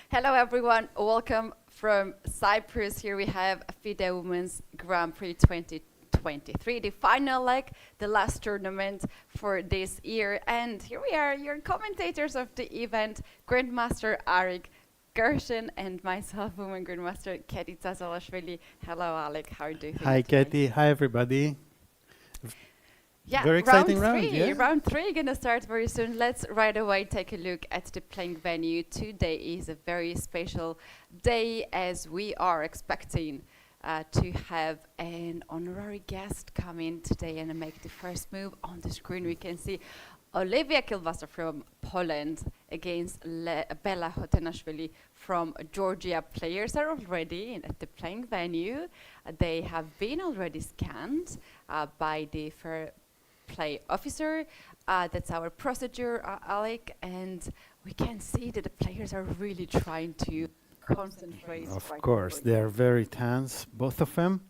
Hello everyone, welcome from Cyprus. Here we have FIDE Women's Grand Prix 2023, the final leg, the last tournament for this year. And here we are, your commentators of the event, Grandmaster Alik, Gershon, and myself, Women Grandmaster Keti Tsatsalashvili. Hello Alik, how are you doing Hi, today? Keti. Hi, everybody. Yeah, Very exciting round round, three. yeah? Round three gonna start very soon. Let's right away take a look at the playing venue. Today is a very special day as we are expecting to have an honorary guest come in today and make the first move. On the screen we can see Olivia Kilvasa from Poland against Bella Hotenashvili from Georgia. Players are already at the playing venue. They have been already scanned by the fair play officer. That's our procedure, Alik, and we can see that the players are really trying to concentrate. Of quite course, heavily. they are very tense, both of them.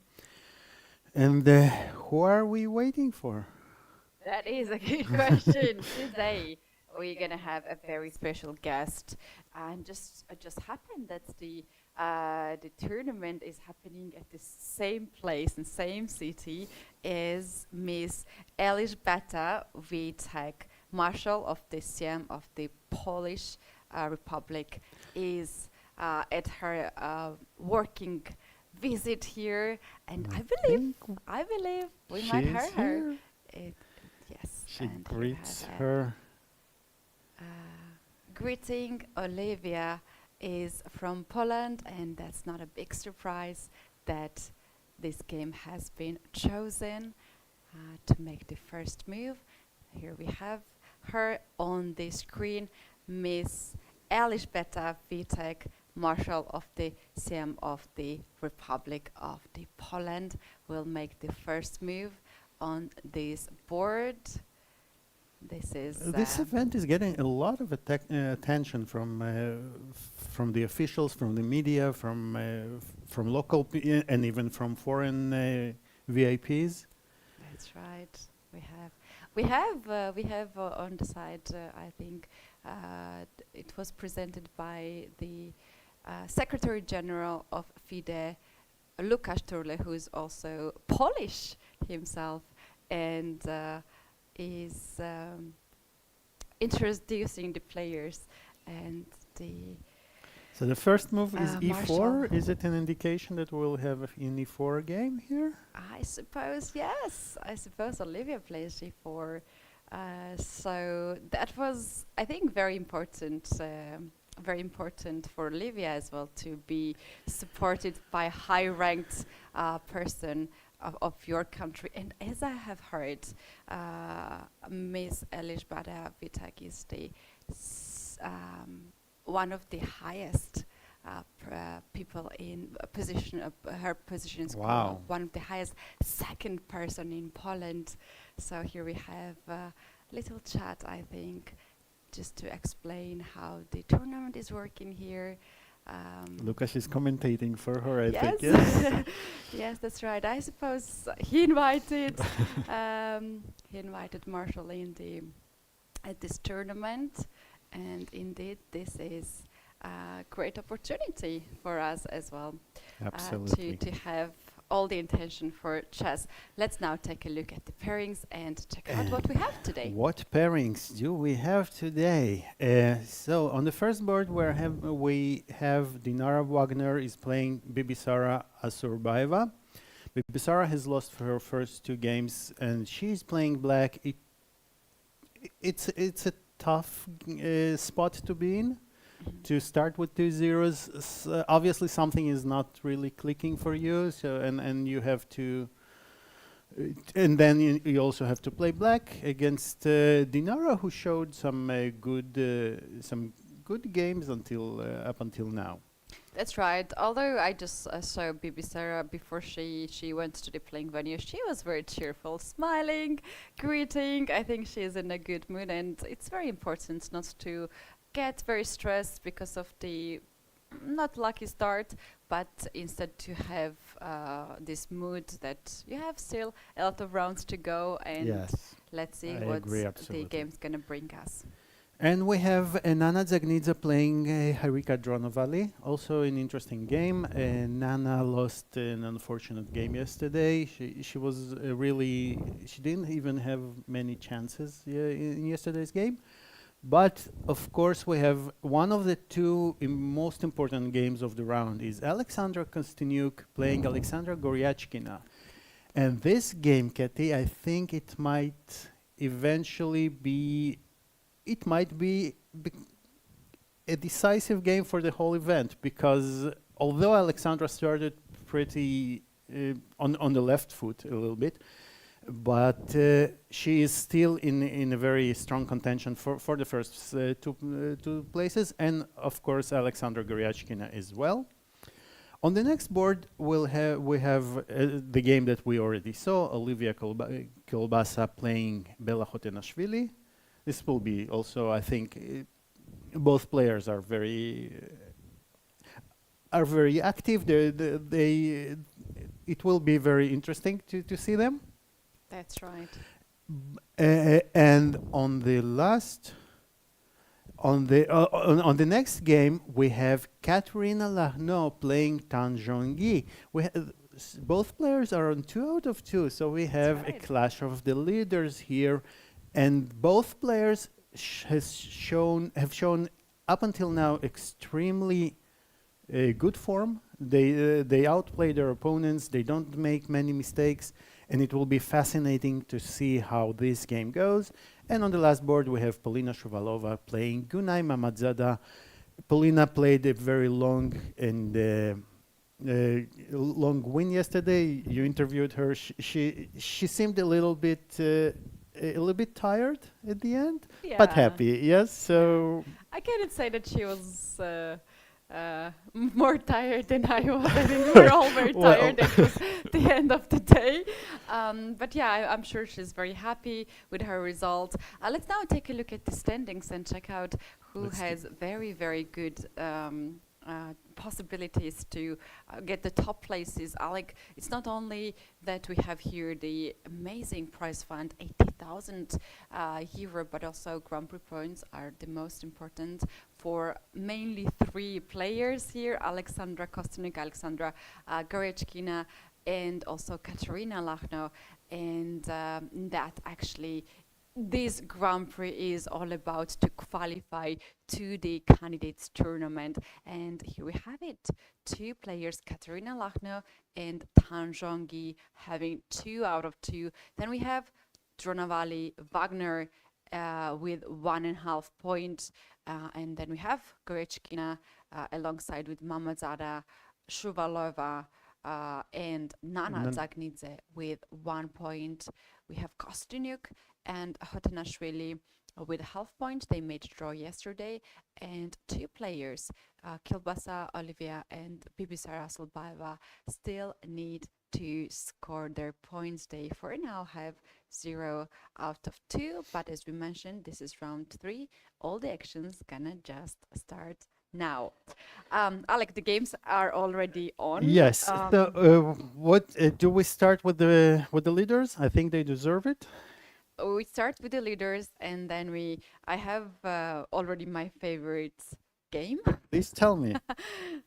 And who are we waiting for? That is a good question. Today we're gonna have a very special guest, and it just happened that the tournament is happening at the same place and same city as Miss Elżbieta Witek, Marshal of the Sejm of the Polish Republic, is at her working visit here, and I believe we she might is hear her. here. Yes. She and we greets have her. greeting. Olivia is from Poland, and that's not a big surprise that this game has been chosen to make the first move. Here we have her on the screen, Miss Elżbieta Witek, Marshal of the Sejm of the Republic of the Poland, will make the first move on this board. This is This event is getting a lot of attention from the officials, from the media, from local and even from foreign VIPs. That's right. We have on the side. I think it was presented by the Secretary General of FIDE, Lukasz Turle, who is also Polish himself, and is introducing the players and the So the first move is Marshal. E4. Is it an indication that we'll have an E4 game here? I suppose, yes. I suppose Olivia plays G4. So that was, I think, very important for Olivia as well to be supported by a high-ranked person of your country. And as I have heard, Miss Elżbieta Witek is one of the highest people in a position. Her position is Wow. one of the highest, second person in Poland. So here we have a little chat, I think, just to explain how the tournament is working here. Lukasz is commentating for her, I think. Yes, Yes. yes, that's right. I suppose he invited Marshall in at this tournament, and indeed this is a great opportunity for us as well Absolutely. to have all the intention for chess. Let's now take a look at the pairings and check out what we have today. What pairings do we have today? So on the first board we have Dinara Wagner is playing Bibisara Asurbaeva. Bibisara has lost her first two games and she's playing black. It's a tough spot to be in. To start with 2 zeros, obviously something is not really clicking for you. So and you have to, and then you also have to play black against Dinara, who showed some good games until up until now. That's right. Although I just saw Bibi Sarah before she went to the playing venue, she was very cheerful, smiling, greeting. I think she is in a good mood, and it's very important not to get very stressed because of the not lucky start, but instead to have this mood that you have still a lot of rounds to go, and Yes, let's see I what agree the absolutely. game's gonna bring us. And we have Nana Zagnidze playing Harika Dronovali, also an interesting game. Nana lost an unfortunate game yesterday. She was really, she didn't even have many chances in yesterday's game. But of course, we have one of the two most important games of the round is Alexandra Kostyniuk playing Alexandra Goryachkina. And this game, Keti, I think it might eventually be a decisive game for the whole event, because although Alexandra started pretty on the left foot a little bit, but she is still in a very strong contention for the first two places, and of course Alexandra Goryachkina as well. On the next board, we have the game that we already saw, Olivia Kolbasa playing Bella Khotenashvili. This will be also, I think, both players are very active. It will be very interesting to see them. That's right. And on the next game, we have Katerina Lahno playing Tan Zhongyi. Both players are on 2 out of 2, so we have a clash of the leaders here. And both players have shown up until now extremely good form. They outplay their opponents. They don't make many mistakes, and it will be fascinating to see how this game goes. And on the last board, we have Polina Shuvalova playing Gunay Mamadzada. Polina played a very long win yesterday. You interviewed her. She seemed a little bit tired at the end, but happy. Yes, so I cannot say that she was more tired than I was. I mean, we were all very tired. It was the end of the day. But yeah, I'm sure she's very happy with her result. Let's now take a look at the standings and check out who has very, very good possibilities to get the top places. Alik, it's not only that we have here the amazing prize fund, 80,000 euro, but also Grand Prix points are the most important for mainly 3 players here: Alexandra Kostyniuk, Alexandra Goryachkina, and also Katerina Lahno. And that actually this Grand Prix is all about to qualify to the candidates tournament. And here we have it. 2 players, Katerina Lahno and Tan Zhongyi, having 2 out of 2. Then we have Dronovali, Wagner with 1.5 points. And then we have Goryachkina alongside with Mamadzada, Shuvalova, and Nana Zagnidze with 1 point. We have Kostyniuk and Khotenashvili with 0.5 point. They made a draw yesterday. And 2 players, Kilbasa Olivia and Bibisa Rasulbaeva, still need to score their points. They for now have 0 out of 2. But as we mentioned, this is round 3. All the actions gonna just start now. Alik, the games are already on. Yes. So, what do we start with the leaders? I think they deserve it. We start with the leaders, and then I have already my favorite game. Please tell me.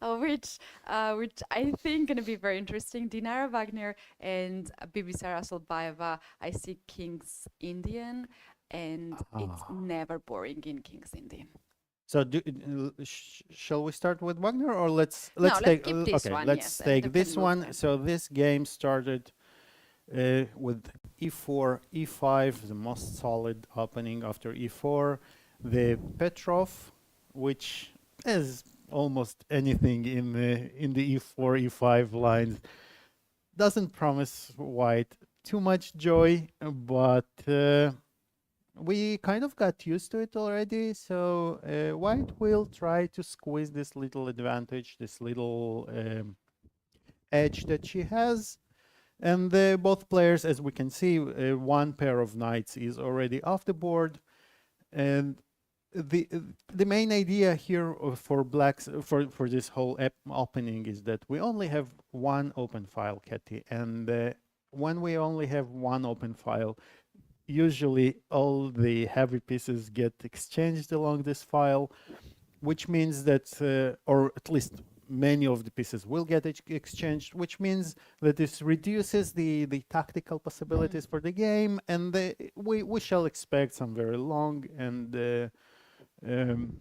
which I think gonna be very interesting. Dinara Wagner and Bibisa Rasulbaeva. I see King's Indian, and it's never boring in King's Indian. So, shall we start with Wagner, or let's take this one? Let's take this one. So this game started with e4, e5, the most solid opening after e4. The Petrov, which is almost anything in the e4, e5 lines, doesn't promise White too much joy, but we kind of got used to it already. So White will try to squeeze this little advantage, this little edge that she has. And both players, as we can see, 1 pair of knights is already off the board. And the main idea here for blacks for this whole opening is that we only have 1 open file, Keti. And when we only have 1 open file, usually all the heavy pieces get exchanged along this file, which means that, or at least many of the pieces will get exchanged, which means that this reduces the tactical possibilities for the game, and we shall expect some very long and um,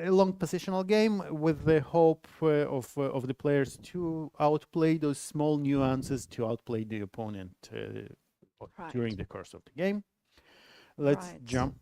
a long positional game with the hope of the players to outplay those small nuances, to outplay the opponent during the course of the game. Let's jump.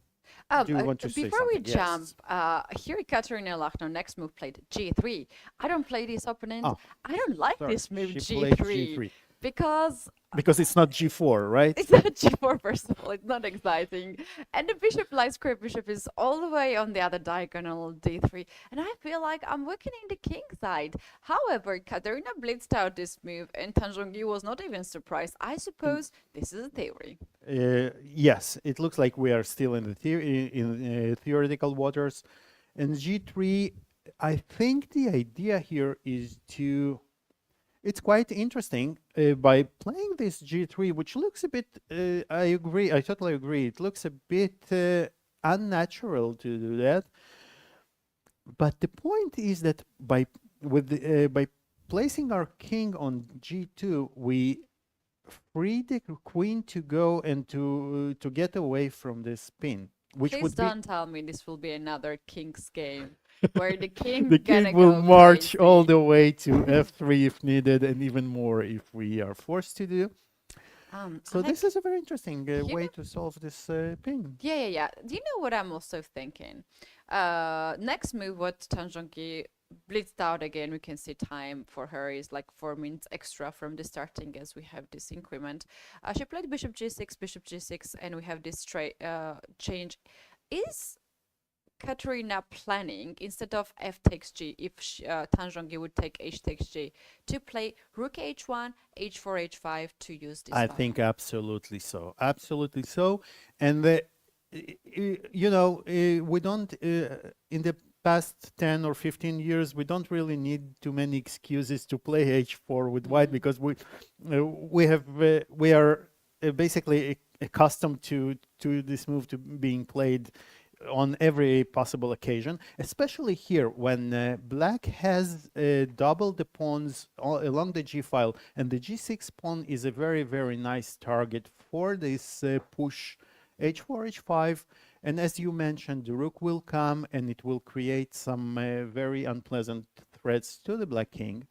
Do you want to say Before we something? jump, Yes. here Katerina Lachner next move played G3. I don't play this opponent. Oh, I don't like sorry. this move She played G3 G3. because Because it's not G4, right? it's not G4, first of all. It's not exciting. And the bishop, light square bishop, is all the way on the other diagonal, D3. And I feel like I'm weakening the king side. However, Katerina blitzed out this move, and Tanjongi was not even surprised. I suppose this is a theory. Yes, it looks like we are still in the theoretical waters. And G3, I think the idea here is to... It's quite interesting by playing this G3, which looks a bit, I agree, I totally agree. It looks a bit unnatural to do that. But the point is that by placing our king on G2, we free the queen to go and to get away from this pin. Which Please would don't tell me this will be another king's game where the king the gonna king will go march crazy. all the way to F3 if needed, and even more if we are forced to do. So this is a very interesting way to solve this pin. Yeah. Do you know what I'm also thinking? Next move, what Tanjonki blitzed out again, we can see time for her is like 4 minutes extra from the starting as we have this increment. She played bishop g6, and we have this change. Is Katerina planning, instead of f takes g, if Tanjongi would take h takes g, to play rook h1, h4, h5 to use this I file? think absolutely so. Absolutely so. And you know, we don't in the past 10 or 15 years, we don't really need too many excuses to play h4 with white, because we are basically accustomed to this move to being played on every possible occasion, especially here when black has doubled the pawns along the g file, and the g6 pawn is a very, very nice target for this push h4, h5. And as you mentioned, the rook will come and it will create some very unpleasant threats to the black king.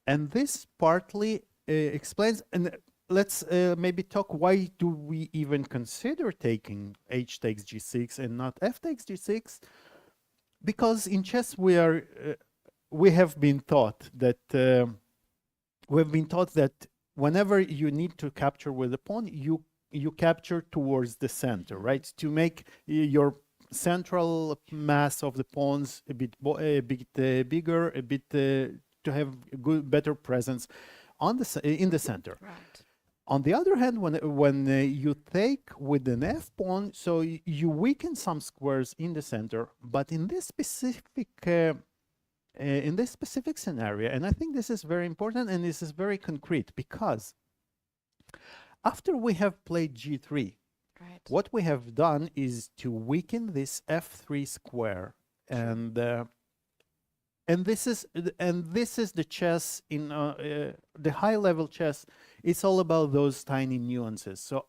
And this partly explains, and let's maybe talk, why do we even consider taking h takes g6 and not f takes g6? Because in chess we have been taught that whenever you need to capture with a pawn, you capture towards the center, right? To make your central mass of the pawns a bit bigger, a bit to have better presence on in the center. Right. On the other hand, when you take with an f pawn, so you weaken some squares in the center, but in this specific scenario, and I think this is very important and this is very concrete, because after we have played g3, Right. what we have done is to weaken this f3 square, and this is the chess in the high level chess. It's all about those tiny nuances. So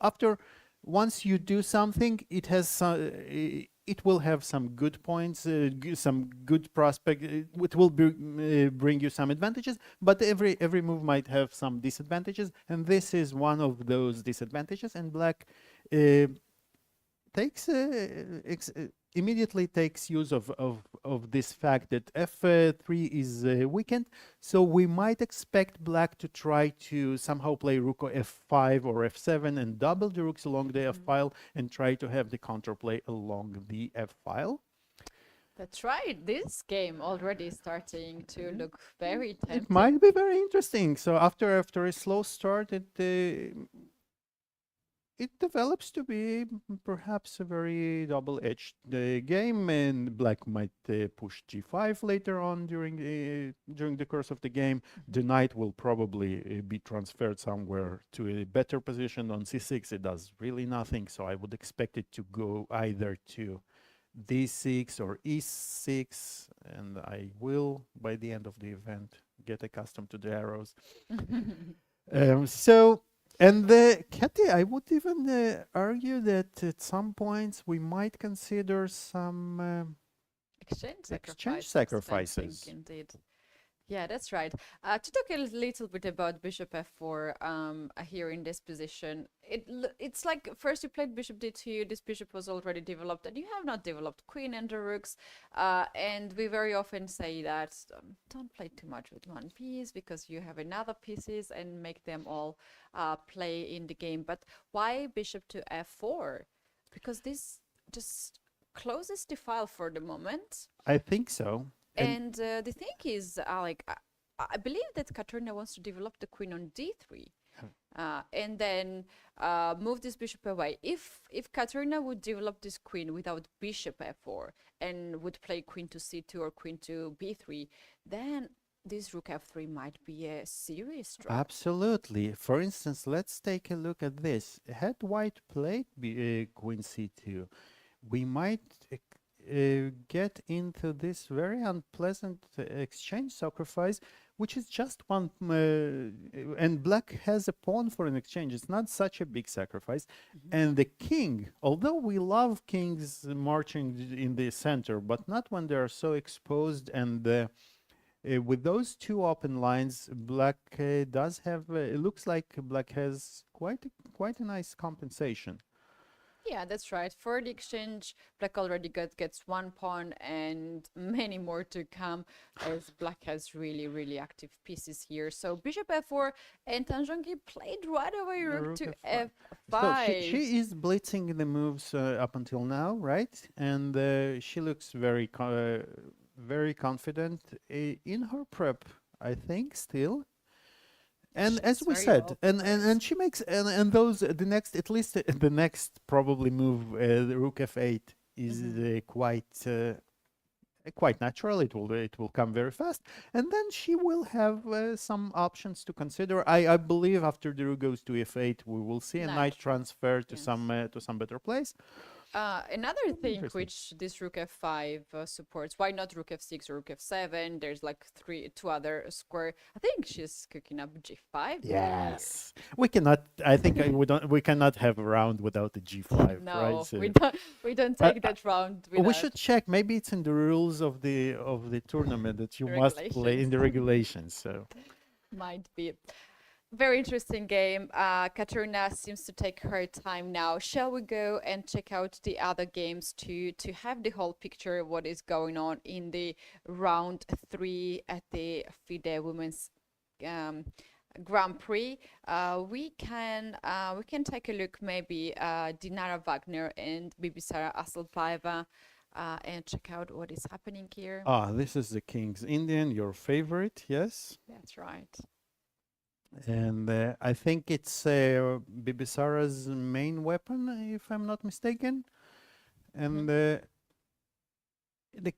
once you do something, it will have some good points, some good prospect. It will bring you some advantages, but every move might have some disadvantages, and this is one of those disadvantages. And black immediately takes use of this fact that f3 is weakened. So we might expect black to try to somehow play rook f5 or f7 and double the rooks along the f file and try to have the counterplay along the f file. That's right. This game already starting to look very tempting. It might be very interesting. So after a slow start, it develops to be perhaps a very double-edged game, and black might push g5 later on during the course of the game. The knight will probably be transferred somewhere to a better position. On c6 it does really nothing, so I would expect it to go either to d6 or e6, and I will, by the end of the event, get accustomed to the arrows. And Keti, I would even argue that at some points we might consider some Exchange sacrifices. Indeed. Yeah, that's right. To talk a little bit about bishop f4 here in this position, it's like first you played bishop d2, this bishop was already developed, and you have not developed queen and the rooks. And we very often say that don't play too much with one piece because you have another pieces and make them all play in the game. But why bishop to f4? Because this just closes the file for the moment. I think so. And the thing is, Alik, I believe that Katerina wants to develop the queen on d3 and then move this bishop away. If Katerina would develop this queen without bishop f4 and would play queen to c2 or queen to b3, then this rook f3 might be a serious threat. Absolutely. For instance, let's take a look at this. Had white played queen c2, we might get into this very unpleasant exchange sacrifice, which is just one, and black has a pawn for an exchange. It's not such a big sacrifice. And the king, although we love kings marching in the center, but not when they are so exposed, and with those two open lines, black does have, it looks like black has quite a nice compensation. Yeah, that's right. For the exchange, black already gets one pawn and many more to come, as black has really active pieces here. So bishop f4, and Tanjongi played right away rook to f5. So she is blitzing the moves up until now, right? And she looks very confident in her prep, I think, still. And as we said, and she makes and those the next, at least the next probably move, the rook f8 is quite natural. It will come very fast, and then she will have some options to consider. I believe after the rook goes to f8, we will see a knight transfer to some better place. Another thing which this rook f5 supports, why not rook f6 or rook f7? There's like two other square. I think she's cooking up g5. Yes, we cannot. I think we cannot have a round without the g5. No, right? So, we don't take that round. We should check. Maybe it's in the rules of the tournament that you must play in the regulations. So might be. Very interesting game. Katerina seems to take her time now. Shall we go and check out the other games to have the whole picture of what is going on in the round 3 at the FIDE Women's Grand Prix? We can take a look, maybe Dinara Wagner and Bibisara Asselpaeva, and check out what is happening here. This is the King's Indian, your favorite, yes? That's right. And I think it's Bibisara's main weapon, if I'm not mistaken. And the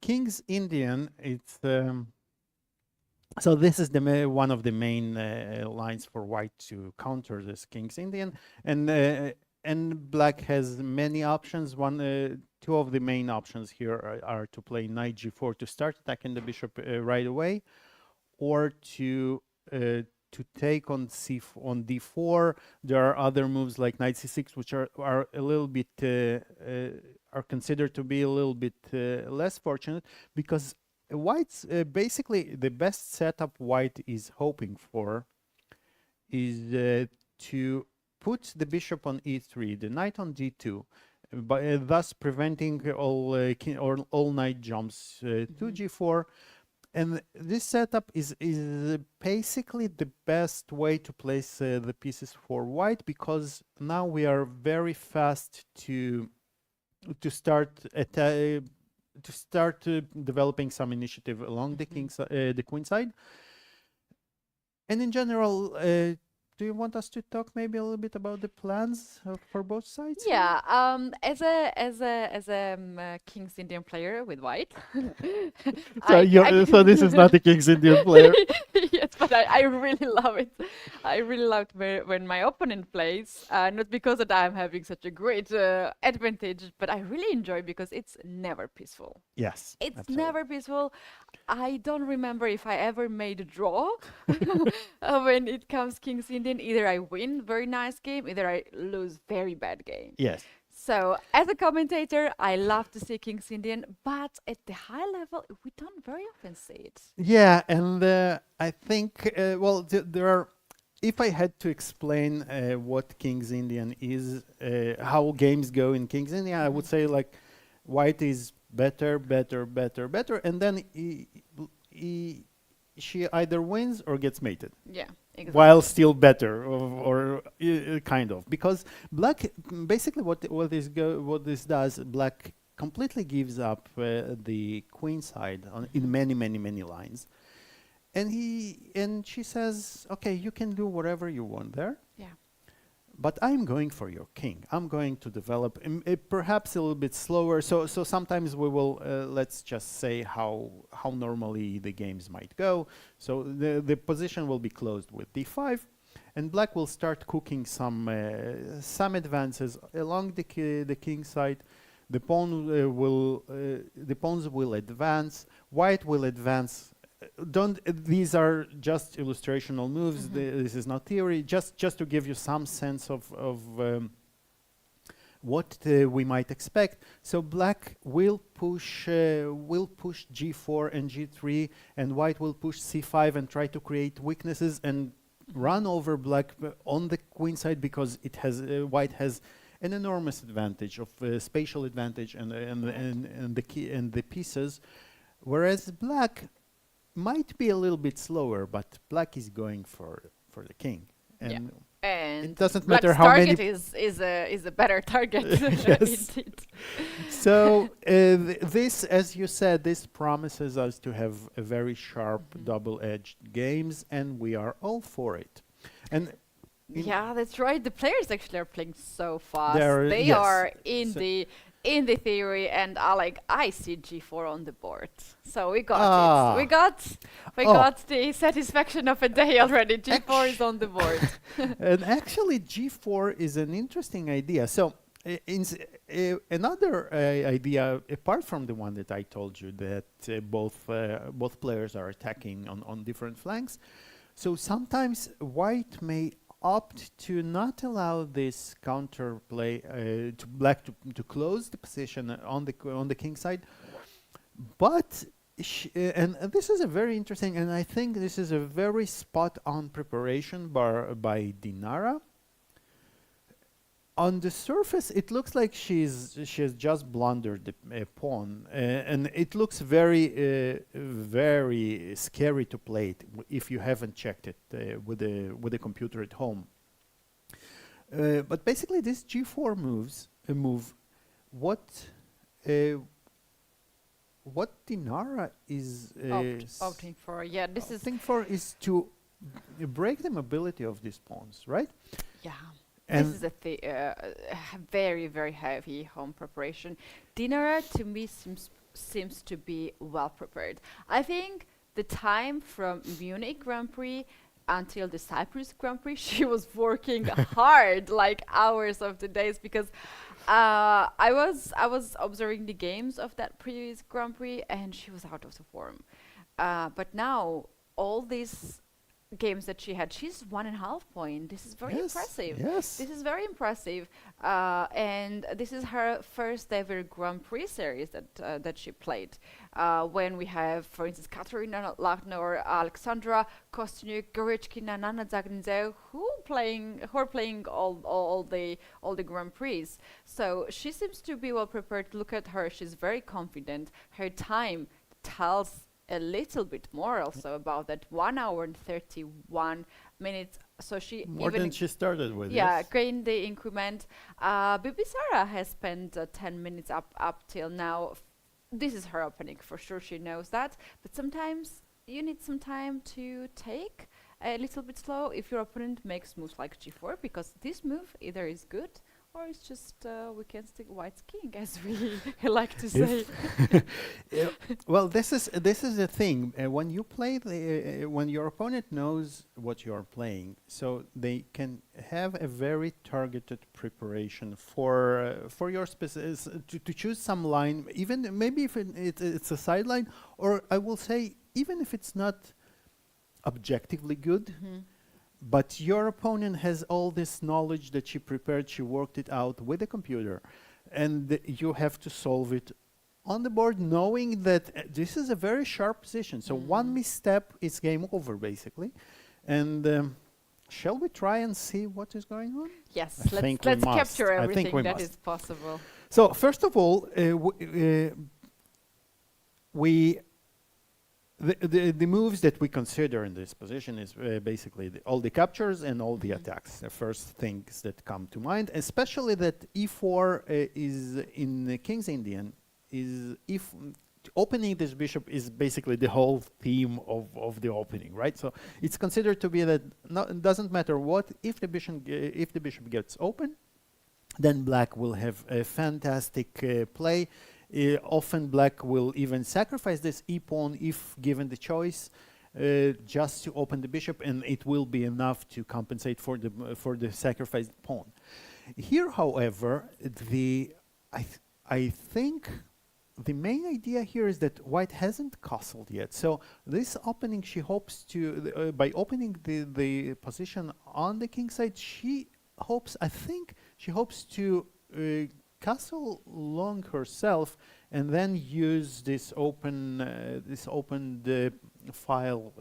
King's Indian, it's so this is one of the main lines for white to counter this King's Indian, and black has many options. Two of the main options here are to play knight g4 to start attacking the bishop right away, or to take on d4. There are other moves like knight c6, which are a little bit are considered to be a little bit less fortunate, because white's basically the best setup white is hoping for is to put the bishop on e3, the knight on d2, thus preventing all knight jumps to g4. And this setup is basically the best way to place the pieces for white, because now we are very fast to start developing some initiative along the queen side. And in general, do you want us to talk maybe a little bit about the plans for both sides? Yeah, as a King's Indian player with white, So this is not a King's Indian player. yes, but I really love it. I really love when my opponent plays, not because that I'm having such a great advantage, but I really enjoy because it's never peaceful. Yes, It's absolutely. never peaceful. I don't remember if I ever made a draw when it comes King's Indian. Either I win very nice game, either I lose very bad game. Yes. So as a commentator, I love to see King's Indian, but at the high level, we don't very often see it. Yeah, and I think well, there are. If I had to explain what King's Indian is, how games go in King's Indian, I would say like white is better, better, better, better, and then she either wins or gets mated, Yeah, exactly. while still better, or kind of, because black basically what this does, black completely gives up the queen side in many lines. And she says, okay, you can do whatever you want there, Yeah. but I'm going for your king. I'm going to develop perhaps a little bit slower. So sometimes we will, let's just say how normally the games might go. So the position will be closed with d5, and black will start cooking some advances along the king side. The pawns will advance. White will advance. These are just illustrational moves. This is not theory. Just to give you some sense of what we might expect. So black will push g4 and g3, and white will push c5 and try to create weaknesses and run over black on the queen side, because it has white has an enormous advantage of spatial advantage and the pieces, whereas black might be a little bit slower, but black is going for the king, and And it doesn't black's matter how many. target is a better target. Yes. Indeed. So this, as you said, this promises us to have a very sharp, double-edged games, and we are all for it. And Yeah, that's right. The players actually are playing so fast. They yes. are in So- the theory, and are like, I see G4 on the board. So we got Ah. it. We Oh. got the satisfaction of a day already. G4 is on the board. And actually, G4 is an interesting idea. So another idea, apart from the one that I told you, that both players are attacking on different flanks. So sometimes white may opt to not allow this counterplay to black to close the position on the king side, but and this is a very interesting, and I think this is a very spot-on preparation by Dinara. On the surface, it looks like she has just blundered a pawn, and it looks very scary to play it if you haven't checked it with the computer at home. But basically, this G4 move, what Dinara is Opting for, yeah, this is, opting for is to break the mobility of these pawns, right? yeah. And This is very heavy home preparation. Dinara to me seems to be well prepared. I think the time from Munich Grand Prix until the Cyprus Grand Prix, she was working hard, like hours of the days, because I was observing the games of that previous Grand Prix, and she was out of the form. But now all these games that she had, she's 1.5 point. This is very yes, impressive. yes. This is very impressive, and this is her first ever Grand Prix series that she played. When we have, for instance, Katarina Lachner, Alexandra Kostyuk, Gorychkina, Nana Zagnizeu, who are playing all the Grand Prix. So she seems to be well prepared. Look at her; she's very confident. Her time tells a little bit more also about that, 1 hour and 31 minutes. So she More even than she started with. yeah, Yes. gained the increment. Bibisara has spent 10 minutes up till now. This is her opening for sure. She knows that, but sometimes you need some time to take a little bit slow if your opponent makes moves like g4, because this move either is good or it's just we can stick white's king, as we like to say. Yeah, well, this is the thing. When you play when your opponent knows what you're playing, so they can have a very targeted preparation for your to choose some line, even maybe if it's a sideline, or I will say even if it's not objectively good. But your opponent has all this knowledge that she prepared, she worked it out with the computer, and you have to solve it on the board knowing that this is a very sharp position. So one misstep is game over, basically. And shall we try and see what is going on? Yes, I think let's we must. capture I think everything we that must. is possible. So first of all, the moves that we consider in this position is basically all the captures and all the attacks. The first things that come to mind, especially that e4 is in the King's Indian, is if opening this bishop is basically the whole theme of the opening, right? So it's considered to be that it doesn't matter what, if the bishop gets open, then black will have a fantastic play. Often black will even sacrifice this e-pawn if given the choice, just to open the bishop, and it will be enough to compensate for the sacrificed pawn. Here, however, I think the main idea here is that white hasn't castled yet. So this opening, she hopes to by opening the position on the king side, I think she hopes to castle long herself and then use this opened file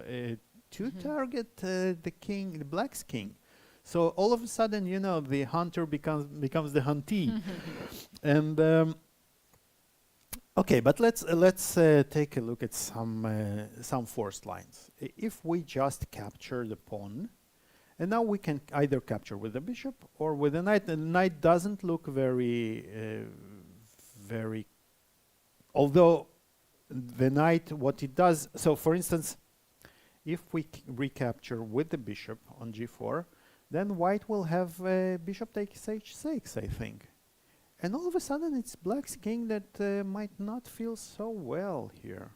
to target the black's king. So all of a sudden, you know, the hunter becomes the huntee. And okay, but let's take a look at some forced lines. If we just capture the pawn, and now we can either capture with the bishop or with the knight. The knight doesn't look very, although the knight, what it does, so for instance, if we recapture with the bishop on g4, then white will have bishop takes h6, I think. And all of a sudden it's black's king that might not feel so well here.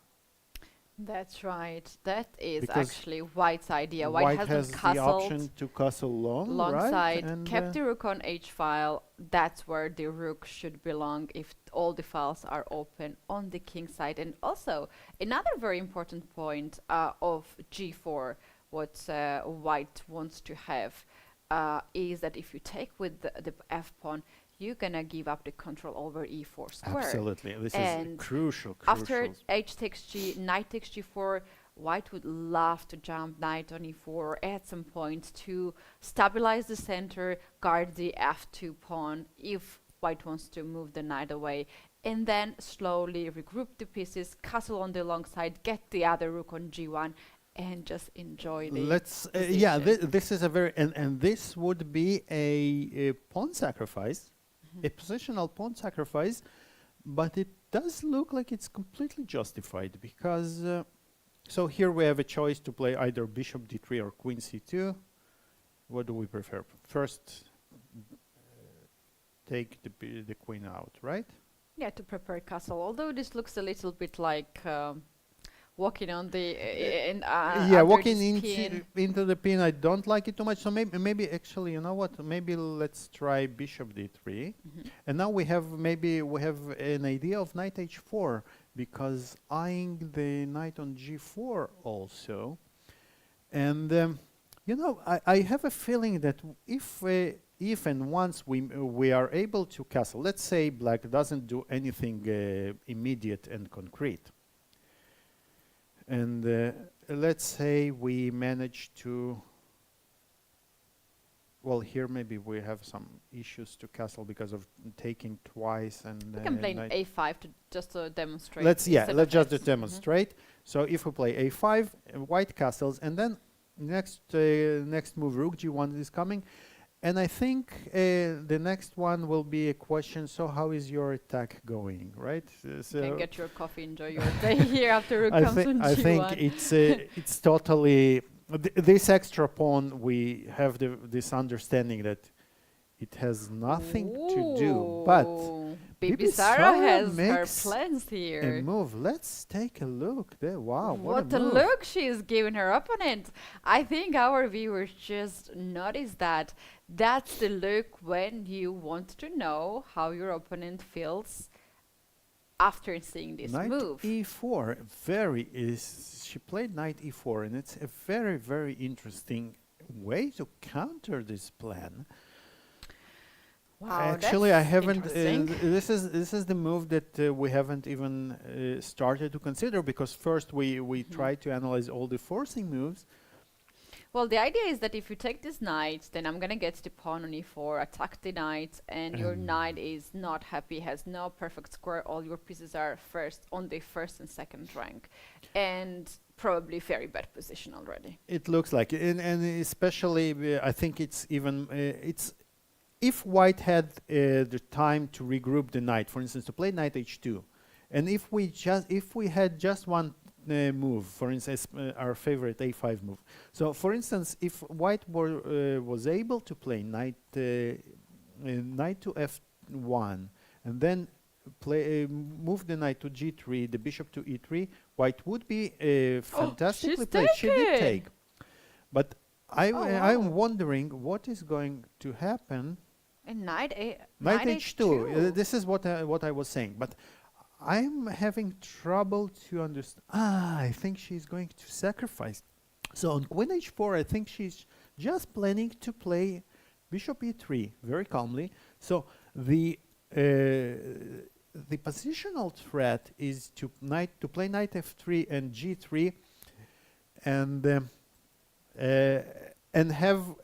That's right. That is Because actually white's idea. White White has hasn't the option castled to castle long, long right? side, And kept the rook on h file. That's where the rook should belong if all the files are open on the king side. And also another very important point of g4, what white wants to have is that if you take with the f pawn, you're gonna give up the control over e4 square. absolutely, this And is crucial. after h takes g, knight takes g4, white would love to jump knight on e4 at some point to stabilize the center, guard the f2 pawn if white wants to move the knight away, and then slowly regroup the pieces, castle on the long side, get the other rook on g1, and just enjoy the yeah, this is a very, and this would be a pawn sacrifice, a positional pawn sacrifice, but it does look like it's completely justified because so here we have a choice to play either bishop d3 or queen c2. What do we prefer? First, take the queen out, right? Yeah, to prepare castle. Although this looks a little bit like walking on the yeah, walking into the pin. I don't like it too much. So maybe actually, you know what? Maybe let's try bishop d3, and now we have an idea of knight h4 because eyeing the knight on g4 also, and you know, I have a feeling that if and once we are able to castle, let's say black doesn't do anything immediate and concrete. And let's say we manage to, well, here maybe we have some issues to castle because of taking twice. And you can play a5 just to demonstrate. Let's just demonstrate. So if we play a5, white castles, and then next move rook g1 is coming. And I think the next one will be a question, so how is your attack going, right? So you can get your coffee, enjoy your day here after rook comes on g1. I think it's totally This extra pawn, we have this understanding that it has nothing to do, but Ooh, Bibi Bibi Sarah Sarah has her makes plans a here. move. Let's take a look there. Wow, What a a move. look she's giving her opponent. I think our viewers just noticed that. That's the look when you want to know how your opponent feels after seeing this Knight move. e4, she played knight e4, and it's a very, very interesting way to counter this plan. Wow, Actually, I that's haven't. interesting. This is the move that we haven't even started to consider, because first we try to analyze all the forcing moves. Well, the idea is that if you take this knight, then I'm gonna get the pawn on e4, attack the knight, and your knight is not happy, has no perfect square. All your pieces are on the first and second rank, and probably very bad position already. It looks like it, and especially I think it's even if white had the time to regroup the knight, for instance, to play knight h2, and if we had just one move, for instance, our favorite a5 move. So, for instance, if white was able to play knight to f1 and then move the knight to g3, the bishop to e3, white would be fantastically played. She did take, but I'm wondering what is going to happen. And knight h2. This is what I was saying, but I'm having trouble to understand. I think she's going to sacrifice. So on queen h4, I think she's just planning to play bishop e3 very calmly. So the positional threat is to play knight f3 and g3, and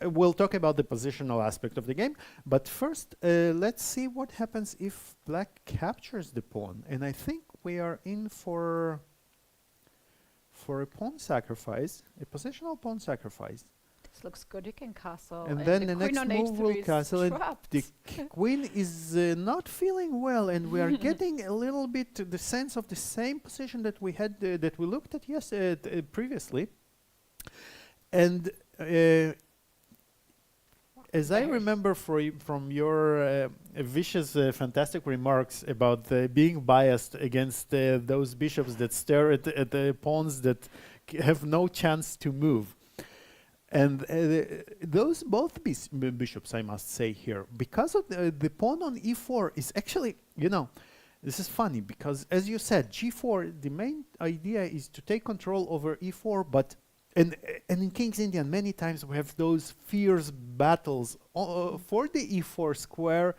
we'll talk about the positional aspect of the game, but first let's see what happens if black captures the pawn. And I think we are in for a pawn sacrifice, a positional pawn sacrifice. This looks good. You can castle, and then the next move will castle, and the queen is not feeling well, and we are getting a little bit the sense of the same position that we had that we looked at previously. And as I remember from your vicious, fantastic remarks about being biased against those bishops that stare at the pawns that have no chance to move, and those both bishops, I must say here, because of the pawn on e4 is actually, this is funny, because as you said, g4, the main idea is to take control over e4, but and in King's Indian, many times we have those fierce battles for the e4 square,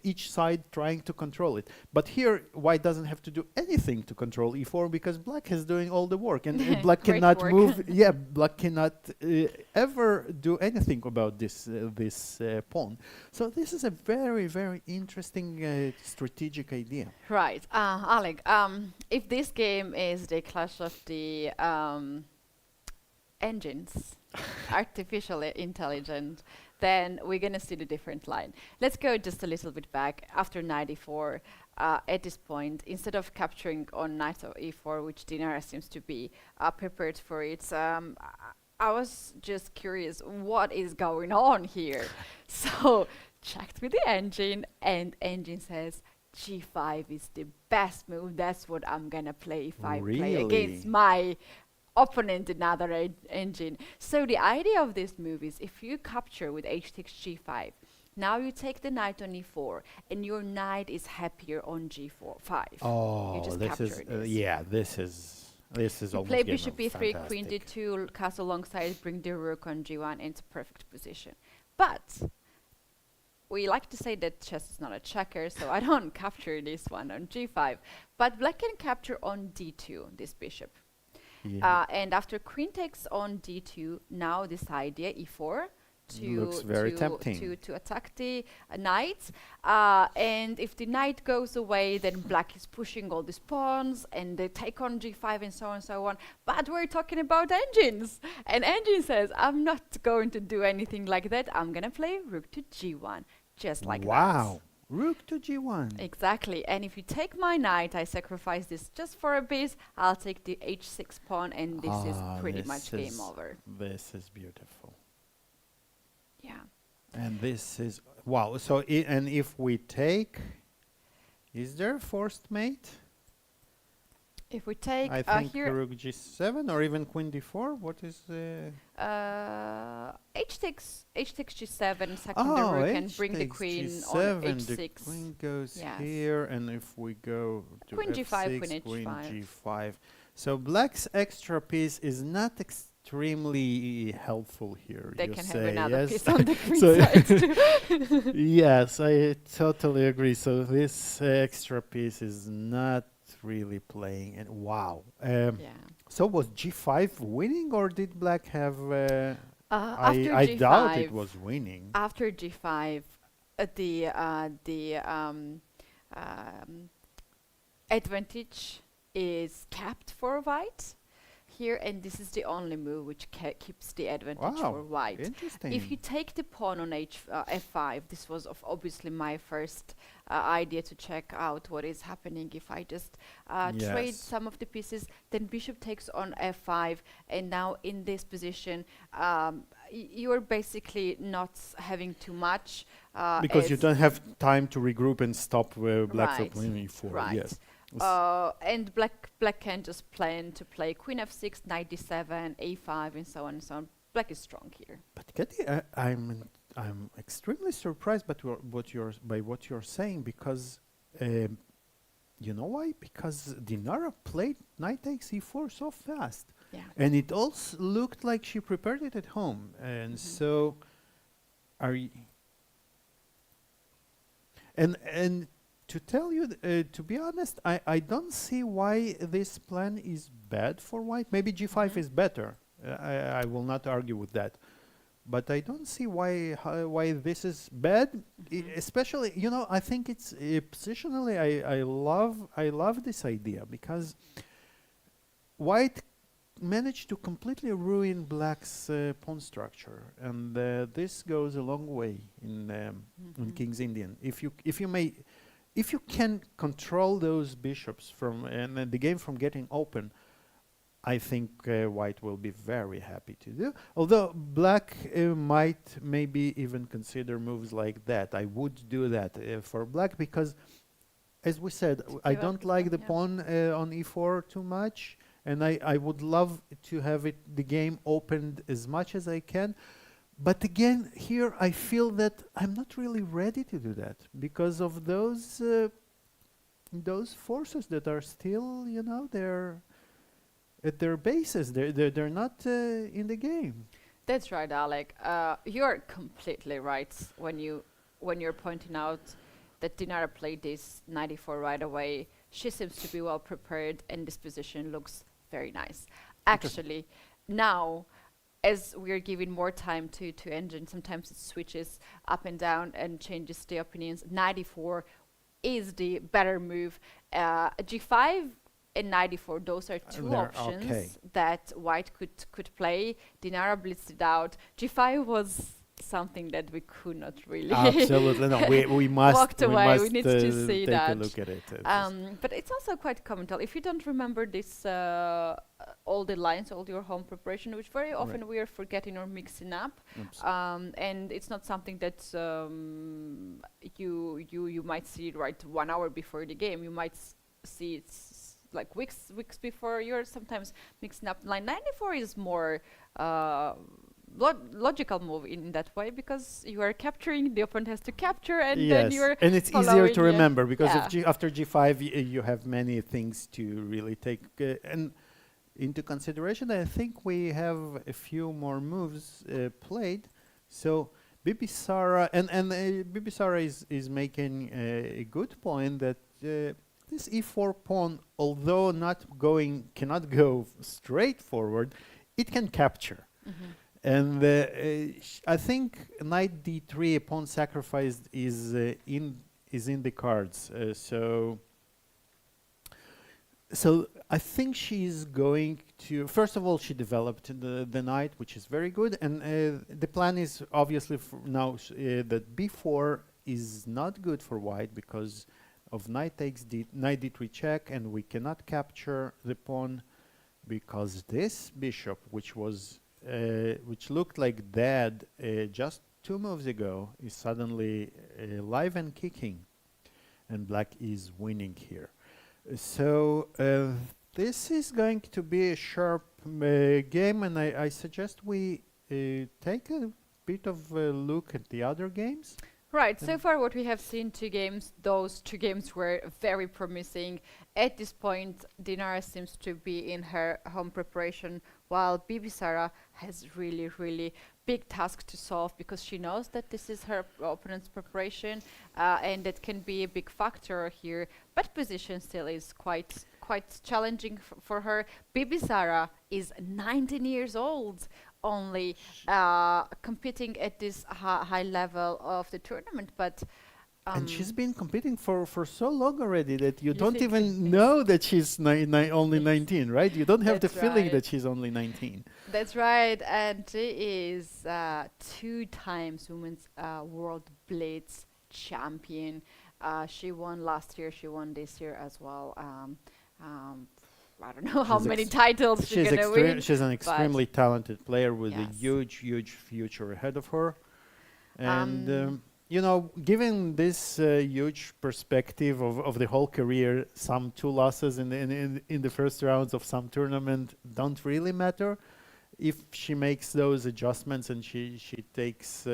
each side trying to control it. But here, white doesn't have to do anything to control e4 because black is doing all the work, and black cannot move. Yeah, black cannot ever do anything about this pawn. So this is a very, very interesting strategic idea. Right, Alik. If this game is the clash of the engines, artificially intelligent, then we're going to see the different line. Let's go just a little bit back. After knight e4, at this point, instead of capturing on knight of e4, which Dinara seems to be prepared for it, I was just curious, what is going on here? So, checked with the engine, and engine says, g5 is the best move. That's what I'm going to play if I play against my opponent, another engine. So the idea of this move is if you capture with h6 g5, now you take the knight on e4, and your knight is happier on g5. Oh, you just this is this is you almost play bishop e3, fantastic. queen d2, castle alongside, bring the rook on g1, and it's a perfect position. But we like to say that chess is not a checker, so I don't capture this one on g5. But black can capture on d2, this bishop. Yeah. And after queen takes on d2, now this idea e4 looks very tempting to attack the knight. And if the knight goes away, then black is pushing all these pawns, and they take on g5 and so on and so on. But we're talking about engines, and engine says, I'm not going to do anything like that. I'm gonna play rook to g1, just like that. Wow. Rook to g1. Exactly. And if you take my knight, I sacrifice this just for a bit. I'll take the h6 pawn, and this is pretty much game over. This is beautiful. Yeah. And this is, wow. So, and if we take, is there a forced mate? If we take I think here rook g7 or even queen d4. What is h6 g7 secondary can bring the queen g7, on h6. The queen goes here, and if we go to queen g5, f6, queen g5. So black's extra piece is not extremely helpful here. They you can say, have another yes? piece on the queen So side too. yes, I totally agree. So this extra piece is not really playing, and wow. Yeah. So was g5 winning, or did black have? After I g5, doubt it was winning. After g5, the advantage is capped for white here, and this is the only move which keeps the advantage for white. Interesting. If you take the pawn on f5, this was obviously my first idea to check out what is happening. If I just trade some of the pieces, then bishop takes on f5, and now in this position, you're basically not having too much. Because you don't have time to regroup and stop black from Right, playing e4. right. Yes. And black can just plan to play queen f6, knight d7, a5, and so on and so on. Black is strong here. But Keti, I'm extremely surprised by what you're saying, because you know why? Because Dinara played knight takes e4 so fast, and it also looked like she prepared it at home. And so, are you? And to tell you, to be honest, I don't see why this plan is bad for white. Maybe g5 is better. I will not argue with that. But I don't see why this is bad. Especially, you know, I think it's positionally. I love this idea, because white managed to completely ruin black's pawn structure, and this goes a long way in King's Indian. If you can control those bishops from and the game from getting open, I think white will be very happy to do. Although black might maybe even consider moves like that. I would do that for black, because, as we said, I don't like the pawn on e4 too much, and I would love to have the game opened as much as I can. But again, here I feel that I'm not really ready to do that, because of those forces that are still, you know, they're at their bases. They're not in the game. That's right, Alik. You're completely right when you're pointing out that Dinara played this 94 right away. She seems to be well prepared, and this position looks very nice. Actually, now, as we're giving more time to engine, sometimes it switches up and down and changes the opinions. 94 is the better move. G5 and 94, those are two options that white could play. Dinara blitzed it out. G5 was something that we could not really absolutely no. We must walked away. We need to see take that. a look at it. But it's also quite common. If you don't remember this, all the lines, all your home preparation, which very often we are forgetting or mixing up, and it's not something that you might see right 1 hour before the game. You might see it like weeks before. You're sometimes mixing up. Line 94 is more logical move in that way, because you are capturing, the opponent has to capture, and then you're and it's easier to remember, because after g5 you have many things to really take and into consideration. I think we have a few more moves played. So Bibisara and Bibisara is making a good point that this e4 pawn, although cannot go straight forward, it can capture. And I think knight d3, a pawn sacrificed, is in the cards. So I think she's going to. First of all, she developed the knight, which is very good. And the plan is obviously now that b4 is not good for white because of knight takes knight d3 check, and we cannot capture the pawn because this bishop, which looked like dead just 2 moves ago, is suddenly live and kicking, and black is winning here. So this is going to be a sharp game, and I suggest we take a bit of a look at the other games. Right, so far what we have seen, those two games were very promising. At this point, Dinara seems to be in her home preparation, while Bibisara has really big task to solve, because she knows that this is her opponent's preparation, and that can be a big factor here. But position still is quite challenging for her. Bibisara is 19 years old, only competing at this high level of the tournament, but and she's been competing for so long already that you don't even know that she's only 19, right? You don't have the feeling that she's only 19. That's right, and she is 2 times Women's World Blitz champion. She won last year, she won this year as well. I don't know how many titles she's gonna win. She's an extremely talented player with a huge future ahead of her. And you know, given this huge perspective of the whole career, some 2 losses in the first rounds of some tournament don't really matter if she makes those adjustments and she takes.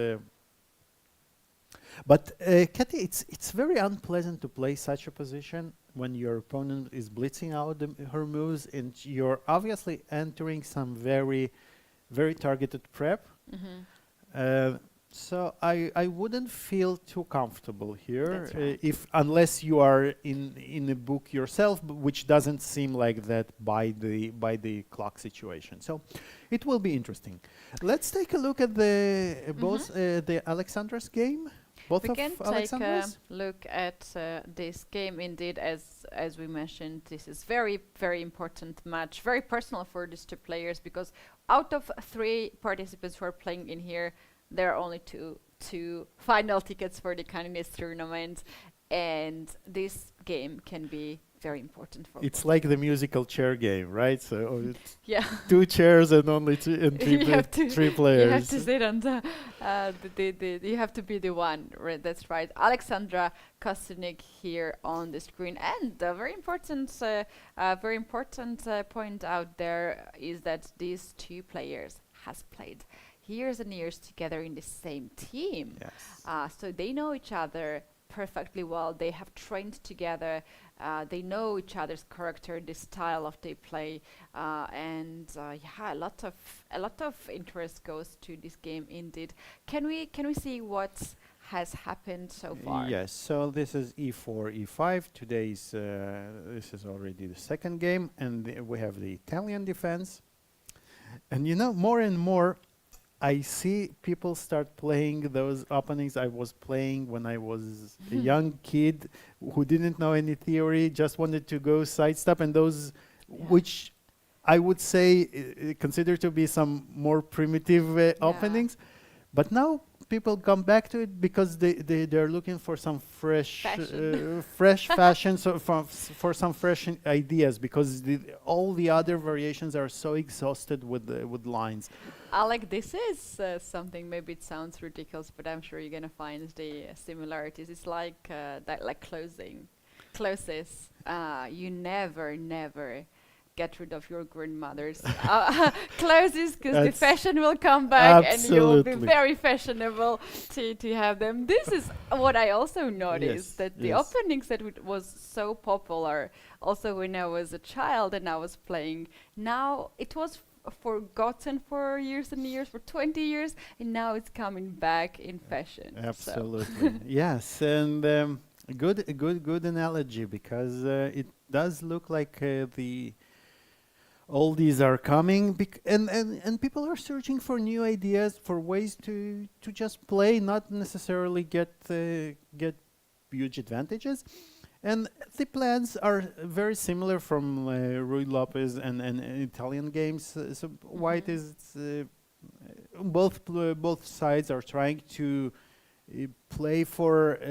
But Keti, it's very unpleasant to play such a position when your opponent is blitzing out her moves, and you're obviously entering some very targeted prep. So I wouldn't feel too comfortable here, unless you are in a book yourself, which doesn't seem like that by the clock situation. So it will be interesting. Let's take a look at the Alexandra's game. We can take a look at this game. Indeed, as we mentioned, this is very important match, very personal for these 2 players, because out of 3 participants who are playing in here, there are only two final tickets for the candidates tournament, and this game can be very important for. It's like the musical chair game, right? So it's 2 2 chairs and only 3 players. You have to sit on you have to be the one. Right, that's right. Alexandra Kostynik here on the screen, and a very important point out there is that these 2 players has played years and years together in the same team. Yes. So they know each other perfectly well. They have trained together. They know each other's character, the style of their play, and a lot of interest goes to this game. Indeed, can we see what has happened so far? Yes. So this is e4, e5. Today's this is already the 2nd game, and we have the Italian defense. And you know, more and more, I see people start playing those openings I was playing when I was a young kid who didn't know any theory, just wanted to go sidestep, and those which I would say consider to be some more primitive openings. But now people come back to it because they're looking for some fresh fashion, so for some fresh ideas, because all the other variations are so exhausted with lines. Alik, this is something, maybe it sounds ridiculous, but I'm sure you're gonna find the similarities. It's like closes. You never get rid of your grandmother's clothes, because the fashion will come back and you will be very fashionable to have them. This is what I also noticed, that the openings that was so popular also when I was a child and I was playing, now it was forgotten for years and years, for 20 years, and now it's coming back in fashion. Absolutely. Yes, and good analogy, because it does look like all these are coming, and people are searching for new ideas, for ways to just play, not necessarily get huge advantages. And the plans are very similar from Rui Lopez and Italian games. So White is both sides are trying to play to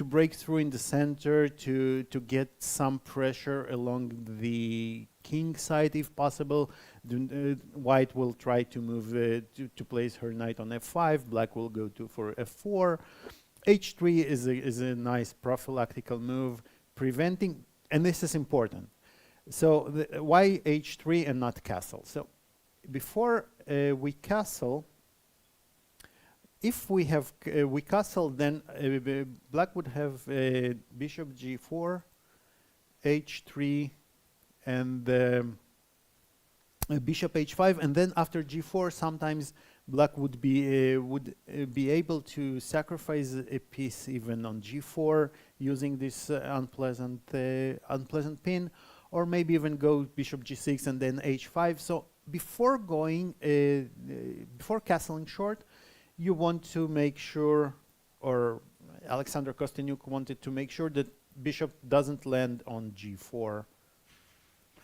break through in the center to get some pressure along the king side if possible. White will try to move to place her knight on f5. Black will go for f4. h3 is a nice prophylactical move, preventing, and this is important. So why h3 and not castle? So before we castle, if we have we castle, then black would have bishop g4, h3, and bishop h5, and then after g4, sometimes black would be able to sacrifice a piece even on g4 using this unpleasant pin, or maybe even go bishop g6 and then h5. So before going before castling short, you want to make sure, or Alexander Kostyniuk wanted to make sure that bishop doesn't land on g4.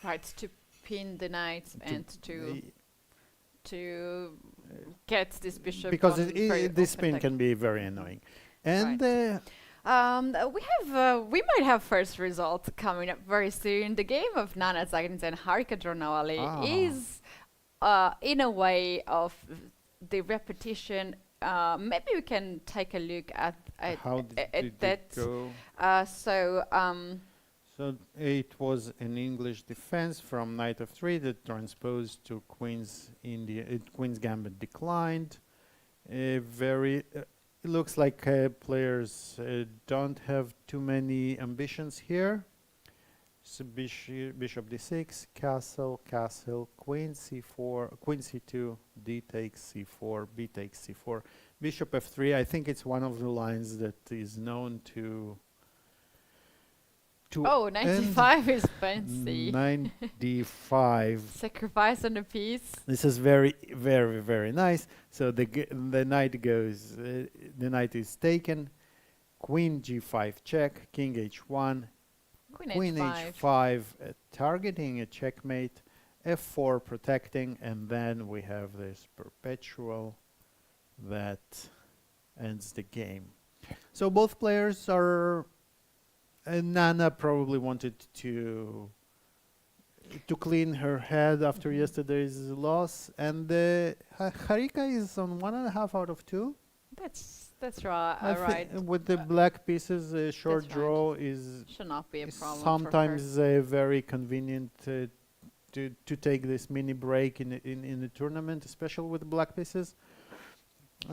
Right, to pin the knight and to get this bishop, because this pin can be very annoying. And we might have first result coming up very soon. The game of Nana Zagins and Harika Jornali is in a way of the repetition. Maybe we can take a look at how did that. It go? So it was an English defense from knight f3 that transposed to queen's gambit declined. It looks like players don't have too many ambitions here. So bishop d6, castle, queen c4, queen c2, d takes c4, b takes c4, bishop f3. I think it's one of the lines that is known to 95 is fancy. 95. Sacrifice on a piece. This is very, very, very nice. So the knight goes, the knight is taken. Queen g5 check, king h1, queen h5 targeting a checkmate, f4 protecting, and then we have this perpetual that ends the game. So both players are. Nana probably wanted to clean her head after yesterday's loss, and Harika is on 1.5 out of 2. That's right. With the black pieces, a short draw should not be a problem. Sometimes very convenient to take this mini break in the tournament, especially with the black pieces.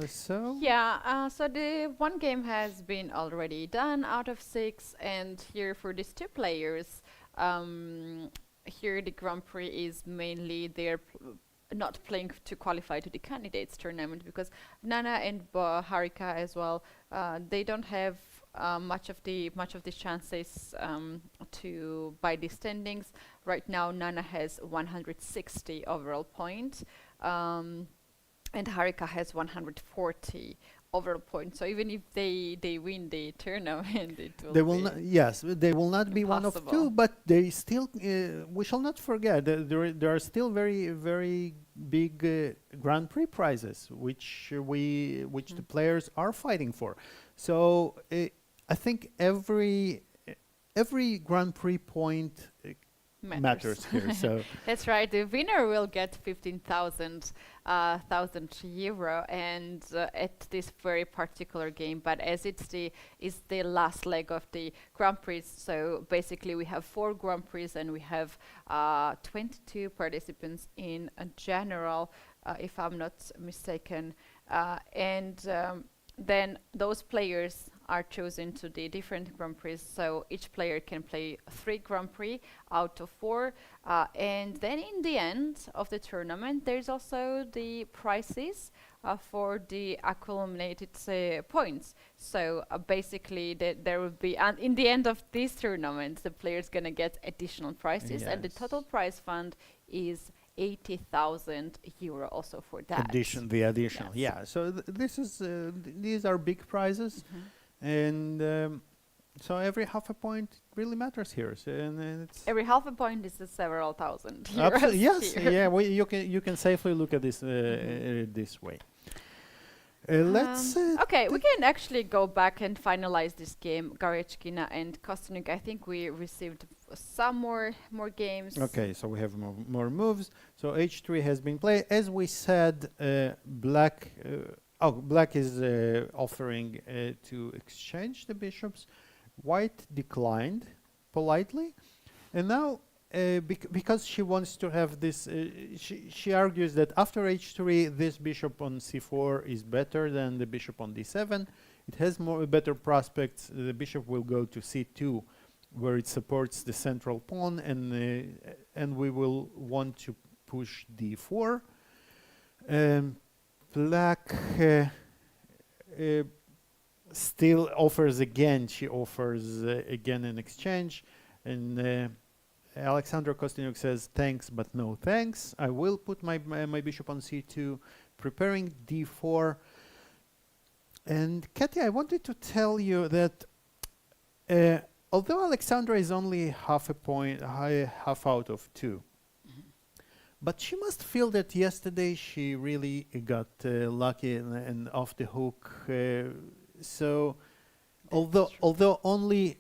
So the one game has been already done out of 6, and here for these two players, here the Grand Prix is mainly they're not playing to qualify to the candidates tournament, because Nana and Harika as well, they don't have much of the chances to by the standings. Right now, Nana has 160 overall points. And Harika has 140 overall points. So even if they win the tournament, they will not be one of 2, but they still. We shall not forget that there are still very, very big Grand Prix prizes, which the players are fighting for. So I think every Grand Prix point matters here. So that's right. The winner will get 15,000 euro, and at this very particular game. But as it's the last leg of the Grand Prix, so basically we have 4 Grand Prix and we have 22 participants in general, if I'm not mistaken, then those players are chosen to the different Grand Prix. So each player can play 3 Grand Prix out of 4. And then in the end of the tournament, there's also the prizes for the accumulated points. So basically there will be, and in the end of this tournament, the player's going to get additional prizes. And the total prize fund is 80,000 euro also for that. The additional, So this is these are big prizes, and so every half a point really matters here. So, and it's every half a point is several thousand euros. Yes, you can safely look at this this way. Let's. Okay, we can actually go back and finalize this game, Garechkina and Kostyuk. I think we received some more games. Okay, so we have more moves. So h3 has been played. As we said, black. Black is offering to exchange the bishops. White declined politely, and now because she wants to have this, she argues that after h3, this bishop on c4 is better than the bishop on d7. It has better prospects. The bishop will go to c2, where it supports the central pawn, and we will want to push d4. Black still offers again. She offers again an exchange, and Alexandra Kostyuk says thanks, but no thanks. I will put my bishop on c2, preparing d4. And Keti, I wanted to tell you that although Alexandra is only half a point, half out of 2, but she must feel that yesterday she really got lucky and off the hook. So, although only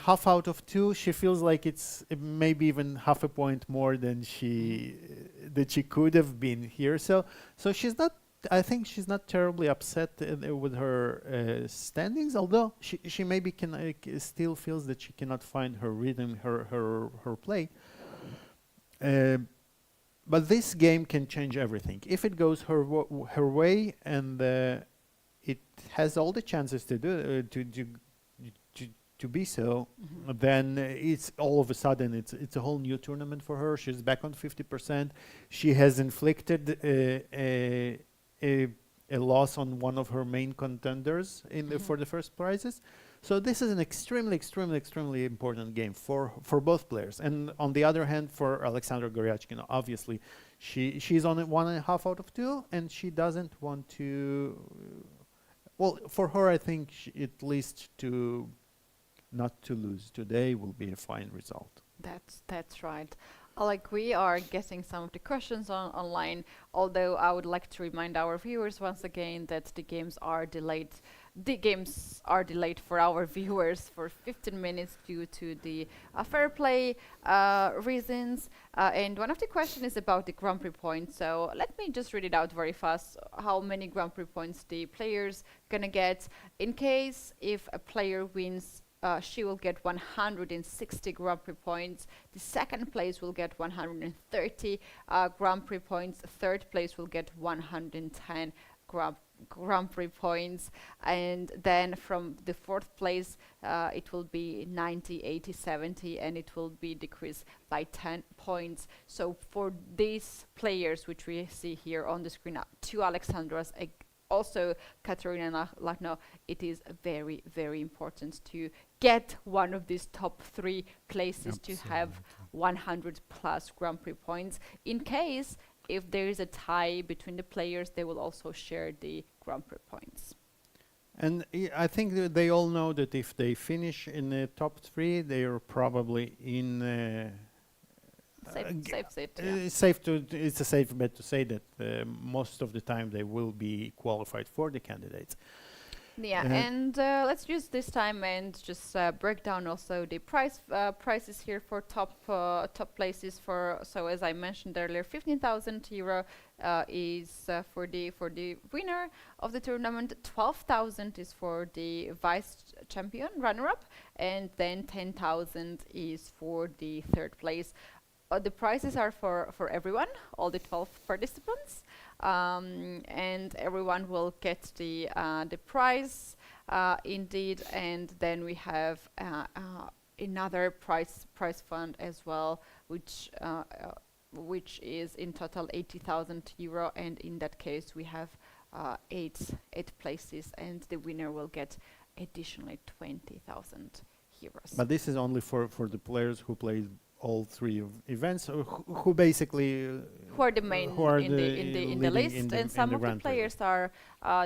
half out of 2, she feels like it's maybe even half a point more than she could have been here. So she's not. I think she's not terribly upset with her standings, although she maybe can still feels that she cannot find her rhythm, her play. But this game can change everything if it goes her way, and it has all the chances to do to be so. Then it's all of a sudden it's a whole new tournament for her. She's back on 50%. She has inflicted a loss on one of her main contenders for the first prizes. So this is an extremely important game for both players. And on the other hand, for Alexandra Garechkina, obviously, she's on 1.5 out of 2, and she doesn't want to. Well, for her, I think at least not to lose today will be a fine result. That's right. Like, we are getting some of the questions online, although I would like to remind our viewers once again that the games are delayed. The games are delayed for our viewers for 15 minutes due to the fair play reasons. And one of the questions is about the Grand Prix points. So let me just read it out very fast. How many Grand Prix points the players gonna get in case if a player wins? She will get 160 Grand Prix points. The second place will get 130 Grand Prix points. Third place will get 110 Grand Prix points. And then from the fourth place, it will be 90, 80, 70, and it will be decreased by 10 points. So for these players, which we see here on the screen, 2 Alexandras, also Katerina Lachno, it is very important to get one of these top 3 places. Absolutely. To have 100 plus Grand Prix points. In case if there is a tie between the players, they will also share the Grand Prix points. And I think that they all know that if they finish in the top 3, they are probably in safe seat. It's a safe bet to say that most of the time they will be qualified for the candidates. Yeah, and let's use this time and just break down also the prices here for top places. So as I mentioned earlier, 15,000 euro is for the winner of the tournament. 12,000 is for the vice champion runner-up, and then 10,000 is for the third place. The prizes are for everyone, all the 12 participants, and everyone will get the prize indeed. And then we have another prize fund as well, which is in total 80,000 euro. And in that case, we have 8 places, and the winner will get additionally 20,000 euros. But this is only for the players who played all 3 events, who basically who are the main in the list, and some of the players are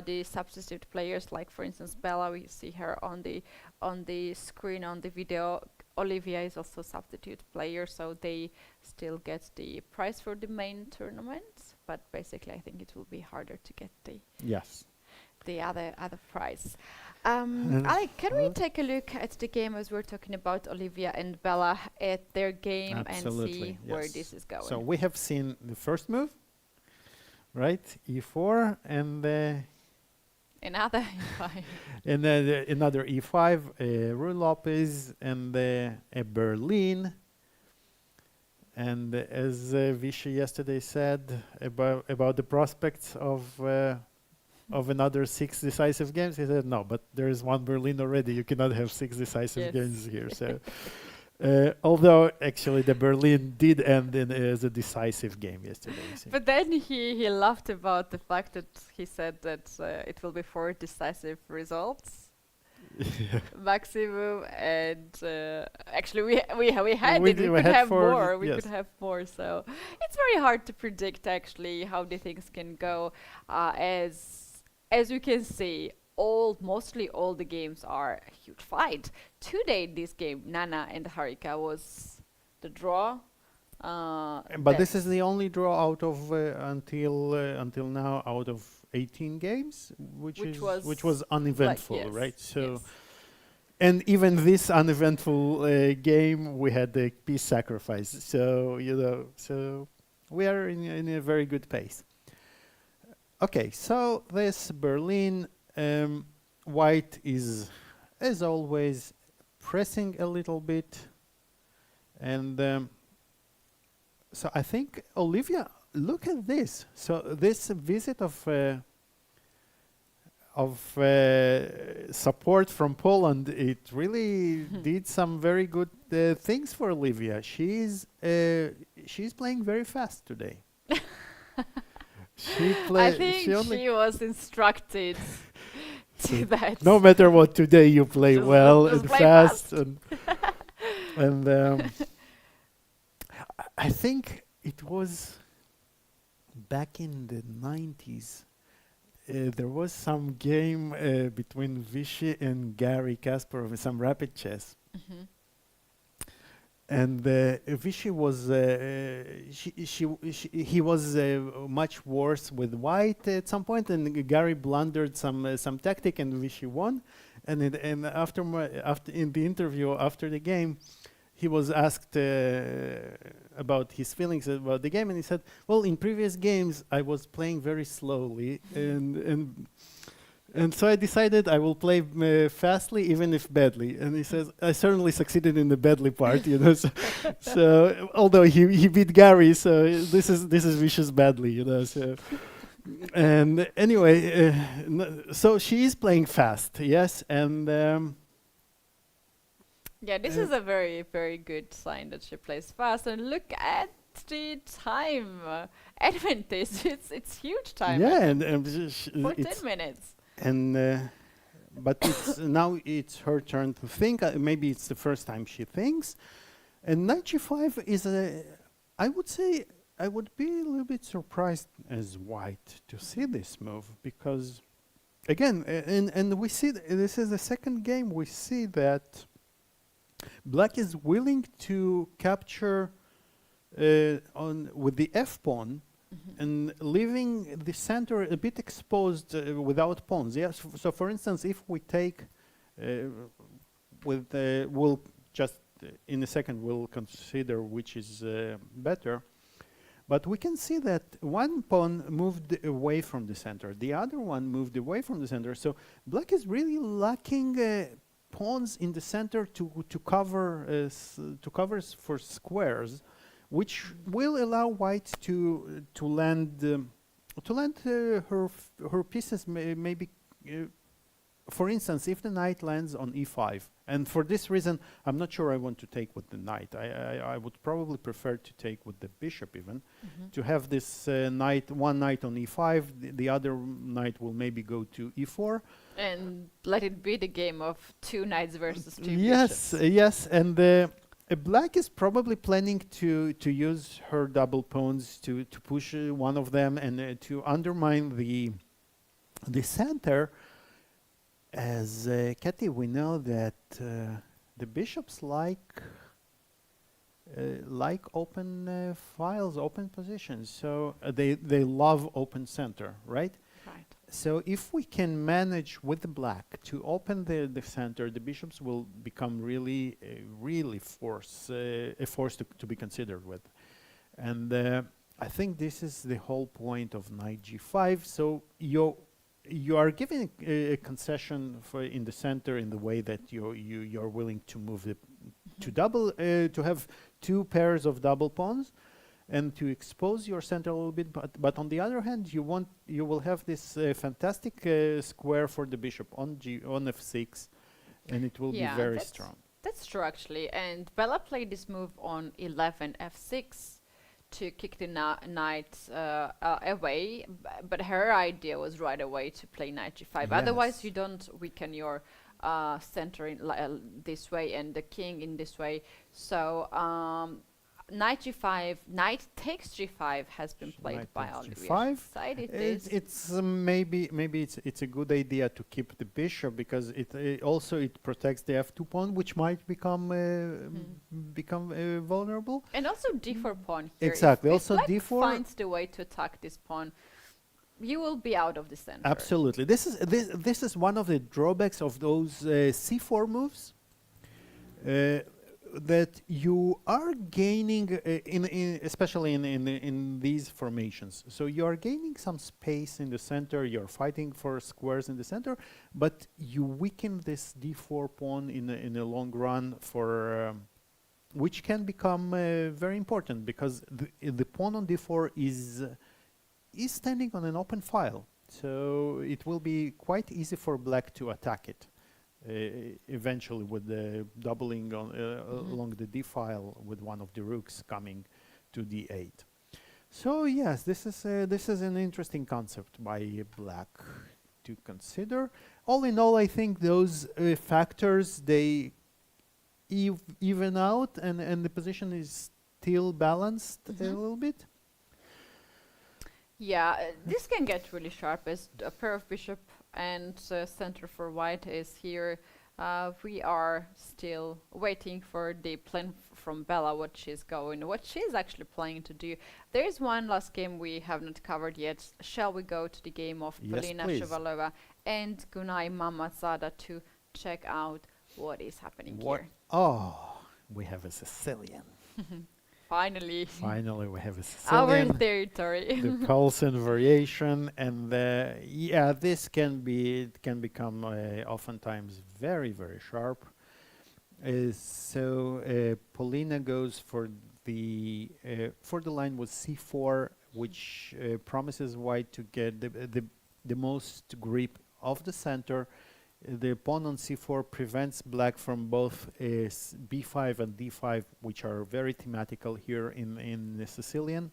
the substitute players, like for instance Bella. We see her on the screen on the video. Olivia is also substitute player, so they still get the prize for the main tournament. But basically, I think it will be harder to get Yes. the other prize. And Alik, can we take a look at the game as we're talking about Olivia and Bella at their game and see where this is going? So we have seen the first move, right? E4 and Another E5. and another E5, Rui Lopez and a Berlin. And as Vichy yesterday said about the prospects of another 6 decisive games, he said, no, but there is one Berlin already. You cannot have 6 decisive games here. So, although actually the Berlin did end as a decisive game yesterday. But then he laughed about the fact that he said that it will be 4 decisive results. Maximum, and actually we had it. We could have more. We could have more. So it's very hard to predict actually how the things can go. As you can see, mostly all the games are a huge fight. Today, this game, Nana and Harika, was the draw. But this is the only draw out of until now out of 18 games, which was uneventful, right? So, and even this uneventful game, we had the peace sacrifice. So so we are in a very good pace. Okay, so this Berlin, white is, as always, pressing a little bit, and so I think Olivia, look at this. So this visit of support from Poland, it really did some very good things for Olivia. She's playing very fast today. I think she was instructed to that. No matter what, today you play Just well just and play fast, and I think it was back in the 90s. There was some game between Vichy and Gary Kasparov, some rapid chess. Mm-hmm. And Vichy was he was much worse with white at some point, and Gary blundered some tactic, and Vichy won. And after in the interview after the game, he was asked about his feelings about the game, and he said, "Well, in previous games I was playing very slowly, and so I decided I will play fastly, even if badly." And he says, "I certainly succeeded in the badly part, you know." So although he beat Gary, so this is vicious badly, you know. So and anyway, so she is playing fast, yes, and yeah, this is a very, very good sign that she plays fast. And look at the time advantage. It's huge time. yeah, and 14 minutes. And but now it's her turn to think. Maybe it's the first time she thinks. And knight g5 is I would say I would be a little bit surprised as white to see this move, because again, and we see this is the second game we see that black is willing to capture with the f pawn. Mm-hmm. And leaving the center a bit exposed without pawns. Yes. So, for instance, if we take we'll just in a second we'll consider which is better. But we can see that one pawn moved away from the center, the other one moved away from the center. So black is really lacking pawns in the center to cover for squares, which will allow white to land her pieces maybe. For instance, if the knight lands on e5, and for this reason, I'm not sure I want to take with the knight. I would probably prefer to take with the bishop even, to have this one knight on e5, the other knight will maybe go to e4. And let it be the game of 2 knights versus 2 yes, bishops. yes, and black is probably planning to use her double pawns to push one of them and to undermine the center. As Keti, we know that the bishops like open files, open positions. So they love open center, right? Right. So if we can manage with the black to open the center, the bishops will become really a force to be considered with. And I think this is the whole point of knight g5. So you are giving a concession for in the center in the way that you're willing to move the to double to have two pairs of double pawns and to expose your center a little bit, but on the other hand you will have this fantastic square for the bishop on f6, and it will be very strong. That's true actually, and Bella played this move on 11 f6 to kick the knight away, but her idea was right away to play knight g5. Yes. Otherwise you don't weaken your center in this way and the king in this way. So knight g5, knight takes g5 has been played Knight by takes Olivier. g5. It's maybe it's a good idea to keep the bishop, because it also protects the f2 pawn, which might become vulnerable. And also d4 pawn here. Exactly. If Also black d4 finds the way to attack this pawn, you will be out of the center. Absolutely. This is one of the drawbacks of those c4 moves. That you are gaining, especially in these formations. So you are gaining some space in the center. You're fighting for squares in the center, but you weaken this d4 pawn in a long run, for which can become very important, because the pawn on d4 is standing on an open file. So it will be quite easy for black to attack it. Eventually, with the doubling along the d file, with one of the rooks coming to d8. So yes, this is an interesting concept by black to consider. All in all, I think those factors, they even out, and the position is still balanced a little bit. Yeah, this can get really sharp as a pair of bishop and center for white is here. We are still waiting for the plan from Bella, what she's actually planning to do. There is one last game we have not covered yet. Shall we go to the game of Polina Shevalova and Gunay Mamadzada to check out what is happening here? Oh, we have a Sicilian. Finally. Finally, we have a Sicilian. Our territory. The Paulsen variation, and yeah, this can become oftentimes very, very sharp. So Polina goes for the line with c4, which promises white to get the most grip of the center. The pawn on c4 prevents black from both b5 and d5, which are very thematical here in the Sicilian.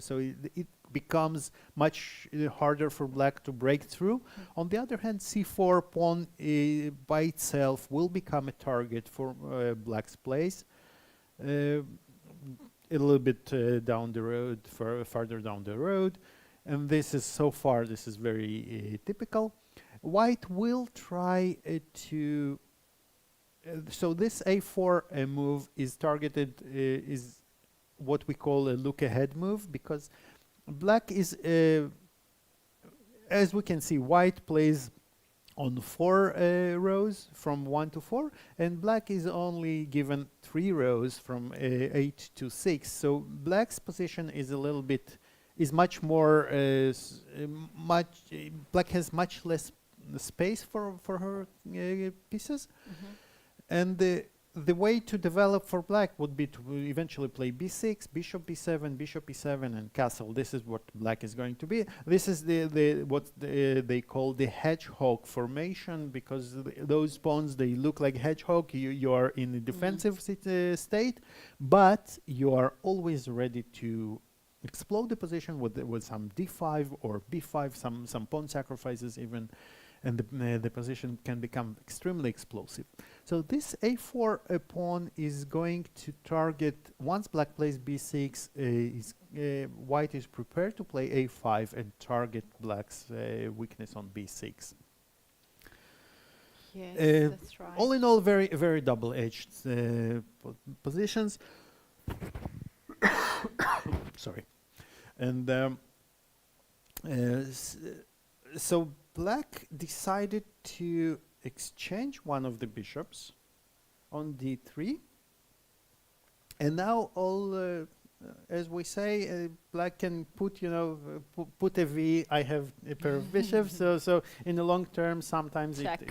So it becomes much harder for black to break through. On the other hand, c4 pawn by itself will become a target for black's plays. A little bit down the road, farther down the road. And this is, so far, this is very typical. White will try to, so this a4 move is targeted, is what we call a look ahead move, because black is, as we can see, white plays on 4 rows from 1 to 4, and black is only given 3 rows from 8 to 6. So black's position is a little bit, is much more, black has much less space for her pieces, and the way to develop for black would be to eventually play b6, bishop b7, bishop e7, and castle. This is what black is going to be. This is what they call the hedgehog formation, because those pawns, they look like hedgehog. You are in a defensive state, but you are always ready to explode the position with some d5 or b5, some pawn sacrifices even, and the position can become extremely explosive. So this a4 pawn is going to target, once black plays b6, white is prepared to play a5 and target black's weakness on b6. Yes, that's right. All in all, very, very double-edged positions. Sorry. And so black decided to exchange one of the bishops on d3. And now as we say, black can put, put a V. I have a pair of bishops. So in the long term, sometimes Check.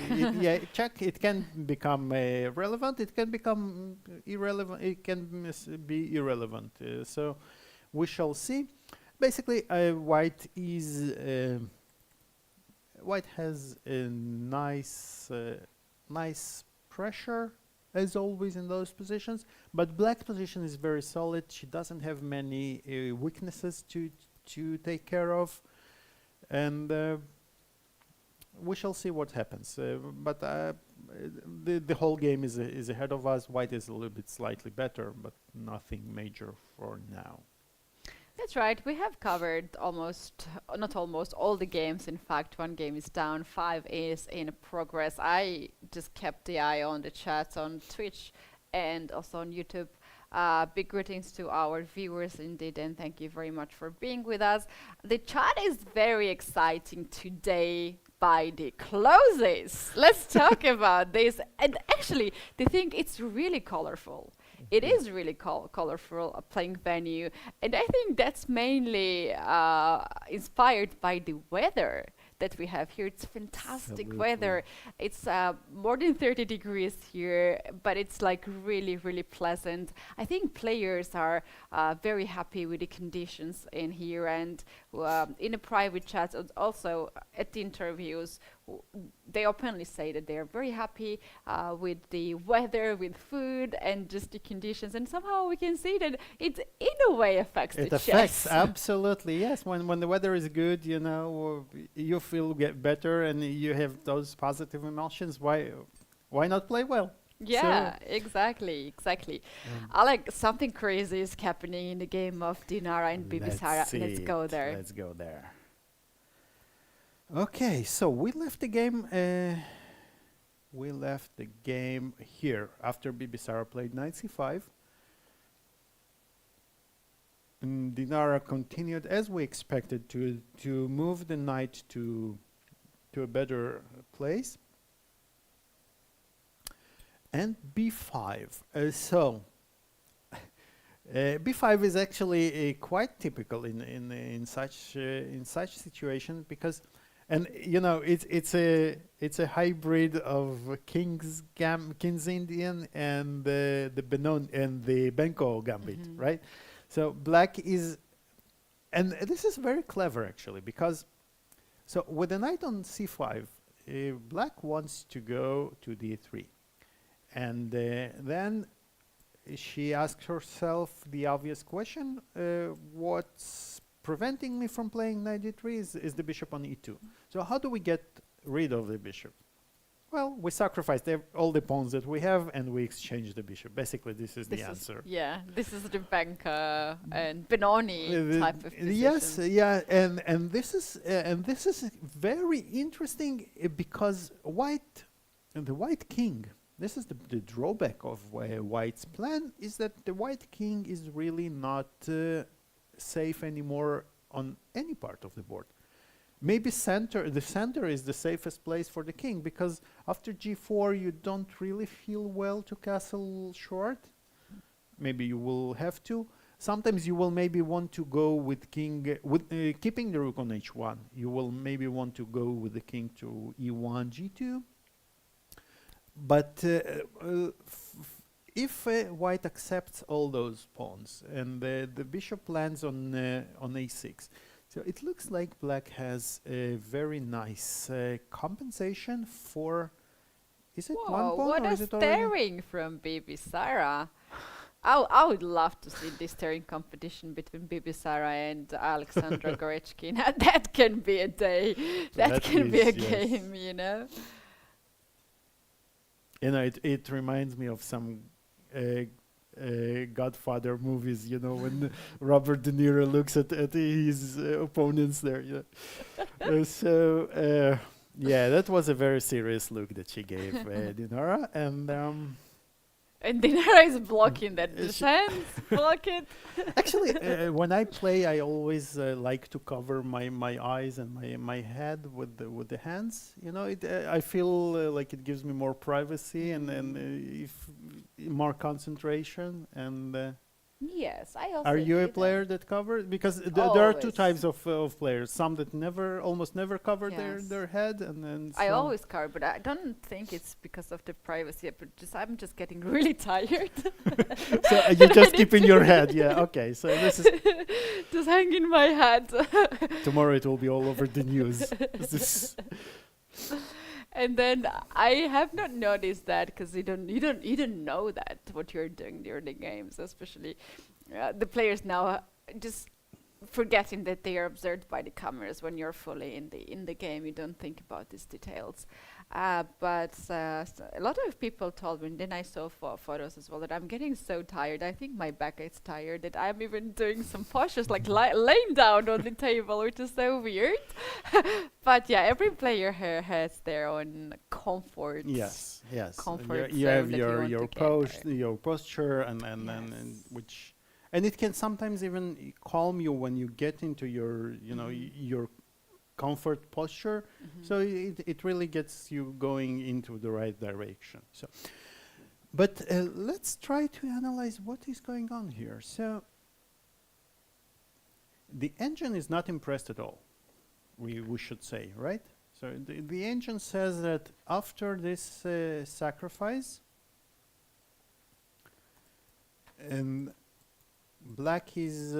check. It can become relevant. It can become irrelevant. It can be irrelevant. So we shall see. Basically, white has a nice pressure, as always in those positions, but black position is very solid. She doesn't have many weaknesses to take care of, and we shall see what happens. But the whole game is ahead of us. White is a little bit slightly better, but nothing major for now. That's right. We have covered not almost, all the games. In fact, one game is down, 5 is in progress. I just kept the eye on the chats on Twitch and also on YouTube. Big greetings to our viewers indeed, and thank you very much for being with us. The chat is very exciting today by the closes. Let's talk about this. And actually, they think it's really colorful. It is really colorful, a playing venue, and I think that's mainly inspired by the weather that we have here. It's fantastic weather. It's more than 30 degrees here, but it's like really, really pleasant. I think players are very happy with the conditions in here, and in the private chats, also at the interviews, they openly say that they are very happy with the weather, with food, and just the conditions. And somehow we can see that it, in a way, affects the chess. It affects, absolutely, yes. When the weather is good, you feel better, and you have those positive emotions. Why not play well? Yeah, exactly. Alik, something crazy is happening in the game of Dinara and Bibisara. Let's go there. Let's go there. Okay, so we left the game. Here after Bibisara played knight c5. And Dinara continued, as we expected, to move the knight to a better place. And b5. B5 is actually quite typical in such situation, because, and it's a hybrid of King's Indian and the Benko gambit, right? So black is, and this is very clever actually, because so with the knight on c5, black wants to go to d3, and then she asks herself the obvious question: what's preventing me from playing knight d3 is the bishop on e2. So how do we get rid of the bishop? Well, we sacrificed all the pawns that we have, and we exchange the bishop. Basically, this is the answer. Yeah, this is the Benka and Benoni type of position. Yes, yeah, and this is very interesting because the white king. This is the drawback of white's plan, is that the white king is really not safe anymore on any part of the board. Maybe the center is the safest place for the king, because after g4 you don't really feel well to castle short. Maybe you will have to. Sometimes you will maybe want to go with king, keeping the rook on h1. You will maybe want to go with the king to e1, g2. But if white accepts all those pawns and the bishop lands on a6, so it looks like black has a very nice compensation for. Is it one pawn? What a staring from Bibisara! I would love to see this staring competition between Bibisara and Alexandra Gorechkin. That can be a day. That can be a game, It reminds me of some Godfather movies, when Robert De Niro looks at his opponents there. Yeah, that was a very serious look that she gave Dinara, and And Dinara is blocking that she- defense. Block it. actually, when I play, I always like to cover my eyes and my head with the hands. You know, I feel like it gives me more privacy and if more concentration. And Yes, I also are you do a that. player that covers? Because there are two Always. types of players. Some that never, almost never cover Yes. their head, and then I some. always cover, but I don't think it's because of the privacy. But just I'm just getting really tired. So you're just keeping your head. Yeah. Okay. So this is Just hang in my head. tomorrow. It will be all over the news. This And then I have not noticed that because you don't know that what you're doing during the games, especially the players now just forgetting that they are observed by the cameras when you're fully in the game. You don't think about these details. But a lot of people told me, and then I saw photos as well, that I'm getting so tired. I think my back is tired, that I'm even doing some postures like laying down on the table, which is so weird. But yeah, every player here has their own comfort. yes. Comfort You have zone that you want your to get pose, there. your posture, and Yes. which, and it can sometimes even calm you when you get into your your comfort posture. So it really gets you going into the right direction. So, but let's try to analyze what is going on here. So the engine is not impressed at all. We should say, right? So the engine says that after this sacrifice, and black is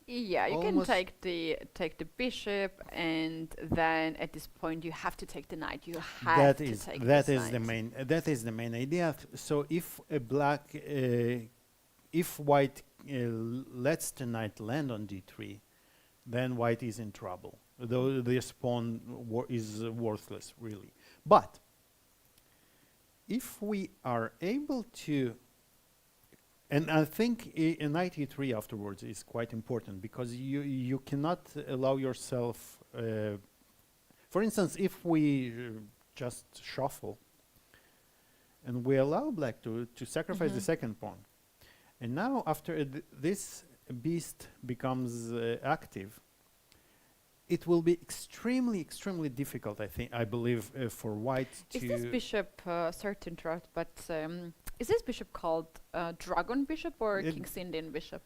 Yeah, you can almost take the bishop, and then at this point you have to take the knight. You have that to is take that this is the knight. main that is the main idea. So if a black if white lets the knight land on d3, then white is in trouble. Though this pawn is worthless, really. But if we are able to, and I think a knight e3 afterwards is quite important, because you cannot allow yourself. For instance, if we just shuffle, and we allow black to sacrifice the second pawn, and now after this beast becomes active, it will be extremely difficult, I believe, for white to... Is this bishop, sorry to interrupt, but is this bishop called Dragon Bishop or King's Indian Bishop?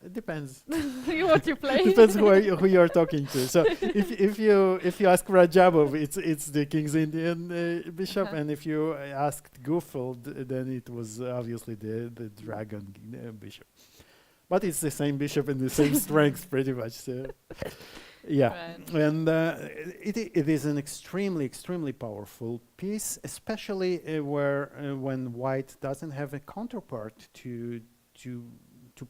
It depends. What you play? Depends who you are talking to. So if you ask Rajabov, it's the King's Indian Bishop, and if you asked Gufeld, then it was obviously the Dragon Bishop. But it's the same bishop and the same strength, pretty much. So. Yeah, Right. and it is an extremely powerful piece, especially when white doesn't have a counterpart to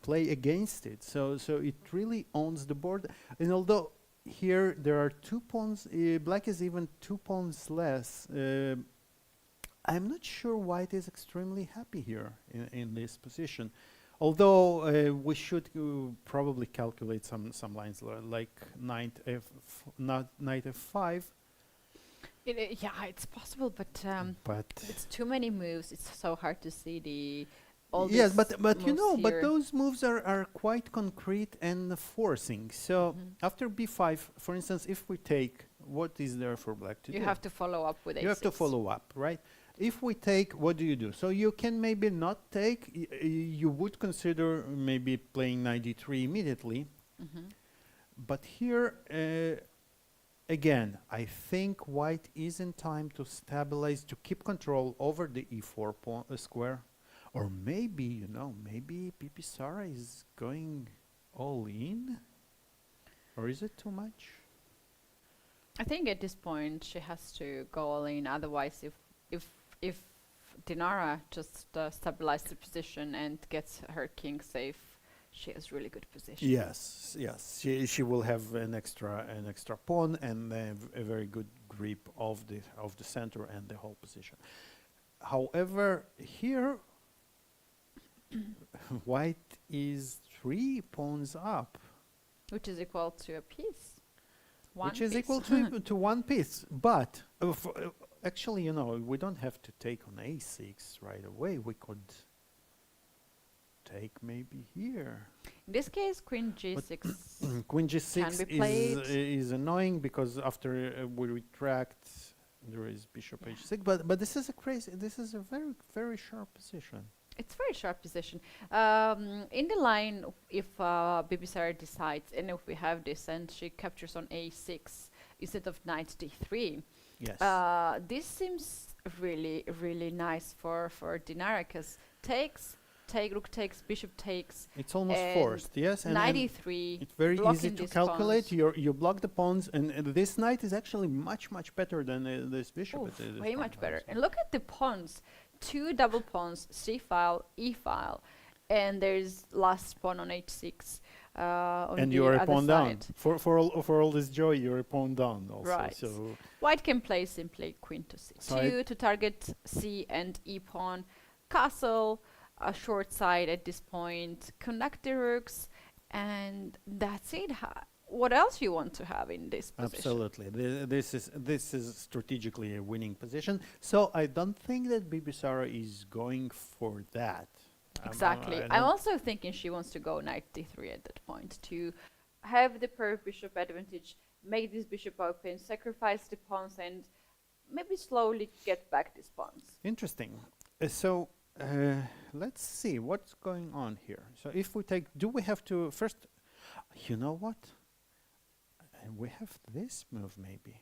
play against it. So it really owns the board. And although here there are 2 pawns, black is even 2 pawns less. I'm not sure white is extremely happy here in this position. Although we should probably calculate some lines like knight f5. Yeah, it's possible, But it's too many moves. It's so hard to see all yes, these but you moves know, but here. those moves are quite concrete and forcing. So after b5, for instance, if we take, what is there for black to do? You have to follow up with a6. You have to follow up, right? If we take, what do you do? So you can maybe not take. You would consider maybe playing knight d3 immediately. But here, again, I think white is in time to stabilize, to keep control over the e4 square. Or maybe, you know, maybe Pipi Sara is going all in? Or is it too much? I think at this point she has to go all in. Otherwise, if Dinara just stabilizes the position and gets her king safe, she has really good position. Yes. She will have an extra pawn and a very good grip of the center and the whole position. However, here white is 3 pawns up. Which is equal to a piece. which is equal to one piece. But actually, you know, we don't have to take on a6 right away. We could take maybe here. In this case, queen g6 Queen can g6 be played. is annoying because after we retract, there is bishop h6. But this is a very sharp position. It's very sharp position. In the line, if Bibisara decides, and if we have this, and she captures on a6 instead of knight d3, Yes. this seems really nice for Dinara, because rook takes, bishop takes. It's almost forced, yes. And knight e3. it's very easy to calculate. Pawns. You block the pawns, and this knight is actually much better than this bishop. Oof, way much better. And look at the pawns. 2 double pawns, c file, e file, and there's last pawn on h6. On and the you are a other pawn down. side. For all this joy, you're a pawn down also. Right. So White can play simply queen to c2 to target c and e pawn, castle, a short side at this point, connect the rooks, and that's it. What else you want to have in this position? absolutely, this is strategically a winning position. So I don't think that Bibisara is going for that. Exactly. I'm also thinking she wants to go knight d3 at that point to have the pair bishop advantage, make this bishop open, sacrifice the pawns, and maybe slowly get back these pawns. Interesting. Let's see what's going on here. So if we take, do we have to first? You know what? We have this move maybe.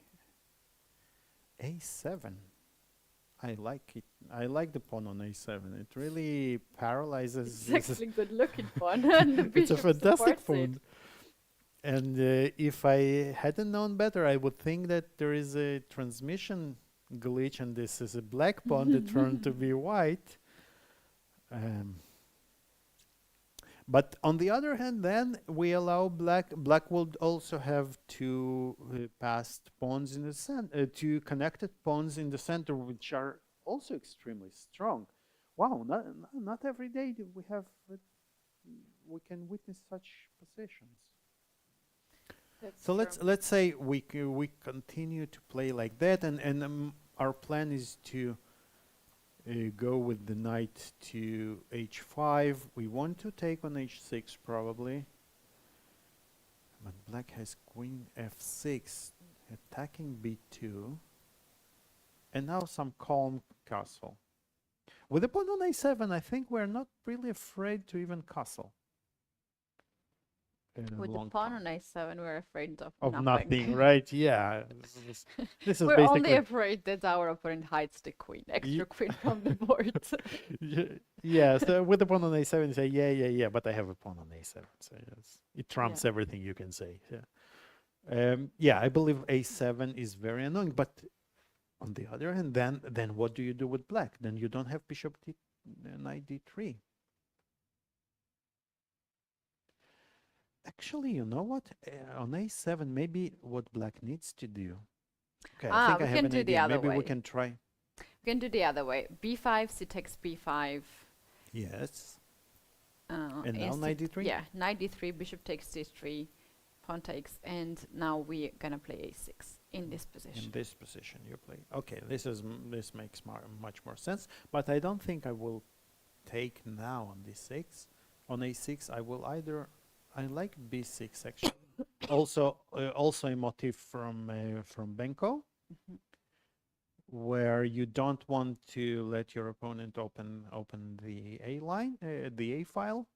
a7. I like it. I like the pawn on a7. It really paralyzes. It's actually good looking pawn. And the It's a bishop fantastic supports pawn. And if I hadn't known better, I would think that there is a transmission glitch, and this is a black pawn that turned to be white. But on the other hand, then we allow black would also have two passed pawns in the center, two connected pawns in the center, which are also extremely strong. Wow, not every day do we have we can witness such positions. That's So true. let's say we continue to play like that, and our plan is to go with the knight to h5. We want to take on h6 probably, but black has queen f6, attacking b2, and now some calm castle. With the pawn on a7, I think we're not really afraid to even castle. With the pawn on a7, we're afraid of nothing, right? Yeah. This is we're basically only afraid that our opponent hides the queen, extra queen from the board. yeah, so with the pawn on a7, you say, yeah, but I have a pawn on a7, so yes, it trumps Yeah. everything you can say. Yeah, I believe a7 is very annoying, but on the other hand, then what do you do with black? Then you don't have bishop knight d3. Actually, you know what? On a7, maybe what black needs to do. Okay, I think we I have can an do the idea. other Maybe we way. can try. We can do the other way. b5, c takes b5. Yes. And now instead- knight d3? Yeah, knight d3, bishop takes d3, pawn takes, and now we're gonna play a6 in this position. In this position you play. Okay, this makes much more sense. But I don't think I will take now on d6. On a6, I will either. I like b6 actually. also a motif from Benko, where you don't want to let your opponent open the a line, the a file.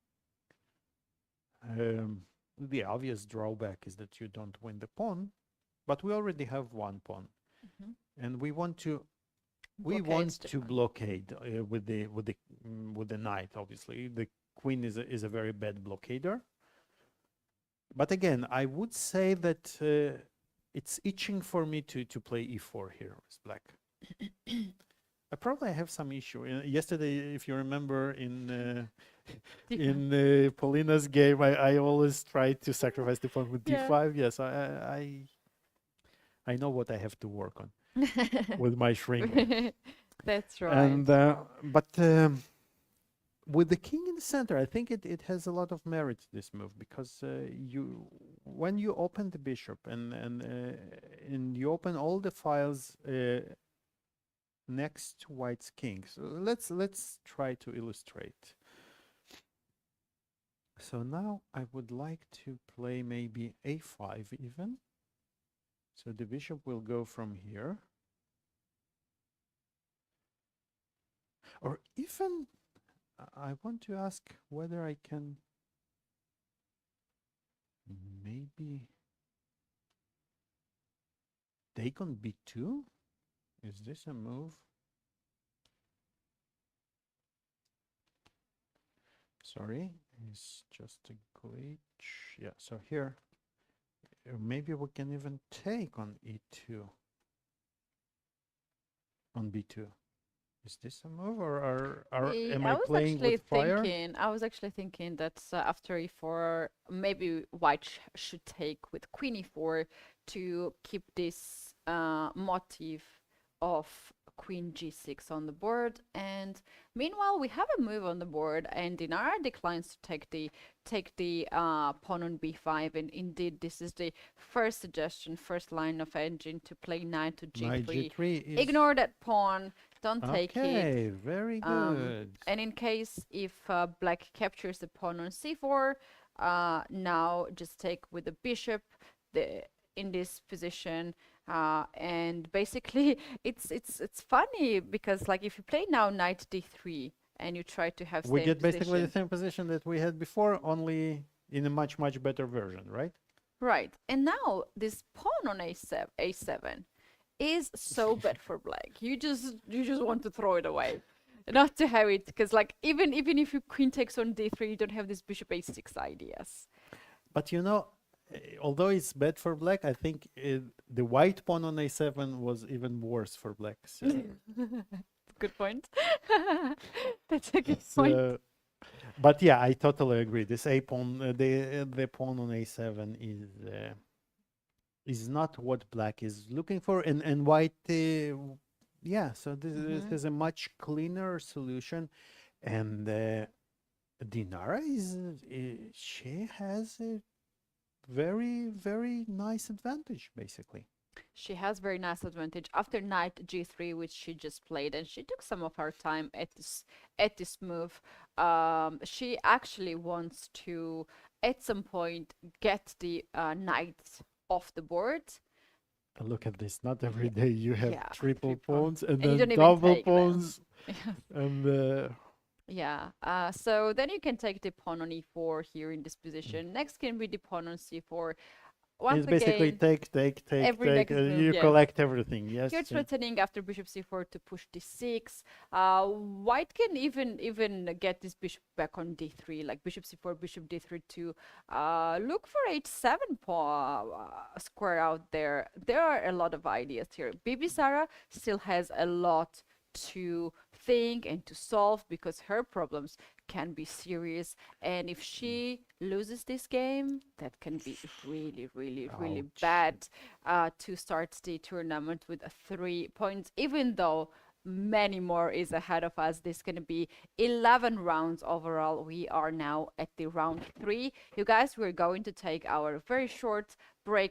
The obvious drawback is that you don't win the pawn, but we already have one pawn, and we want to blockade with the knight. Obviously, the queen is a very bad blockader. But again, I would say that it's itching for me to play e4 here with black. I probably have some issue. Yesterday, if you remember, in Paulina's game, I always tried to sacrifice the pawn with d5. Yes, I know what I have to work on with my shrink. That's right. And but with the king in the center, I think it has a lot of merit, this move, because when you open the bishop and you open all the files next to white's king. So let's try to illustrate. So now I would like to play maybe a5 even. So the bishop will go from here. Or even I want to ask whether I can maybe take on b2. Is this a move? Sorry, it's just a glitch. Yeah, so here maybe we can even take on e2 on b2. Is this a move, or am I playing with fire? I was actually thinking that after e4, maybe white should take with queen e4 to keep this motif of queen g6 on the board. And meanwhile, we have a move on the board, and Dinara declines to take the pawn on b5. And indeed, this is the first suggestion, first line of engine to play knight to g3. Knight g3 is ignore that pawn. Don't take it. Okay, very good. And in case if black captures the pawn on c4, now just take with the bishop in this position. And basically, it's funny because like if you play now knight d3 and you try to have we get basically the same position that we had before, only in a much better version, right? Right. And now this pawn on a7 is so bad for black. You just want to throw it away, not to have it, because like even if your queen takes on d3, you don't have this bishop a6 ideas. But you know, although it's bad for black, I think the white pawn on a7 was even worse for black. So. Good point. That's a good point. But yeah, I totally agree. This a pawn, the pawn on a7 is not what black is looking for, and white. Yeah, so this is a much cleaner solution, and Dinara she has a very nice advantage, basically. She has very nice advantage after knight g3, which she just played, and she took some of her time at this move. She actually wants to at some point get the knight off the board. Look at this! Not every day you have triple pawns and you then double pawns, and yeah. So then you can take the pawn on e4 here in this position. Next can be the pawn on c4. Once it's basically again, take, move, you collect everything. Yes. You're threatening after bishop c4 to push d6. White can even get this bishop back on d3, like bishop c4, bishop d3 to look for h7 square out there. There are a lot of ideas here. Bibi Sara still has a lot to think and to solve because her problems can be serious, and if she loses this game, that can be really bad to start the tournament with 3 points, even though many more is ahead of us. This is going to be 11 rounds overall. We are now at the round 3. You guys, we're going to take our very short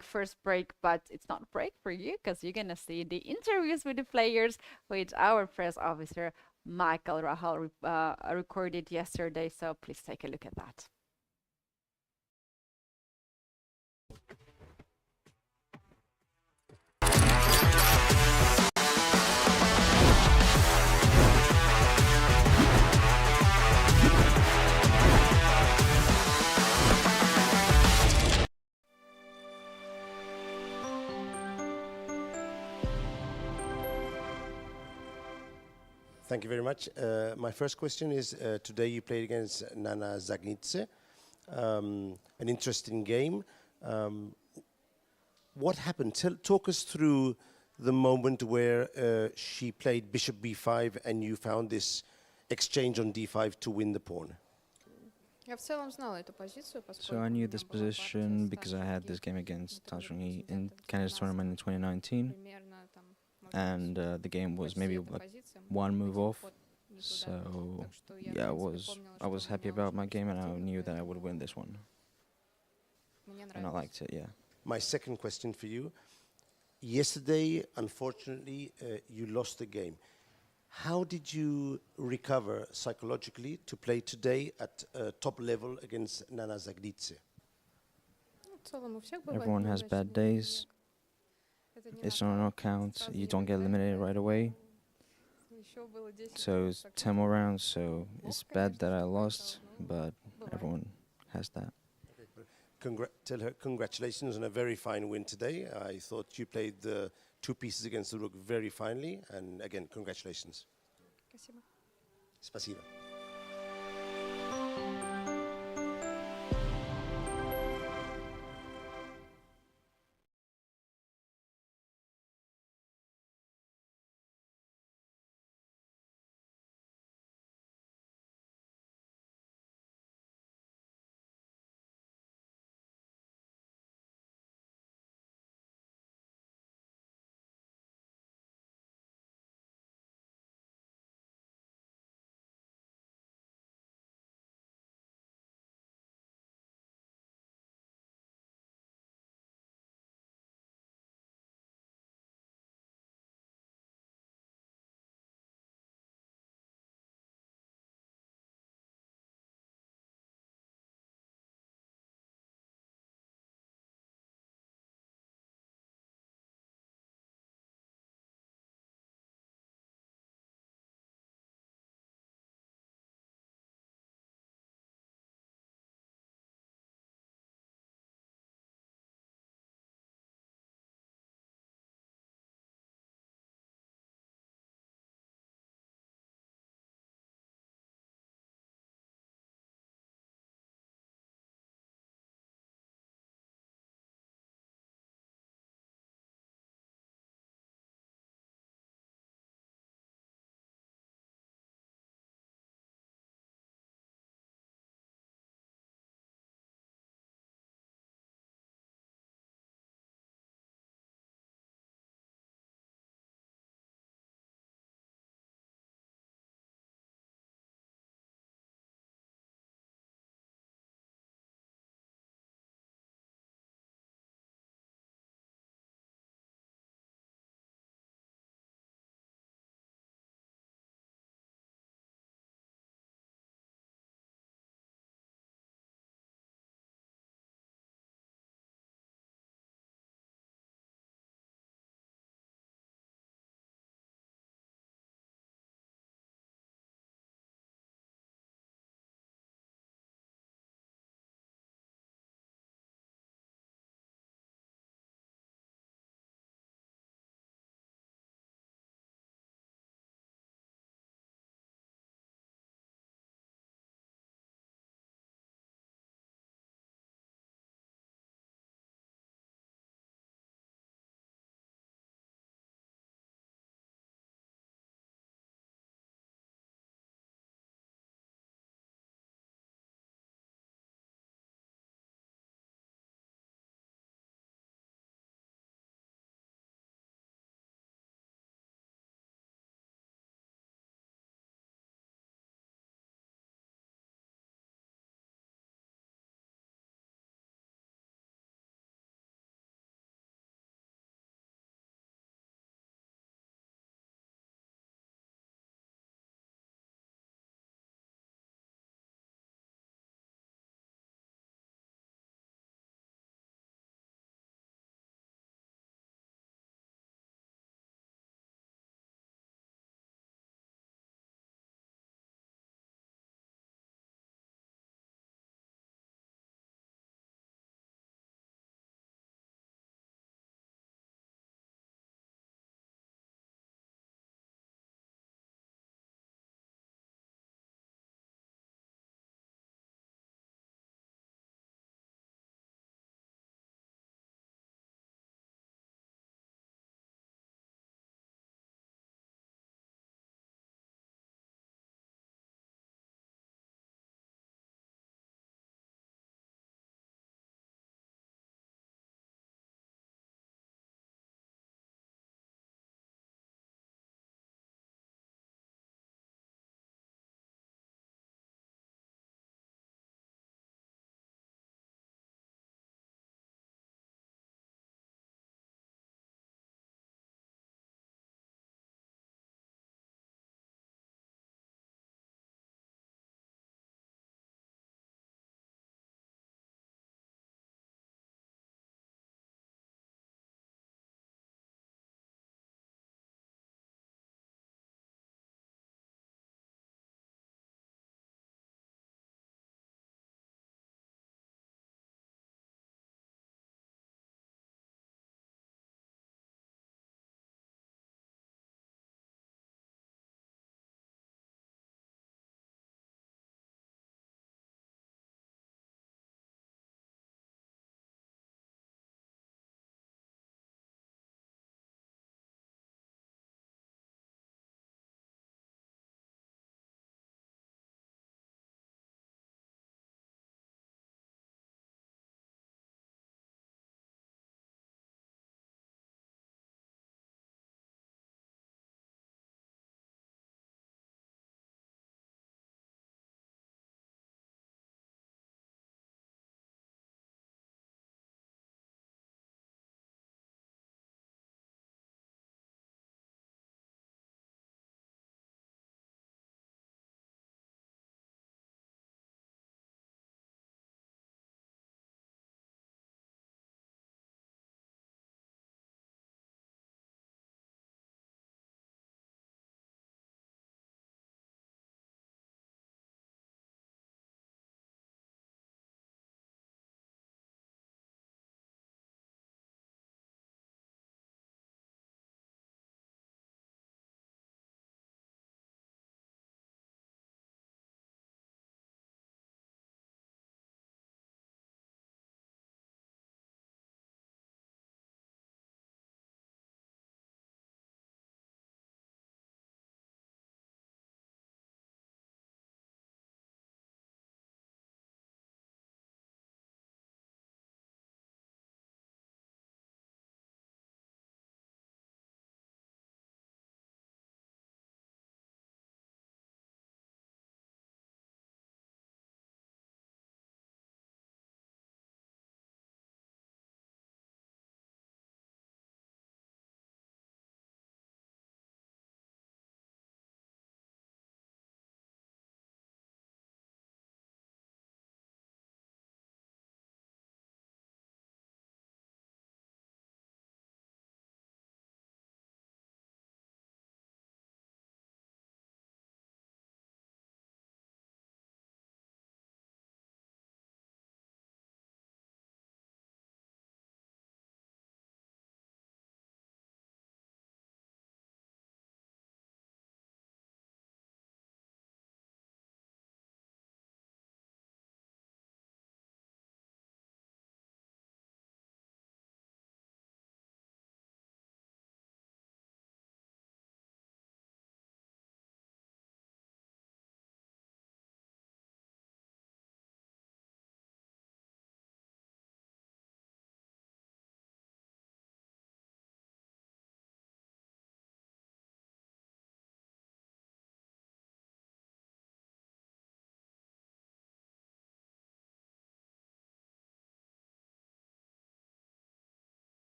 first break, but it's not a break for you because you're going to see the interviews with the players, which our press officer Michael Rahal recorded yesterday, so please take a look at that. Thank you very much. My first question is, today you played against Nana Zagnitze, an interesting game. What happened? Talk us through the moment where she played bishop b5 and you found this exchange on d5 to win the pawn. So I knew this position because I had this game against Tsatsalashvili in Canada's tournament in 2019. And the game was maybe like one move off, so yeah, I was happy about my game, and I knew that I would win this one. and I liked it. Yeah. My second question for you. Yesterday, unfortunately, you lost the game. How did you recover psychologically to play today at top level against Nana Zaglitse? Everyone has bad days. It's not a knockout. You don't get eliminated right away. So it's 10 more rounds. So it's bad that I lost, but everyone has that. Tell her congratulations on a very fine win today. I thought you played the two pieces against the rook very finely, and again, congratulations. Спасибо.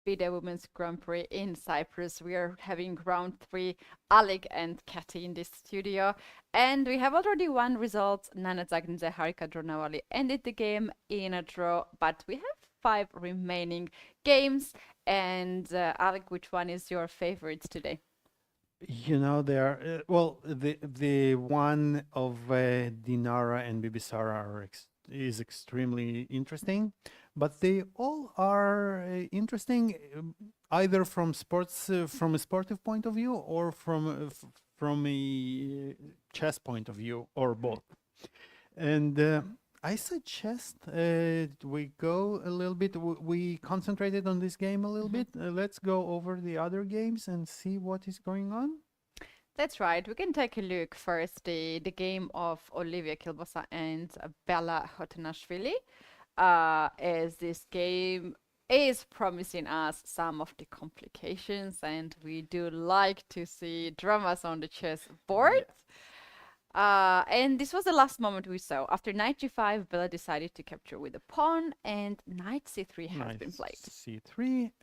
FIDE Women's Grand Prix in Cyprus. We are having round 3, Alik and Keti in this studio. And we have already one result. Nana Zagnice Harika Dronawali ended the game in a draw, but we have 5 remaining games. And Alik, which one is your favorite today? You know, there well, the one of Dinara and Bibisara is extremely interesting, but they all are interesting either from from a sportive point of view or from a chess point of view, or both. And I suggest we go a little bit. We concentrated on this game a little bit. Let's go over the other games and see what is going on. That's right. We can take a look first the game of Olivia Kilbosa and Bella Hotanashvili, as this game is promising us some of the complications, and we do like to see dramas on the chess board. And this was the last moment we saw. After knight g5, Bella decided to capture with a pawn, and knight c3 has been played. C3,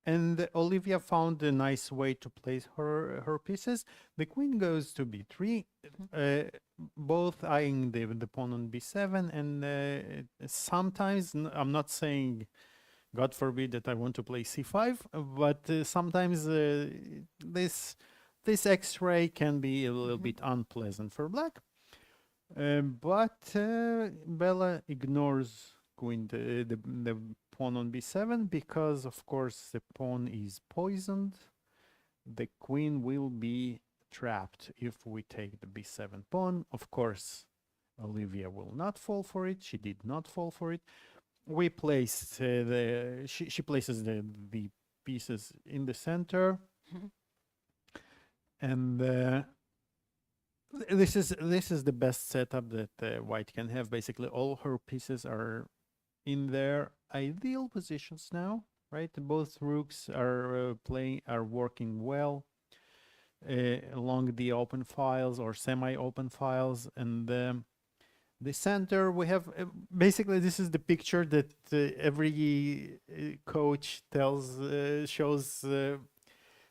and Olivia found a nice way to place her pieces. The queen goes to b3, both eyeing the pawn on b7, and sometimes, I'm not saying, God forbid, that I want to play c5, but sometimes this X-ray can be a little bit unpleasant for black. But Bella ignores the pawn on b7 because, of course, the pawn is poisoned. The queen will be trapped if we take the b7 pawn. Of course, Olivia will not fall for it. She did not fall for it. We placed she places the pieces in the center. And this is the best setup that White can have. Basically, all her pieces are in their ideal positions now, right? Both rooks are working well along the open files or semi-open files, and the center we have basically this is the picture that every coach shows.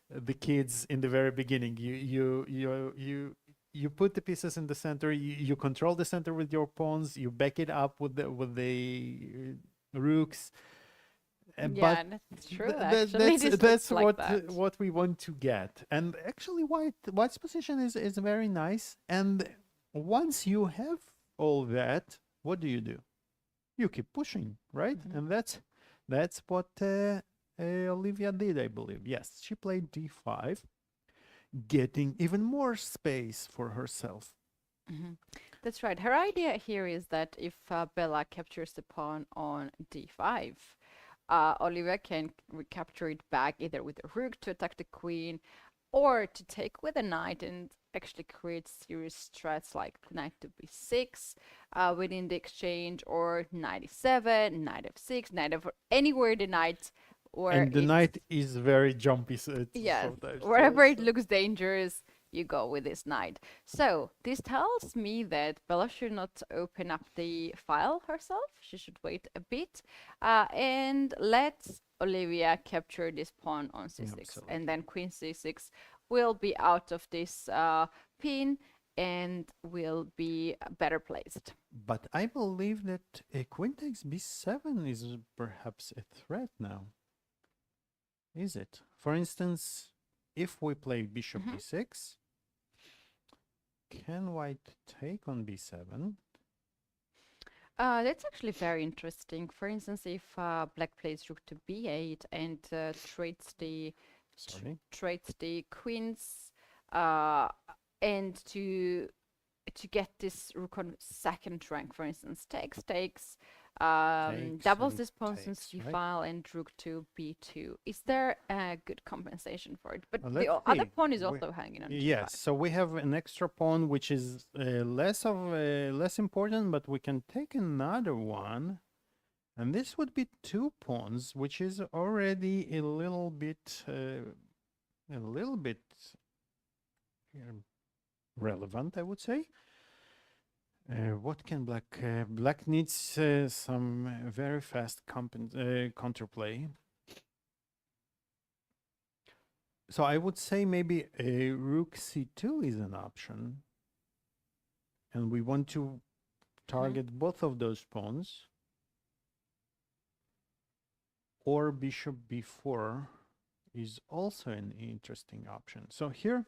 The kids in the very beginning. You put the pieces in the center. You control the center with your pawns. You back it up with the rooks. Yeah, that's true. That's what we want to get. And actually, White's position is very nice. And once you have all that, what do? You keep pushing, right? And that's what Olivia did, I believe. Yes, she played d5, getting even more space for herself. That's right. Her idea here is that if Bella captures the pawn on d5, Olivia can recapture it back either with a rook to attack the queen or to take with a knight and actually create serious threats like knight to b6 within the exchange, or knight e7, knight f6, knight f4, anywhere the knight. And the knight is very jumpy. Yeah, wherever it looks dangerous, you go with this knight. So this tells me that Bella should not open up the file herself. She should wait a bit and let Olivia capture this pawn on c6. Absolutely. And then queen c6 will be out of this pin and will be better placed. But I believe that a queen takes b7 is perhaps a threat now. Is it? For instance, if we play bishop b6, can White take on b7? That's actually very interesting. For instance, if black plays rook to b8 and trades the queens and to get this rook on second rank, for instance, takes, doubles this pawn on c file, right? And rook to b2. Is there a good compensation for it? But the other pawn is also hanging on. Yes, so we have an extra pawn which is less important, but we can take another one, and this would be 2 pawns, which is already a little bit relevant, I would say. What can black? Black needs some very fast counterplay. So I would say maybe a rook c2 is an option, and we want to target both of those pawns. Or bishop b4 is also an interesting option. So here,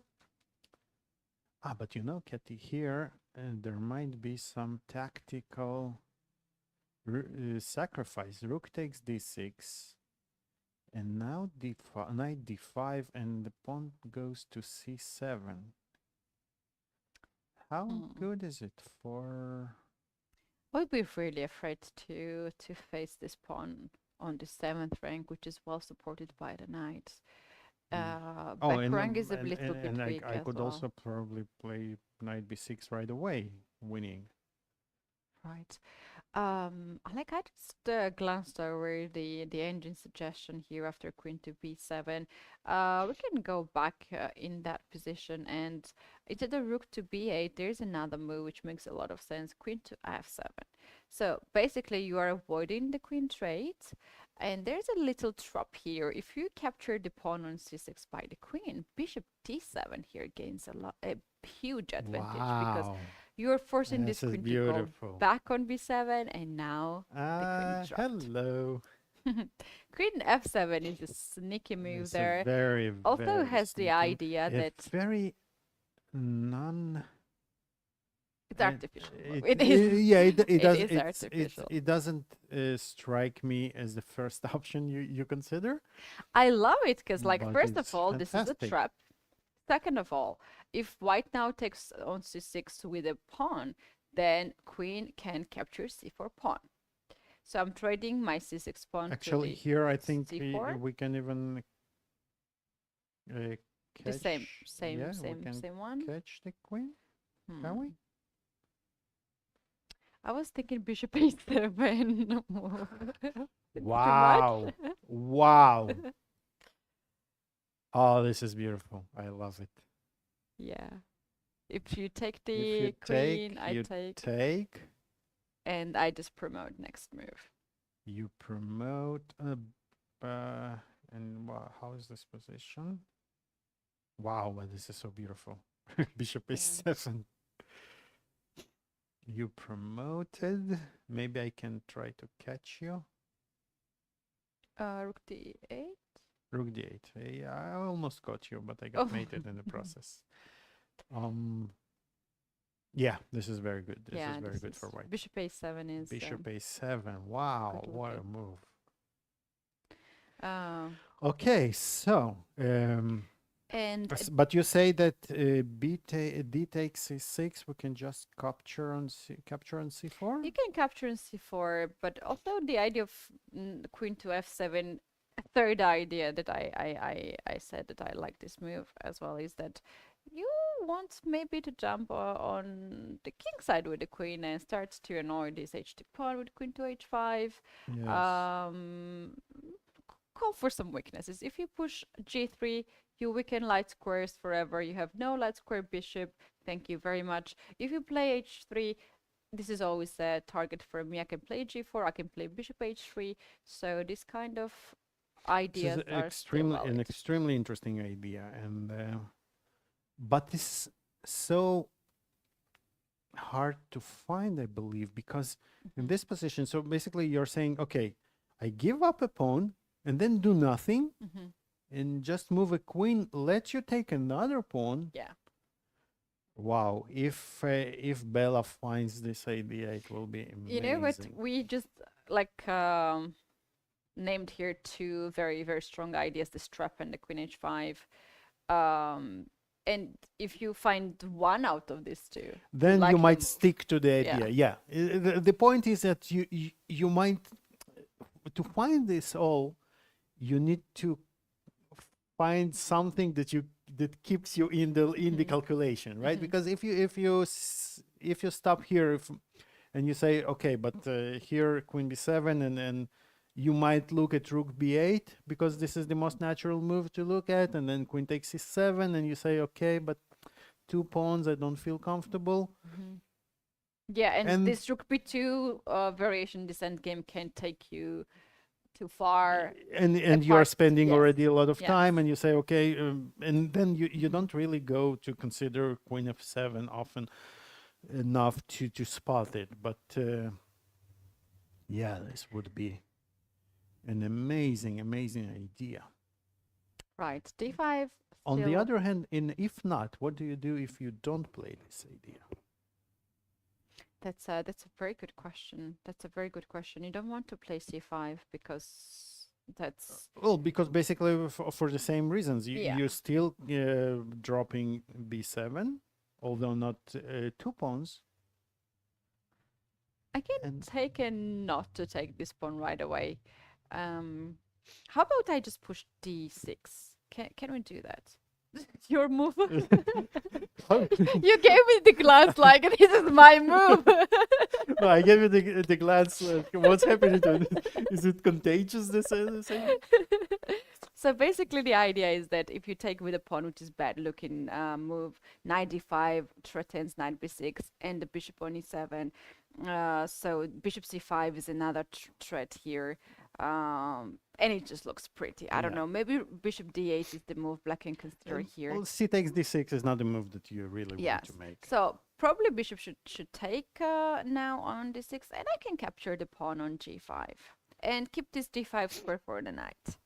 but you know, Keti, here there might be some tactical sacrifice. Rook takes d6, and now d5, knight d5, and the pawn goes to c7. How good is it for? I would be really afraid to face this pawn on the 7th rank, which is well supported by the knights. Back rank is a little bit weak I as could well. also probably play knight b6 right away, winning. Right. Like I just glanced over the engine suggestion here after queen to b7. We can go back in that position, and instead of rook to b8, there's another move which makes a lot of sense. Queen to f7. So basically, you are avoiding the queen trade, and there's a little trap here. If you capture the pawn on c6 by the queen, bishop d7 here gains a huge advantage because you're forcing this queen to go back on b7, and now the queen dropped. Hello. Queen f7 is a sneaky move It's there. Very, Also very has the sneaky. idea that It's very non. it's artificial. It It is. Yeah, it does. It is artificial. It doesn't strike me as the first option you consider. I love it because, like, But first it's of all, this is a fantastic. trap. Second of all, if white now takes on c6 with a pawn, then queen can capture c4 pawn. So I'm trading my c6 pawn. Actually, to the here I think c4. we can even The catch. same one. Catch the queen. Can we? I was thinking bishop a7. Wow! Wow! Oh, this is beautiful. I love it. Yeah. If you take the If you queen, take, I you take, and I just promote next move. You promote, and how is this position? Wow, but this is so beautiful. Bishop a7. You promoted. Maybe I can try to catch you. Rook d8. Rook d8. Yeah, I almost got you, but I got mated in the process. Yeah, this is very good. This is very good for white. Bishop a7 is. Bishop a7. Wow, what a move. Okay, so but you say that d takes c6, we can just capture on c4. You can capture on c4, but also the idea of queen to f7. A third idea that I said that I like this move as well is that you want maybe to jump on the king side with the queen and start to annoy this h2 pawn with queen to h5. Yes. Call for some weaknesses. If you push g3, you weaken light squares forever. You have no light square bishop. Thank you very much. If you play h3, this is always a target for me. I can play g4. I can play bishop h3. So this kind of ideas are an extremely interesting idea, and but it's so hard to find, I believe, because in this position, so basically you're saying, okay, I give up a pawn and then do nothing and just move a queen, let you take another pawn. Yeah. Wow, if Bella finds this idea, it will be amazing. You know what? We just named here two very, very strong ideas: the trap and the queen h5. And if you find one out of these two, then you might stick to the idea. Yeah. The point is that you might, to find this all, you need to find something that keeps you in the calculation, right? Because if you stop here and you say, okay, but here queen b7 and you might look at rook b8 because this is the most natural move to look at, and then queen takes c7 and you say, okay, but 2 pawns, I don't feel comfortable. Yeah, and, And- this rook b2 variation this game can take you too far. and you are apart, spending yes, already a lot of yes. time, and you say, okay, and then you don't really go to consider queen f7 often enough to spot it. But yeah, this would be an amazing idea. Right, d5. On the still- other hand, if not, what do you do if you don't play this idea? That's a very good question. That's a very good question. You don't want to play c5 because that's Well, because basically for the same reasons, Yeah. you're still dropping b7, although not 2 pawns. I can And- take and not to take this pawn right away. How about I just push d6? Can we do that? Your move. You gave me the glance like this is my move. No, I gave you the glance. What's happening to it? Is it contagious? This thing? So basically, the idea is that if you take with a pawn, which is bad looking move, knight d5 threatens knight b6 and the bishop on e7. So bishop c5 is another threat here. And it just looks pretty. I don't Yeah. know. Maybe bishop d8 is the move black can consider here. Well, c takes d6 is not the move that you really Yes. want to make. So probably bishop should take now on d6, and I can capture the pawn on g5 and keep this d5 square for the knight.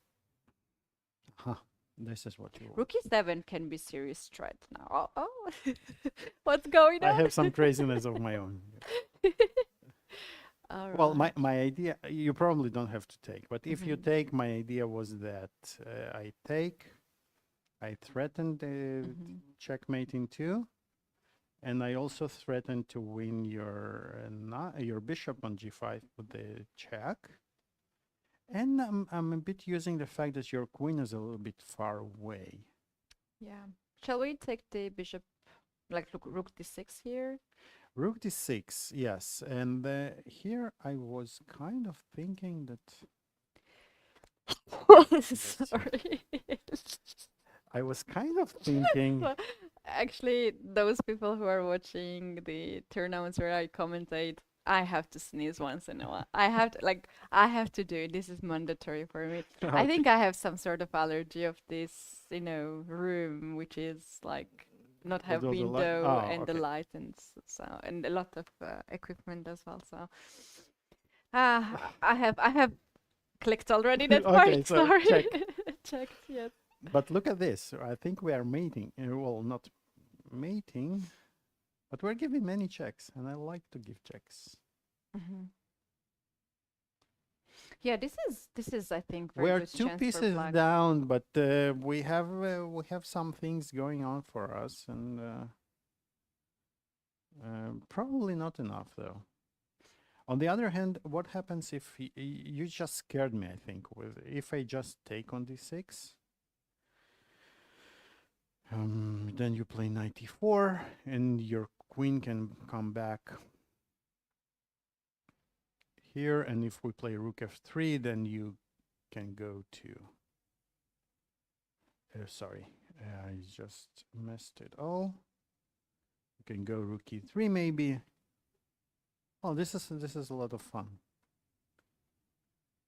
Huh. This is what you want. Rook e7 can be serious threat now. Oh, what's going on? I have some craziness of my own. All Well, right. my idea, you probably don't have to take, but if you Mhm. take, my idea was that I take, I threatened Mhm. checkmate in 2, and I also threatened to win your bishop on g5 with the check. And I'm a bit using the fact that your queen is a little bit far away. Yeah. Shall we take the bishop, like rook d6 here? Rook d6, yes. And here I was kind of thinking that Sorry. I was kind of thinking. Actually, those people who are watching the tournaments where I commentate, I have to sneeze once in a while. I have to do it. This is mandatory for me. I think I have some sort of allergy of this, room, which is like not have all the light- window oh, and the okay. light and so and a lot of equipment as well. So, I have clicked already that Okay, part. so Sorry, check. checked. Yes. But look at this. I think we are mating. Well, not mating, but we're giving many checks, and I like to give checks. Mhm. Yeah, this is I think We very are good 2 chance for pieces black. down, but we have some things going on for us, and probably not enough though. On the other hand, what happens if you just scared me? I think if I just take on d6. Then you play knight e4, and your queen can come back here. And if we play rook f3, then you can go to. Sorry, I just messed it all. You can go rook e3 maybe. Oh, this is a lot of fun.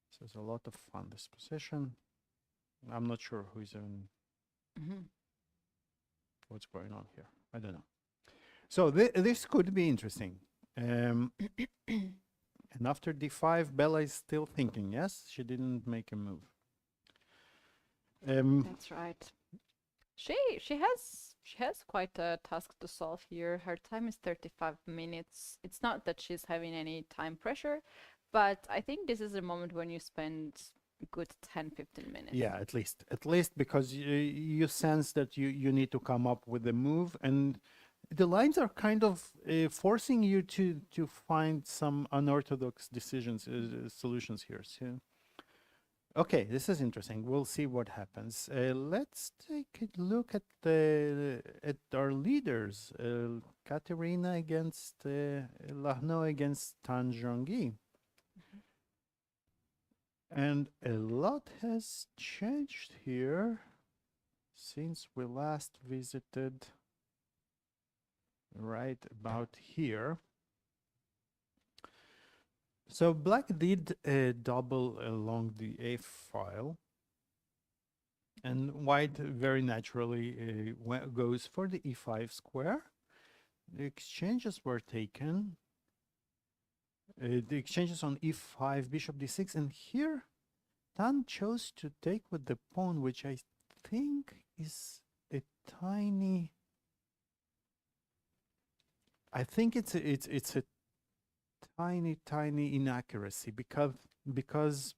This is a lot of fun. This position. I'm not sure who's in. Mhm. What's going on here? I don't know. So this could be interesting. And after d5, Bella is still thinking. Yes, she didn't make a move. That's right. She has quite a task to solve here. Her time is 35 minutes. It's not that she's having any time pressure, but I think this is a moment when you spend a good 10-15 minutes. Yeah, at least because you sense that you need to come up with a move, and the lines are kind of forcing you to find some unorthodox decisions, solutions here. So, okay, this is interesting. We'll see what happens. Let's take a look at our leaders. Katerina against Lahno against Tanzhongyi. And a lot has changed here since we last visited right about here. So black did double along the A file, and white very naturally goes for the E5 square. The exchanges were taken. The exchanges on E5, bishop D6, and here Tan chose to take with the pawn, which I think is a tiny. I think it's a tiny inaccuracy because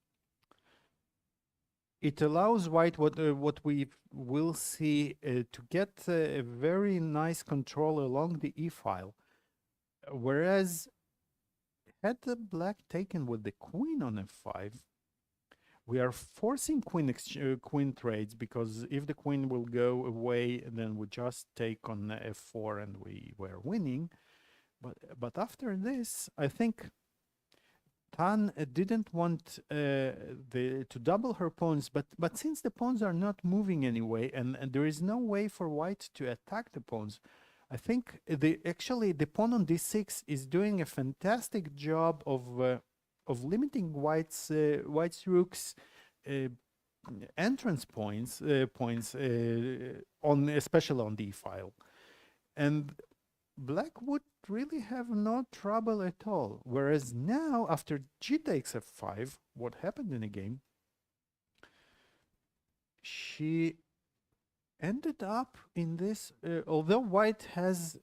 it allows white what we will see to get a very nice control along the E file, whereas had the black taken with the queen on F5, we are forcing queen trades, because if the queen will go away, then we just take on F4 and we were winning. But after this, I think Tan didn't want to double her pawns, but since the pawns are not moving anyway, and there is no way for white to attack the pawns, I think actually the pawn on D6 is doing a fantastic job of limiting white's rook's entrance points on especially on the file, and black would really have no trouble at all. Whereas now, after G takes F5, what happened in the game? She ended up in this, although white has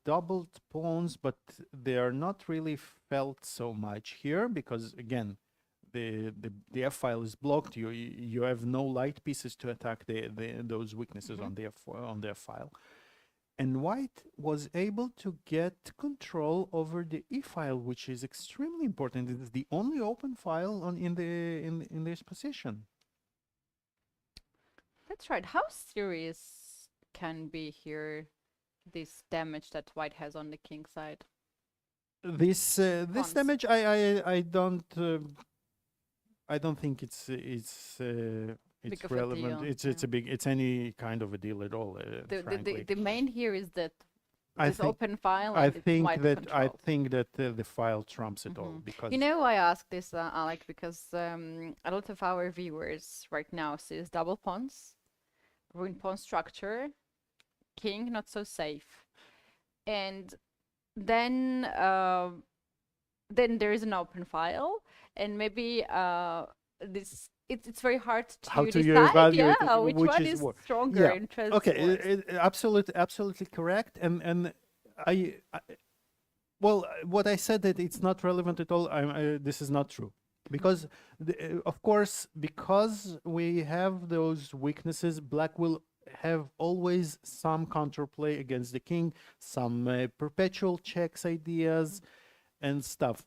doubled pawns, but they are not really felt so much here, because again, the F file is blocked. You have no light pieces to attack those weaknesses on the F file. And white was able to get control over the E file, which is extremely important. It is the only open file in this position. That's right. How serious can be here this damage that white has on the king side? This damage, I don't think it's relevant. It's any kind of a deal at all. The main here is that I this open file. I think that the file trumps it all, because I ask this, Alik, because a lot of our viewers right now sees double pawns, ruined pawn structure, king not so safe, and then there is an open file, and maybe this. It's very hard to decide, which one is stronger in chess. Okay, absolutely correct. And well, what I said, that it's not relevant at all, this is not true. Because, of course, because we have those weaknesses, black will have always some counterplay against the king, some perpetual checks ideas and stuff.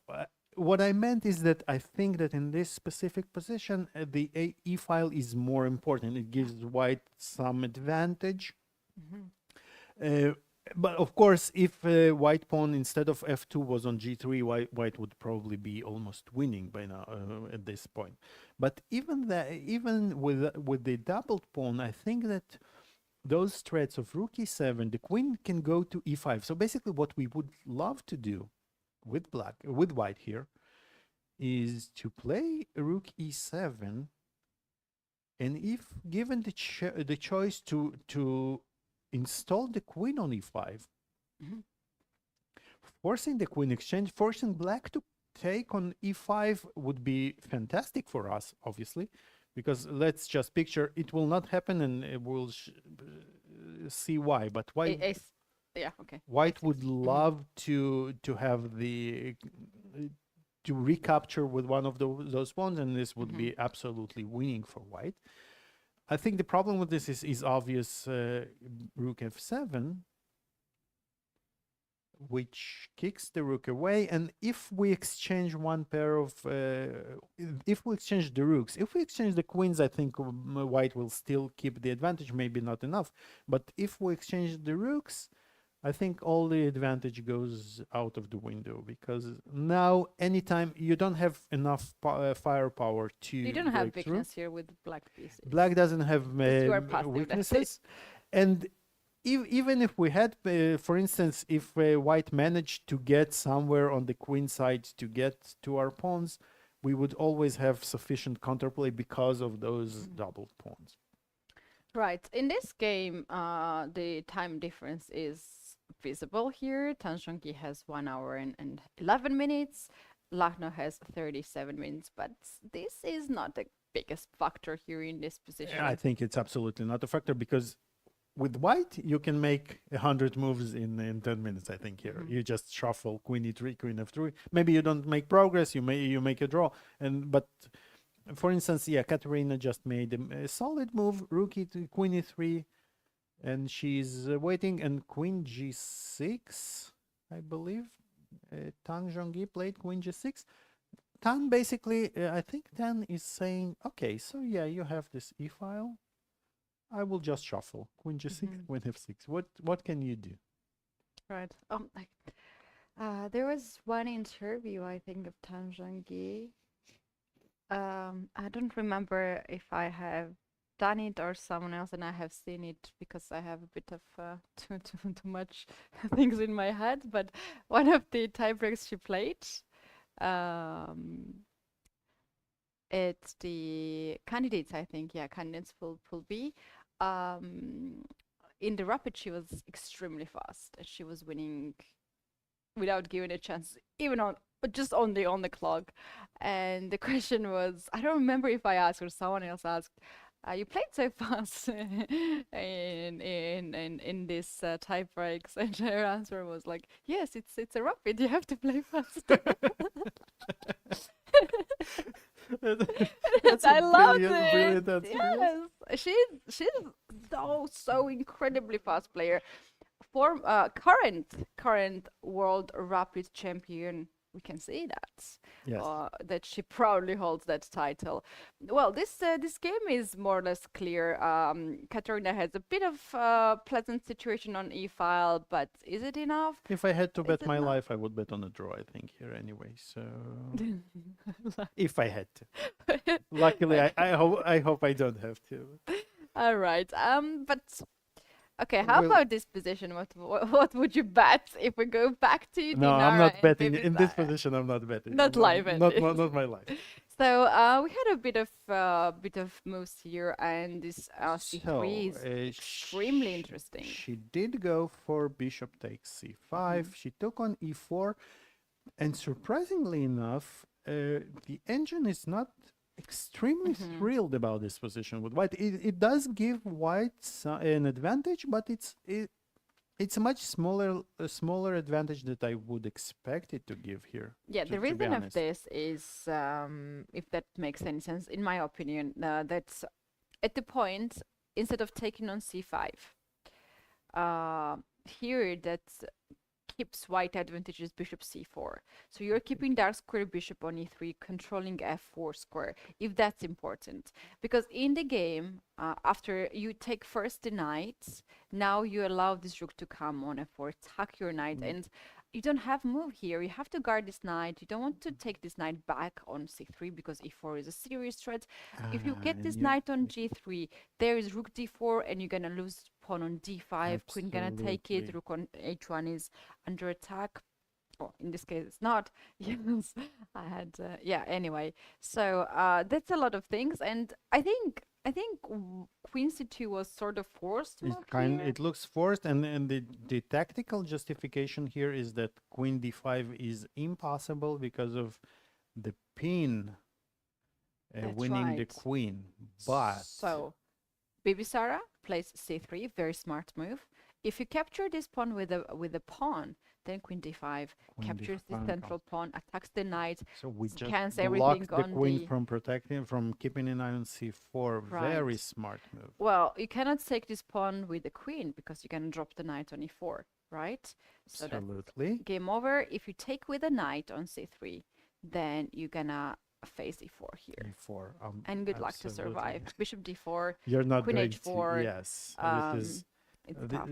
What I meant is that I think that in this specific position, the E file is more important. It gives white some advantage. But of course, if white pawn instead of F2 was on G3, white would probably be almost winning by now at this point. But even with the doubled pawn, I think that those threats of rook E7, the queen can go to E5. So basically, what we would love to do with white here is to play rook E7, and if given the choice to install the queen on E5, forcing the queen exchange, forcing black to take on E5 would be fantastic for us, obviously, because let's just picture it will not happen, and we'll see why. But why? White would love to have to recapture with one of those pawns, and this would be absolutely winning for white. I think the problem with this is obvious. Rook F7, which kicks the rook away, and if we exchange one pair of, if we exchange the rooks, if we exchange the queens, I think white will still keep the advantage, maybe not enough, but if we exchange the rooks, I think all the advantage goes out of the window, because now anytime you don't have enough firepower to you don't have weakness here with black pieces. Black doesn't have weaknesses, and even if we had, for instance, if white managed to get somewhere on the queen side to get to our pawns, we would always have sufficient counterplay because of those double pawns. Right. In this game, the time difference is visible here. Tanzhangi has 1 hour and 11 minutes. Lucknow has 37 minutes, but this is not the biggest factor here in this position. I think it's absolutely not a factor because with white, you can make 100 moves in 10 minutes, I think here. You just shuffle queen e3, queen f3. Maybe you don't make progress, you make a draw. But for instance, yeah, Katerina just made a solid move, rook e2, queen e3, and she's waiting, and queen g6, I believe. Tan Zhongyi played queen g6. Tan basically, I think Tan is saying, okay, so yeah, you have this e-file. I will just shuffle queen g6, queen f6. What can you do? Right. There was one interview, I think, of Tan Zhongyi. I don't remember if I have done it or someone else, and I have seen it because I have a bit of too much things in my head. But one of the tiebreaks she played, it's the candidates, I think. Yeah, candidates pool B. In the rapid, she was extremely fast. She was winning without giving a chance, even on just on the clock. And the question was, I don't remember if I asked or someone else asked, you played so fast in this tie breaks, and her answer was like, yes, it's a rapid, you have to play fast. I love it. Yes, she's so incredibly fast player. Current world rapid champion. We can say that. Yes. That she proudly holds that title. Well, this game is more or less clear. Katerina has a bit of pleasant situation on e-file, but is it enough? If I had to bet my life, I would bet on a draw, I think, here anyway. So if I had to. Luckily, I hope I don't have to. All right. But okay, how about this position? What would you bet if we go back to No, I'm not betting in this Bibisara? position. I'm not betting. Not live Not ended. not my life. So we had a bit of moves here, and this c3 is extremely interesting. She did go for bishop takes c5. She took on e4, and surprisingly enough, the engine is not extremely thrilled about this position with white. It does give white an advantage, but it's a much smaller advantage that I would expect it to give here. Yeah, the to be reason of honest. this is, if that makes any sense, in my opinion, that's at the point, instead of taking on c5, here that keeps white advantages bishop c4. So you're keeping dark square bishop on e3, controlling f4 square, if that's important. Because in the game, after you take first the knight, now you allow this rook to come on f4, attack your knight, and you don't have move here. You have to guard this knight. You don't want to take this knight back on c3 because e4 is a serious threat. If you get this knight on g3, there is rook d4, and you're gonna lose pawn on d5. Queen gonna take it. Absolutely. Rook on h1 is under attack. Oh, in this case, it's not. Yes, I had. Yeah. Anyway, so that's a lot of things, and I think Queen c2 was sort of forced. It looks forced, and the tactical justification here is that queen d5 is impossible because of the pin That's winning the right. queen. But So, Bibisara plays c3, very smart move. If you capture this pawn with a pawn, then queen d5 captures the d5 central pawn, attacks the knight, so we just scans blocked everything the on queen the. from keeping an eye on c4. Very Right. smart move. Well, you cannot take this pawn with the queen because you can drop the knight on e4, right? So that's Absolutely. game over. If you take with a knight on c3, then you're gonna face e4 here. e4. And good luck to Absolutely. survive. Bishop d4, You're not queen going h4. to. Yes. It's Th- tough.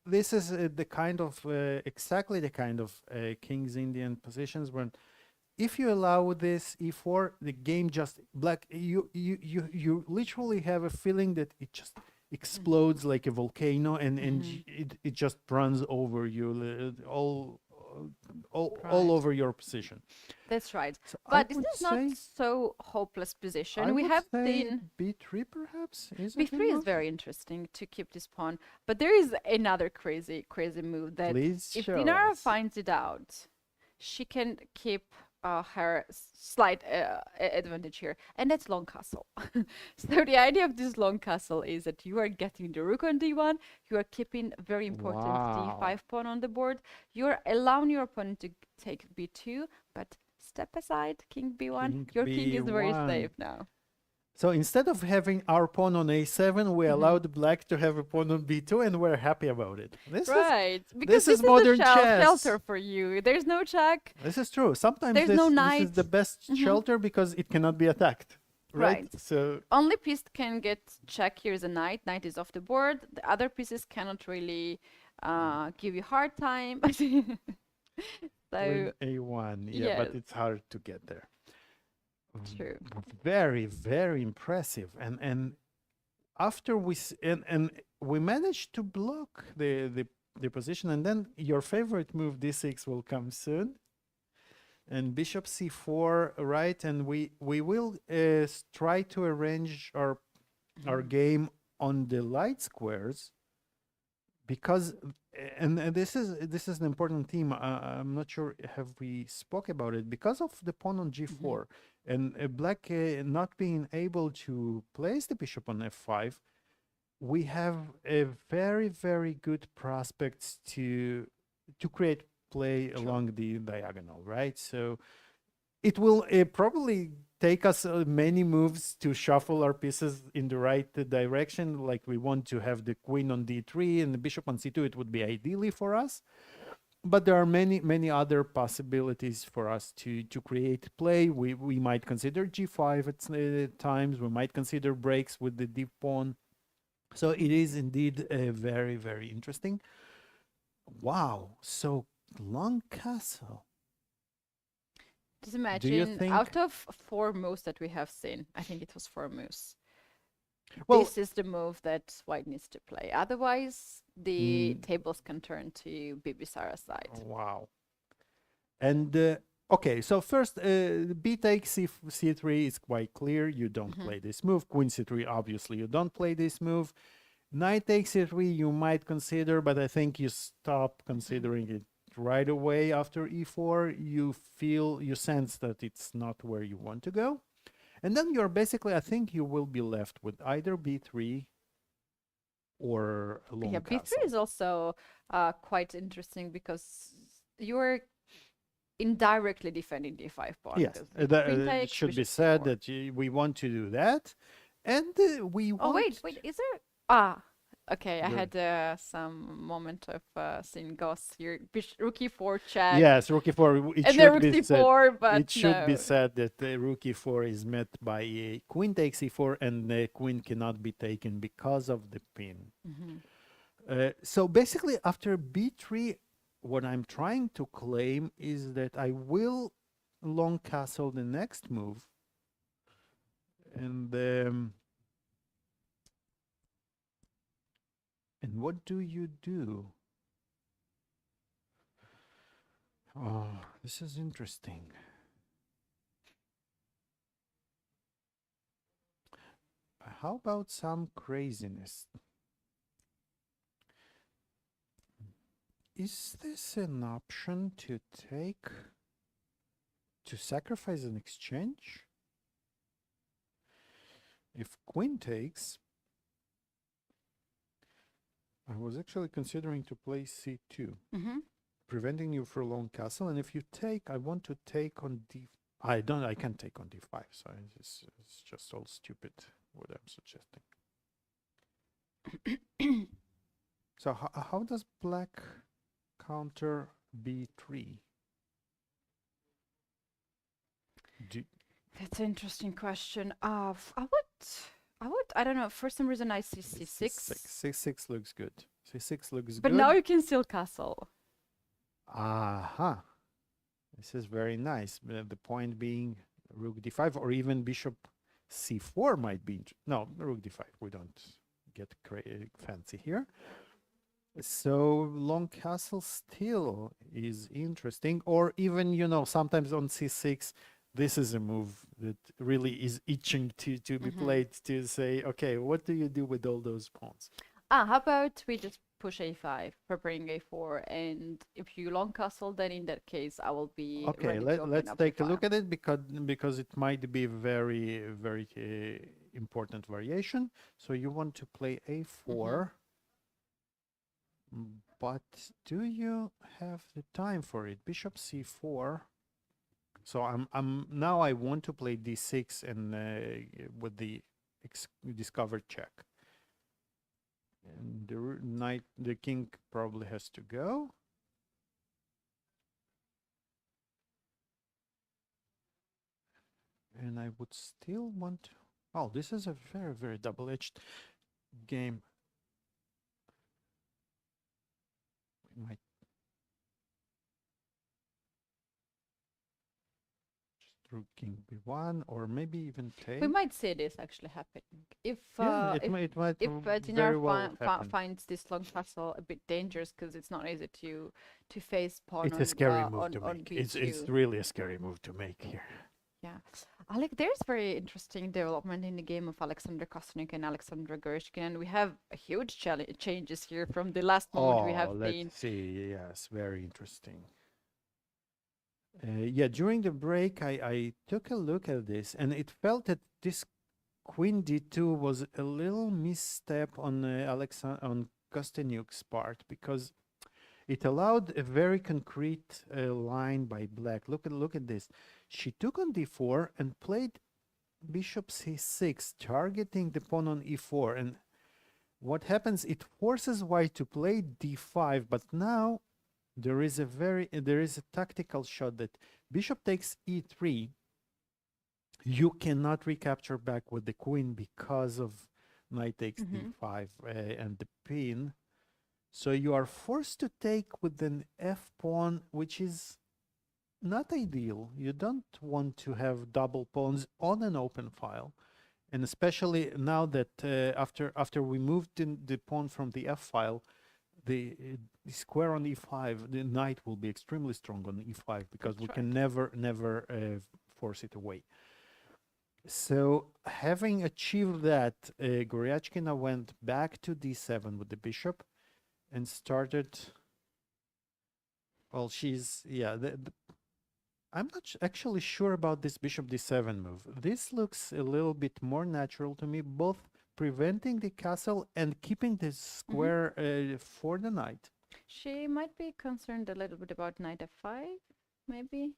this is the kind of exactly the kind of King's Indian positions when if you allow this e4, the game just black. You literally have a feeling that explodes like a volcano, and it just runs over you, all Right. over your position. That's right. So I But this would is not say, so hopeless position. I We would have say seen B3 perhaps is a good B3 is move. very interesting to keep this pawn, but there is another crazy move that Please if show Dinara us. finds it out, she can keep her slight advantage here, and that's long castle. So the idea of this long castle is that you are getting the rook on d1, you are keeping very important Wow. d5 pawn on the board, you are allowing your opponent to take b2, but step aside, king b1, King your king is very B1. safe now. So instead of having our pawn on a7, we allowed black to have a pawn on b2, and we're happy about it. Right, because this is this is modern the chess. shelter for you. There's no check. This is true. Sometimes There's no this is the knight. best shelter because it cannot be attacked. Right? Right. So Only piece can get check. Here's a knight. Knight is off the board. The other pieces cannot really give you hard time. So with a1, yeah, but yes. it's hard to get there. True. Very, very impressive. And after and we managed to block the position, and then your favorite move d6 will come soon, and bishop c4, right? And we will try to arrange our game on the light squares, because and this is an important theme. I'm not sure have we spoke about it, because of the pawn on g4 and black not being able to place the bishop on f5. We have a very, very good prospects to create play along the diagonal, right? So it will probably take us many moves to shuffle our pieces in the right direction. Like we want to have the queen on d3 and the bishop on c2. It would be ideally for us. But there are many other possibilities for us to create play. We might consider g5 at times. We might consider breaks with the deep pawn. So it is indeed very, very interesting. Wow. So long castle. Just imagine, think- out of 4 moves that we have seen, I think it was 4 moves. Well, This is the move that white needs to play. Otherwise, the tables can turn to Bibi Sarah's side. wow. And okay, so first, b takes c3 is quite clear. You don't play this move. Queen c3, obviously, you don't play this move. Knight takes c3, you might consider, but I think you stop considering it right away after e4. You sense that it's not where you want to go. And then you're basically, I think you will be left with either b3 or a long Yeah, castle. b3 is also quite interesting because you're indirectly defending d5 pawn. Yes, because that queen takes, should be bishop said c4. that we want to do that. And we want... Oh, wait, is there... okay, I Good. had some moment of seeing Goss here. Rook e4 check. Yes, rook e4. It And then should rook be said. c4, but It should be no. said that rook e4 is met by queen takes e4, and the queen cannot be taken because of the pin. So basically, after b3, what I'm trying to claim is that I will long castle the next move, and what do you do? Oh, this is interesting. How about some craziness? Is this an option to sacrifice an exchange? If queen takes, I was actually considering to play c2, preventing you from long castle. And if you take, I want to take on d. I can't take on d5. So it's just all stupid what I'm suggesting. So how does black counter b3? That's an interesting question. I don't know. For some reason, I see c6. C6 looks good. C6 looks good. But now you can still castle. Aha. This is very nice. The point being rook d5 or even bishop c4 might be... No, rook d5. We don't get fancy here. So long castle still is interesting, or even, you know, sometimes on c6, this is a move that really is itching to be played, to say, okay, what do you do with all those pawns? How about we just push a5, preparing a4, and if you long castle, then in that case, I will be Okay, ready to open let's up take the a look file. at it, because it might be very important variation. So you want to play a4, but do you have the time for it? Bishop c4. So now I want to play d6 and with the discovered check. And the king probably has to go. And I would still want to... Oh, this is a very double-edged game. We might just through king b1, or maybe even take. We might see this actually happening. If Yeah, it might if very Dinar well happen. finds this long castle a bit dangerous because it's not easy to face pawn It's on a scary move on, to on make. b2. It's really a scary move to make here. Yeah, Alik, there's very interesting development in the game of Alexander Kostyuk and Alexander Gershon, and we have a huge changes here from the last moment we have let's seen. see. Yes, very interesting. Yeah, during the break, I took a look at this, and it felt that this queen d2 was a little misstep on on Kostyuk's part, because it allowed a very concrete line by black. Look at this. She took on d4 and played bishop c6, targeting the pawn on e4. And what happens? It forces white to play d5, but now there is a tactical shot that bishop takes e3. You cannot recapture back with the queen because of knight takes d5 and the pin. So you are forced to take with an f pawn, which is not ideal. You don't want to have double pawns on an open file, and especially now that after we moved the pawn from the f file, the square on e5, the knight will be extremely strong on e5, because we can never force it away. So having achieved that, Goryachkina went back to d7 with the bishop and started. Well, she's I'm not actually sure about this bishop d7 move. This looks a little bit more natural to me, both preventing the castle and keeping the square for the knight. She might be concerned a little bit about knight f5, maybe.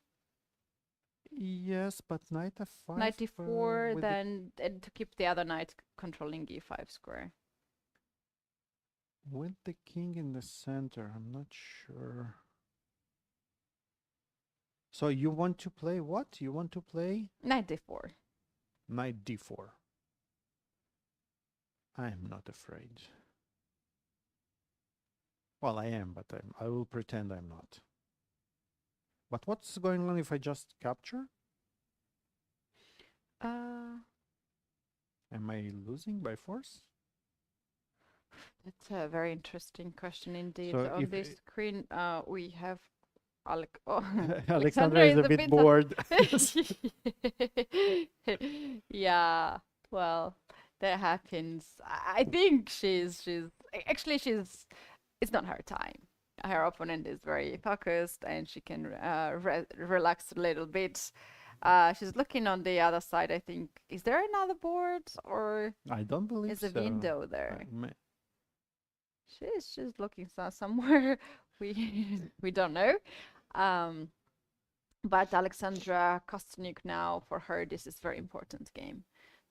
Yes, but knight f5. Knight d4, then and to keep the other knight controlling e5 square. With the king in the center, I'm not sure. So you want to play what? You want to play? Knight d4. Knight d4. I am not afraid. Well, I am, but I will pretend I'm not. But what's going on if I just capture? Am I losing by force? That's a very interesting question indeed. So On this screen, we have Alik. Oh, Alexandra is a bit bored. Yeah, well, that happens. I think she's actually it's not her time. Her opponent is very focused and she can relax a little bit. She's looking on the other side, I think. Is there another board, or I don't believe is a window there? She's looking somewhere. We don't know. But Alexandra Kostyuk, now, for her, this is very important game.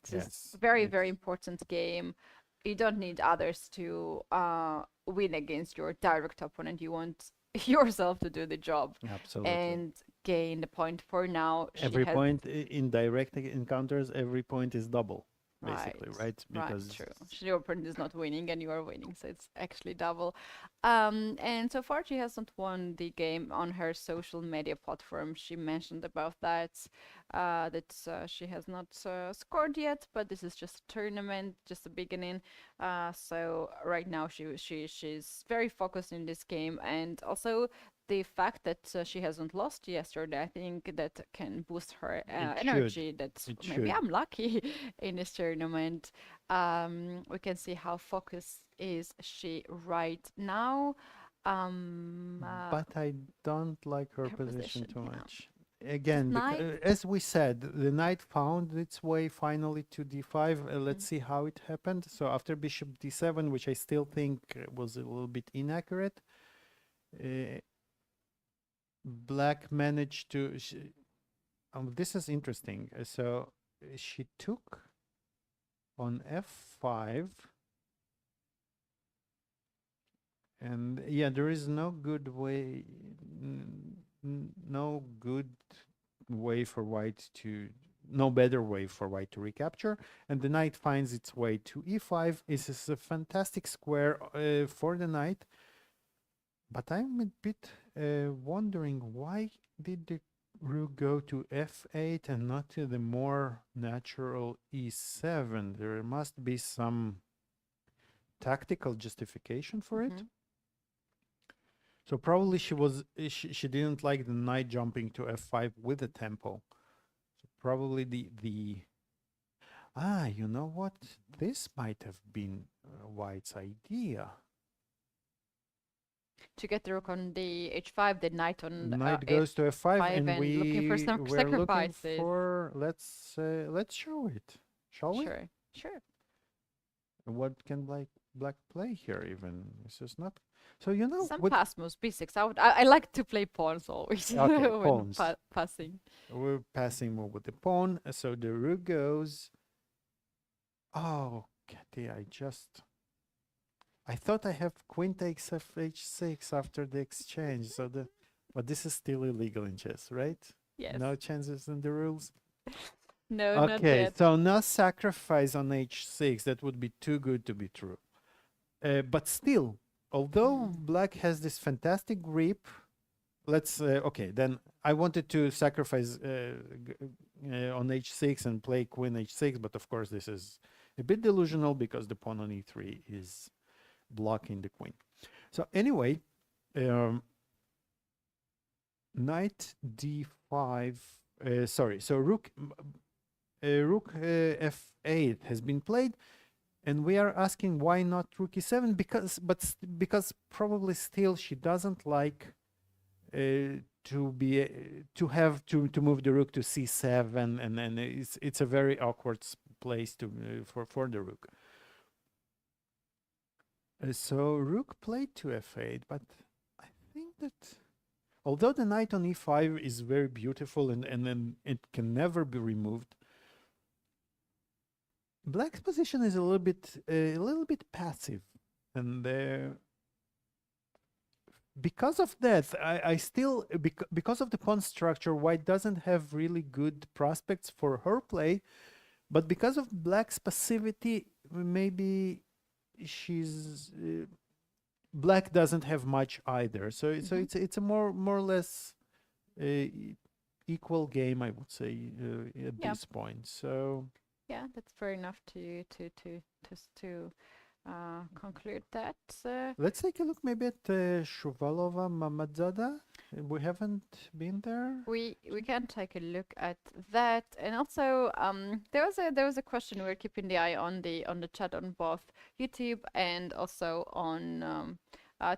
This is very important game. You don't need others to win against your direct opponent. You want yourself to do the job. Absolutely. And gain the point. For now, every point in direct encounters, every point is double. basically, right? Right, true. Your opponent is not winning and you are winning, so it's actually double. And so far she hasn't won the game. On her social media platform she mentioned about that, she has not scored yet, but this is just a tournament, just a beginning. So right now she's very focused in this game, and also the fact that she hasn't lost yesterday, I think that can boost her energy. That maybe I'm lucky in this tournament. We can see how focused is she right now. But I don't like her position too yeah. much. Again, as we said, the knight found its way finally to d5. Let's see how it happened. So after bishop d7, which I still think was a little bit inaccurate, Black managed to... this is interesting. So she took on f5. And yeah, there is no good way, no better way for white to recapture. And the knight finds its way to e5. This is a fantastic square for the knight. But I'm a bit wondering, why did the rook go to f8 and not to the more natural e7? There must be some tactical justification for it. So probably she didn't like the knight jumping to f5 with the tempo. So probably you know what? This might have been White's idea. To get the rook on the h5, the knight on knight goes to f5, and looking for some sacrifices. Looking for, let's show it, shall we? Sure. What can black play here? Even this is not. So you know, some pass moves, b6. I like to play pawns always. Okay, pawns. Passing. We're passing move with the pawn. So the rook goes. Oh, Keti, I thought I have queen takes f6 after the exchange. So but this is still illegal in chess, right? Yes. No chances in the rules. No, okay, not yet. So no sacrifice on h6. That would be too good to be true. But still, although black has this fantastic grip, okay, then I wanted to sacrifice on h6 and play queen h6, but of course this is a bit delusional because the pawn on e3 is blocking the queen. So anyway, knight d5, so rook f8 has been played, and we are asking why not rook e7, because probably still she doesn't like to move the rook to c7, and it's a very awkward place for the rook. So rook played to f8, but I think that although the knight on e5 is very beautiful and then it can never be removed, black's position is a little bit passive, and because of that, I still because of the pawn structure, white doesn't have really good prospects for her play, but because of black's passivity, maybe black doesn't have much either. So it's a more or less equal game, I would say, at this point. So yeah, that's fair enough to conclude that. Let's take a look maybe at Shuvalova Mamadzada. We haven't been there. We can take a look at that, and also there was a question. We're keeping the eye on the chat on both YouTube and also on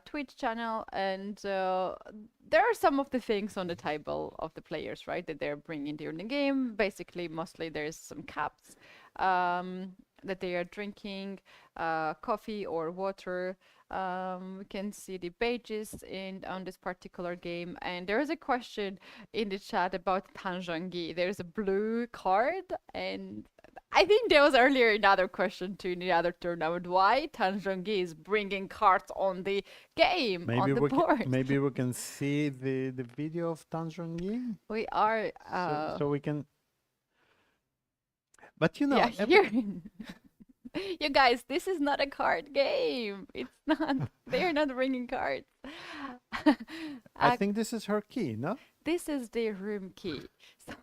Twitch channel, and there are some of the things on the table of the players, right, that they're bringing during the game. Basically, mostly there's some cups that they are drinking, coffee or water. We can see the badges on this particular game, and there is a question in the chat about Tanzhangi. There's a blue card, and I think there was earlier another question too in the other tournament. Why Tanzhangi is bringing cards on the game, on the board? Maybe we can see the video of Tanzhangi. We are. So we can. But you know, Yeah, here. You guys, this is not a card game. It's not. They're not bringing cards. I think this is her key, no? This is the room key. So,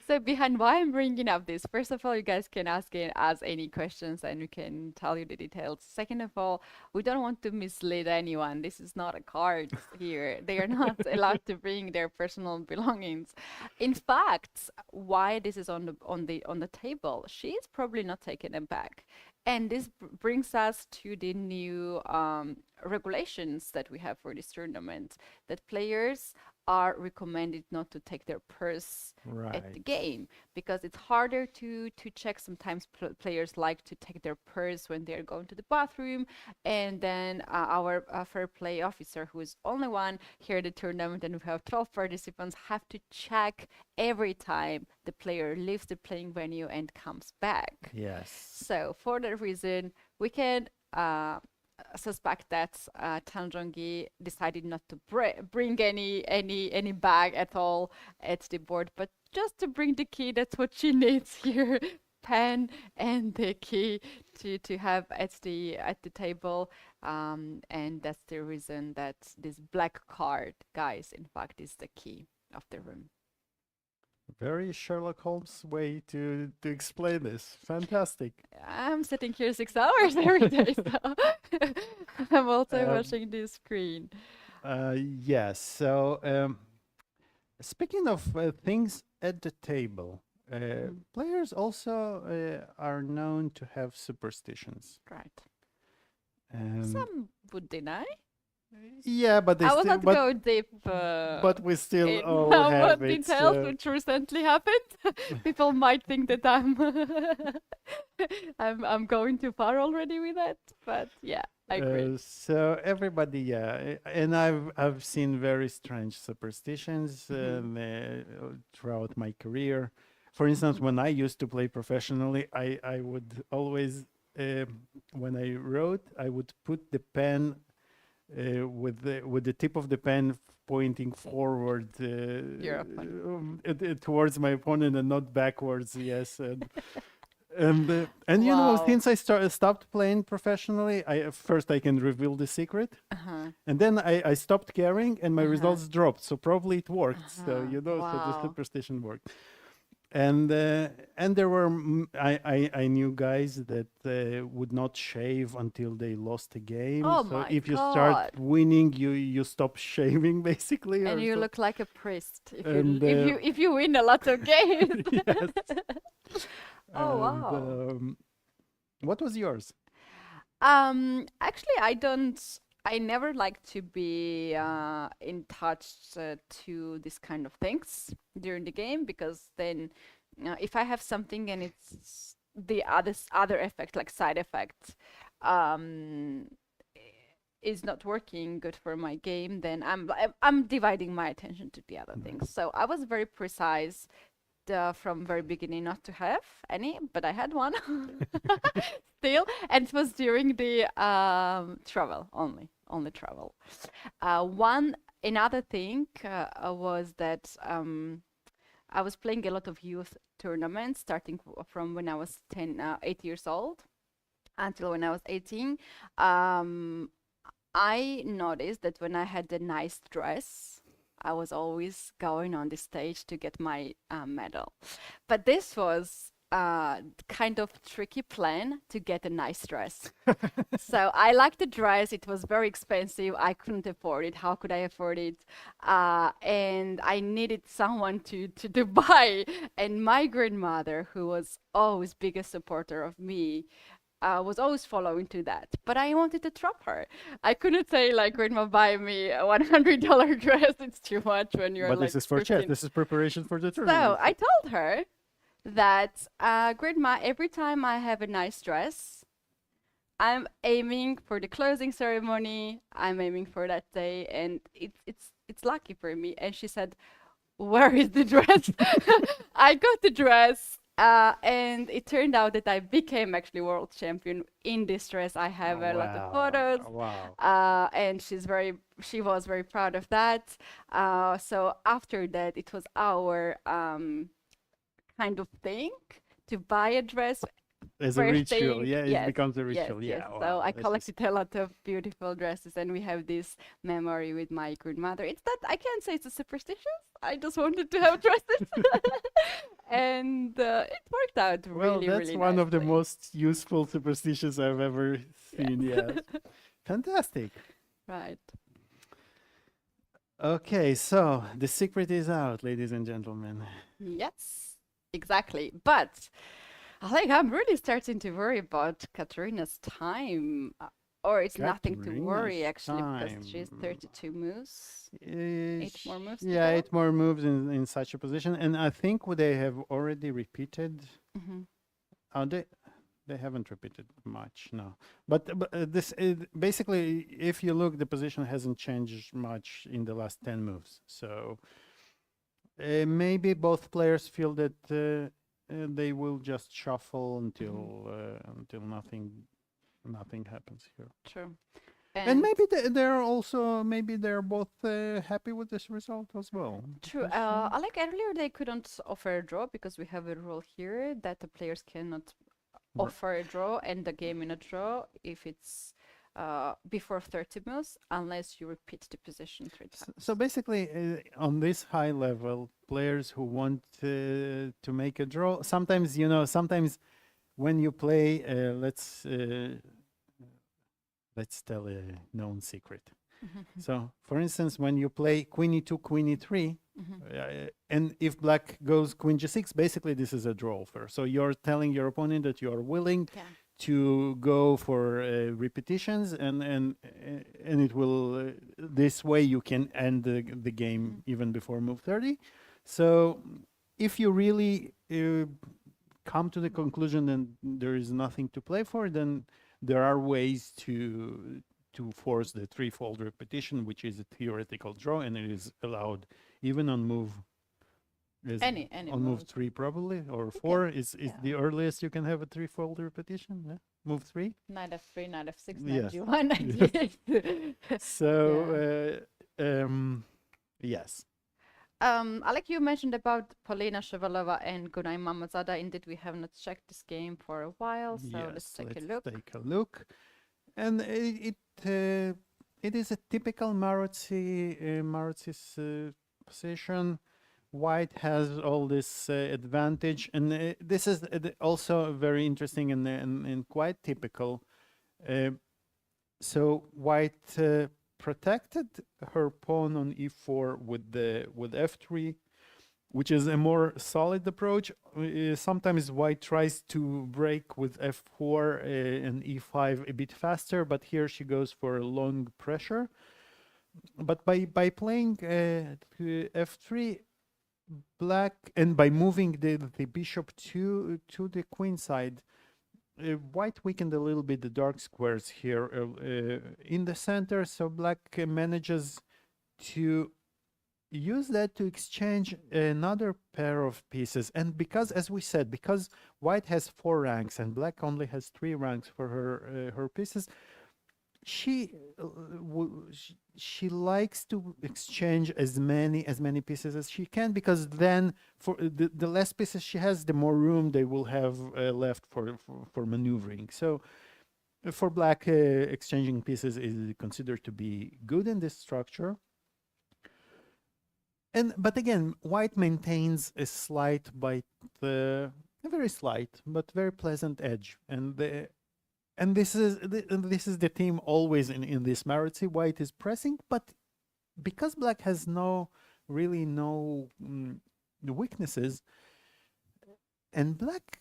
so behind why I'm bringing up this, first of all, you guys can ask us any questions and we can tell you the details. Second of all, we don't want to mislead anyone. This is not a card here. They are not allowed to bring their personal belongings. In fact, why this is on the table, she's probably not taking them back. And this brings us to the new regulations that we have for this tournament, that players are recommended not to take their purse at the game, because it's harder to check. Sometimes players like to take their purse when they're going to the bathroom, and then our fair play officer, who is only one here at the tournament, and we have 12 participants, have to check every time the player leaves the playing venue and comes back. Yes. So for that reason, we can suspect that Tanjongi decided not to bring any bag at all at the board, but just to bring the key. That's what she needs here, pen and the key to have at the table, and that's the reason that this black card, guys, in fact, is the key of the room. Very Sherlock Holmes way to explain this. Fantastic. I'm sitting here 6 hours every day, so I'm also watching this screen. Yes. So, speaking of things at the table, players also are known to have superstitions. Right. Um, Some would deny. Yeah, but they I will still, not go deep. but we still In all what have it. details which recently happened. People might think that I'm going too far already with that, but yeah, I agree. So everybody, yeah, and I've seen very strange superstitions throughout my career. For instance, when I used to play professionally, I would always, when I wrote, I would put the pen with the tip of the pen pointing forward towards my opponent and not backwards. Yes, and you know, Wow. since I stopped playing professionally, first I can reveal the secret, and then I stopped caring, and my results dropped. So probably it worked. So you know, so the Wow. superstition worked. And there were I knew guys that would not shave until they lost a game. Oh so my if you God. start winning, you stop shaving basically. And or you so. look like a priest And, if you win a lot of games. Yes. Oh, And, wow. what was yours? Actually, I never like to be in touch to this kind of things during the game, because then if I have something and it's the other effect, like side effect, is not working good for my game, then I'm dividing my attention to the other things. So I was very precise from very beginning not to have any, but I had one still, and it was during the travel only travel. Another thing was that I was playing a lot of youth tournaments, starting from when I was 8 years old until when I was 18. I noticed that when I had a nice dress, I was always going on the stage to get my medal. But this was kind of tricky plan to get a nice dress. So I liked the dress. It was very expensive. I couldn't afford it. How could I afford it? And I needed someone to buy. And my grandmother, who was always biggest supporter of me, was always following to that, but I wanted to trap her. I couldn't say like, "Grandma, buy me a $100 dress." It's too much when you're But like this is for chess. 15. This is preparation for the So tournament. I told her that, Grandma, every time I have a nice dress, I'm aiming for the closing ceremony. I'm aiming for that day, and it's lucky for me. And she said, "Where is the dress?" I got the dress. And it turned out that I became actually world champion in this dress. I have a lot of photos. Wow. And she was very proud of that. So after that, it was our kind of thing to buy a dress. As a ritual, yeah, it Yes, becomes a yes, ritual. yes. Yeah. So Wow, I this is- collected a lot of beautiful dresses, and we have this memory with my grandmother. It's not, I can't say it's a superstition. I just wanted to have dresses, and it worked out Well, really, that's really one of the nicely. most useful superstitions I've ever seen. Yes. Fantastic. Right. Okay, so the secret is out, ladies and gentlemen. Yes, exactly. But I think I'm really starting to worry about Katerina's time. Or it's nothing to worry, Katerina's actually, because she's time. 32 moves. Uh, 8 more moves to yeah, go? 8 more moves in such a position, and I think they have already repeated. Mhm. They haven't repeated much, no. But this basically, if you look, the position hasn't changed much in the last 10 moves. So maybe both players feel that they will just shuffle until nothing happens here. True. And maybe they're both happy with this result as well. True. because, I like earlier they couldn't offer a draw because we have a rule here that the players cannot R- offer a draw and the game in a draw if it's before 30 moves unless you repeat the position 3 times. So basically, on this high level, players who want to make a draw, sometimes when you play, let's tell a known secret. So, for instance, when you play Queen E2, Queen E3, and if black goes Queen G6, basically this is a draw first. So you're telling your opponent that you are willing Yeah. to go for repetitions, and it will this way you can end the game even before move 30. So if you really come to the conclusion that there is nothing to play for, then there are ways to force the threefold repetition, which is a theoretical draw, and it is allowed even on move. Any on move move. 3 probably, or 4 is the earliest you can have a threefold repetition. Yeah? Move 3. Knight F3, Knight F6, Yes. Knight G1, Knight G8. So yes. Alec, you mentioned about Polina Shevalova and Gunay Mamadzada. Indeed, we have not checked this game for a while, so let's take a look. Take a look. And it is a typical Marozzi's position. White has all this advantage, and this is also very interesting and quite typical. So White protected her pawn on e4 with f3, which is a more solid approach. Sometimes White tries to break with f4 and e5 a bit faster, but here she goes for a long pressure. But by playing f3, black, and by moving the bishop to the queen side, White weakened a little bit the dark squares here in the center, so black manages to use that to exchange another pair of pieces. And because, as we said, because White has 4 ranks and black only has 3 ranks for her pieces, she likes to exchange as many pieces as she can, because then for the less pieces she has, the more room they will have left for maneuvering. So for black, exchanging pieces is considered to be good in this structure. But again, White maintains a slight, a very slight but very pleasant edge, and this is the theme always in this Marozzi. White is pressing, but because black has really no weaknesses, and black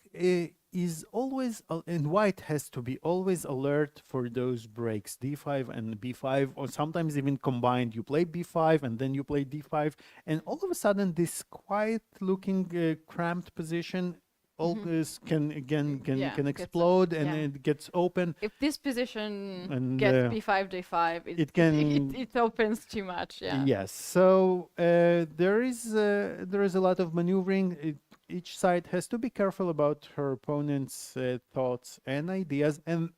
is always and White has to be always alert for those breaks, d5 and b5, or sometimes even combined. You play b5 and then you play d5, and all of a sudden this quiet looking cramped position always can explode, and it gets open. If this position And, gets b5, d5, it opens too much. Yeah. Yes. So there is a lot of maneuvering. Each side has to be careful about her opponent's thoughts and ideas, and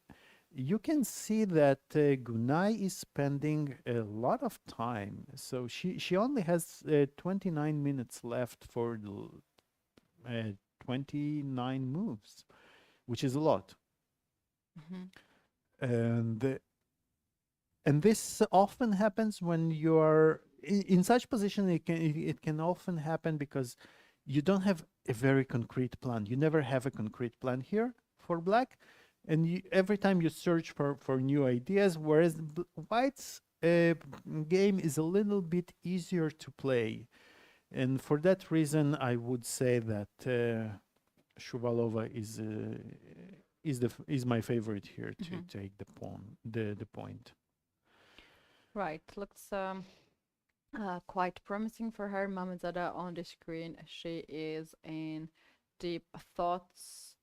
you can see that Gunay is spending a lot of time. So she only has 29 minutes left for 29 moves, which is a lot. Mhm. And this often happens when you are in such position. It can often happen because you don't have a very concrete plan. You never have a concrete plan here for black, and every time you search for new ideas, whereas white's game is a little bit easier to play, and for that reason I would say that Shuvalova is my favorite here to Mhm. take the pawn, the point. Right, looks quite promising for her. Mamadzada on the screen, she is in deep thoughts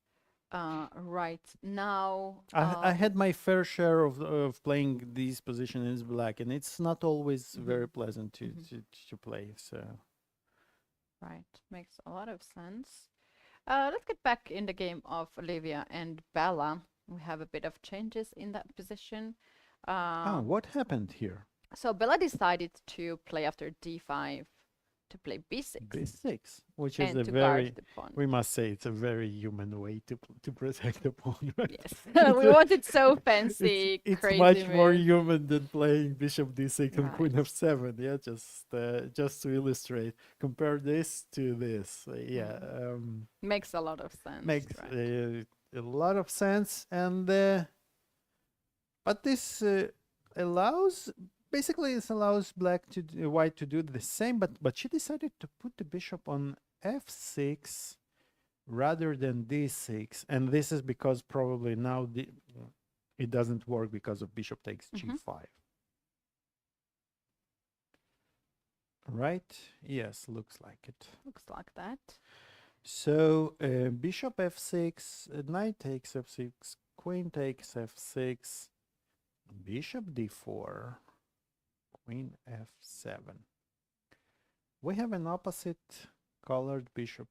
right now. I had my fair share of playing these positions in black, and it's not always very pleasant to play. So Right, makes a lot of sense. Let's get back in the game of Olivia and Bella. We have a bit of changes in that position. what happened here? So Bella decided to play after d5 to play b6 B6, which is and a to very, guard the pawn. we must say, it's a very human way to protect the pawn. Right? Yes, It's we a- wanted so fancy, it's crazy much more move. human than playing bishop d6 and queen Right. f7. Yeah, just to illustrate, compare this to this. Yeah, Makes a lot of sense. makes right. a lot of sense, and but this allows basically this allows white to do the same, but she decided to put the bishop on f6 rather than d6, and this is because probably now it doesn't work because of bishop takes g5. Right? Yes, looks like it. Looks like that. So bishop f6, knight takes f6, queen takes f6, bishop d4, queen f7. We have an opposite colored bishop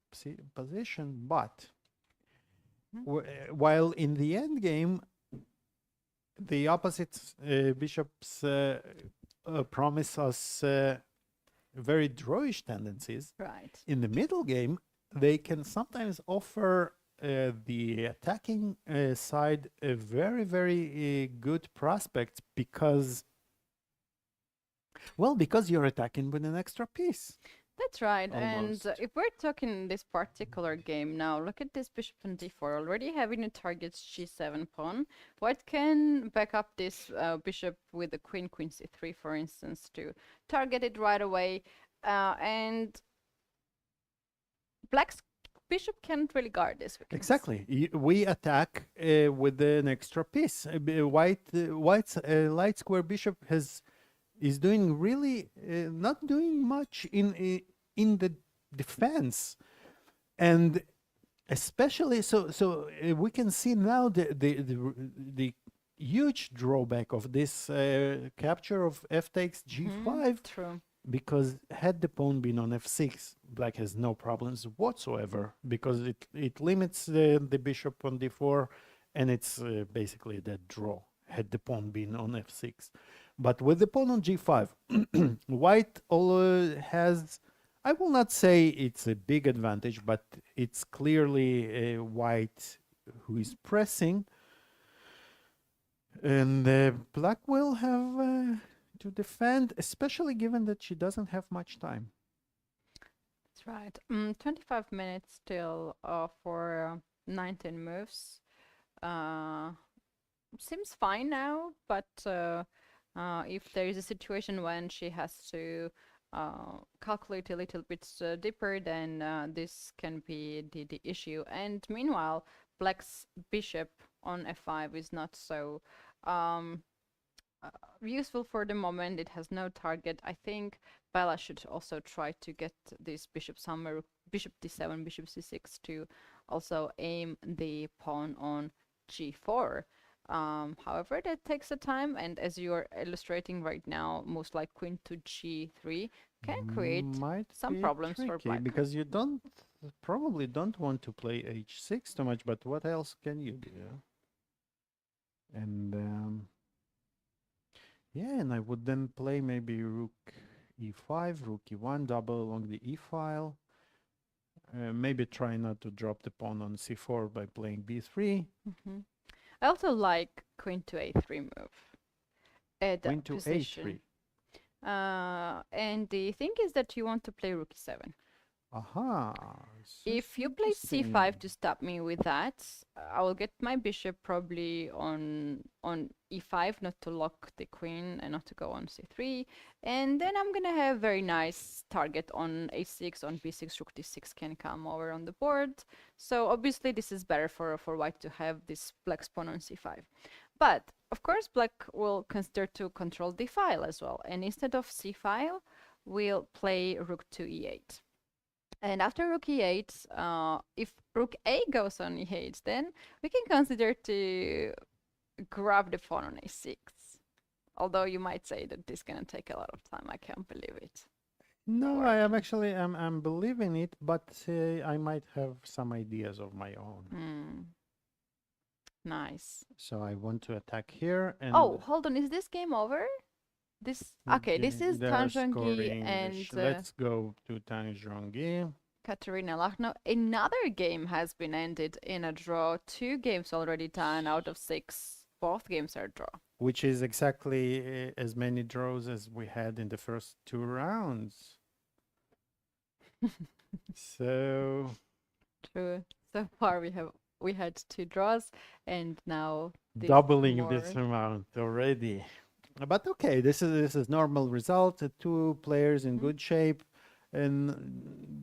position, but while in the end game the opposite bishops promise us very drawish tendencies. Right. In the middle game, they can sometimes offer the attacking side a very, very good prospect because you're attacking with an extra piece. That's right. Almost. And if we're talking this particular game now, look at this bishop on d4, already having a target g7 pawn. White can back up this bishop with the queen c3, for instance, to target it right away. And black's bishop can't really guard this. Exactly. We attack with an extra piece. White's light square bishop is doing really not doing much in the defense, and especially so we can see now the huge drawback of this capture of f takes g5. True. Because had the pawn been on f6, black has no problems whatsoever, because it limits the bishop on d4, and it's basically a dead draw had the pawn been on f6. But with the pawn on g5, white has, I will not say it's a big advantage, but it's clearly white who is pressing, and black will have to defend, especially given that she doesn't have much time. That's right. 25 minutes still for 19 moves. Seems fine now, but if there is a situation when she has to calculate a little bit deeper, then this can be the issue. And meanwhile, black's bishop on f5 is not so useful for the moment. It has no target. I think Bella should also try to get this bishop somewhere, bishop d7, bishop c6, to also aim the pawn on g4. However, that takes a time, and as you are illustrating right now, most like queen to g3 can create some problems for black. Because you probably don't want to play h6 too much, but what else can you do? And yeah, and I would then play maybe rook e5, rook e1, double along the e file. maybe try not to drop the pawn on c4 by playing b3. I also like queen to a3 move at Queen that to position. a3. And the thing is that you want to play rook e7. Aha. If you play c5 to stop me with that, I will get my bishop probably on e5, not to lock the queen and not to go on c3. And then I'm gonna have very nice target on a6, on b6, rook d6 can come over on the board. So obviously this is better for white to have this black pawn on c5. But of course black will consider to control the file as well. And instead of c-file, we'll play rook to e8. And after rook e8, if rook a goes on e8, then we can consider to grab the pawn on a6. Although you might say that this is gonna take a lot of time. I can't believe it. No, I am actually I'm believing it, but I might have some ideas of my own. Nice. So I want to attack here. And oh, hold on. Is this game over? This okay. This is they're Tan Zhongyi scoring. and Let's go to Tan Zhongyi. Katerina Lachno. Another game has been ended in a draw. 2 games already done out of 6. Both games are draw. Which is exactly as many draws as we had in the first 2 rounds. So true. So far we had 2 draws and now doubling this amount already. But okay, this is normal result. 2 players in good shape, and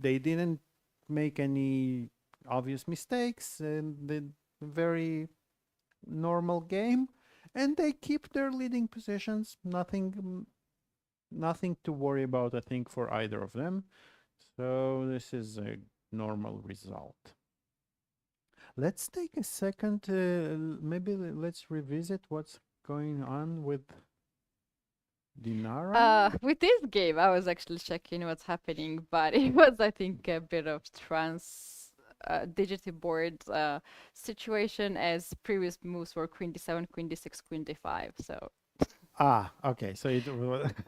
they didn't make any obvious mistakes, and the very normal game, and they keep their leading positions. Nothing to worry about, I think, for either of them. So this is a normal result. Let's take a second. Maybe let's revisit what's going on with Dinara? With this game, I was actually checking what's happening, but it was, I think, a bit of digital board situation, as previous moves were queen d7, queen d6, queen d5. So. Okay. So it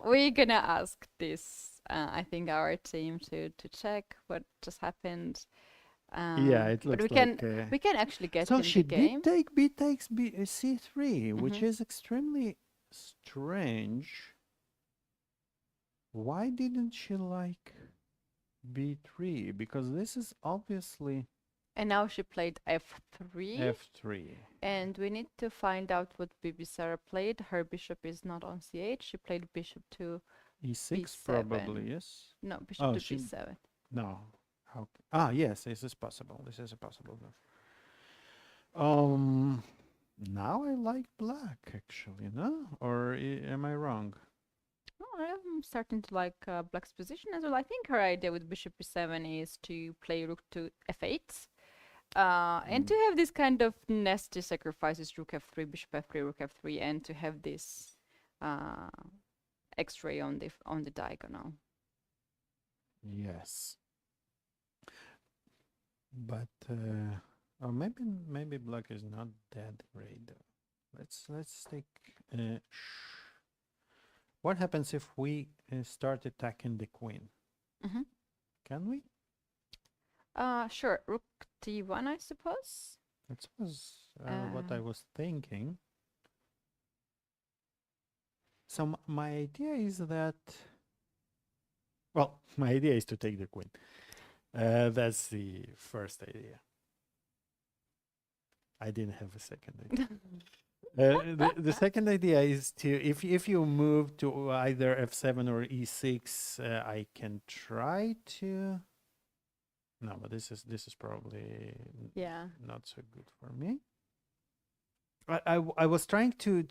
we're gonna ask this. I think our team to check what just happened. Yeah, it looks but we can actually get so in she the game. did take b takes b c3, which is extremely strange. Why didn't she like b3? Because this is obviously... And now she played f3. f3. And we need to find out what Bibi Sarah played. Her bishop is not on c8. She played bishop to e6 b7. Probably, yes? No, bishop to b7. No. How? Yes, this is possible. This is a possible move. Now I like black, actually, no? Or am I wrong? Oh, I'm starting to like black's position as well. I think her idea with bishop e7 is to play rook to f8. And to have this kind of nasty sacrifices, rook f3, bishop f3, rook f3, and to have this x-ray on the diagonal. Yes. But maybe black is not that great though. Let's take. What happens if we start attacking the queen? Can we? Sure. Rook d1, I suppose. That was what I was thinking. So my idea is that... Well, my idea is to take the queen. That's the first idea. I didn't have a second idea. The second idea is to, if you move to either f7 or e6, I can try to... No, but this is probably not so good for me. I was trying to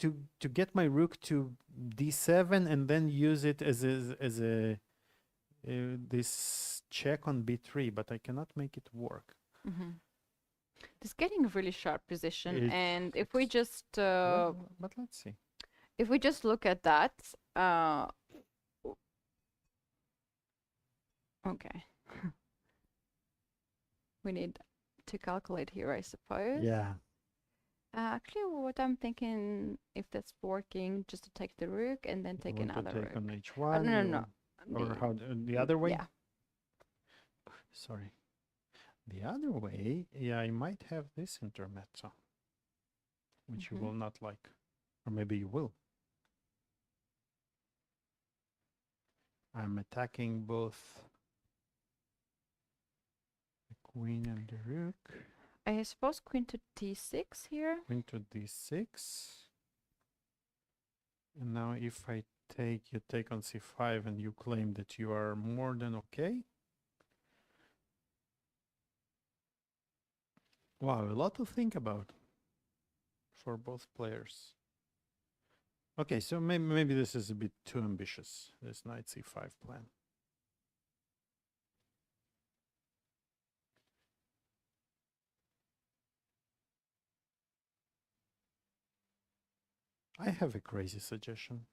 get my rook to d7 and then use it as a this check on b3, but I cannot make it work. It's getting a really sharp position, and if we just but let's see. If we just look at that, okay. We need to calculate here, I suppose. Yeah. Actually, what I'm thinking, if that's working, just to take the rook and then take another rook. On h1? No. Or how the other way? Yeah. Sorry. The other way, yeah, I might have this intermezzo, which you will not like. Or maybe you will. I'm attacking both the queen and the rook. I suppose queen to d6 here. Queen to d6. And now if I take, you take on c5 and you claim that you are more than okay. Wow, a lot to think about for both players. Okay, so maybe this is a bit too ambitious, this knight c5 plan. I have a crazy suggestion.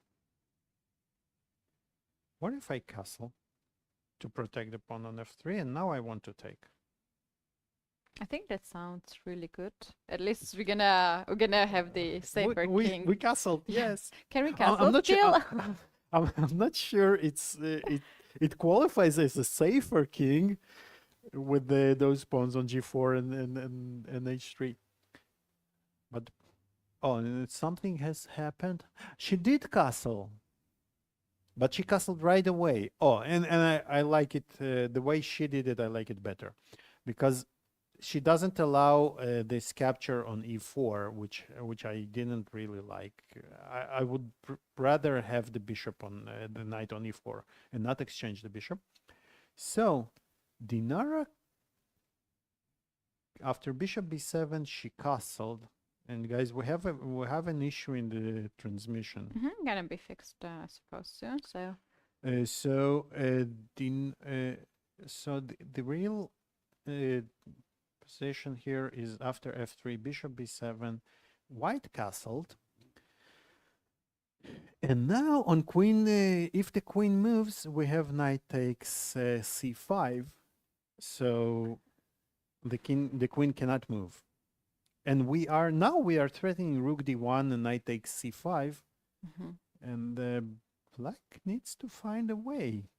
What if I castle to protect the pawn on f3 and now I want to take? I think that sounds really good. At least we're gonna have the safer king. We castled, yes. Can we castle I'm not still? sure. I'm not sure it qualifies as a safer king with those pawns on g4 and h3. But and something has happened. She did castle, but she castled right away. And I like it the way she did it. I like it better because she doesn't allow this capture on e4, which I didn't really like. I would rather have the bishop on the knight on e4 and not exchange the bishop. So Dinara, after bishop b7, she castled. And guys, we have an issue in the transmission. Gonna be fixed, I suppose, soon. So. The real position here is after f3, bishop b7, white castled. And now on queen, if the queen moves, we have knight takes c5. So the queen cannot move. And we are threatening rook d1 and knight takes c5. And black needs to find a way.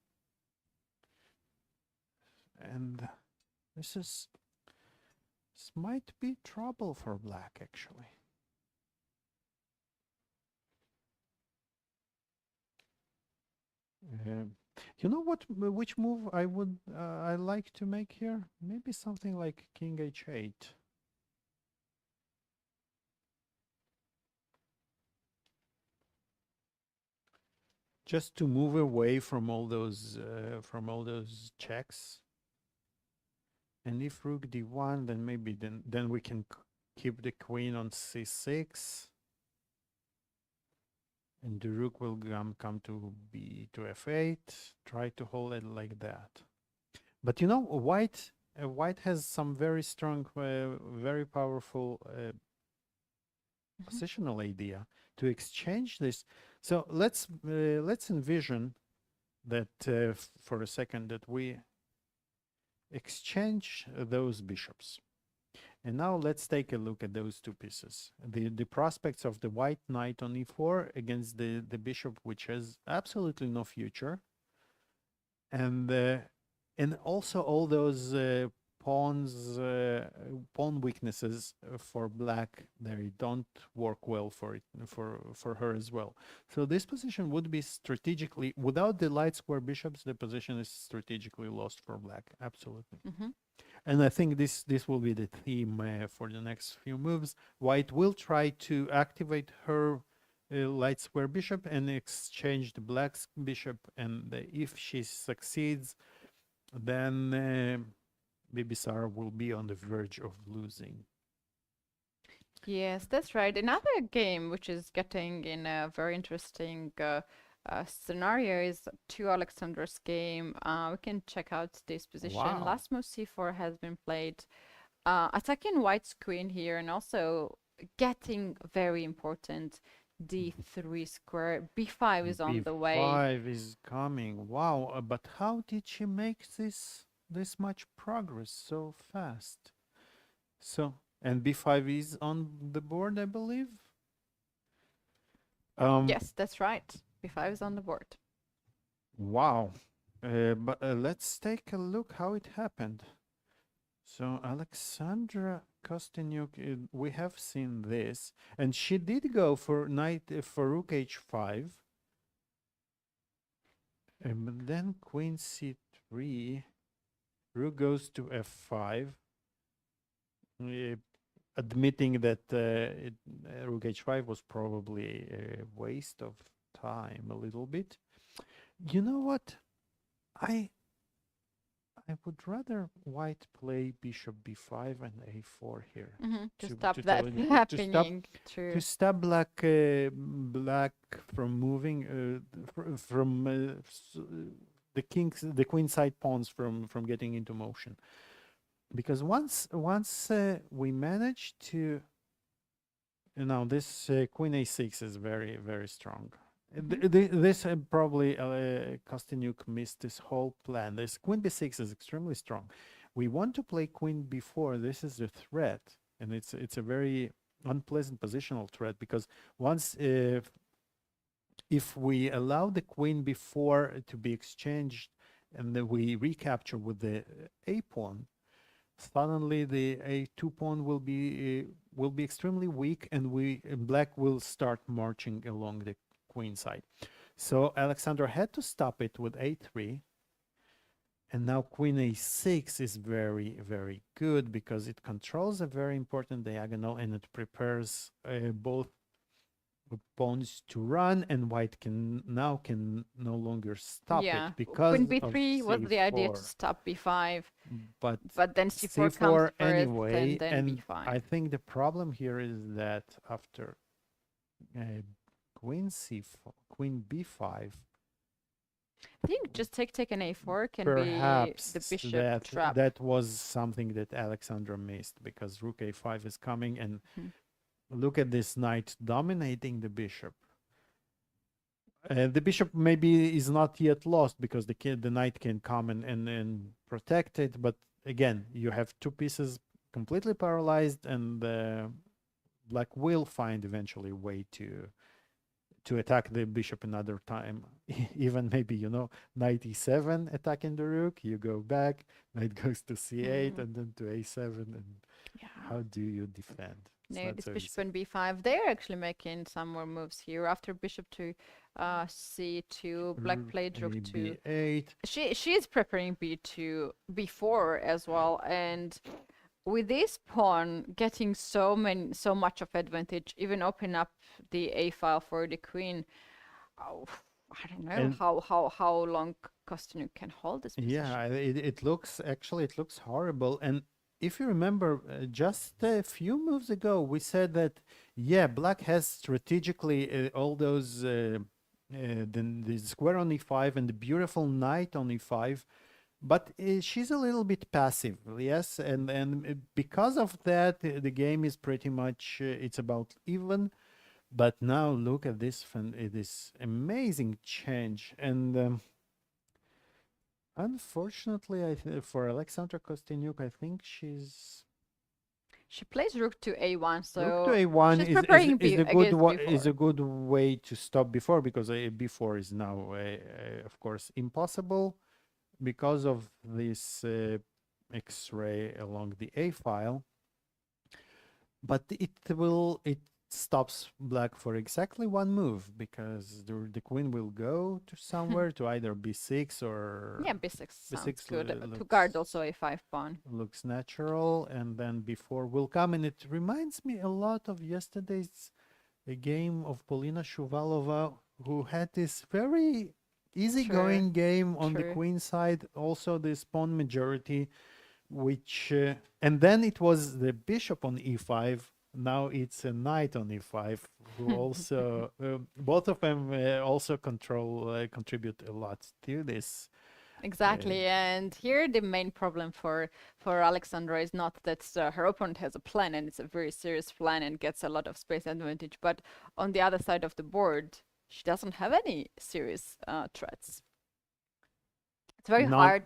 And this might be trouble for black, actually. You know which move I like to make here? Maybe something like king h8. Just to move away from all those checks. And if rook d1, then maybe then we can keep the queen on c6. And the rook will come to f8. Try to hold it like that. But you know, white has some very strong, very powerful positional idea to exchange this. So let's envision that for a second that we exchange those bishops. And now let's take a look at those two pieces. The prospects of the white knight on e4 against the bishop, which has absolutely no future. And also all those pawn weaknesses for black, they don't work well for her as well. So this position would be strategically, without the light square bishops, the position is strategically lost for black, absolutely. And I think this will be the theme for the next few moves. White will try to activate her light square bishop and exchange the black's bishop, and if she succeeds, then Bibisara will be on the verge of losing. Yes, that's right. Another game which is getting in a very interesting scenario is to Alexander's game. We can check out this position. Wow. Last move c4 has been played. Attacking white's queen here and also getting very important d3 square. b5 is on the way. b5 is coming. Wow, but how did she make this much progress so fast? So, and b5 is on the board, I believe. Yes, that's right. b5 is on the board. Wow. But let's take a look how it happened. So Alexandra Kostyniuk, we have seen this, and she did go for for rook h5, and then queen c3, rook goes to f5, admitting that rook h5 was probably a waste of time a little bit. You know what? I would rather white play bishop b5 and a4 here. To To- stop to that tell you- to happening. True. to stop black from moving from the queen side pawns from getting into motion, because once we manage to, this queen a6 is very, very strong. This probably Kostyniuk missed this whole plan. This queen b6 is extremely strong. We want to play queen b4. This is a threat, and it's a very unpleasant positional threat, because once if we allow the queen b4 to be exchanged and then we recapture with the a pawn, suddenly the a2 pawn will be extremely weak, and black will start marching along the queen side. So Alexander had to stop it with a3, and now queen a6 is very, very good, because it controls a very important diagonal, and it prepares both pawns to run, and white can no longer stop Yeah. it, because Queen b3 was the idea to c4. stop b5, But but then c4 comes c4 first, anyway, and then and b5. I think the problem here is that after queen c4, queen b5, I think just take an a4 can perhaps be the bishop trap. that was something that Alexandra missed, because rook a5 is coming, and look at this knight dominating the bishop. The bishop maybe is not yet lost, because the knight can come and protect it, but again, you have two pieces completely paralyzed, and black will find eventually a way to attack the bishop another time. Even maybe, knight e7 attacking the rook, you go back, knight goes to c8, and then to a7, and how do you defend? It's No, not this so bishop easy. and b5. They're actually making some more moves here. After bishop to c2, black played rook to b8. she is preparing b2, b4 as well, and with this pawn getting so much of advantage, even open up the a file for the queen. Oh, I don't know And- how long Kostyniuk can hold this position. Yeah, it looks horrible. And if you remember, just a few moves ago, we said that, black has strategically all those the square on e5 and the beautiful knight on e5, but she's a little bit passive, yes, and because of that, the game is pretty much it's about even. But now look at this this amazing change, and unfortunately, for Alexandra Kostyniuk, I think she plays rook to a1, so rook to a1 she's preparing is a good way to stop b4, because b4 is now of course impossible because of this X-ray along the a file. But it stops black for exactly one move, because the queen will go to somewhere to either b6 or b6 sounds b6 good to looks- guard also a5 pawn. looks natural, and then b4 will come, and it reminds me a lot of yesterday's game of Polina Shuvalova, who had this very easygoing game on the true. queen side, also this pawn majority, which and then it was the bishop on e5. Now it's a knight on e5, who also both of them also contribute a lot to this. Exactly, and here the main problem for Alexandra is not that her opponent has a plan, and it's a very serious plan and gets a lot of space advantage, but on the other side of the board, she doesn't have any serious threats. It's very hard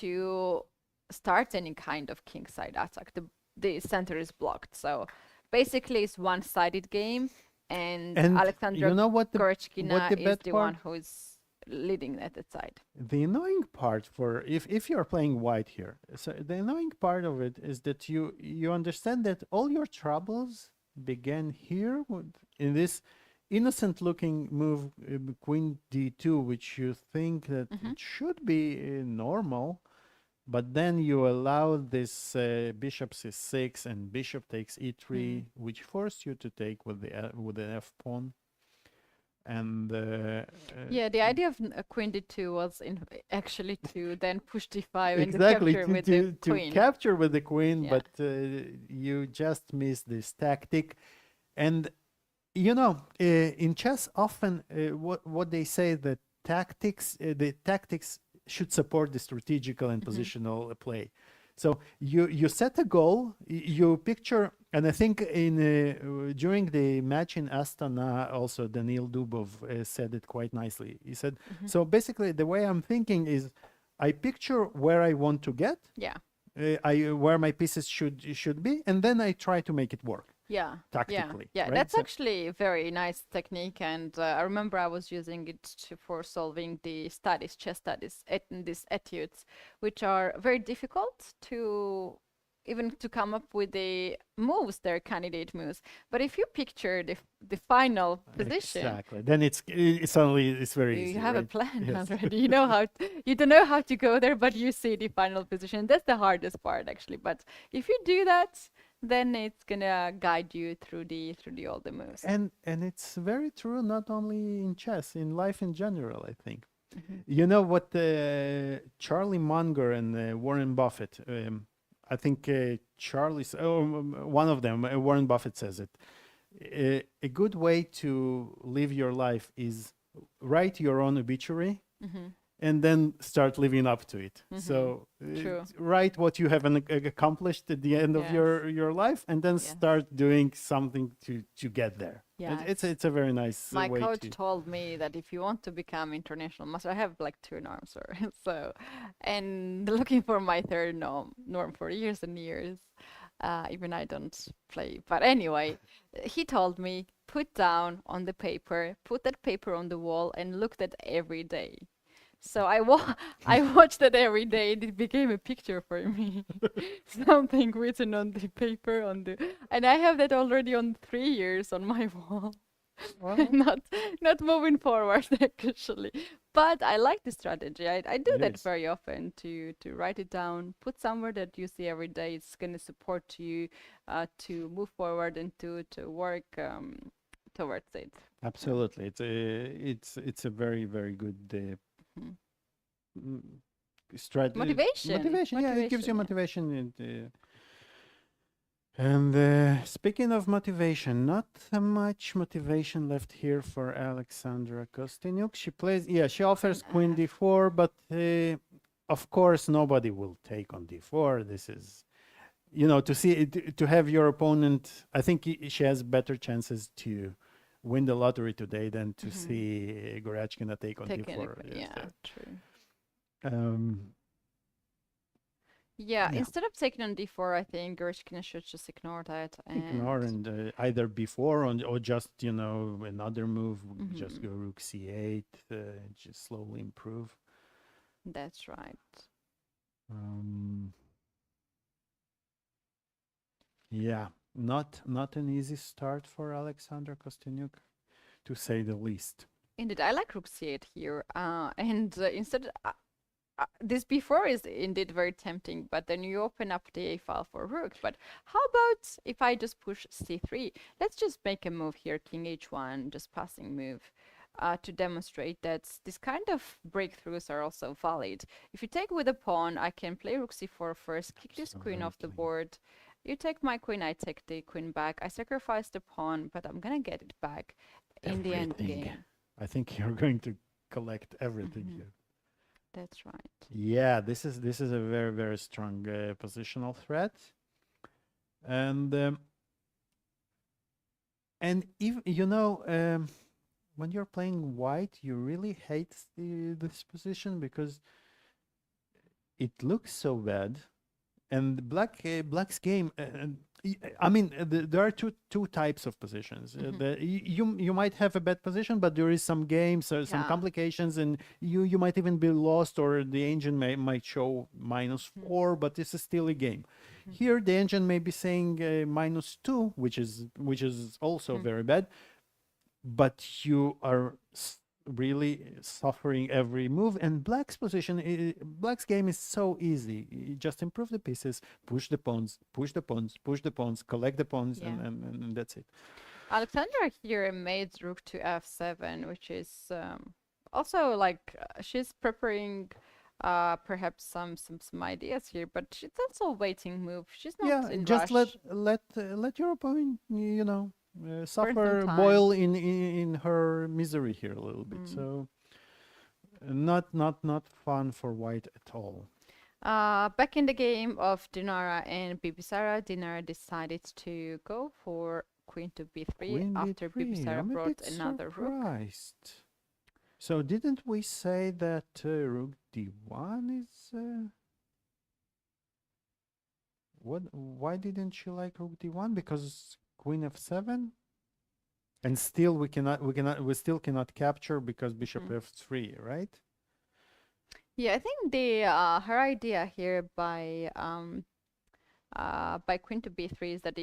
to start any kind of kingside attack. The center is blocked, so basically it's one-sided game, and Alexandra you know what the Gorchkina is bad the part? one who is leading at the side. The annoying part for if you're playing white here, so the annoying part of it is that you understand that all your troubles began here in this innocent looking move, queen d2, which you think that it should be normal, but then you allow this bishop c6 and bishop takes e3, which forced you to take with the f pawn. And yeah, the idea of queen d2 was actually to then push d5 exactly, and capture with the queen. To capture with the queen, Yeah. but you just missed this tactic. And you know, in chess, often what they say that the tactics should support the strategical and positional play. So you set a goal, you picture, and I think in during the match in Astana, also Daniil Dubov said it quite nicely. He said, so basically the way I'm thinking is, I picture where I want to get, Yeah. where my pieces should be, and then I try to make it work. Yeah, Tactically, yeah, right? that's So- actually a very nice technique, and I remember I was using it for solving the studies, chess studies, these etudes, which are very difficult to even to come up with the moves, their candidate moves. But if you picture the final position, Exactly. Then it's suddenly it's very you easy. have a right? plan Yes. already. You know you don't know how to go there, but you see the final position. That's the hardest part, actually. But if you do that, then it's gonna guide you through all the moves. And it's very true, not only in chess, in life in general, I think. You know what Charlie Munger and Warren Buffett, I think Charlie's, one of them, Warren Buffett says it. A good way to live your life is write your own obituary and then start living up to it. So True. write what you have accomplished at the end of Yes. your life, and then Yes. start doing something to get there. And Yes. it's a very nice My way coach to. told me that if you want to become international master, I have like two norms, or so, and looking for my third norm for years and years. Even I don't play, but anyway, he told me put down on the paper, put that paper on the wall, and look at every day. So I watched it every day, and it became a picture for me. Something written on the paper and I have that already on 3 years on my wall. not moving forward actually, but I like the strategy. I do that Yes. very often to write it down, put somewhere that you see every day. It's going to support you to move forward and to work towards it. Absolutely, it's a very very good strategy. Motivation. Motivation, yeah, it gives you Motivation, motivation. And speaking of motivation, not much motivation left here for Alexandra Kostyniuk. She plays, yeah, she offers queen d4, but of course nobody will take on d4. This is, you know, to have your opponent. I think she has better chances to win the lottery today than to see Gorachkina take on d4. Yes, Yeah, true. Um, Yeah, Yeah. instead of taking on d4, I think Gershon should just ignore that. ignore and either before or just, you know, another move, just go rook c8, just slowly improve. That's right. Yeah, not an easy start for Alexandra Kostyniuk, to say the least. Indeed, I like rook c8 here. And instead, this before is indeed very tempting, but then you open up the a file for rook. But how about if I just push c3? Let's just make a move here, king h1, just passing move, to demonstrate that this kind of breakthroughs are also valid. If you take with a pawn, I can play rook c4 first, kick this queen off the Absolutely. board. You take my queen, I take the queen back. I sacrifice the pawn, but I'm gonna get it back in the end Everything. game. I think you're going to collect everything here. That's right. Yeah, this is a very very strong positional threat, and if you know when you're playing white, you really hate this position because it looks so bad, and black's game I mean, there are two types of positions. You might have a bad position, but there is some games, some Yeah. complications, and you might even be lost, or the engine might show -4, but this is still a game. Here, the engine may be saying -2, which is also very bad, but you are really suffering every move. And black's position, black's game is so easy. You just improve the pieces, push the pawns, push the pawns, push the pawns, collect the pawns, Yeah. and that's it. Alexandra here made rook to f7, which is also like she's preparing perhaps some ideas here, but it's also a waiting move. She's not Yeah, in just rush. let your opponent, suffer, time. boil in her misery here a little bit. So not fun for white at all. Back in the game of Dinara and Bibisara, Dinara decided to go for queen to b3 Queen after B3. Bibisara I'm a brought bit another rook. surprised. So didn't we say that rook d1 is what? Why didn't she like rook d1? Because queen f7, and still we still cannot capture because bishop f3, right? Yeah, I think the her idea here by queen to b3 is that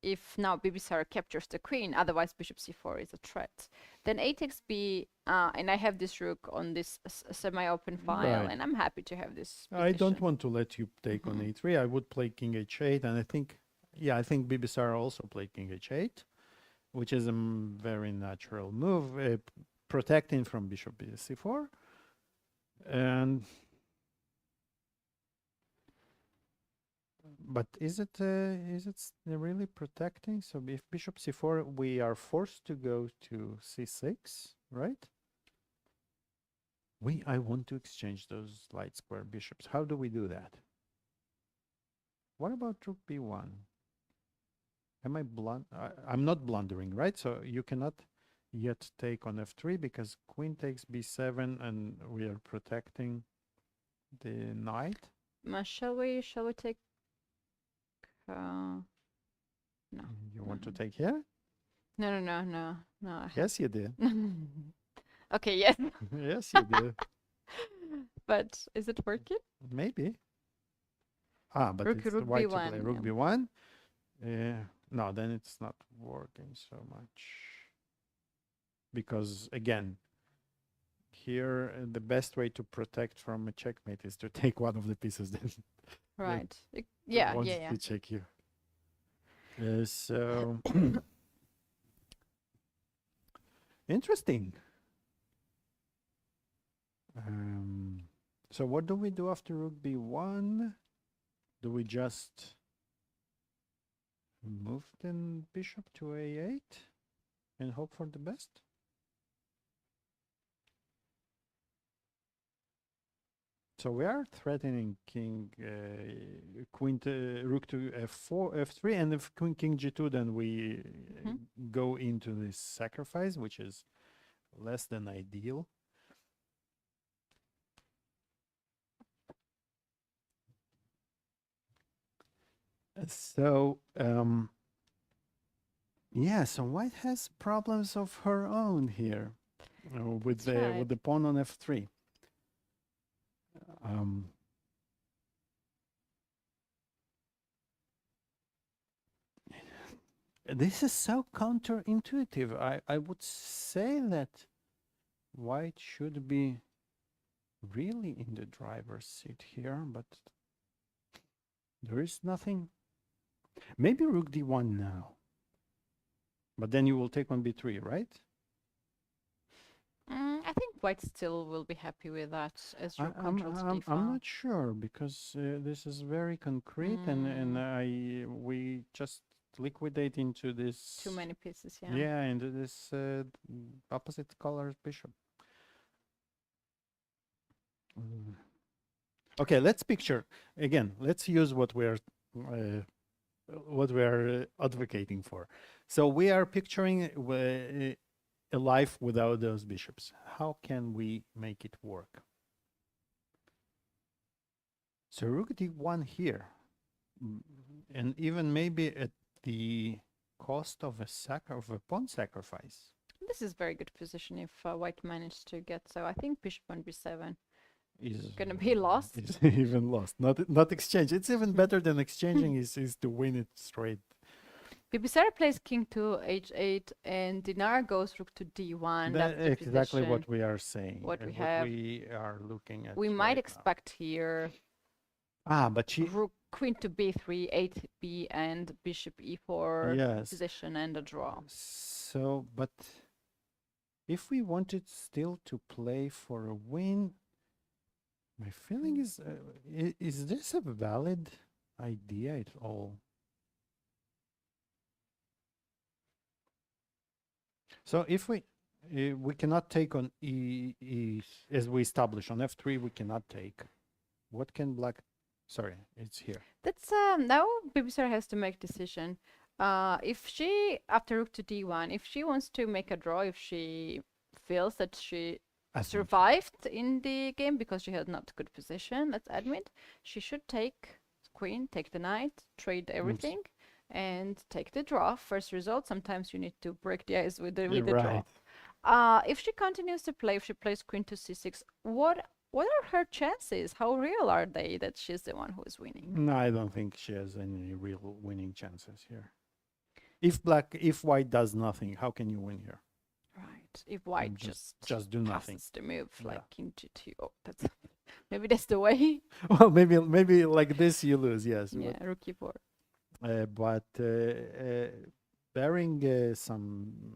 if now Bibisara captures the queen, otherwise bishop c4 is a threat, then a takes b, and I have this rook on this semi-open file, Right. and I'm happy to have this I don't position. want to let you take on a3. I would play king h8, and I think Bibisara also played king h8, which is a very natural move, protecting from bishop c4. And but is it really protecting? So if bishop c4, we are forced to go to c6, right? I want to exchange those light square bishops. How do we do that? What about rook b1? Am I I'm not blundering, right? So you cannot yet take on f3 because queen takes b7, and we are protecting the knight. Shall we take no. You want to take here? No. Yes, you did. Okay, yes. Yes, you did. But is it working? Maybe. But Rook it's white to play b1, rook yeah. b1. No, then it's not working so much. Because, again, here the best way to protect from a checkmate is to take one of the pieces that Right. wants to check you. So interesting. So what do we do after rook b1? Do we just move the bishop to a8 and hope for the best? So we are threatening rook to f4, f3, and if king g2, then we go into this sacrifice, which is less than ideal. So so white has problems of her own here with the pawn on f3. This is so counterintuitive. I would say that white should be really in the driver's seat here, but there is nothing. Maybe rook d1 now. But then you will take on b3, right? I think white still will be happy with that as rook controls b file. I'm not sure, because this is very concrete, and we just liquidate into this too many pieces, yeah. Yeah, into this opposite colors bishop. Okay, let's picture again. Let's use what we're advocating for. So we are picturing a life without those bishops. How can we make it work? So rook d1 here. and even maybe at the cost of a pawn sacrifice. This is very good position if white managed to get. So I think bishop on b7 Is gonna be lost. Is even lost, not exchange. It's even better than exchanging is to win it straight. Bibisara plays king to h8 and Dinara goes rook to d1. That's the Exactly position. what we are saying. What we have. We are looking at. We might expect here But she. rook queen to b3, 8b, and bishop e4 Yes. position and a draw. So, but if we wanted still to play for a win, my feeling is this a valid idea at all? So if we cannot take on e as we established on f3, we cannot take. What can black? Sorry, it's here. That's now Bibisara has to make decision. If she after rook to d1, if she wants to make a draw, if she feels that she survived in the game because she had not good position, let's admit, she should take queen, take the knight, trade everything, and take the draw. First result. Sometimes you need to break the ice with the draw. If she continues to play, if she plays queen to c6, what are her chances? How real are they that she's the one who is winning? No, I don't think she has any real winning chances here. If white does nothing, how can you win here? Right. If white just do nothing, passes the move like king g2. Oh, that's maybe that's the way. Well, maybe like this you lose. Yes. Yeah, rook e4. But bearing some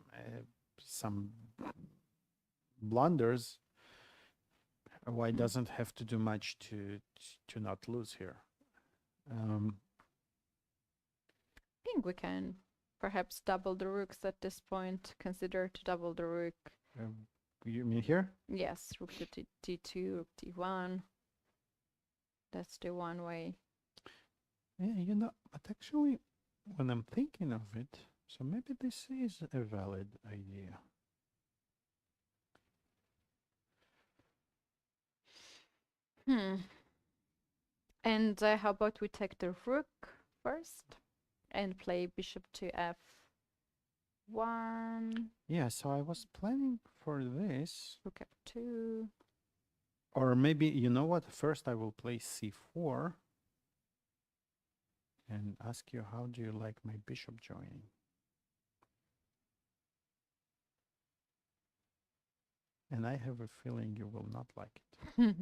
blunders, white doesn't have to do much to not lose here. I think we can perhaps double the rooks at this point. Consider to double the rook. You mean here? Yes, rook to d2, rook d1. That's the one way. Yeah, but actually, when I'm thinking of it, so maybe this is a valid idea. And how about we take the rook first and play bishop to f1. Yeah, so I was planning for this. Rook f2. Or maybe, you know what? First I will play c4 and ask you, how do you like my bishop joining? And I have a feeling you will not like it.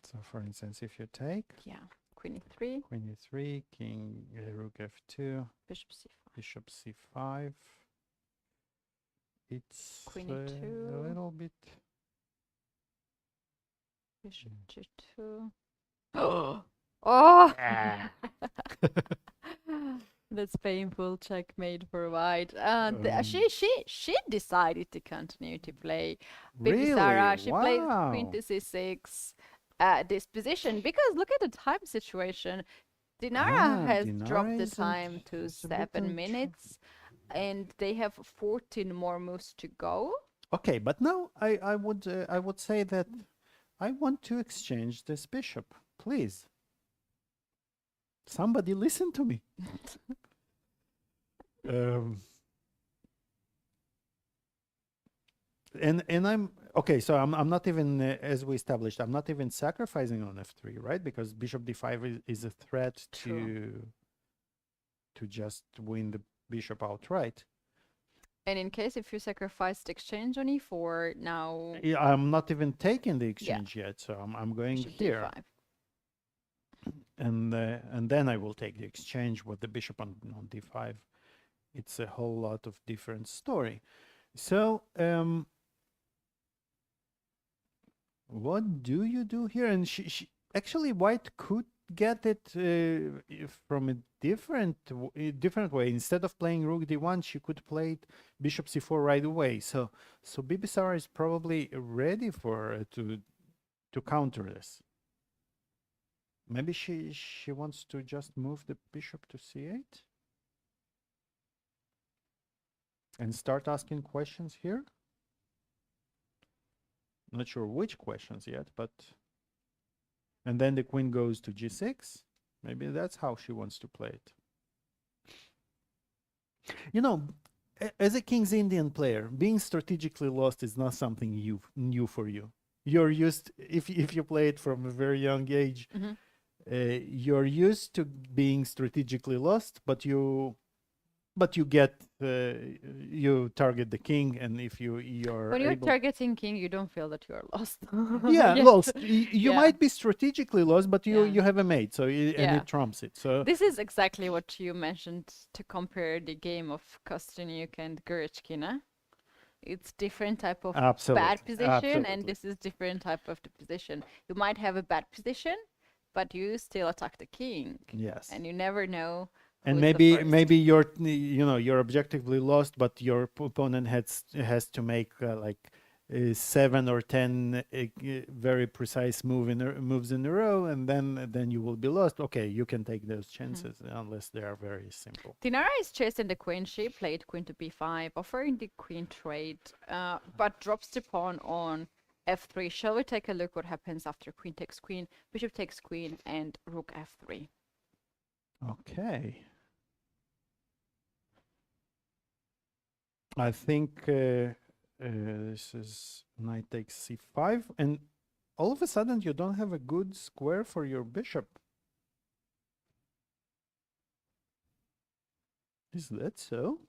So for instance, if you take... Yeah, queen e3. Queen e3, king, rook f2. Bishop c5. Bishop c5. It's queen a e2. little bit... Bishop g2. Oh! That's painful. Checkmate for white. She decided to continue to play. Bibisara, she plays queen to c6. This position, because look at the time situation. Dinara has dropped the time to 7 minutes, and they have 14 more moves to go. Okay, but now I would say that I want to exchange this bishop, please. Somebody listen to me. And I'm okay. So I'm not even, as we established, I'm not even sacrificing on f3, right? Because bishop d5 is a threat to just win the bishop outright. And in case if you sacrificed exchange on e4, now yeah, I'm not even taking the exchange yet, so I'm going here. D5. And then I will take the exchange with the bishop on d5. It's a whole lot of different story. So what do you do here? And she actually, white could get it from a different way. Instead of playing rook d1, she could play bishop c4 right away. So Bibisara is probably ready for to counter this. Maybe she wants to just move the bishop to c8 and start asking questions here. Not sure which questions yet, but... And then the queen goes to g6. Maybe that's how she wants to play it. You know, as a King's Indian player, being strategically lost is not something new for you. You're used, if you play it from a very young age, you're used to being strategically lost, but you get you target the king, and if you're When you're able, targeting king, you don't feel that you are lost. yeah, Yes. lost. You Yeah. might be strategically lost, but you Yeah. have a mate, so and Yeah. it trumps it. So This is exactly what you mentioned to compare the game of Kostyuk and Gurechkina. It's different type of absolutely, bad position, absolutely. and this is different type of the position. You might have a bad position, but you still attack the king, Yes. and you never know. And who's the first. maybe you're objectively lost, but your opponent has to make like 7 or 10 very precise moves in a row, and then you will be lost. Okay, you can take those chances unless they are very simple. Dinara is chasing the queen. She played queen to b5, offering the queen trade, but drops the pawn on f3. Shall we take a look what happens after queen takes queen, bishop takes queen, and rook f3? Okay. I think this is knight takes c5, and all of a sudden you don't have a good square for your bishop. Is that so?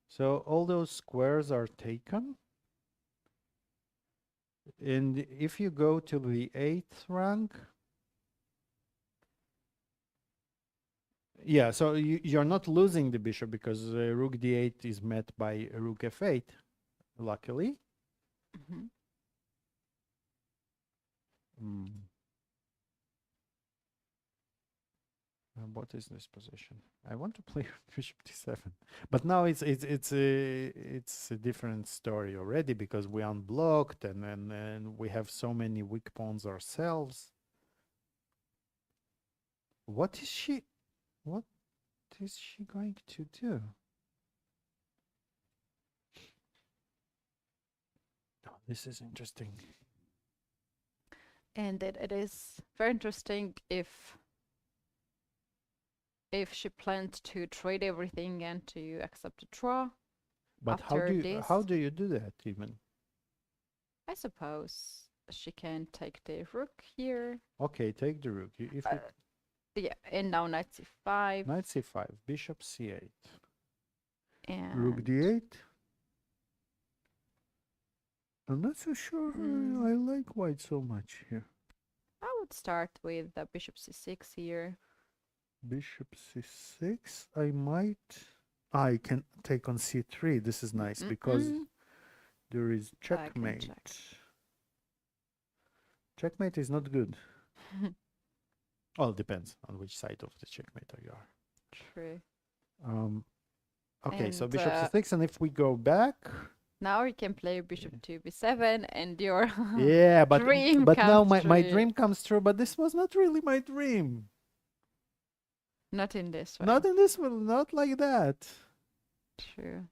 So all those squares are taken. And if you go to the 8th rank, yeah, so you're not losing the bishop because rook d8 is met by rook f8, luckily. What is this position? I want to play bishop d7, but now it's a different story already because we unblocked and we have so many weak pawns ourselves. What is she going to do? Oh, this is interesting. And it is very interesting if she planned to trade everything and to accept a draw. But After how do you do that even? I suppose she can take the rook here. Okay, take the rook. If Yeah, and now knight c5. knight c5, bishop c8, And rook d8. I'm not so sure I like white so much here. I would start with the bishop c6 here. Bishop c6. I can take on c3. This is nice because there is checkmate. Check. Checkmate is not good. Well, it depends on which side of the checkmate you are. True. Okay, so And, bishop c6, and if we go back, Now you can play bishop to b7 and your yeah, but dream now comes my true. dream comes true. But this was not really my dream. Not in this way. Not in this one. Not like that. True.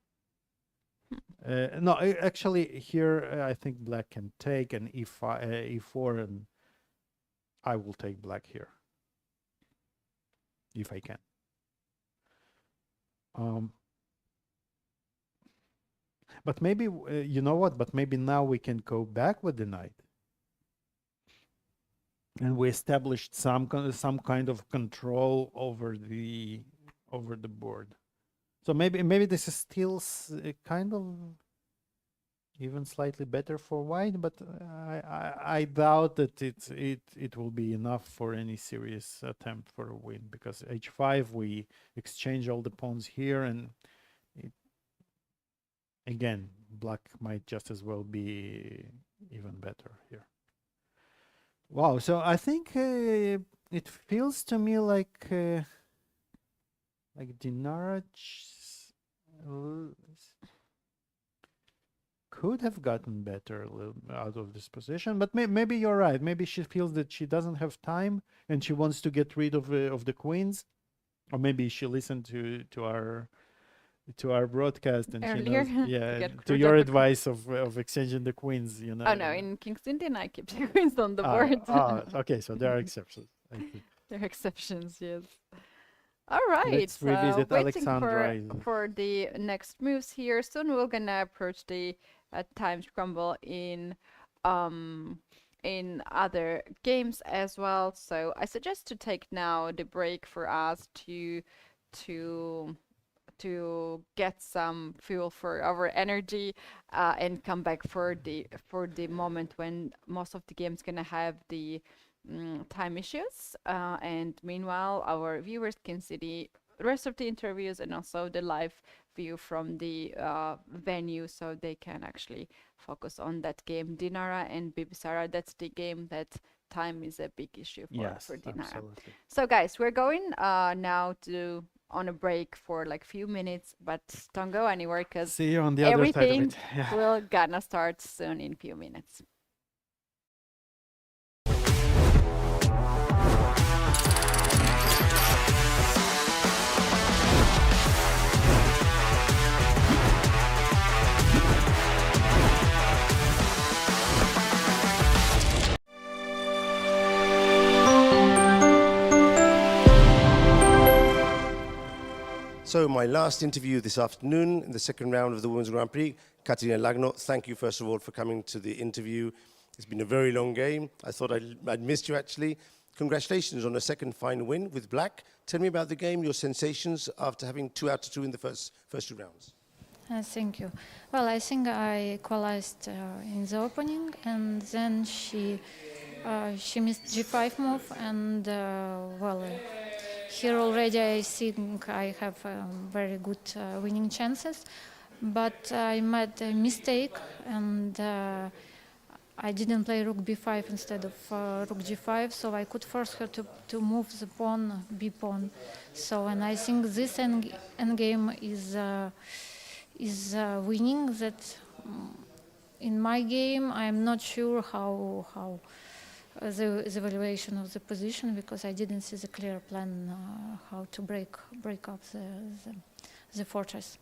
No, actually, here I think black can take an e4, and I will take black here if I can. But maybe you know what? But maybe now we can go back with the knight, and we established some kind of control over the board. So maybe this is still kind of even slightly better for white, but I doubt that it will be enough for any serious attempt for a win, because h5 we exchange all the pawns here, and again black might just as well be even better here. Wow, so I think it feels to me like Dinara could have gotten better a little out of this position, but maybe you're right. Maybe she feels that she doesn't have time and she wants to get rid of the queens, or maybe she listened to our broadcast and Earlier, she knows, to yeah, get to rid your of the advice of exchanging the queens, you know. Oh no, in King's Indian I keep the queens on the board. Okay, so there are exceptions. I see. There are exceptions, yes. All right. Let's revisit Waiting Alexandra. for the next moves here. Soon we're gonna approach the time scramble in other games as well. So I suggest to take now the break for us to to get some fuel for our energy and come back for the moment when most of the games gonna have the time issues. And meanwhile, our viewers can see the rest of the interviews and also the live view from the venue, so they can actually focus on that game. Dinara and Bibisara, that's the game that time is a big issue for Dinara. Absolutely. So guys, we're going now to on a break for like few minutes, but don't go anywhere because See you on the other side of everything it. Yeah. will gonna start soon in few minutes. So my last interview this afternoon in the second round of the Women's Grand Prix, Katerina Lagno, thank you first of all for coming to the interview. It's been a very long game. I thought I'd missed you actually. Congratulations on a second fine win with Black. Tell me about the game, your sensations after having 2 out of 2 in the first 2 rounds. Thank you. Well, I think I equalized in the opening, and then she missed G5 move, and here already I think I have very good winning chances, but I made a mistake, and I didn't play rook b5 instead of rook g5, so I could force her to move the pawn, b pawn. So, and I think this endgame is winning. That in my game, I'm not sure how the evaluation of the position, because I didn't see the clear plan how to break up the fortress.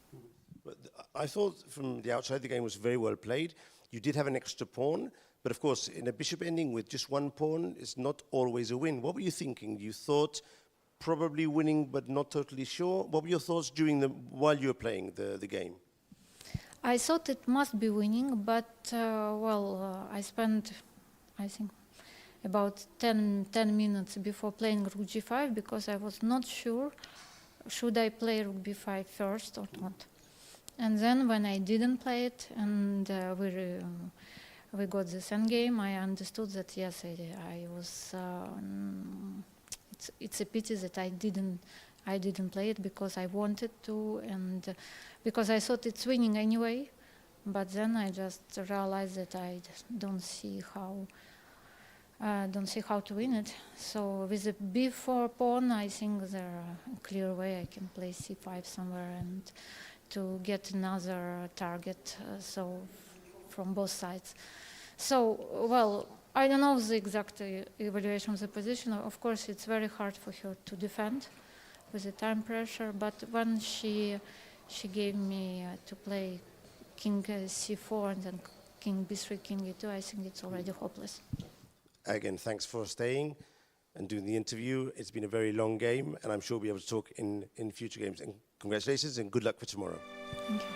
But I thought from the outside the game was very well played. You did have an extra pawn, but of course in a bishop ending with just one pawn is not always a win. What were you thinking? You thought probably winning but not totally sure. What were your thoughts while you were playing the game? I thought it must be winning, but I spent, I think, about 10 minutes before playing rook g5, because I was not sure should I play rook b5 first or not. And then when I didn't play it and we got this endgame, I understood that yes, I was. It's a pity that I didn't play it, because I wanted to, and because I thought it's winning anyway. But then I just realized that I don't see how to win it. So with the b4 pawn, I think there's a clear way I can play c5 somewhere and to get another target. So from both sides. So well, I don't know the exact evaluation of the position. Of course, it's very hard for her to defend with the time pressure. But when she gave me to play king c4 and then king b3, king e2, I think it's already hopeless. Again, thanks for staying and doing the interview. It's been a very long game, and I'm sure we'll be able to talk in future games. And congratulations and good luck for tomorrow. Thank you.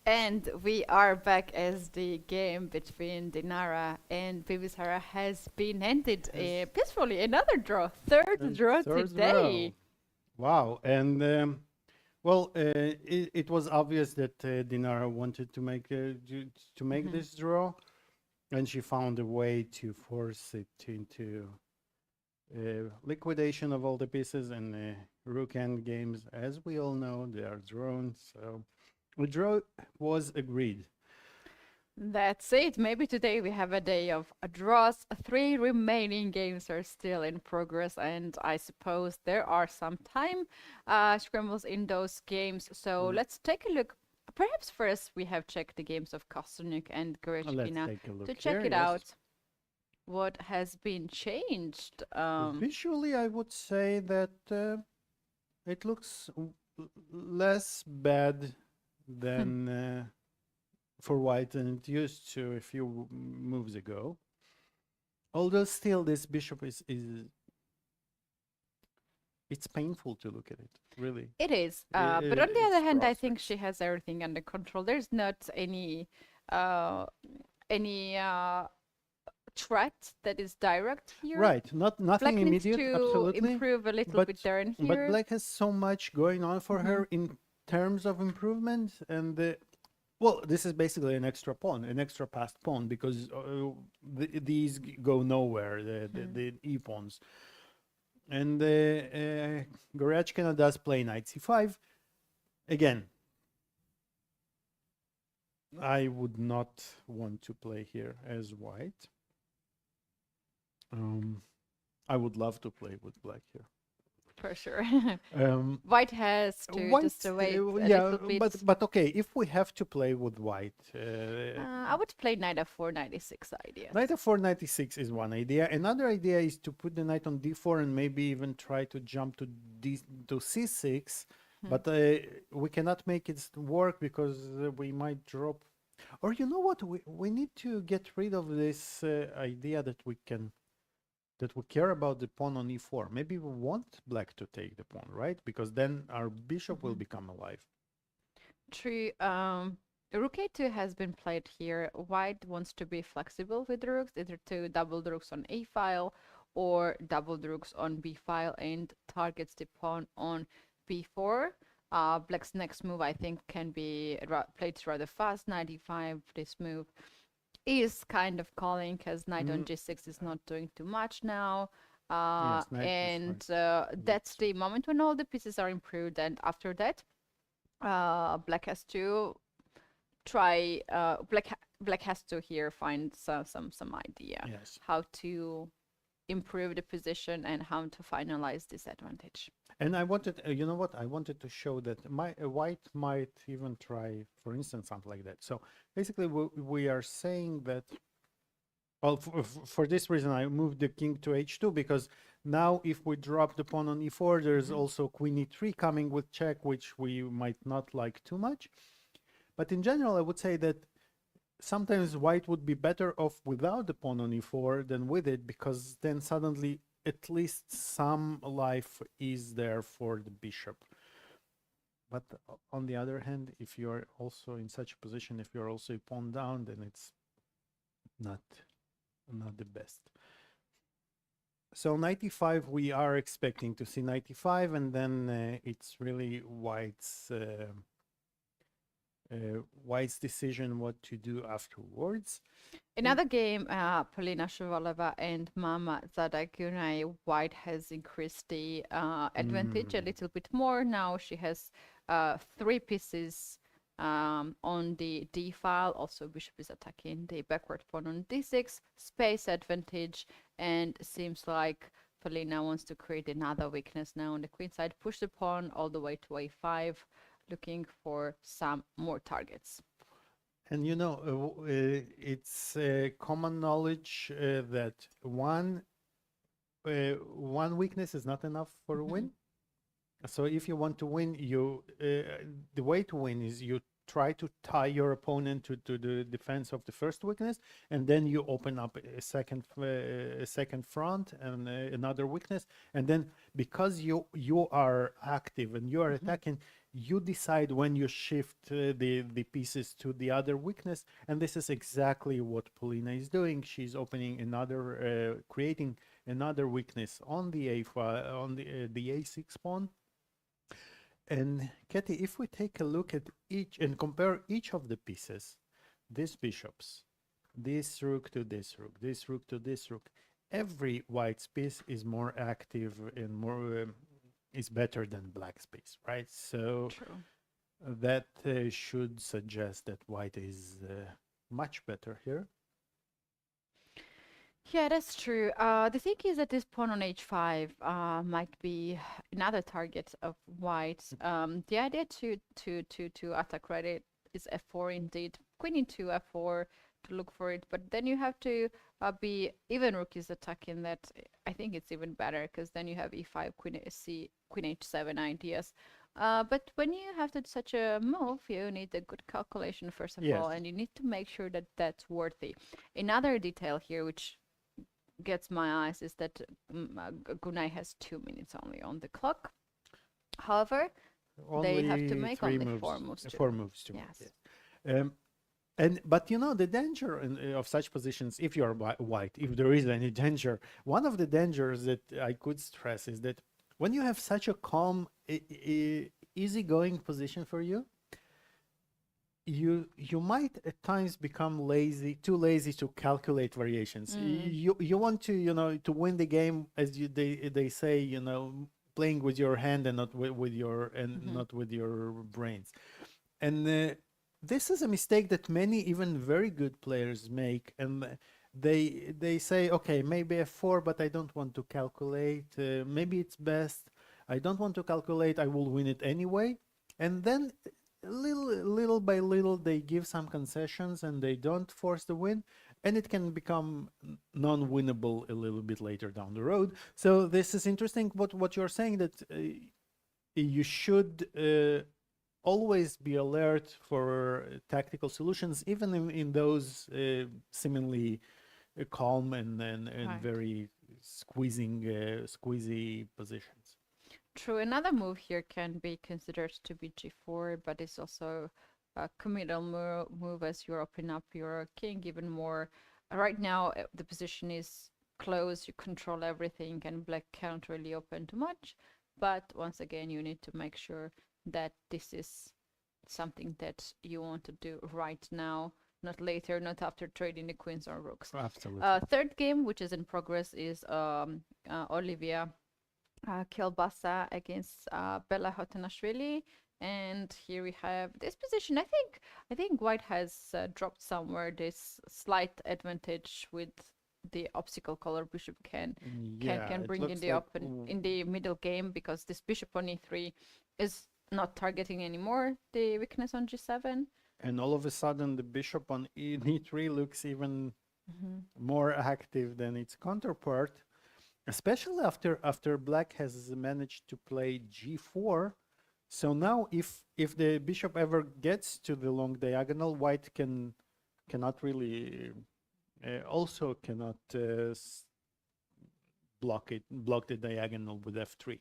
And we are back as the game between Dinara and Bibisara has been ended peacefully. Another draw, third draw today. Wow. And well, it was obvious that Dinara wanted to make this draw, and she found a way to force it into liquidation of all the pieces. And rook end games, as we all know, they are drawn. So the draw was agreed. That's it. Maybe today we have a day of draws. 3 remaining games are still in progress, and I suppose there are some time scrambles in those games. So let's take a look. Perhaps first we have checked the games of Kosternyk and Let's Gorechkina take a look to check here, it yes. out. What has been changed? Visually, I would say that it looks less bad than for white than it used to a few moves ago. Although still this bishop is it's painful to look at it, really. It is, but on the other It's hand, I think prospects. she has everything under control. There's not any threat that is direct here. Right, nothing Black needs immediate, to absolutely. improve a little but, bit there and But here. black has so much going on for her in terms of improvement, and well, this is basically an extra pawn, an extra passed pawn, because these go nowhere, the e-pawns. And Gorechkina does play knight c5. Again, I would not want to play here as white. I would love to play with black here. For sure. White White has to just wait a yeah, little bit. but okay, if we have to play with white, I would play knight f4, knight e6 idea. knight f4, knight e6 is one idea. Another idea is to put the knight on d4 and maybe even try to jump to c6. But we cannot make it work because we might drop. Or you know what? We need to get rid of this idea that we care about the pawn on e4. Maybe we want black to take the pawn, right? Because then our bishop will become alive. True. Rook a2 has been played here. White wants to be flexible with the rooks, either to double the rooks on a file or double the rooks on b file and targets the pawn on b4. Black's next move, I think, can be played rather fast. Knight e5. This move is kind of calling because knight on g6 is not doing too much now. Yes, knight And is that's the moment when all the pieces are improved. And after that, black has to try. Black has to here find some idea Yes. how to improve the position and how to finalize this advantage. And I wanted, you know what? I wanted to show that white might even try, for instance, something like that. So basically, we are saying that. Well, for this reason, I moved the king to h2 because now if we drop the pawn on e4, there's also queen e3 coming with check, which we might not like too much. But in general, I would say that sometimes white would be better off without the pawn on e4 than with it, because then suddenly at least some life is there for the bishop. But on the other hand, if you're also in such a position, if you're also a pawn down, then it's not the best. So knight e5, we are expecting to see knight e5, and then it's really white's decision what to do afterwards. Another game, Polina Shuvalova and Mama Zadagunai, white has increased the advantage a little bit more. Now she has 3 pieces on the d file. Also, bishop is attacking the backward pawn on d6, space advantage, and seems like Polina wants to create another weakness now on the queen side. Push the pawn all the way to a5, looking for some more targets. And you know, it's common knowledge that one weakness is not enough for a win. So if you want to win, the way to win is you try to tie your opponent to the defense of the first weakness, and then you open up a second front and another weakness, and then because you are active and you are attacking, you decide when you shift the pieces to the other weakness, and this is exactly what Polina is doing. She's opening another, creating another weakness on the the A6 pawn. And Keti, if we take a look at each and compare each of the pieces, these bishops, this rook to this rook, this rook to this rook, every white's piece is more active and more is better than black's piece, right? So True. that should suggest that white is much better here. Yeah, that's true. The thing is that this pawn on h5 might be another target of white. The idea to attack right is f4 indeed. Queen into f4 to look for it, but then you have to be even rook is attacking that. I think it's even better because then you have e5, queen c, queen h7 ideas. But when you have to such a move, you need a good calculation first of all, and you need to make sure that that's worthy. Another detail here, which gets my eyes, is that Gunay has 2 minutes only on the clock. However, they have to make only moves, 4 moves. 4 moves to yes. But you know the danger of such positions, if you are white, if there is any danger, one of the dangers that I could stress is that when you have such a calm, easygoing position for you, you might at times become too lazy to calculate variations. You want to to win the game, as they say, playing with your hand and not with your not with your brains. And this is a mistake that many even very good players make, and they say, okay, maybe f4, but I don't want to calculate. Maybe it's best. I don't want to calculate. I will win it anyway. And then little by little, they give some concessions and they don't force the win, and it can become non-winnable a little bit later down the road. So this is interesting. What you're saying, that you should always be alert for tactical solutions, even in those seemingly calm and Right. very squeezy positions. True. Another move here can be considered to be g4, but it's also a committal move as you're opening up your king even more. Right now, the position is close, you control everything, and black can't really open too much. But once again, you need to make sure that this is something that you want to do right now, not later, not after trading the queens or rooks. Absolutely. Third game, which is in progress, is Olivia Kielbasa against Bella Hotanashvili. And here we have this position. I think white has dropped somewhere this slight advantage with the obstacle color bishop can bring in the in the middle game, because this bishop on e3 is not targeting anymore the weakness on g7. And all of a sudden, the bishop on e3 looks even more active than its counterpart, especially after black has managed to play g4. So now, if the bishop ever gets to the long diagonal, white cannot really block the diagonal with f3.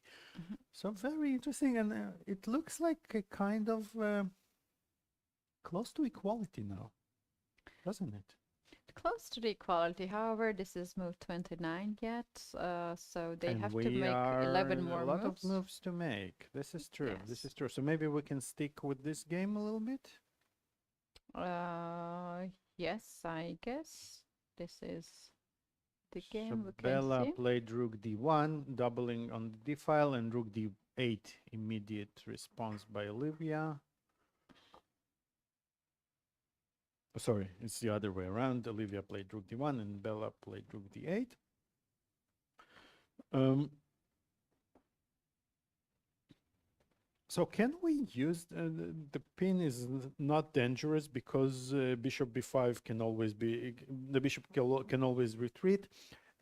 So very interesting, and it looks like a kind of close to equality now, doesn't it? Close to the equality. However, this is move 29 yet, so they have to make 11 more moves. A lot of moves to make. This is true. Yes. This is true. So maybe we can stick with this game a little bit. Yes, I guess this is the game. So we can Bella see. played rook d1, doubling on the d file, and rook d8, immediate response by Olivia. Sorry, it's the other way around. Olivia played rook d1 and Bella played rook d8. So can we use the pin is not dangerous because bishop b5 can always be, the bishop can always retreat.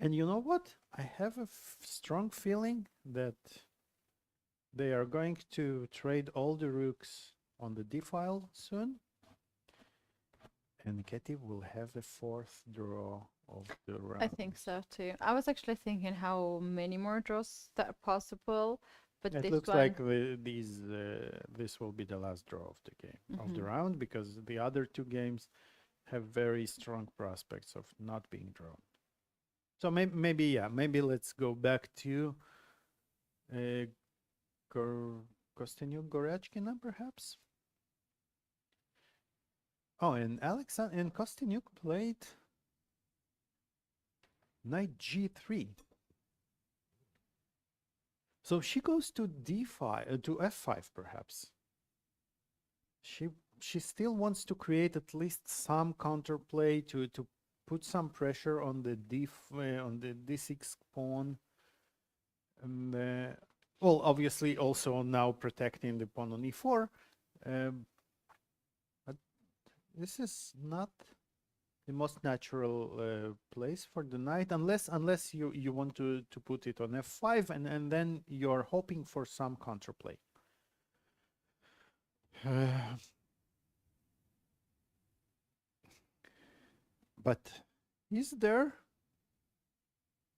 And you know what? I have a strong feeling that they are going to trade all the rooks on the d file soon. And Keti will have the fourth draw of the round. I think so too. I was actually thinking how many more draws that are possible, but It this looks one, like this will be the last draw of the game, of the round, because the other two games have very strong prospects of not being drawn. So maybe let's go back to Kostyuk Gorechkina, perhaps. Oh, and and Kostyuk played knight g3. So she goes to d5, to f5, perhaps. She still wants to create at least some counterplay to put some pressure on the on the d6 pawn, and well, obviously also now protecting the pawn on e4. But this is not the most natural place for the knight, unless you want to put it on f5, and then you're hoping for some counterplay. But is there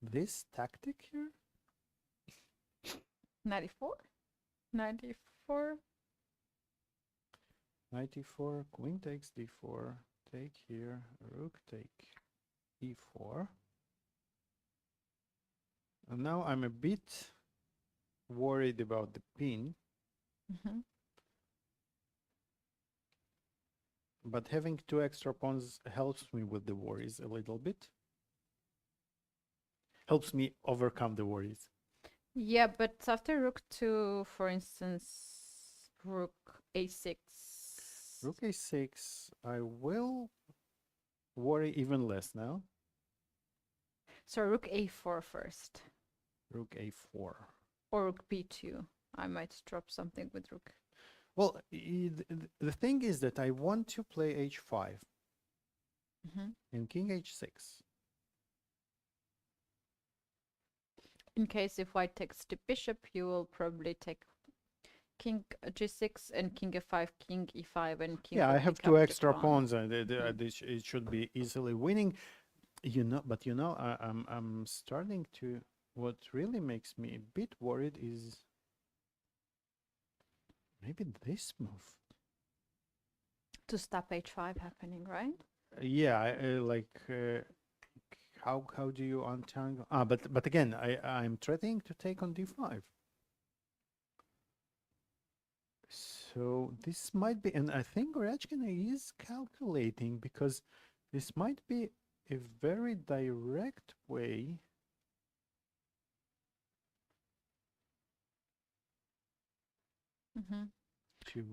this tactic here? 94? 94? 94, queen takes d4, take here, rook take e4. And now I'm a bit worried about the pin. But having two extra pawns helps me with the worries a little bit. Helps me overcome the worries. Yeah, but after rook 2, for instance, rook a6. Rook a6, I will worry even less now. So rook a4 first. Rook a4. Or rook b2. I might drop something with rook. Well, the thing is that I want to play h5 and king h6. In case if white takes the bishop, you will probably take king g6 and king f5, king e5, and king. Yeah, I have two extra pawns, and it should be easily winning. But I'm starting to. What really makes me a bit worried is maybe this move. To stop h5 happening, right? Yeah, how do you untangle? But again, I'm threatening to take on d5. So this might be, and I think Gorechkina is calculating, because this might be a very direct way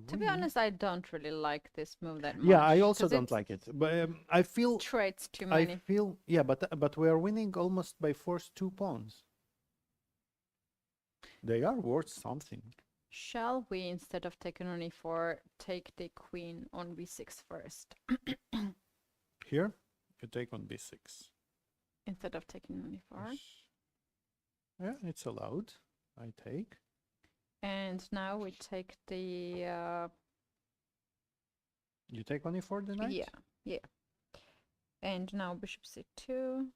to be honest, I don't really like this move that much. Yeah, I also don't like it. But I feel trades too many. I feel but we are winning almost by force 2 pawns. They are worth something. Shall we, instead of taking on e4, take the queen on b6 first? Here, you take on b6. Instead of taking on e4. Yes. Yeah, it's allowed. I take. And now we take the... You take on e4 the knight? Yeah. And now bishop c2.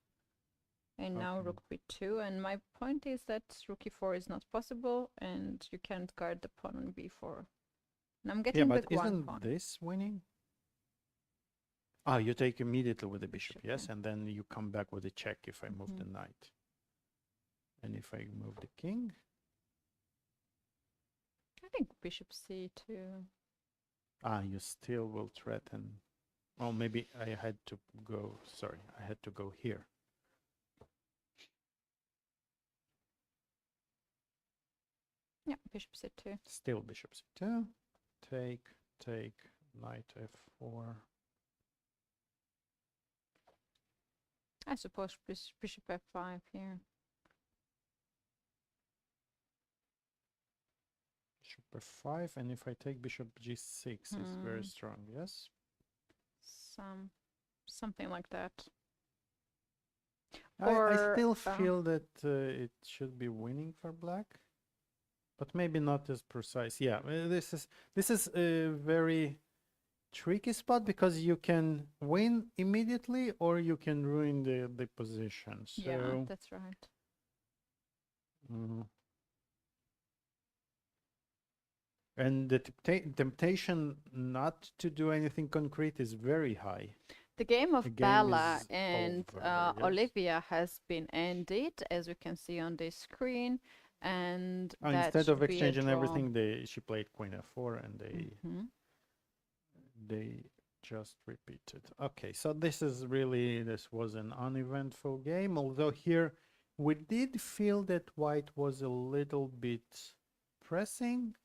And now rook b2. And my point is that rook e4 is not possible, and you can't guard the pawn on b4. And I'm getting with one pawn. Isn't this winning? You take immediately with the bishop, yes? And then you come back with a check if I move the knight. And if I move the king? I think bishop c2. You still will threaten. Well, maybe I had to go, sorry, I had to go here. Yeah, bishop c2. Still bishop c2. Take, knight f4. I suppose bishop f5 here. Bishop f5, and if I take bishop g6, it's very strong, yes? Something like that. I still feel that it should be winning for black, but maybe not as precise. Yeah, this is a very tricky spot, because you can win immediately or you can ruin the position. So, yeah, that's right. And the temptation not to do anything concrete is very high. The game of The game Bella is and over, yes. Olivia has been ended, as we can see on this screen, and that Instead of should be a exchanging draw. everything, she played Queen F4, and they just repeated. Okay, so this was an uneventful game, although here we did feel that white was a little bit pressing,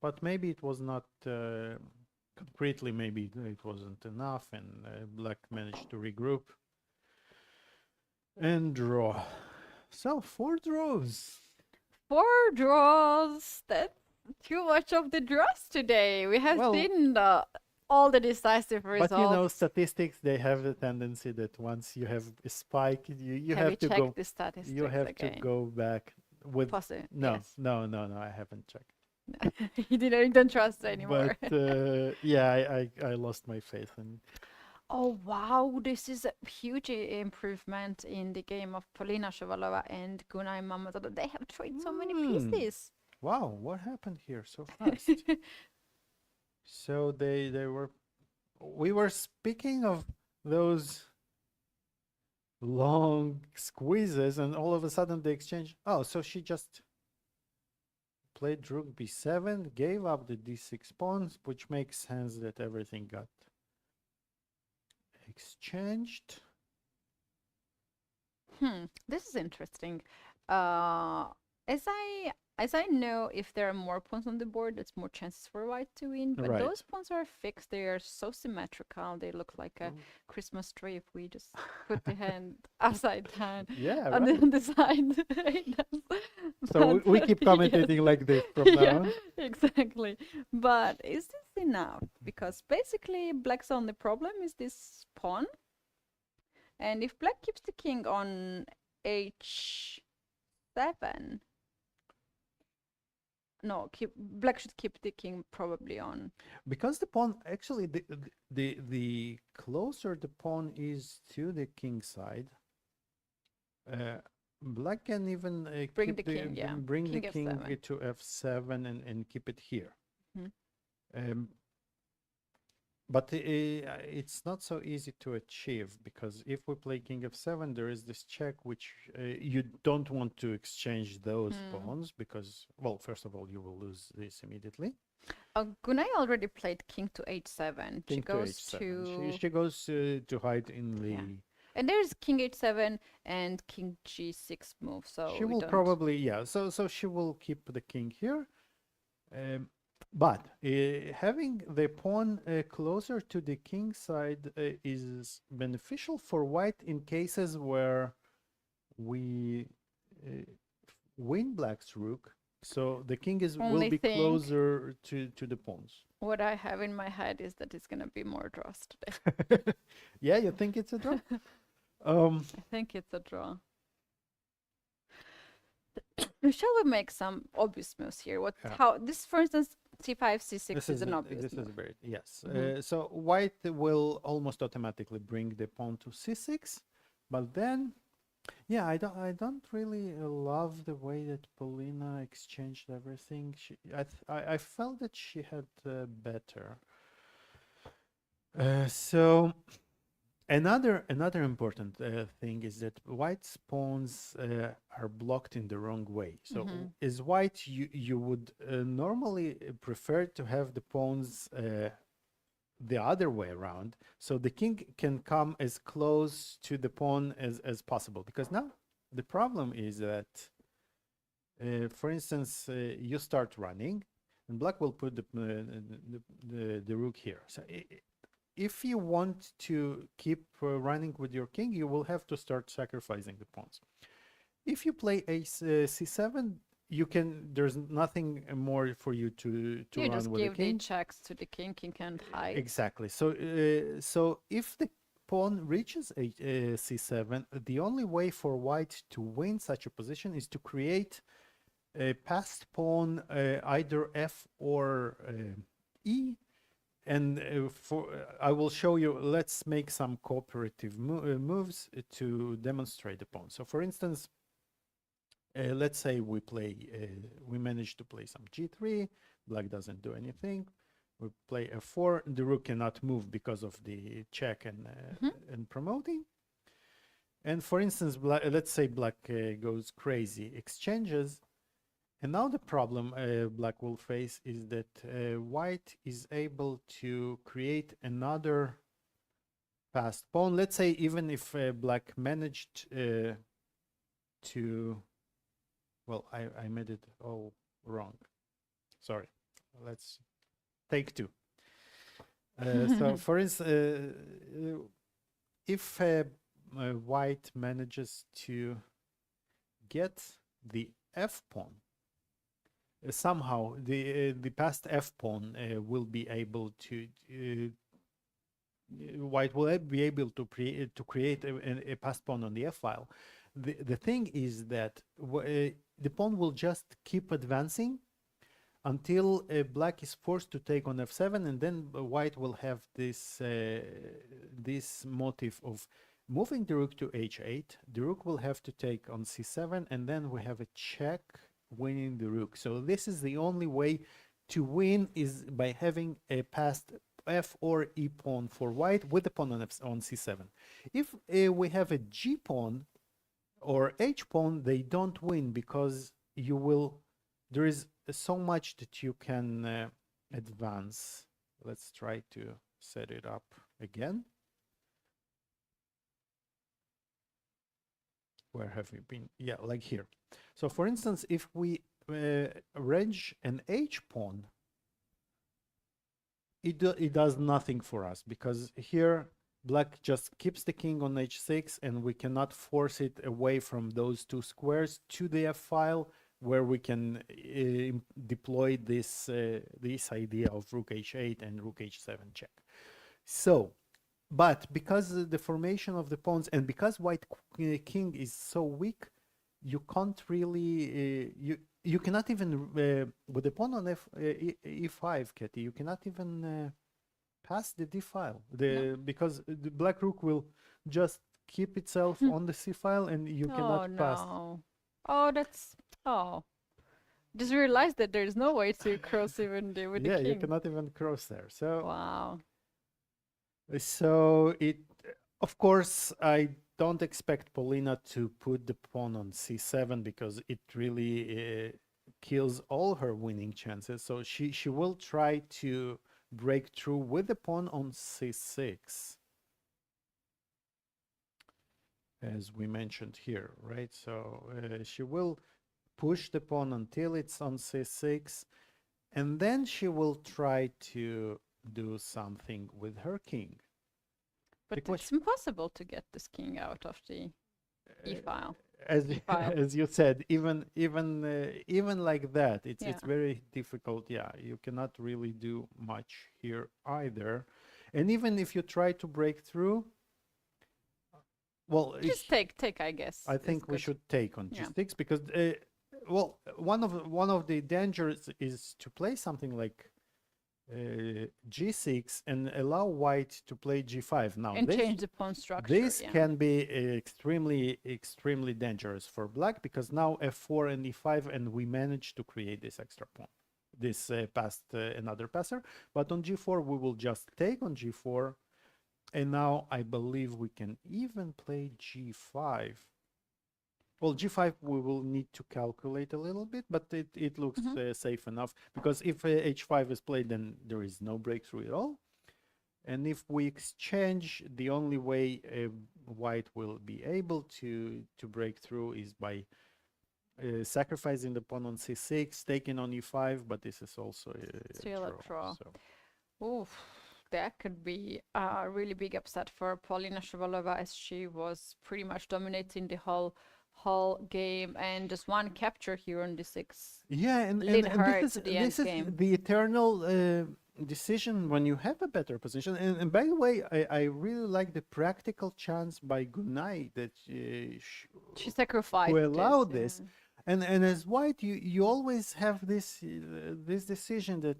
but maybe it was not concretely, maybe it wasn't enough, and black managed to regroup and draw. So 4 draws. 4 draws. That's too much of the draws today. We have Well, seen all the decisive results. But you know, statistics, they have the tendency that once you have a spike, you have to go. The statistics You have again? to go back with. No, Yes. no, I haven't checked. You don't trust anymore. But yeah, I lost my faith in. Oh wow, this is a huge improvement in the game of Polina Shovalova and Gunay Mammadova. They have traded so many pieces. Wow, what happened here so fast? So we were speaking of those long squeezes, and all of a sudden the exchange. Oh, so she just played rook b7, gave up the d6 pawns, which makes sense that everything got exchanged. This is interesting. As I know, if there are more pawns on the board, there's more chances for white to win. But Right. those pawns are fixed. They are so symmetrical. They look like a Christmas tree if we just put the hand upside down Yeah, on, right. on the side. It does. So we keep Yes. commentating like this from now on. Exactly. But is this enough? Because basically, black's only problem is this pawn. And if black keeps the king on h7, no, black should keep the king probably on. Because the pawn, actually, the closer the pawn is to the king side, black can even Bring keep the king, yeah. bring King the king F7. to f7 and keep it here. But it's not so easy to achieve, because if we play king f7, there is this check which you don't want to exchange those pawns, because, well, first of all, you will lose this immediately. Gunay already played king to h7. King She to goes h7. to... She goes to hide in the... Yeah. And there's king h7 and king g6 move, so She we will don't- probably, yeah, so she will keep the king here. But having the pawn closer to the king side is beneficial for white in cases where we win black's rook. So the king will Only be thing- closer to the pawns. What I have in my head is that it's going to be more draws today. Yeah, you think it's a draw? I think it's a draw. Shall we make some obvious moves here? Yeah. How this, for instance, c5, c6 is an obvious this move. is very, yes. Mhm. So white will almost automatically bring the pawn to c6, but then, yeah, I don't really love the way that Polina exchanged everything. I felt that she had better. So another important thing is that white's pawns are blocked in the wrong way. So as white, you would normally prefer to have the pawns the other way around, so the king can come as close to the pawn as possible. Because now the problem is that, for instance, you start running, and black will put the rook here. So if you want to keep running with your king, you will have to start sacrificing the pawns. If you play c7, you can. There's nothing more for you to You run just with give the king. the checks to the king can't hide. Exactly. So so if the pawn reaches c7, the only way for white to win such a position is to create a passed pawn, either f or e. And I will show you, let's make some cooperative moves to demonstrate the pawn. So for instance, let's say we manage to play some g3, black doesn't do anything. We play f4, the rook cannot move because of the check and promoting. And for instance, let's say black goes crazy, exchanges. And now the problem black will face is that white is able to create another passed pawn. Let's say even if black managed to, well, I made it all wrong. Sorry. Let's take two. So for instance, if white manages to get the f pawn, somehow the passed f pawn will be able to white will be able to create a passed pawn on the f file. The thing is that the pawn will just keep advancing until black is forced to take on f7, and then white will have this this motive of moving the rook to h8. The rook will have to take on c7, and then we have a check winning the rook. So this is the only way to win, is by having a passed f or e pawn for white with the pawn on c7. If we have a g pawn or h pawn, they don't win, because there is so much that you can advance. Let's try to set it up again. Where have we been? Yeah, like here. So for instance, if we range an h pawn, it does nothing for us, because here black just keeps the king on h6, and we cannot force it away from those two squares to the f file, where we can deploy this this idea of rook h8 and rook h7 check. So, but because the formation of the pawns, and because white king is so weak, you can't really you cannot even with the pawn on e5, Keti, you cannot even pass the d file, because the black rook will just keep itself on the c file, and you cannot pass. Oh, that's just realized that there's no way to cross even with the king. Yeah, you cannot even cross there. So wow. So it, of course, I don't expect Paulina to put the pawn on c7, because it really kills all her winning chances. So she will try to break through with the pawn on c6, as we mentioned here, right? So she will push the pawn until it's on c6, and then she will try to do something with her king. But it's impossible to get this king out of the e-file. As you said, even like that, it's very difficult. Yeah, you cannot really do much here either. And even if you try to break through, well, just take, I guess. I think we should take on g6, because well, one of the dangers is to play something like g6 and allow white to play g5 now, and change the pawn structure. This can be extremely dangerous for black, because now f4 and e5, and we managed to create this extra pawn, this past another passer. But on g4 we will just take on g4, and now I believe we can even play g5. Well, g5 we will need to calculate a little bit, but it looks safe enough, because if h5 is played, then there is no breakthrough at all. And if we exchange, the only way white will be able to break through is by sacrificing the pawn on c6, taking on e5, but this is also still a draw. So. Oof, that could be a really big upset for Paulina Shabalova, as she was pretty much dominating the whole game, and just one capture here on d6. Yeah, and this is the eternal decision when you have a better position. And by the way, I really like the practical chance by Gunay that she sacrificed to allow this. And as white, you always have this this decision that,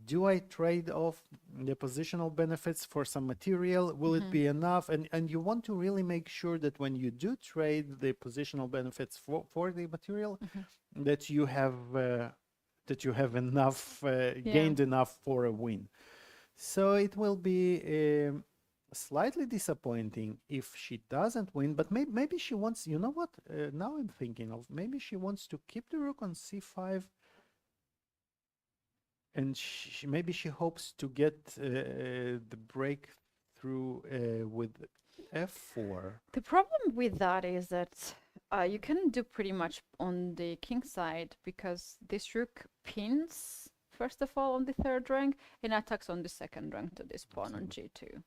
do I trade off the positional benefits for some material? Will it be enough? And you want to really make sure that when you do trade the positional benefits for the material, that you have enough gained enough for a win. So it will be slightly disappointing if she doesn't win, but maybe she wants, you know what, now I'm thinking of, maybe she wants to keep the rook on c5, and maybe she hopes to get the breakthrough with f4. The problem with that is that you can do pretty much on the king side, because this rook pins, first of all, on the third rank, and attacks on the second rank to this pawn on g2.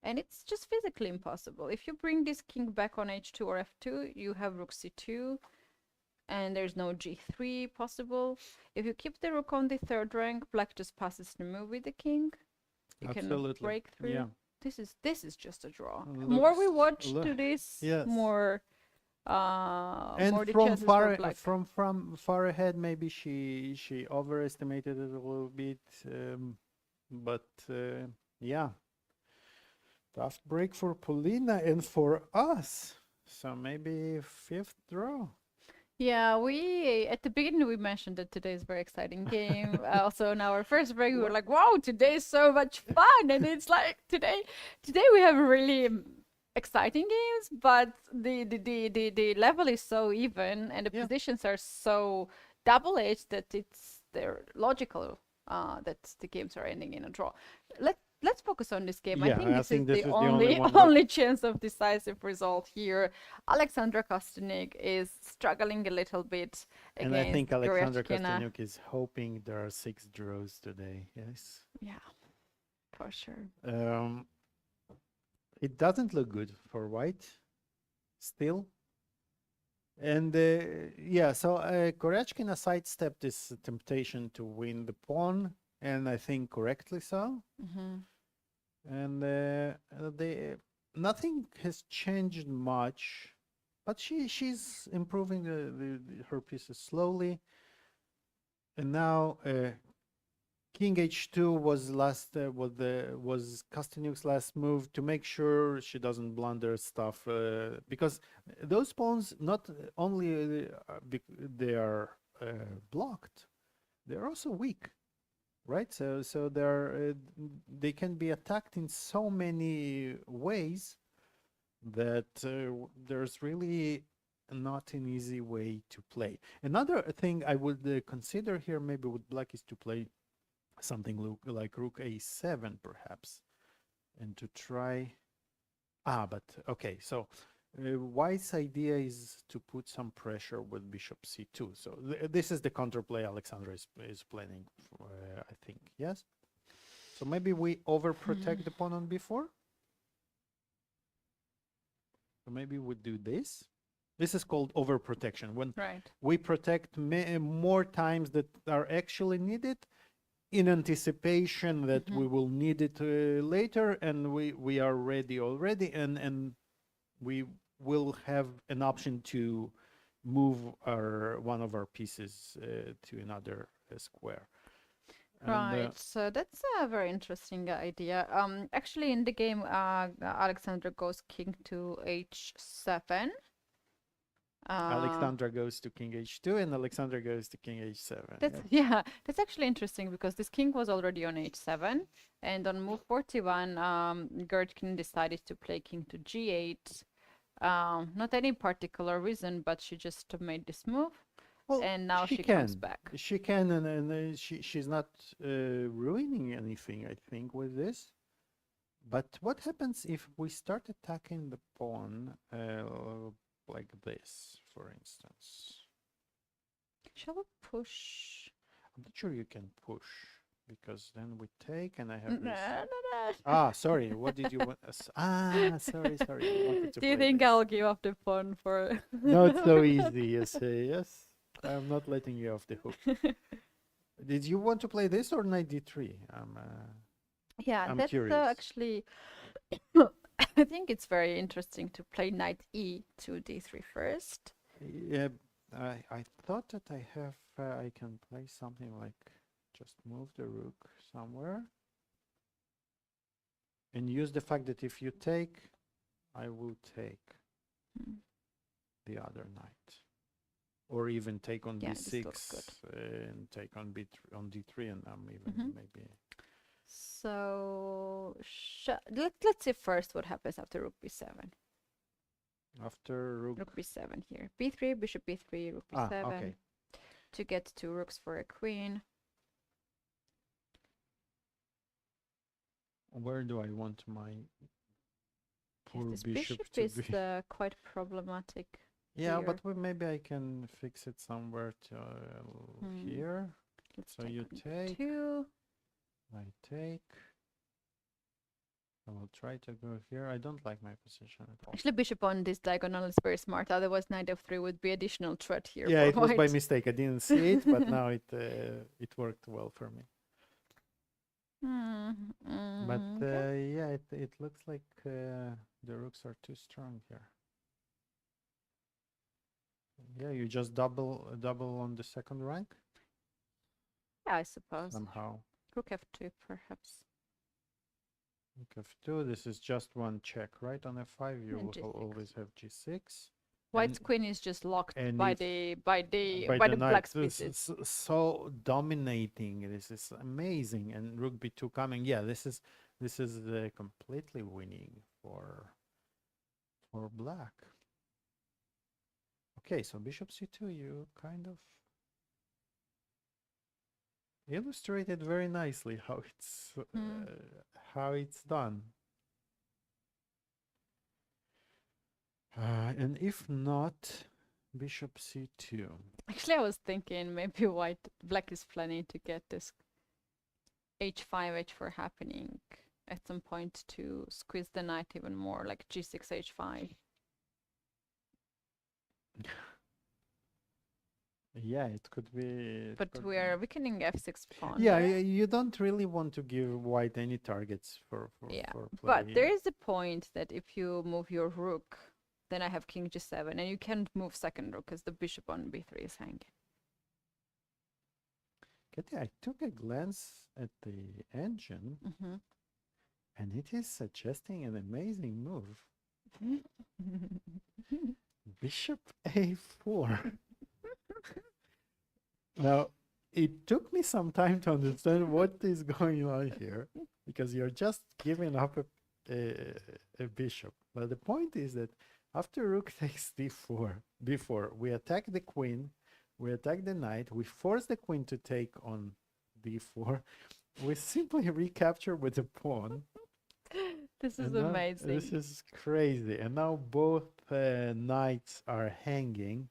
And it's just physically impossible. If you bring this king back on h2 or f2, you have rook c2, and there's no g3 possible. If you keep the rook on the third rank, black just passes the move with the king. You can break through. Yeah. This is just a draw. More we watch to this, yes. more And more the chances for black. from far ahead, maybe she overestimated it a little bit, but yeah, tough break for Polina and for us. So maybe fifth draw. Yeah, we at the beginning we mentioned that today is a very exciting game. Also, in our first break, we were like, "Wow, today is so much fun!" And it's like today we have really exciting games, but the level is so even, and the positions are so double-edged that they're logical that the games are ending in a draw. Let's focus on this game. Yeah, I think this is the the only only chance of decisive result here. Alexandra Kostyuk is struggling a little bit against And I think Alexandra Goryachkina. Kostyuk is hoping there are 6 draws today. Yes. Yeah, for sure. It doesn't look good for white still. And yeah, so Goryachkina sidestepped this temptation to win the pawn, and I think correctly so. And nothing has changed much, but she's improving her pieces slowly. And now King h2 was was Kostyuk's last move to make sure she doesn't blunder stuff, because those pawns not only they are blocked, they're also weak, right? So they can be attacked in so many ways that there's really not an easy way to play. Another thing I would consider here, maybe with black, is to play something like rook a7 perhaps, and to try but okay, so white's idea is to put some pressure with bishop c2. So this is the counterplay Alexandra is planning for, I think. Yes, so maybe we overprotect the pawn on b4. So maybe we do this. This is called overprotection, when we protect more times that are actually needed, in anticipation that we will need it later, and we are ready already, and we will have an option to move one of our pieces to another square. Right, so that's a very interesting idea. Actually, in the game, Alexandra goes king to h7. Alexandra goes to king h2, and Alexandra goes to king h7. That's actually interesting, because this king was already on h7, and on move 41, Gershon decided to play king to g8. Not any particular reason, but she just made this move, and now she comes back. She can, and she's not ruining anything, I think, with this. But what happens if we start attacking the pawn like this, for instance? Shall we push? I'm not sure you can push, because then we take, and I have this. Sorry, what did you want? Sorry. Do you think I'll give up the pawn for... Not so easy, yes. I'm not letting you off the hook. Did you want to play this or knight d3? I'm curious. Actually... I think it's very interesting to play knight e to d3 first. Yeah, I thought that I can play something like just move the rook somewhere. And use the fact that if you take, I will take the other knight. Or even take on Yeah, this looks b6 and take on on d3, and I'm even maybe. So let's see first what happens after rook b7. After Rook b7 here. b3, bishop b3, rook b7. Okay. To get 2 rooks for a queen. Where do I want my poor Yes, this bishop bishop to is be? quite problematic. Yeah, here. but maybe I can fix it somewhere to here. Let's So take you on take, b2. I take. I will try to go here. I don't like my position at all. Actually, bishop on this diagonal is very smart. Otherwise, knight f3 would be additional threat here. Yeah, for it was by white. mistake. I didn't see it, but now it worked well for me. But Okay. yeah, it looks like the rooks are too strong here. Yeah, you just double on the second rank Yeah, I suppose. somehow. Rook f2, perhaps. Rook f2. This is just one check, right? On f5, you And will g6. always have g6. White's And- queen is just locked and by if- the knight. black This pieces. is so dominating. This is amazing. And rook b2 coming. Yeah, this is completely winning for black. Okay, so bishop c2, you kind of illustrated very nicely how it's done. And if not, bishop c2. Actually, I was thinking maybe black is planning to get this h5, h4 happening at some point to squeeze the knight even more, like g6, h5. Yeah, it could be. But we are weakening f6 pawn. Yeah, there. you don't really want to give white any targets for Yeah, play. but there is a point that if you move your rook, then I have king g7, and you can't move second rook because the bishop on b3 is hanging. Keti, I took a glance at the engine, and it is suggesting an amazing move. Bishop a4. Now, it took me some time to understand what is going on here, because you're just giving up a bishop. But the point is that after rook takes d4, we attack the queen, we attack the knight, we force the queen to take on d4, we simply recapture with the pawn. This is And now- amazing. This is crazy. And now both knights are hanging.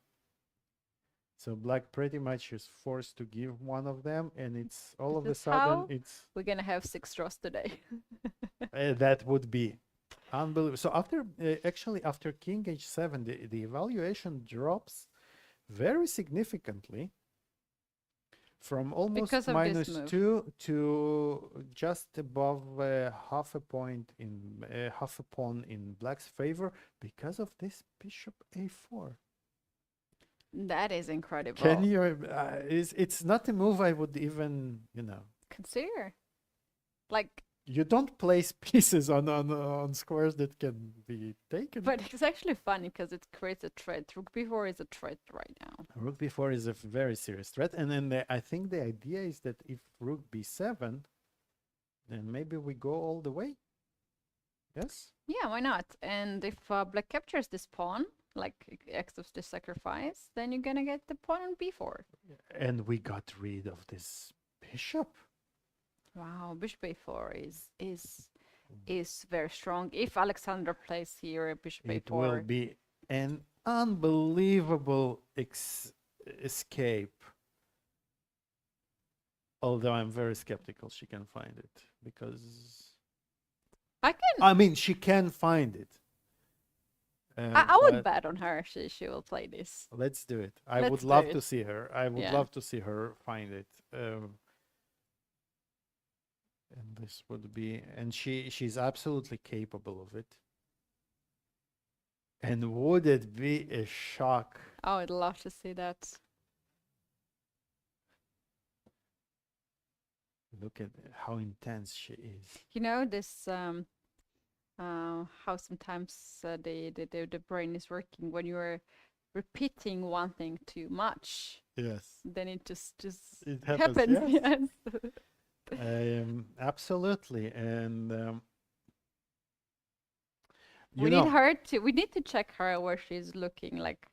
So black pretty much is forced to give one of them, and it's all of a This is sudden how it's We're gonna have 6 draws today. that would be unbelievable. So after actually after king h7, the evaluation drops very significantly from almost Because of this move. -2 to just above half a point in half a pawn in black's favor because of this bishop a4. That is incredible. Can you? It's not a move I would even, Consider? Like, you don't place pieces on squares that can be taken. but it's actually funny because it creates a threat. Rook b4 is a threat right now. Rook b4 is a very serious threat, and then I think the idea is that if rook b7, then maybe we go all the way. Yes. Yeah, why not? And if black captures this pawn, like accepts the sacrifice, then you're gonna get the pawn on b4. And we got rid of this bishop. Wow, bishop a4 is very strong. If Alexander plays here, bishop It a4. will be an unbelievable escape. Although I'm very skeptical she can find it, because I mean she can find it. I would but bet on her. She will play this. let's do it. I Let's would do love it. to see her. I would Yeah. love to see her find it. And this would be, and she's absolutely capable of it. And would it be a shock? I would love to see that. Look at how intense she is. You know this how sometimes the brain is working when you're repeating one thing too much. Yes. Then it just It happens. happens, Yes. Absolutely. And you We know, need her to. We need to check her where she's looking, like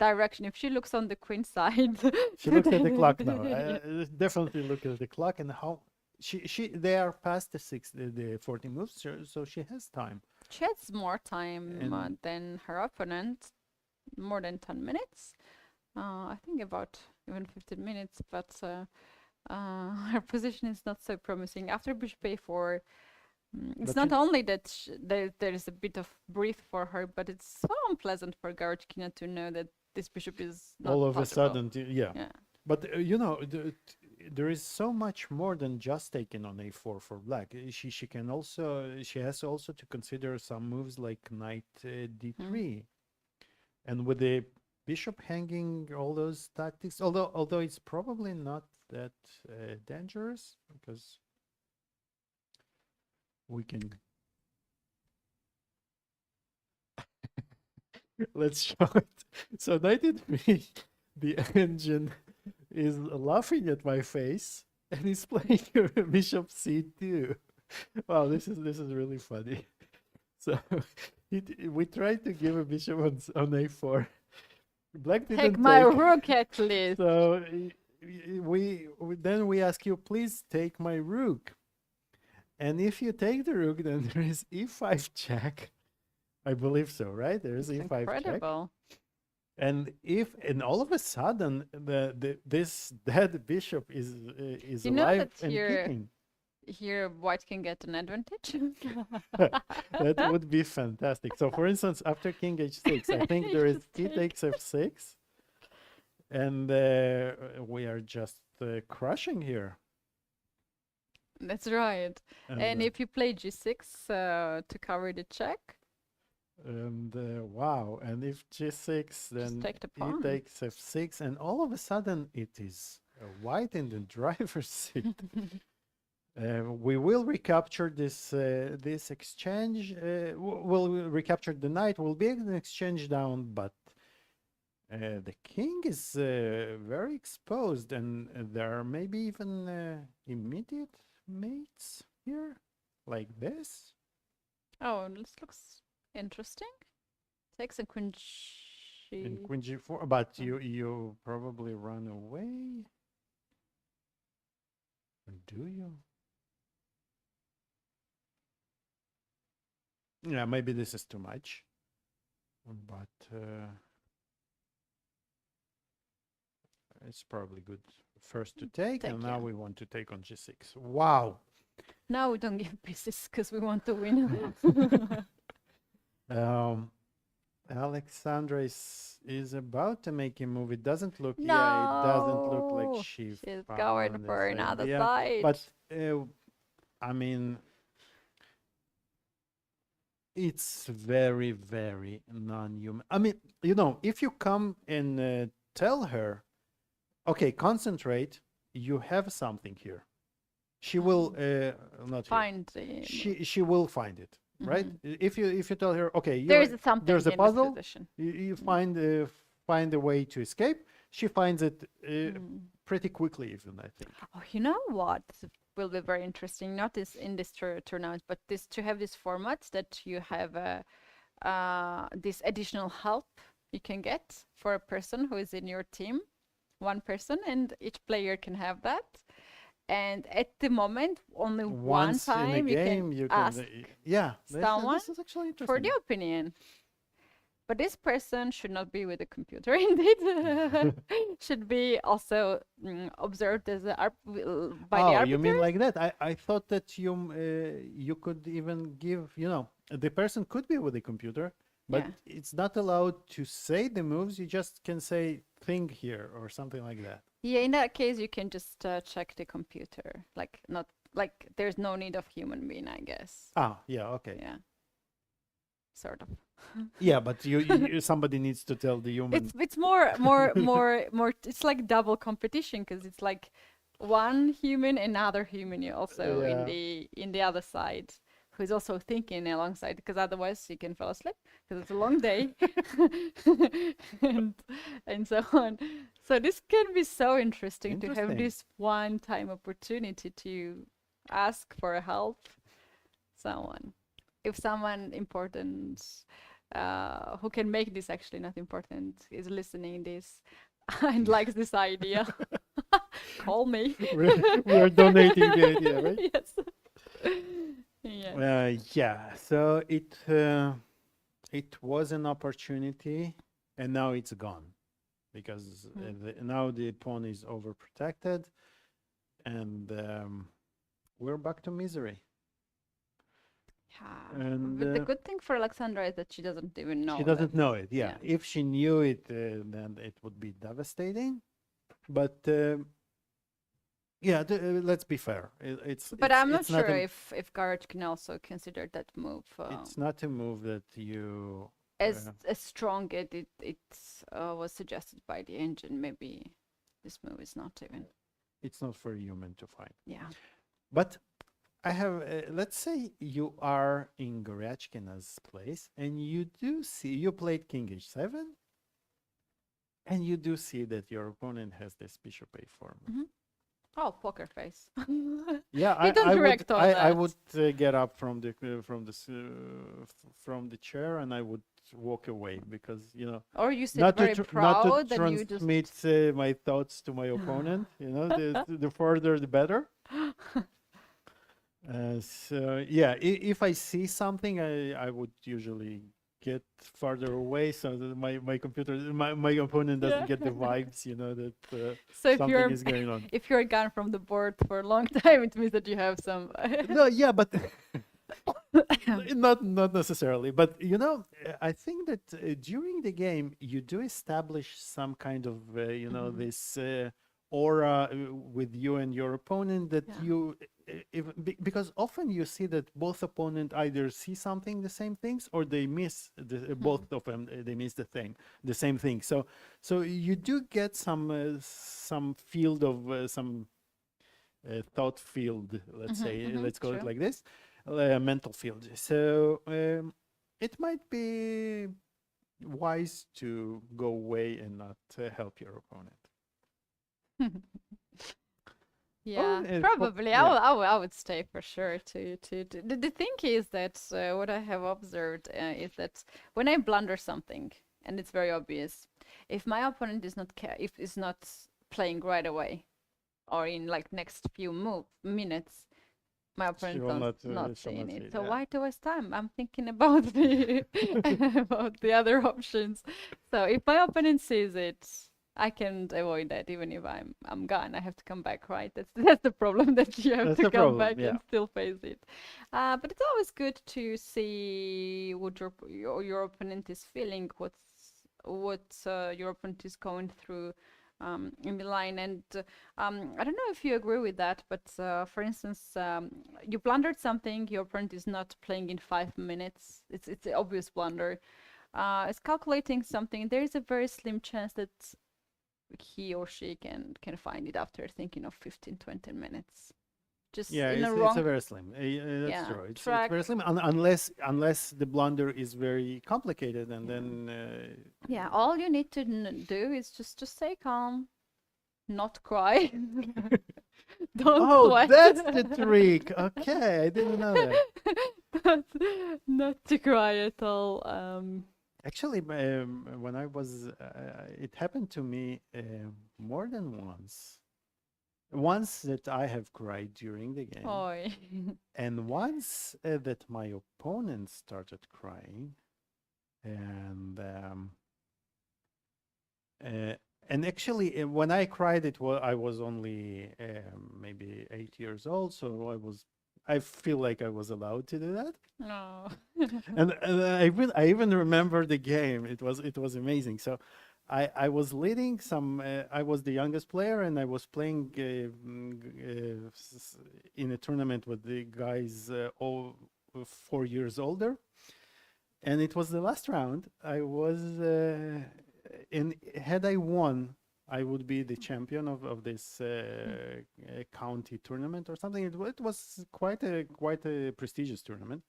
direction. If she looks on the queen side, she looks at the clock now. Definitely look at the clock and how they are past the 40 moves, so she has time. she has more time And- than her opponent, more than 10 minutes. I think about even 15 minutes, but her position is not so promising. After bishop a4, it's But not only that there is a bit of breath for her, but it's so unpleasant for Garchkina to know that this bishop is not All of a touchable. sudden, yeah. Yeah. But you know, there is so much more than just taking on a4 for black. She has also to consider some moves like knight d3, and with the bishop hanging, all those tactics. Although it's probably not that dangerous because we can. Let's show it. So knight d3, the engine is laughing at my face and he's playing bishop c2. Wow, this is really funny. So we tried to give a bishop on a4. Black didn't Take my rook at least. So then we ask you, please take my rook. And if you take the rook, then there is e5 check. I believe so, right? There is e5 check. Incredible. And all of a sudden this dead bishop is You know alive that and kicking. Here, white can get an advantage. That would be fantastic. So, for instance, after king h6, I think there is e takes f6, and we are just crushing here. That's right. And if you play g6 to cover the check, and wow, and if g6, then take the e pawn. takes f6, and all of a sudden it is white in the driver's seat. We will recapture this exchange. We'll recapture the knight. We'll be an exchange down, but the king is very exposed, and there are maybe even immediate mates here, like this. Oh, this looks interesting. Takes a queen In queen g4, but you probably run away. Or do you? Yeah, maybe this is too much, but it's probably good first to take, and now we want to take on g6. Wow. Now we don't give pieces because we want to win. Alexandra is about to make a move. It doesn't look. No, Yeah, it doesn't look like she's found going for this another idea. side. But I mean, it's very, very non-human. I mean, you know, if you come and tell her, okay, concentrate, you have something here. She will not find here. She will find it, right? If you tell her, okay, there's something. there's a in puzzle. This position. You find a way to escape. She finds it pretty quickly, even, I think. Oh, you know what will be very interesting? Not this in this tournament, but this to have this format that you have this additional help you can get for a person who is in your team, one person, and each player can have that. And at the moment, only Once one time in a game, you can ask someone this is actually interesting. for the opinion. But this person should not be with the computer, indeed. Should be also observed as by the arbiter. You mean like that? I thought that you could even give, you know, the person could be with the computer, but it's not allowed to say the moves. You just can say, think here, or something like that. Yeah, in that case, you can just check the computer. There's no need of human being, I guess. Ah, yeah, okay. Yeah. Sort of. Yeah, but somebody needs to tell the human. It's more. It's like double competition because it's like one human, another human also Yeah. in the other side, who's also thinking alongside, because otherwise you can fall asleep because it's a long day, and so on. So this can be so interesting to have Interesting. this one-time opportunity to ask for help, someone, if someone important who can make this actually not important is listening this and likes this idea. Call me. We're donating the idea, right? Yes. Yes. Yeah. So it was an opportunity, and now it's gone because now the pawn is overprotected, and we're back to misery. Yeah. And But the good thing for Alexandra is that she doesn't even know. she doesn't that. know it. Yeah. Yeah. If she knew it, then it would be devastating. But yeah, let's be fair. But I'm not it's not sure a, if Garage can also consider that move it's not a move that you. as strong as it was suggested by the engine. Maybe this move is not even. It's not for a human to find. Yeah. But I have, let's say you are in Gorachkina's place and you do see, you played King H7 and you do see that your opponent has this bishop A4 move. Oh, poker face. Yeah, You don't react on I that. would get up from the from the chair and I would walk away because Or you sit not very to proud not and to you just. transmit my thoughts to my opponent. The further the better. So yeah, if I see something, I would usually get farther away so that my computer, my opponent doesn't Yeah. get the vibes, that So if something is going on. if you're gone from the board for a long time, it means that you have some. No, yeah, but not necessarily. But I think that during the game you do establish some kind of this aura with you and your opponent that Yeah. you because often you see that both opponent either see something the same things or they miss both of them they miss the same thing. So you do get some field of some thought field, let's say, let's call it True. like this, mental field. So it might be wise to go away and not help your opponent. Yeah, and probably. yeah. I would stay for sure. The thing is that what I have observed is that when I blunder something and it's very obvious, if my opponent is not if is not playing right away, or in like next few minutes, my opponent will not shall seeing not it. see it, So yeah. why to waste time? I'm thinking about the about the other options. So if my opponent sees it, I can avoid that even if I'm gone. I have to come back, right? That's the problem, that you have That's to the come problem, back yeah. and still face it. But it's always good to see what your opponent is feeling, what your opponent is going through in the line. And I don't know if you agree with that, but for instance, you blundered something, your opponent is not playing in 5 minutes. It's an obvious blunder. It's calculating something. There is a very slim chance that he or she can find it after thinking of 15-20 minutes. Just Yeah, in it's, a wrong it's a very slim. That's yeah, true. It's track. very slim unless the blunder is very complicated, and then Yeah, all you need to do is just stay calm, not cry. Don't sweat. that's the trick. Okay, I didn't know that. Not to cry at all. Actually, when I was, it happened to me more than once. Once that I have cried during the game, Oi. and once that my opponent started crying, and actually when I cried, I was only maybe 8 years old, so I feel like I was allowed to do that. No. And I even remember the game. It was amazing. So I was leading some. I was the youngest player, and I was playing in a tournament with the guys all 4 years older. And it was the last round. I was, and had I won, I would be the champion of this county tournament or something. It was quite a prestigious tournament,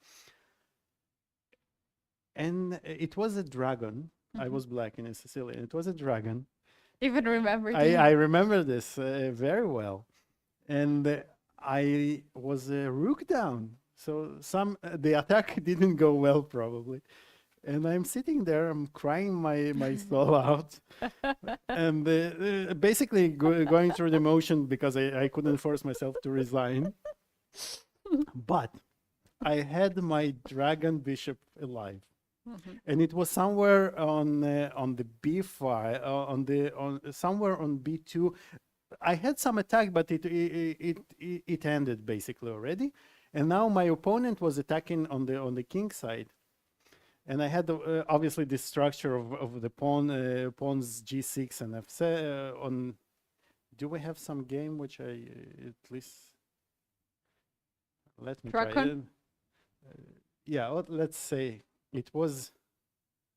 and it was a dragon. I was black in Sicilian. It was a dragon. Even remember I remember this very well, and I was rook down. So the attack didn't go well probably, and I'm sitting there. I'm crying my soul out, and basically going through the motion because I couldn't force myself to resign. But I had my dragon bishop alive. And it was somewhere on the b5, somewhere on b2. I had some attack, but it ended basically already. And now my opponent was attacking on the king side, and I had obviously this structure of the pawns g6 and f7 on. Do we have some game which I at least let me try it? Yeah, let's say. It was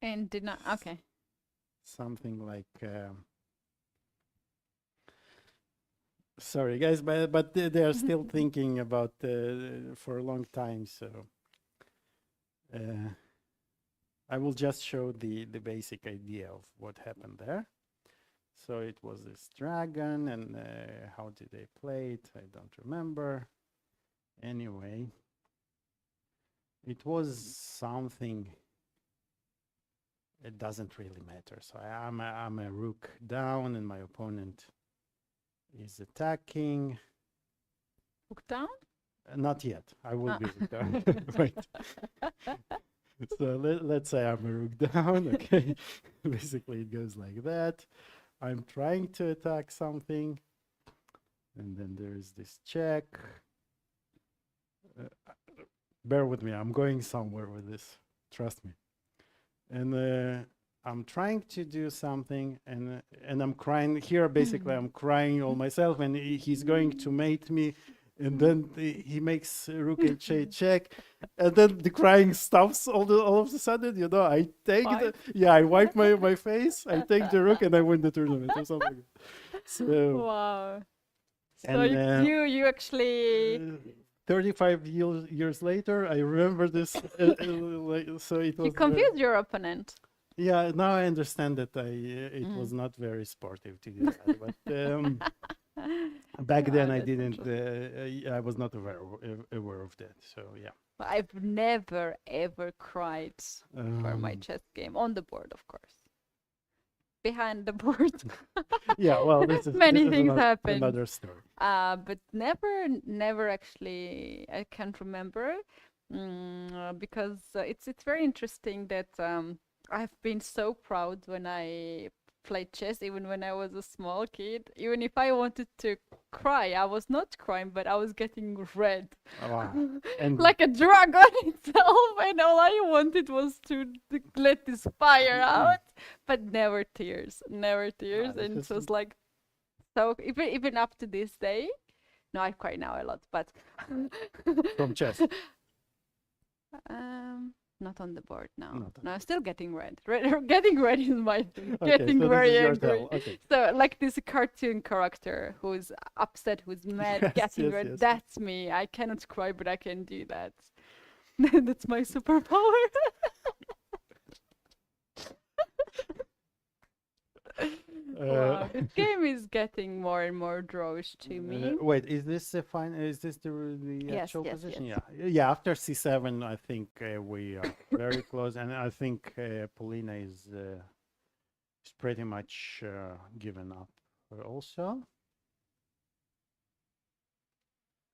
and did not okay. Something like sorry guys, but they are still thinking about for a long time, so I will just show the basic idea of what happened there. So it was this dragon, and how did they play it? I don't remember. Anyway, it was something. It doesn't really matter. So I'm a rook down, and my opponent is attacking. Rook down? Not yet. I will be rook down. Wait. So let's say I'm a rook down. Okay. Basically, it goes like that. I'm trying to attack something, and then there is this check. Bear with me, I'm going somewhere with this, trust me. And I'm trying to do something, and I'm crying here. Basically, I'm crying all myself, and he's going to mate me, and then he makes rook h8 check, and then the crying stops all of a sudden. You know, I take I wipe my face, I take the rook, and I win the tournament or something. So wow. So and, you actually. 35 years later, I remember this. So it was. You confused your opponent. Yeah, now I understand that it was not very sportive to do that. But back then I didn't. I was not aware of that. So yeah. I've never ever cried for my chess game on the board, of course. Behind the board. Yeah, well, this is many things happen. Another story. But never actually. I can't remember because it's very interesting that I've been so proud when I played chess, even when I was a small kid. Even if I wanted to cry, I was not crying, but I was getting red. Wow. And like a dragon itself, and all I wanted was to let this fire out, but never tears. And it was like, so even up to this day, no, I cry now a lot, but from chess. Not on the board now. No, I'm still getting red. Getting red is my thing. Okay, getting so very this is your angry. tell. Okay. So like this cartoon character who's upset, who's mad, Yes, getting yes, red. yes. That's me. I cannot cry, but I can do that. That's my superpower. Wow, this game is getting more and more drawish to me. Wait, is this the final? Is this the Yes, actual yes, position? yes. Yeah. After c7, I think we are very close, and I think Polina is pretty much given up also.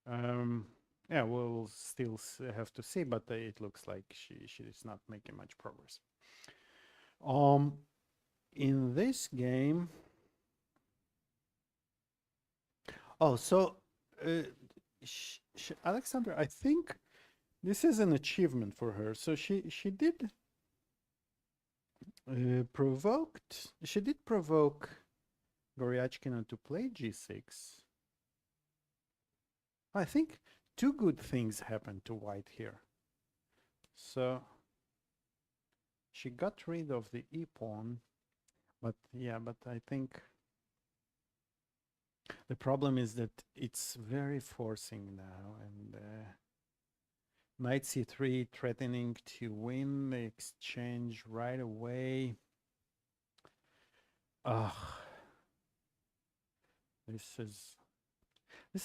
Yeah, we'll still have to see, but it looks like she is not making much progress. In this game. Oh, so Alexandra, I think this is an achievement for her. So she did provoke Goryachkina to play g6. I think two good things happened to white here. So she got rid of the e-pawn, but I think The problem is that it's very forcing now, and knight c3 threatening to win the exchange right away. This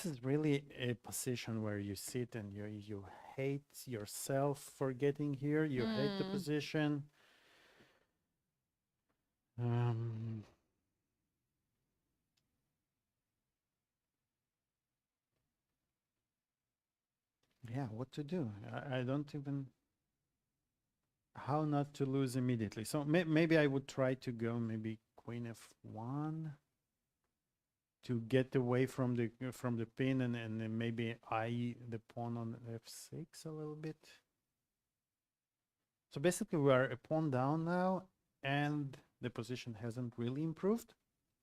is really a position where you sit and you hate yourself for getting here. You hate the position. Yeah, what to do? I don't even... How not to lose immediately. So maybe I would try to go maybe queen f1 to get away from the pin, and then maybe the pawn on f6 a little bit. So basically we are a pawn down now, and the position hasn't really improved.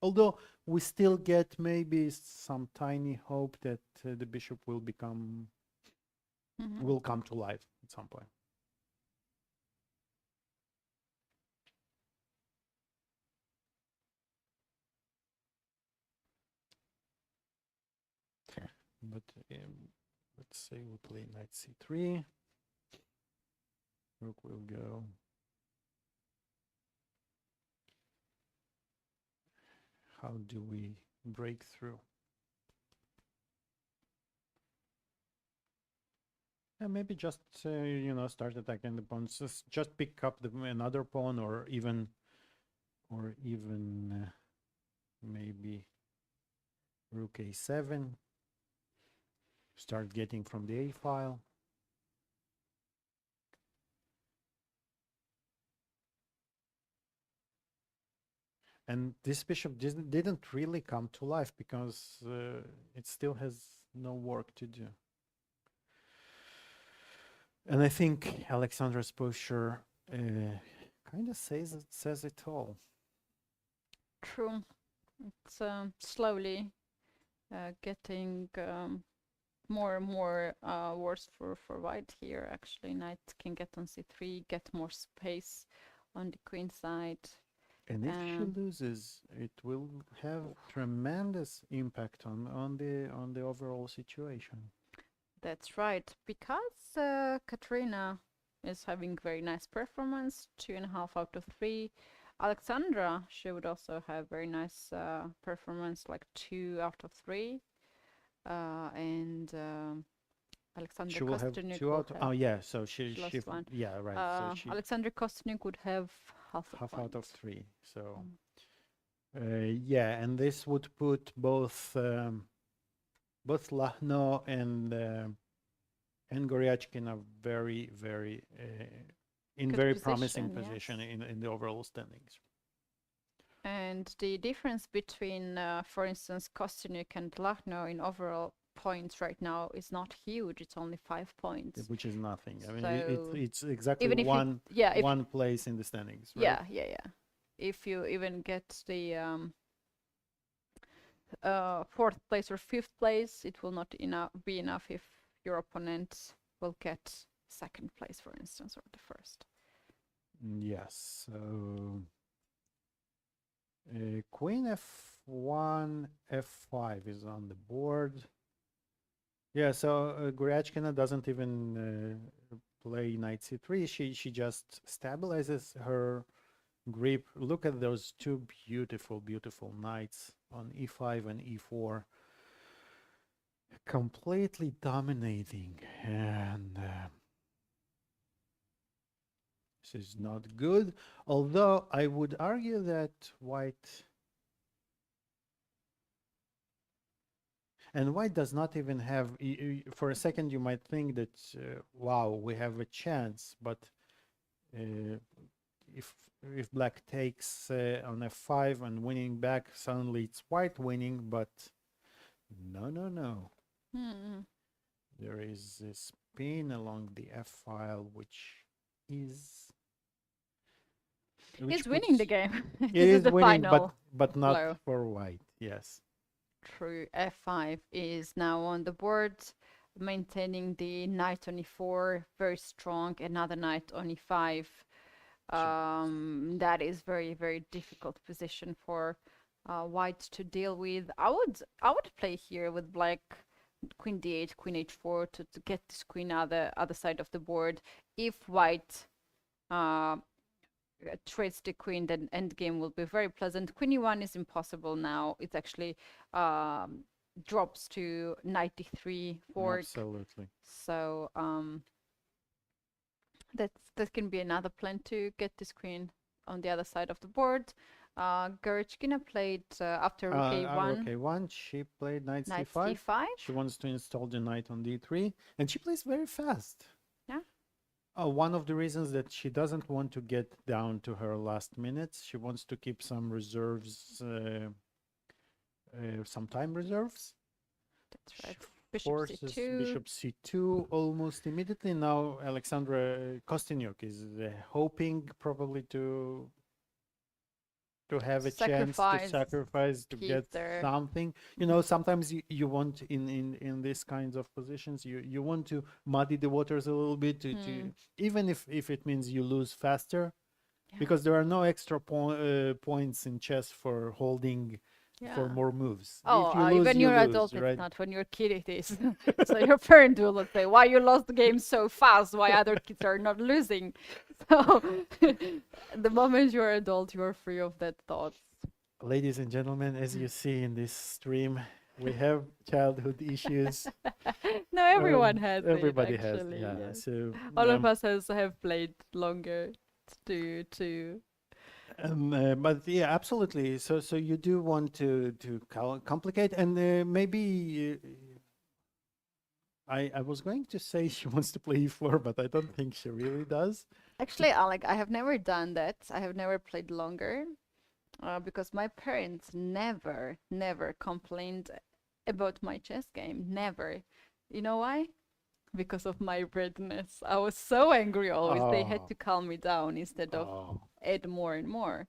Although we still get maybe some tiny hope that the bishop will become will come to life at some point. But let's say we play knight c3. Rook will go. How do we break through? And maybe just start attacking the pawns. Just pick up another pawn, or even maybe rook a7. Start getting from the a file. And this bishop didn't really come to life because it still has no work to do. And I think Alexandra's posture kind of says it all. True. It's slowly getting more and more worse for white here. Actually, knight can get on c3, get more space on the queen side. And if she loses, it will have tremendous impact on the overall situation. That's right, because Katrina is having very nice performance, 2.5 out of 3. Alexandra, she would also have very nice performance, like 2 out of 3. And Alexandra She will have Kostyuk 2 out. Oh yeah, so she lost one. Yeah, right. So she Alexandra Kostyuk would have half out of 3. So yeah, and this would put both Lahno and Goryachkin are very in Good very position, promising yes. position in the overall standings. And the difference between, for instance, Kostyuk and Lahno in overall points right now is not huge. It's only 5 points. Which is nothing. I mean, So it's exactly even if one place in the standings, right? Yeah. If you even get the 4th place or 5th place, it will not be enough if your opponent will get 2nd place, for instance, or the 1st. Yes. So queen f1, f5 is on the board. Yeah. So Goryachkina doesn't even play knight c3. She just stabilizes her grip. Look at those 2 beautiful knights on e5 and e4, completely dominating, and this is not good. Although I would argue that white does not even have. For a second, you might think that wow, we have a chance, but if black takes on f5 and winning back, suddenly it's white winning, but no. There is a spin along the f file, which is He's winning the game. It This is the winning, final but not blow. for white. Yes. True. f5 is now on the board, maintaining the knight on e4, very strong. Another knight on e5. That is very difficult position for white to deal with. I would play here with black queen d8, queen h4 to get this queen other side of the board. If white trades the queen, then endgame will be very pleasant. Queen e1 is impossible now. It's actually drops to knight d3 fork. Absolutely. So that can be another plan to get this queen on the other side of the board. Gershon played after rook a1. Rook a1, she played knight Knight c5. c5. She wants to install the knight on d3, and she plays very fast. Yeah. One of the reasons that she doesn't want to get down to her last minutes, she wants to keep some reserves, some time reserves. That's right. Bishop Forces c2. bishop c2 almost immediately. Now Alexandra Kostyniuk is hoping probably to have a chance to sacrifice to keep get their- something. You know, sometimes you want in these kinds of positions you want to muddy the waters a little bit to even if it means you lose faster, because there are no extra points in chess for holding for more moves. Oh, if you lose, when you you're lose, adult, right? it's not. When you're a kid, it is. So your parent will say, "Why you lost the game so fast? Why other kids are not losing?" So the moment you're adult, you're free of that thought. Ladies and gentlemen, as you see in this stream, we have childhood issues. No, everyone has. Everybody it, has, actually, yeah. yes. So All of us have played longer to. but yeah, absolutely. So you do want to complicate, and maybe I was going to say she wants to play e4, but I don't think she really does. Actually, Alec, I have never done that. I have never played longer because my parents never complained about my chess game. Never. You know why? Because of my redness. I was so angry always. They had to calm me down instead of add more and more.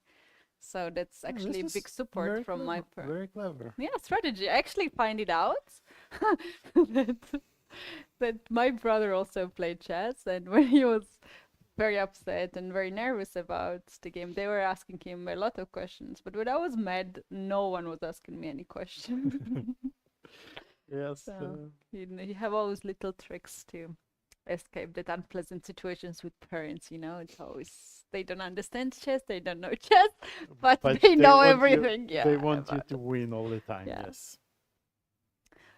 So that's actually This big is support very from my clever, parents. very clever. Yeah, strategy. I actually find it out that my brother also played chess, and when he was very upset and very nervous about the game, they were asking him a lot of questions. But when I was mad, no one was asking me any questions. Yes. So you have all those little tricks to escape that unpleasant situations with parents. You know, it's always they don't understand chess, they don't know chess, but they know want you- everything. Yeah, they want you about to it. win all the time. Yeah. Yes.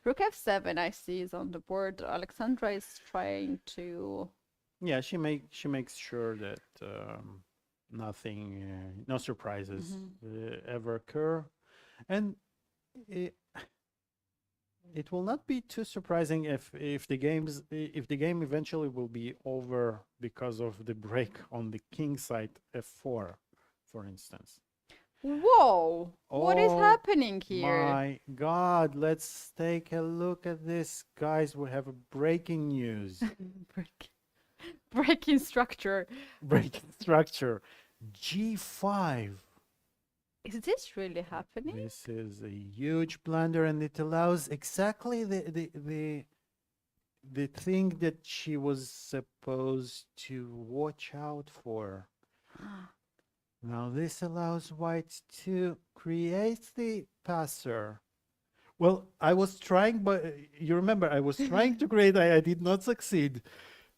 Rook f7, I see, is on the board. Alexandra is trying to. Yeah, she makes sure that nothing, no surprises ever occur, and it will not be too surprising if the game eventually will be over because of the break on the king side f4, for instance. Whoa! What is Oh happening here? My God, let's take a look at this, guys. We have a breaking news. Breaking structure. Breaking structure. G5. Is this really happening? This is a huge blunder, and it allows exactly the thing that she was supposed to watch out for. Now this allows white to create the passer. Well, I was trying, but you remember I was trying to create. I did not succeed,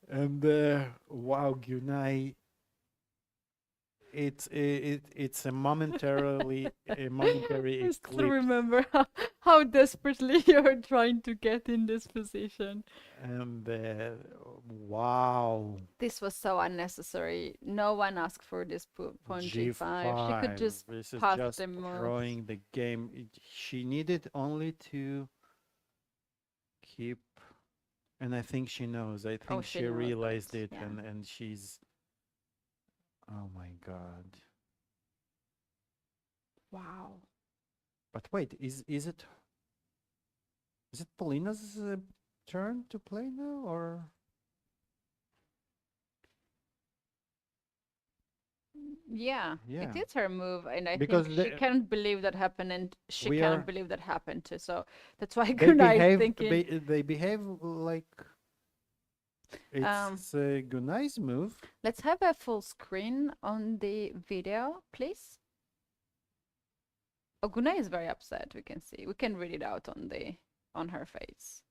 and wow, Gunay. It's a momentary I still eclipse, remember how desperately you're trying to get in this position. and wow, This was so unnecessary. No one asked for this pawn g5. She could just This is pass just the move. throwing the game. She needed only to keep, and I think she knows. I think she she knows realized that, it, yeah. and she's. Oh my God! Wow. But wait, is it Polina's turn to play now, or? Yeah, Yeah. it is her move, and I Because think she the- can't believe that happened, and she We can't are- believe that happened too. So that's why They Gunnar is behave. thinking. They behave like it's Gunai's move. Let's have a full screen on the video, please. Oguna is very upset. We can see. We can read it out on her face.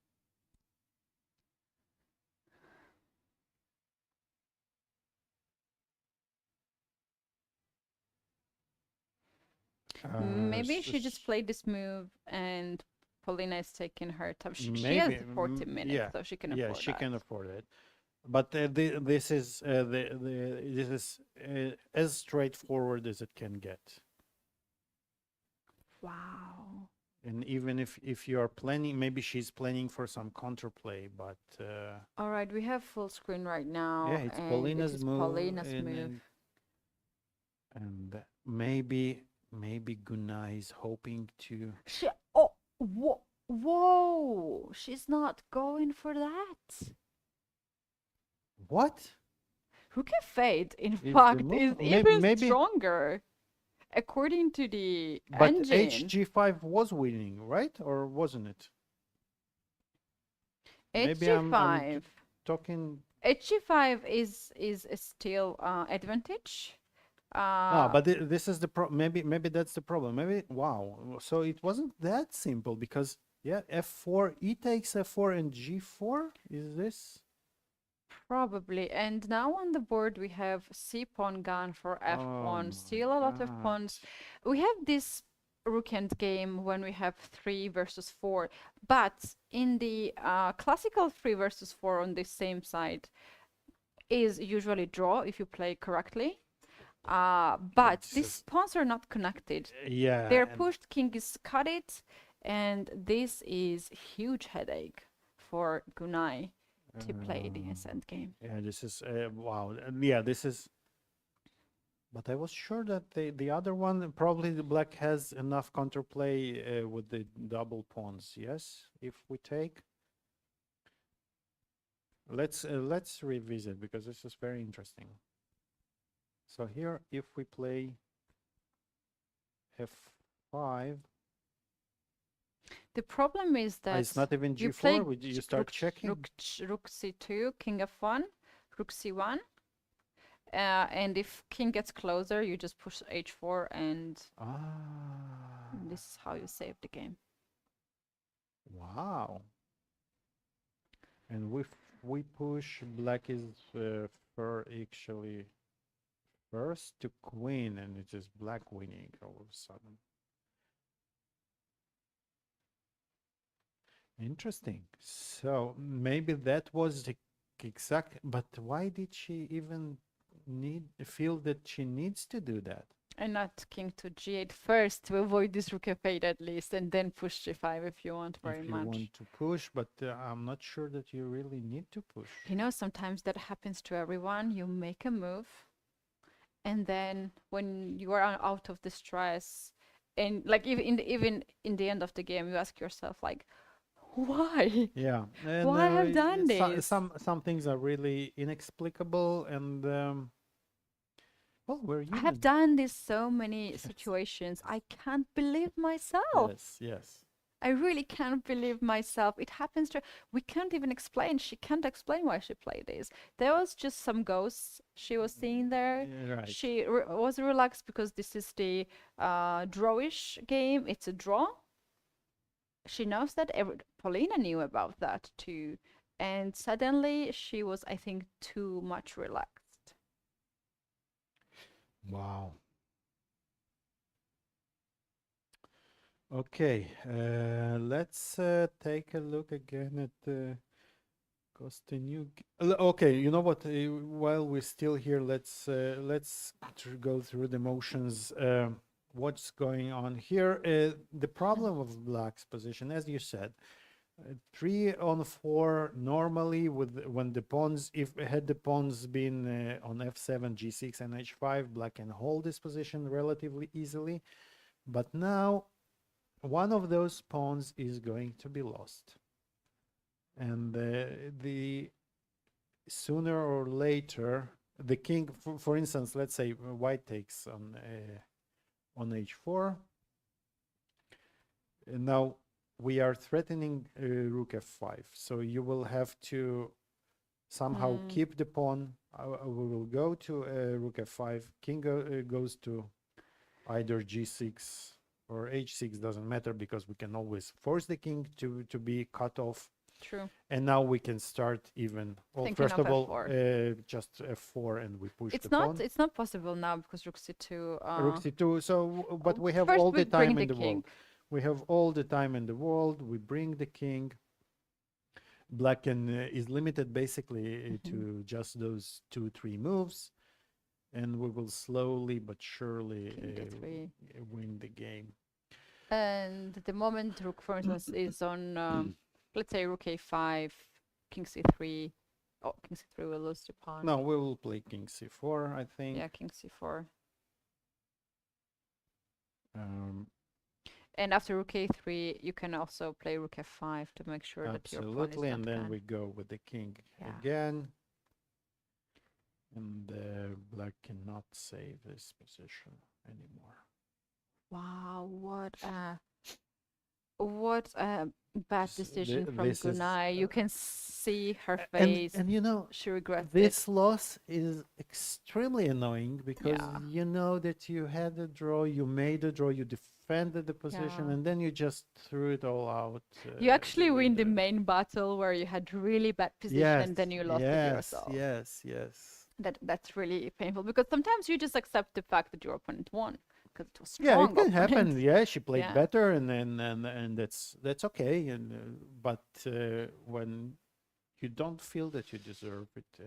Maybe she just played this move and Polina is taking her time. She has 40 minutes, yeah, so she can yeah, afford she that. can afford it. But this is as straightforward as it can get. Wow. And even if you are planning, maybe she's planning for some counterplay, but All right, we have full screen right now. yeah, it's and Polina's this is move, Polina's move. and maybe Gunnar is hoping to. Whoa! She's not going for that. What? Rook f8, in Is the fact, move- is may- even maybe- stronger. According to the But engine. HG5 was winning, right? Or wasn't it? Maybe I'm HG5. talking. HG5 is still advantage. But this is the maybe that's the problem. Maybe wow. So it wasn't that simple because yeah, F4, E takes F4 and G4. Is this? Probably. And now on the board we have C pawn gone for F1. my Still a lot of God. pawns. We have this rook end game when we have 3 versus 4. But in the classical 3 versus 4 on the same side is usually draw if you play correctly. But these pawns are not connected. Yeah. They're pushed, king is cut it, and this is huge headache for Gunnar to play the ascent game. Yeah, this is wow. Yeah, this is. But I was sure that the other one probably the black has enough counterplay with the double pawns. Yes, if we take. Let's revisit because this is very interesting. So here, if we play F5. The problem is that It's not even you G4. play You start checking. Rook C2, King F1, Rook C1, and if King gets closer, you just push H4, and this is how you save the game. Wow. And we push black is actually first to queen, and it is black winning all of a sudden. Interesting. So maybe that was the exact. But why did she even feel that she needs to do that? And not King to G8 first to avoid this Rook F8 at least, and then push G5 if you want very If you much. want to push, but I'm not sure that you really need to push. You know, sometimes that happens to everyone. You make a move, and then when you are out of the stress, and like even in the end of the game, you ask yourself like, why? Yeah. And, Why have done this? Some things are really inexplicable, and well, we're human. I have done this so many situations. I can't believe myself. Yes, yes. I really can't believe myself. It happens to. We can't even explain. She can't explain why she played this. There was just some ghosts she was seeing there. Yeah, right. She was relaxed because this is the drawish game. It's a draw. She knows that. Polina knew about that too, and suddenly she was, I think, too much relaxed. Wow. Okay, let's take a look again at Kostenjuk. Okay, you know what? While we're still here, let's go through the motions. What's going on here? The problem of black's position, as you said, 3 on 4 normally when the pawns, if had the pawns been on F7, G6, and H5, black can hold this position relatively easily. But now one of those pawns is going to be lost, and the sooner or later the king, for instance, let's say white takes on H4, and now we are threatening Rook F5, so you will have to somehow keep the pawn. We will go to Rook F5, king goes to either G6 or h6 doesn't matter, because we can always force the king to be cut off. True. And now we can start even, well, Thinking first of of all, F4. just f4, and we push It's the pawn. not. It's not possible now because Rook C2. Rook c2. So, but we have first all we the bring time the in the king. world. We have all the time in the world. We bring the king. Black is limited basically to just those 2-3 moves, and we will slowly but surely King D3. win the game. And the moment Rook, for instance, is on, let's say Rook A5, King C3. Oh, King C3 will lose the pawn. No, we will play King C4, I think. Yeah, King C4. And after Rook A3, you can also play Rook F5 to make sure that your pawn is Absolutely, and not then gone. we go with the king Yeah. again. And Black cannot save this position anymore. Wow, what a bad decision from this is, Gunay. You can see her And, face. and you know, She regrets it. this loss is extremely annoying, because Yeah. you know that you had a draw, you made a draw, you defended the position, Yeah. and then you just threw it all out. You actually win the window. main battle where you had really bad position Yes, and then you lost it yes, yourself. yes. That's really painful because sometimes you just accept the fact that your opponent won because it was strong. Yeah, it can opponent. happen. Yeah, she played Yeah. better, and that's okay. And but when you don't feel that you deserve it,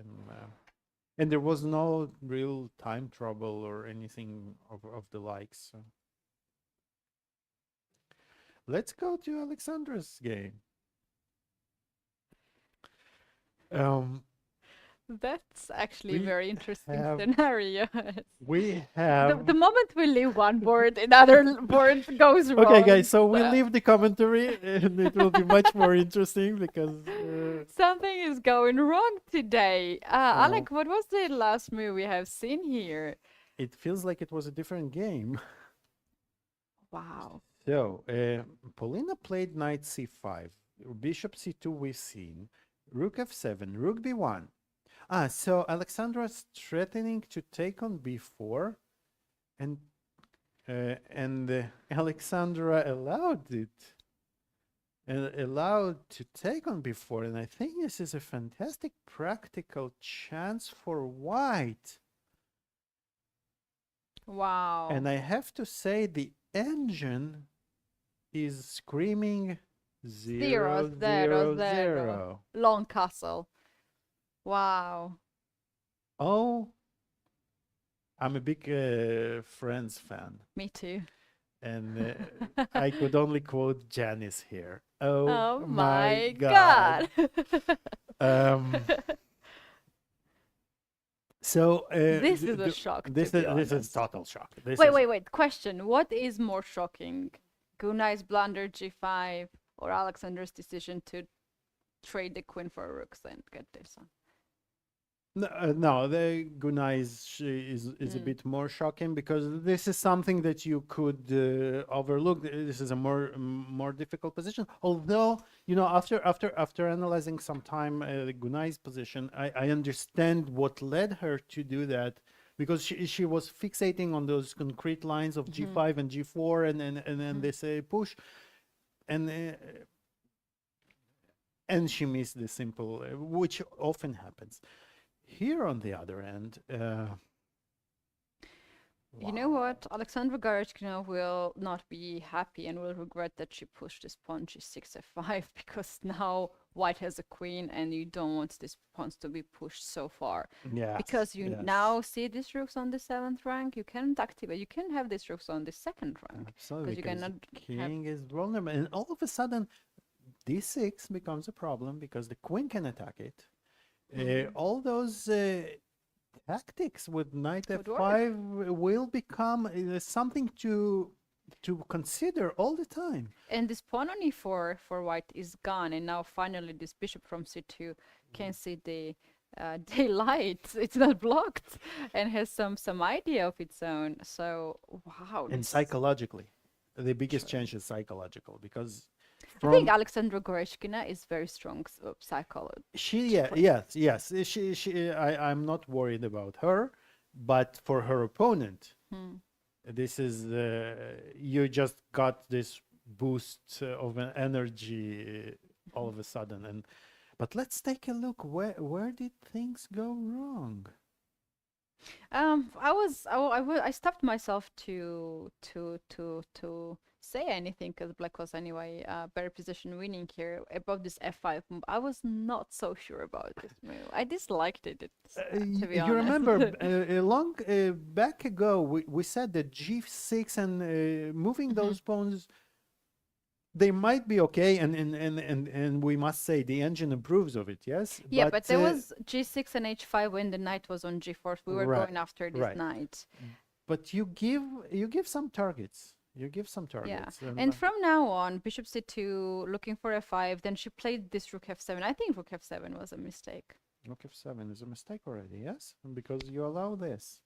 and there was no real time trouble or anything of the likes. So. Let's go to Alexandra's game. That's actually a We very interesting have- scenario. We have The moment we leave one board, another board goes wrong. okay, guys. So we'll Uh, leave the commentary, and it will be much more interesting because. Something is going wrong today. Oh. Alik, what was the last move we have seen here? It feels like it was a different game. Wow. So, Paulina played knight c5, bishop c2 we've seen, rook f7, rook b1. So Alexandra's threatening to take on b4, and Alexandra allowed it, allowed to take on b4, and I think this is a fantastic practical chance for white. Wow. And I have to say the engine is screaming 0, 0, 0. Long castle. Wow. Oh, I'm a big Friends fan, Me too. and I could only quote Janice here. Oh, Oh my my God. God. So This is a shock. This to be is honest. total shock. This Wait, is- wait. Question. What is more shocking? Gunay's blunder g5 or Alexander's decision to trade the queen for rooks and get this on? No, the Gunay is a bit more shocking, because this is something that you could overlook. This is a more difficult position. Although, you know, after analyzing some time Gunay's position, I understand what led her to do that, because she was fixating on those concrete lines of g5 and g4, and then they say push, and she missed the simple, which often happens. Here, on the other end, You know what? Alexandra Garechkina will not be happy and will regret that she pushed this pawn g6 f5 because now white has a queen and you don't want these pawns to be pushed so far. yeah, Because you now see these rooks on the 7th rank, you can't activate, you can have these rooks on the 2nd rank. absolutely, you because cannot the king is vulnerable, and all of a sudden, d6 becomes a problem because the queen can attack it. All those tactics with knight Would f5 will become something to consider all the time. And this pawn on e4 for white is gone, and now finally this bishop from c2 can see the daylight. It's not blocked and has some idea of its own. So wow. And this- psychologically, the biggest change is psychological, because I think Alexandra Goreshkina is very strong psychology. I'm not worried about her, but for her opponent, this is you just got this boost of an energy all of a sudden. And but let's take a look. Where did things go wrong? I stopped myself to say anything because Black was anyway better position winning here above this f5 move. I was not so sure about this move. I disliked it. To be honest. You remember a long back ago we said that g6 and moving those pawns, they might be okay, and we must say the engine approves of it, yes? Yeah, but there was g6 and h5 when the knight was on g4. We were going after this knight. But you give some targets. You give some targets. Yeah, and from now on, bishop c2, looking for f5. Then she played this rook f7. I think rook f7 was a mistake. Rook f7 is a mistake already, yes? Because you allow this.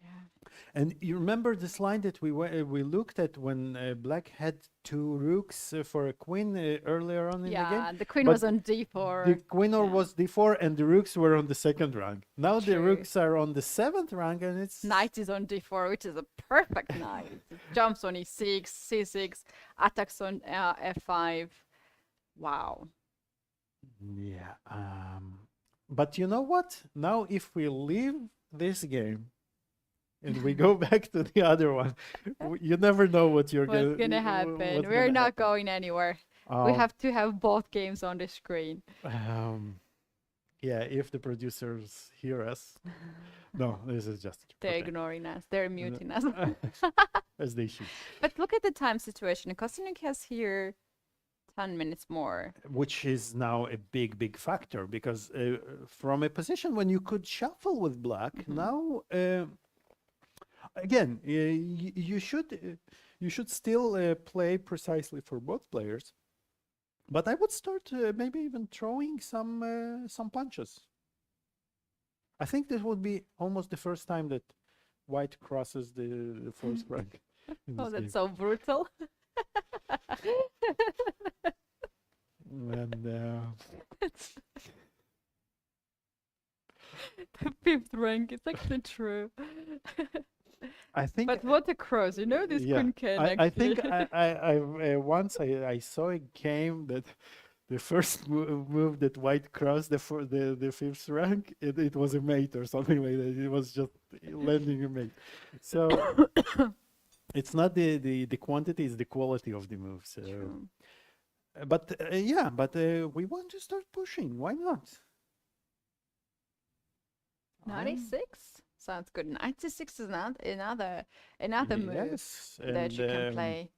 Yeah. And you remember this line that we looked at when Black had two rooks for a queen earlier on in the game? Yeah, the queen was on d4. The queen was d4 and the rooks were on the second rank. Now the rooks are on the seventh rank and it's... Knight is on d4, which is a perfect knight. It jumps on e6, c6, attacks on f5. Wow. Yeah. But you know what? Now if we leave this game and we go back to the other one, you never know what's gonna happen. We're not going anywhere. We have to have both games on the screen. Yeah, if the producers hear us. No, this is just... They're ignoring us. They're muting us. As they should. But look at the time situation. Kostyuk has here 10 minutes more. Which is now a big factor, because from a position when you could shuffle with Black, now... again, you should still play precisely for both players, but I would start maybe even throwing some punches. I think this would be almost the first time that White crosses the fourth rank. Oh, that's so brutal. And the fifth rank, it's actually true. I think, but what a cross, you know, this queen can I think once I saw a game that the first move that White crossed the fifth rank, it was a mate or something like that. It was just landing a mate. So it's not the quantity, it's the quality of the moves. But we want to start pushing. Why not? 96 sounds good. 96 is another move that you can play.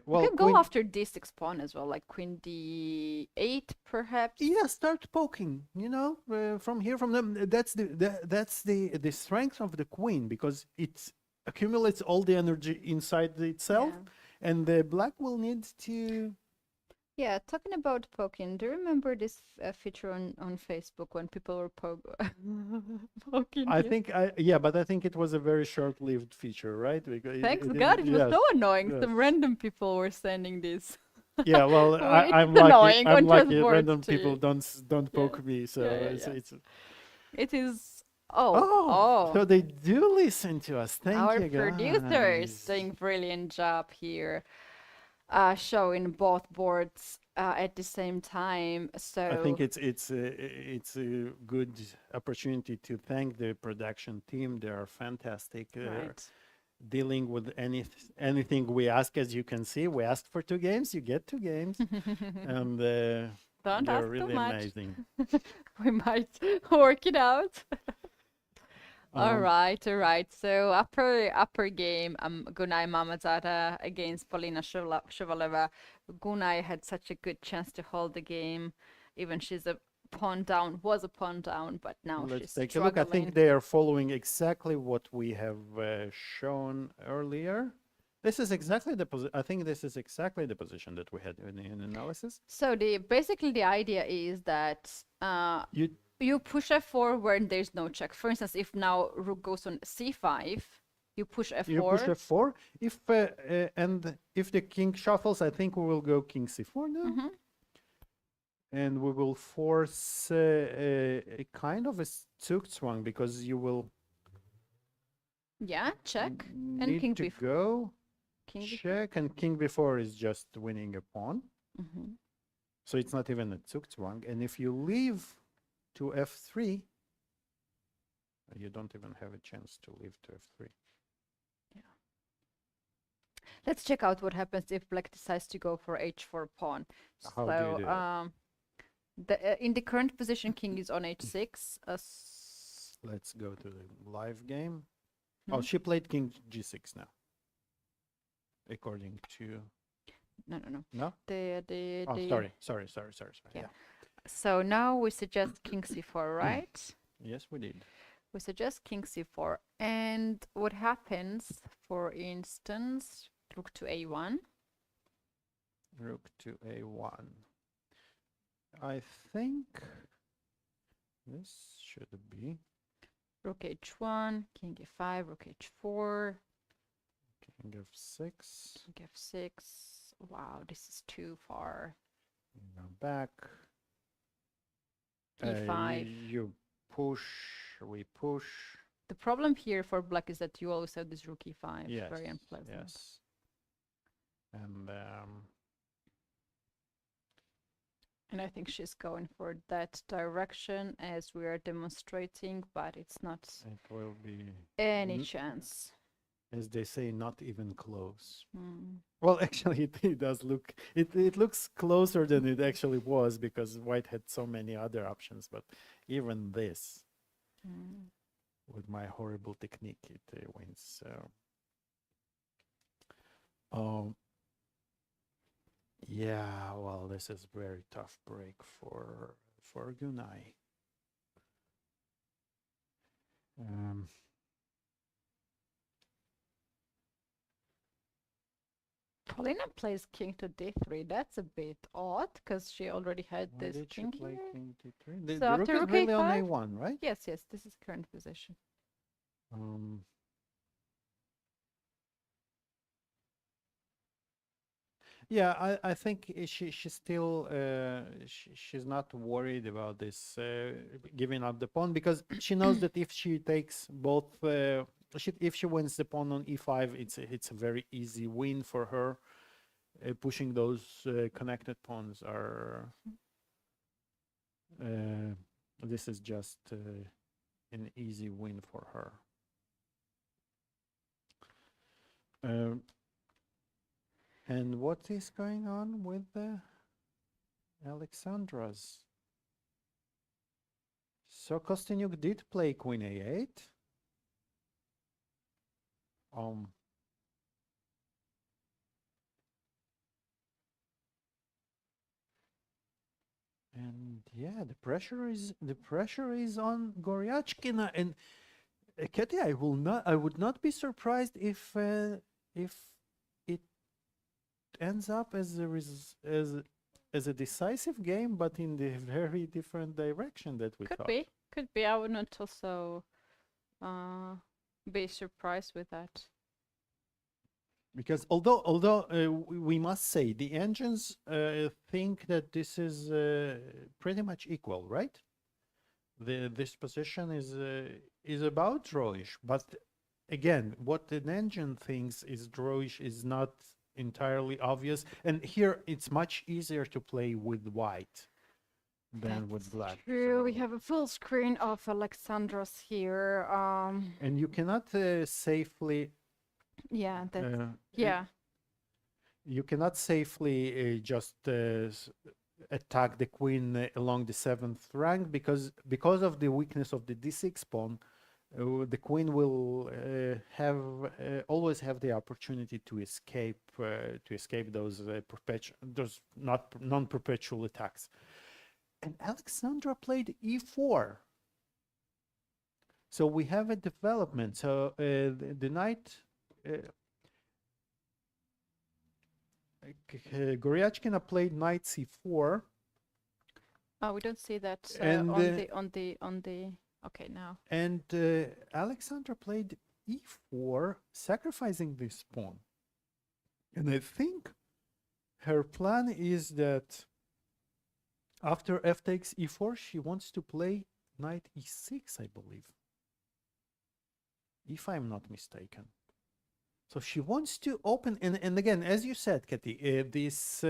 Well, you can go after d6 pawn as well, like queen d8 perhaps. Yeah, start poking. You know, from here, from them. That's the strength of the queen, because it accumulates all the energy inside itself, and the Black will need to. Yeah, talking about poking, do you remember this feature on Facebook when people were poking? I think, but I think it was a very short-lived feature, right? Thanks God, it was so annoying. Yes. Some random people were sending this. Yeah, well, I'm lucky. I'm lucky. Random people don't poke me, so it is. So they do listen to us. Thank you, guys. Our producers doing brilliant job here. Showing both boards at the same time. So I think it's a good opportunity to thank the production team. They are fantastic. Dealing with anything we ask. As you can see, we asked for 2 games, you get 2 games, and don't they're ask really too much. amazing. We might work it out. All right. So upper game, Gunay Mamadzada against Polina Shevalova. Gunay had such a good chance to hold the game. Even she's a pawn down, but now she's take struggling. a look. I think they are following exactly what we have shown earlier. This is exactly the position. I think this is exactly the position that we had in analysis. So basically the idea is that you push f4 when there's no check. For instance, if now rook goes on c5, you push f4. You push f4. If the king shuffles, I think we will go king c4 now. And we will force a kind of a Zugzwang, because you will... Yeah, check. And Need king to before. go, King check, and king before is just winning a pawn. Mm-hmm. So it's not even a Zugzwang. And if you leave to f3, you don't even have a chance to leave to f3. Let's check out what happens if black decides to go for h4 pawn. How do you do that? In the current position, king is on h6. Let's go to the live game. Oh, she played king g6 now. According to... No. No? The Sorry. Yeah. Yeah. So now we suggest king c4, right? Yes, we did. We suggest king c4. And what happens, for instance, rook to a1? Rook to a1. I think this should be Rook h1, king e5, rook h4, king f6. king f6. Wow, this is too far. Go back. E5. You push, we push. The problem here for black is that you always have this rook e5. Yes, Very unpleasant. yes. And I think she's going for that direction as we are demonstrating, but it's not It will be, any chance. as they say, not even close. Mm. Well, actually, it does look, it looks closer than it actually was because white had so many other options, but even this, with my horrible technique, it wins. So, yeah, well, this is very tough break for Gunai. Paulina plays king to d3. That's a bit odd because she already had Why this did she king play here. king d3? The So rook after is rook really on a5? a1, right? Yes, this is current position. Yeah, I think she's still she's not worried about this giving up the pawn because she knows that if she takes both if she wins the pawn on e5, it's a very easy win for her. Pushing those connected pawns are this is just an easy win for her. And what is going on with the Alexandras? So Kostyniuk did play queen a8. And yeah, the pressure is on Goryachkina, and Keti, I would not be surprised if it ends up as a decisive game, but in the very different direction that we thought. Could be. I would not also be surprised with that. Because although we must say the engines think that this is pretty much equal, right? This position is about drawish, but again, what an engine thinks is drawish is not entirely obvious, and here it's much easier to play with white than with black. True, so- we have a full screen of Alexandras here. And you cannot safely Yeah, that. uh, Yeah. you cannot safely just attack the queen along the 7th rank because of the weakness of the d6 pawn. The queen will always have the opportunity to escape those non-perpetual attacks. And Alexandra played e4. So we have a development. So the knight. Goryachkina played knight c4. Oh, we don't see that And, on the. Okay, now. And Alexandra played e4, sacrificing this pawn. And I think her plan is that after f takes e4, she wants to play knight e6, I believe. if I'm not mistaken. So she wants to open, and again, as you said, Keti, this,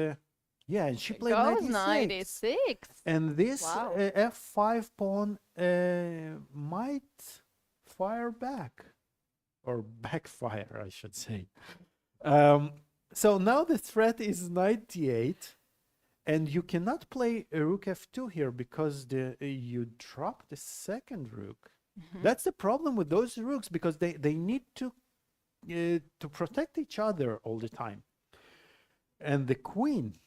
yeah, and she played Goes 96. 96. And this Wow. f5 pawn might fire back, or backfire, I should say. So now the threat is 98, and you cannot play a rook f2 here because you drop the second rook. That's the problem with those rooks, because they need to protect each other all the time. And the queen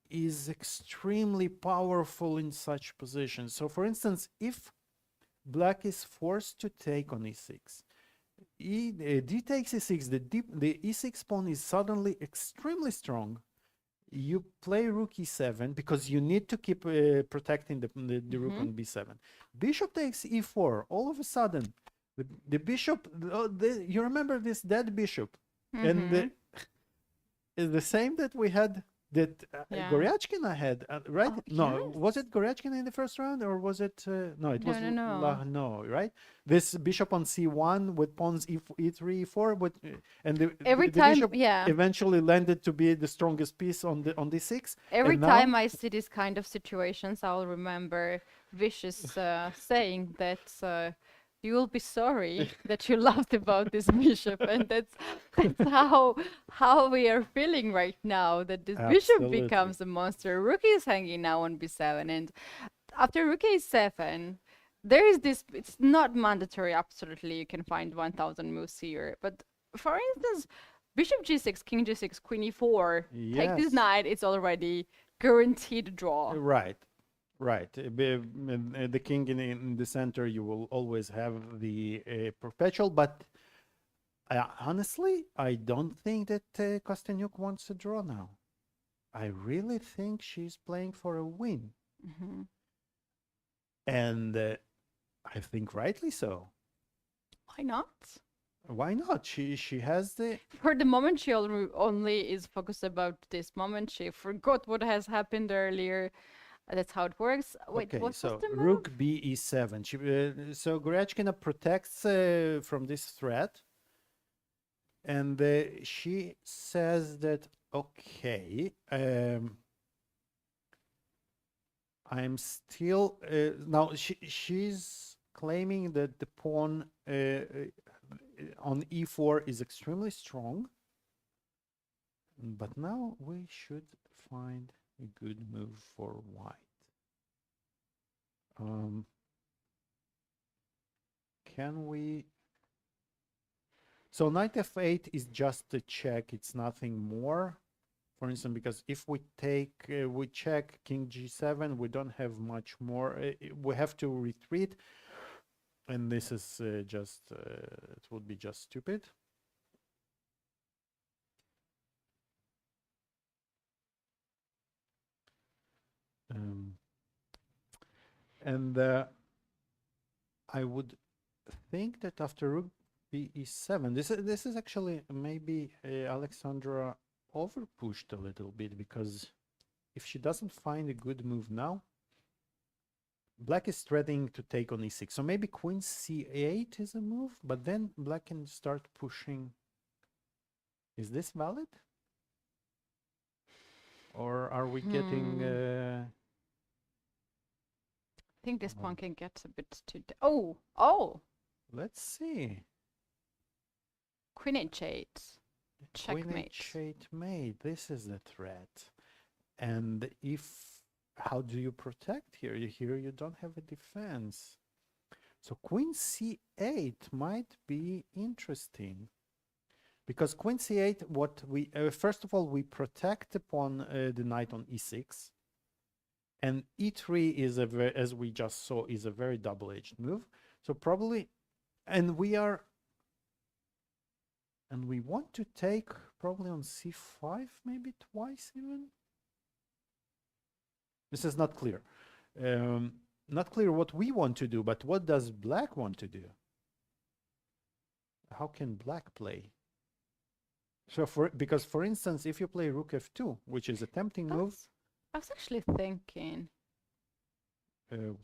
is extremely powerful in such positions. So for instance, if black is forced to take on e6, d takes e6, the e6 pawn is suddenly extremely strong. You play rook e7 because you need to keep protecting the rook on b7. Bishop takes e4. All of a sudden, the bishop, you remember this dead bishop, and is the same that we had, that Yeah. Goryachkina had, right? Oh, No, yes. was it Goryachkina in the first round, or was it? No, it was No. Lahno, right? This bishop on c1 with pawns e3, e4, with and Every the time, bishop yeah. eventually landed to be the strongest piece on d6. Every And now- time I see these kind of situations, I'll remember Vicious saying that you will be sorry that you laughed about this bishop, and that's how we are feeling right now. That this bishop Absolutely. becomes a monster. Rook is hanging now on b7, and after rook a7, there is this. It's not mandatory. Absolutely, you can find 1,000 moves here, but for instance, bishop g6, king g6, queen e4. Take this Yes. knight. It's already guaranteed draw. Right. Right. The king in the center, you will always have the perpetual, but honestly, I don't think that Kostyanyuk wants a draw now. I really think she's playing for a win. And I think rightly so. Why not? Why not? She has the... For the moment, she only is focused about this moment. She forgot what has happened earlier. That's how it works. Wait, Okay, what so was the move? rook b e7. So Goryachkina protects from this threat, and she says that, okay, I'm still now. She's claiming that the pawn on e4 is extremely strong, but now we should find a good move for white. Can we? So knight f8 is just a check. It's nothing more. For instance, because if we take, we check king g7, we don't have much more. We have to retreat, and this is just, it would be just stupid. And I would think that after rook b e7, this is actually maybe Alexandra overpushed a little bit, because if she doesn't find a good move now, black is threatening to take on e6. So maybe queen c8 is a move, but then black can start pushing. Is this valid? Or are we getting... I think this pawn can get a bit too... Oh! Let's see. Queen h8. Checkmate. Queen h8 mate. This is the threat. And how do you protect here? Here you don't have a defense. So queen c8 might be interesting. Because queen c8, what we first of all, we protect upon the knight on e6. And e3 is as we just saw, is a very double-edged move. So probably, and we want to take probably on c5, maybe twice even. This is not clear. Not clear what we want to do, but what does black want to do? How can black play? So because for instance, if you play rook f2, which is a tempting move. I was actually thinking.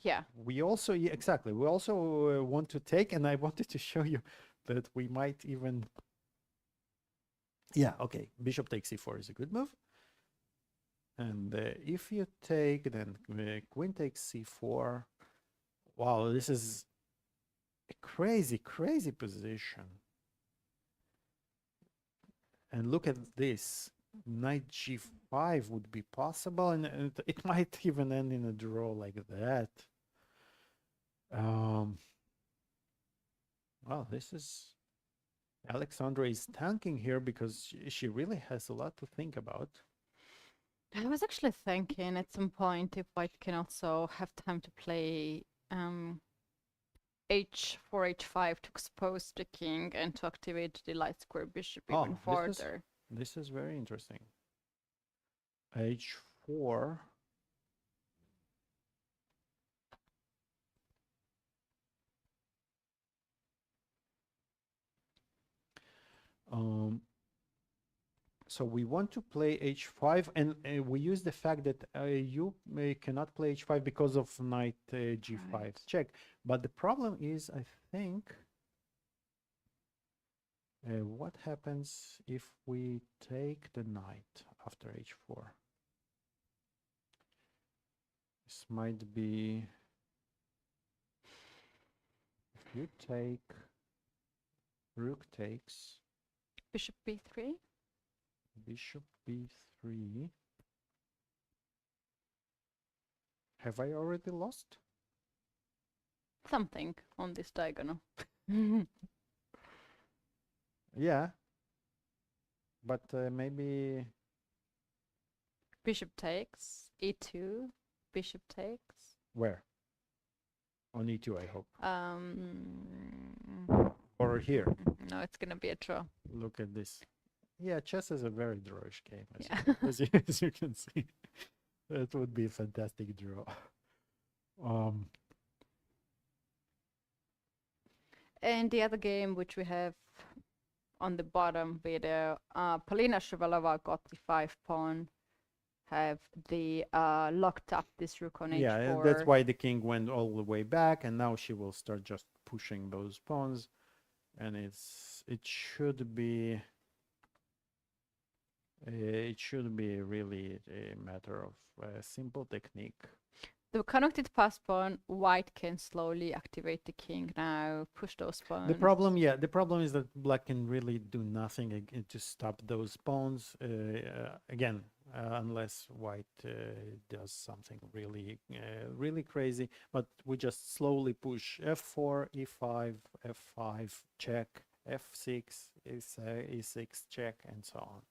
Yeah. we also, yeah, exactly. We also want to take, and I wanted to show you that we might even. Yeah, okay. Bishop takes c4 is a good move. And if you take, then queen takes c4. Wow, this is a crazy, crazy position. And look at this. Knight g5 would be possible, and it might even end in a draw like that. Well, this is... Alexandra is tanking here because she really has a lot to think about. I was actually thinking at some point if White can also have time to play h4, h5 to expose the king and to activate the light square bishop even further. This is very interesting. h4. So we want to play h5, and we use the fact that you cannot play h5 because of knight g5 Right. check. But the problem is, I think, what happens if we take the knight after h4? This might be... If you take, rook takes, Bishop b3. bishop b3. Have I already lost? Something on this diagonal. Yeah. But maybe... Bishop takes, e2, bishop takes. Where? On e2, I hope. Um, Or here. no, it's gonna be a draw. Look at this. Yeah, chess is a very drawish game, as, Yeah. as you can see. That would be a fantastic draw. And the other game which we have on the bottom video, Polina Shrivalova got the 5 pawn, have the locked up this rook on Yeah, h4. that's why the king went all the way back, and now she will start just pushing those pawns, and it should be really a matter of simple technique. The connected pass pawn, White can slowly activate the king now, push those pawns. The problem is that black can really do nothing to stop those pawns again, unless white does something really really crazy. But we just slowly push f4, e5, f5 check, f6, e6 check, and so on.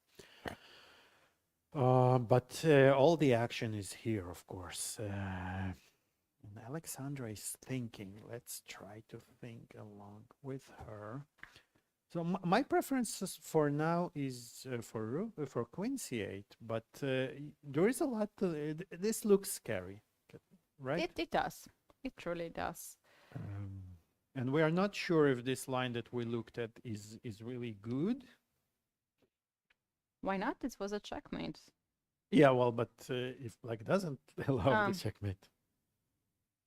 But all the action is here, of course. And Alexandra is thinking. Let's try to think along with her. So my preferences for now is for queen c8, but there is a lot to... this looks scary, right? It does. It truly does. And we are not sure if this line that we looked at is really good. Why not? This was a checkmate. Yeah, well, but if black doesn't allow the checkmate.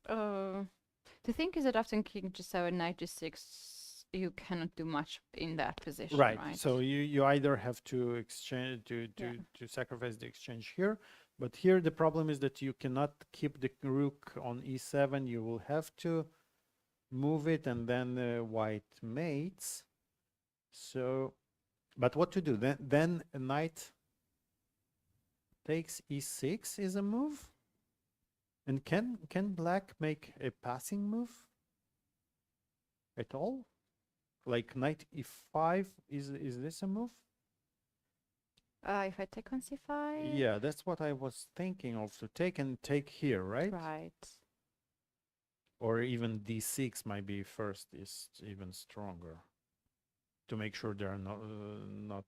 The thing is that after king g7, knight g6, you cannot do much in that position, Right. right? So you either have to exchange to sacrifice the exchange here, but here the problem is that you cannot keep the rook on e7. You will have to move it, and then white mates. So, but what to do? Then a knight takes e6 is a move. And can black make a passing move at all? Like knight e5, is this a move? If I take on c5? Yeah, that's what I was thinking of, to take here, right? Right. Or even d6 might be first, is even stronger, to make sure there are no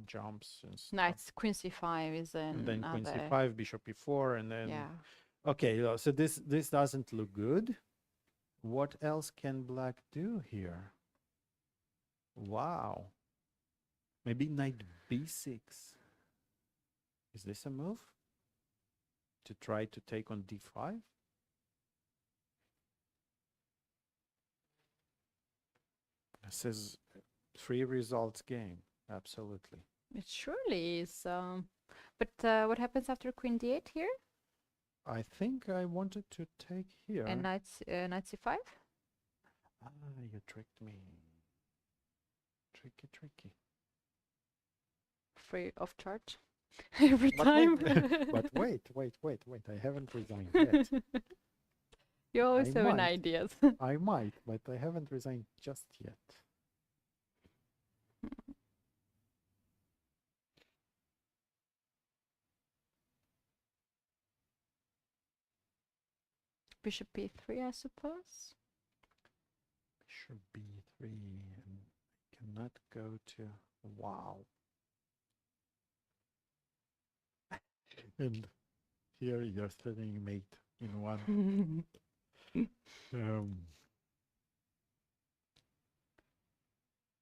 jumps and stuff. Knight queen c5 is and then queen c5, bishop e4, and then okay. So this doesn't look good. What else can black do here? Wow. Maybe knight b6. Is this a move to try to take on d5? This is 3 results game. Absolutely. It surely is. But what happens after queen d8 here? I think I wanted to take here. And knight c5? Ah, you tricked me. Tricky, tricky. Free of charge every time. But wait. I haven't resigned yet. You always I have an might. ideas. I might, but I haven't resigned just yet. Bishop b3, I suppose. Bishop b3, and I cannot go to. Wow. And here you're threatening mate in one.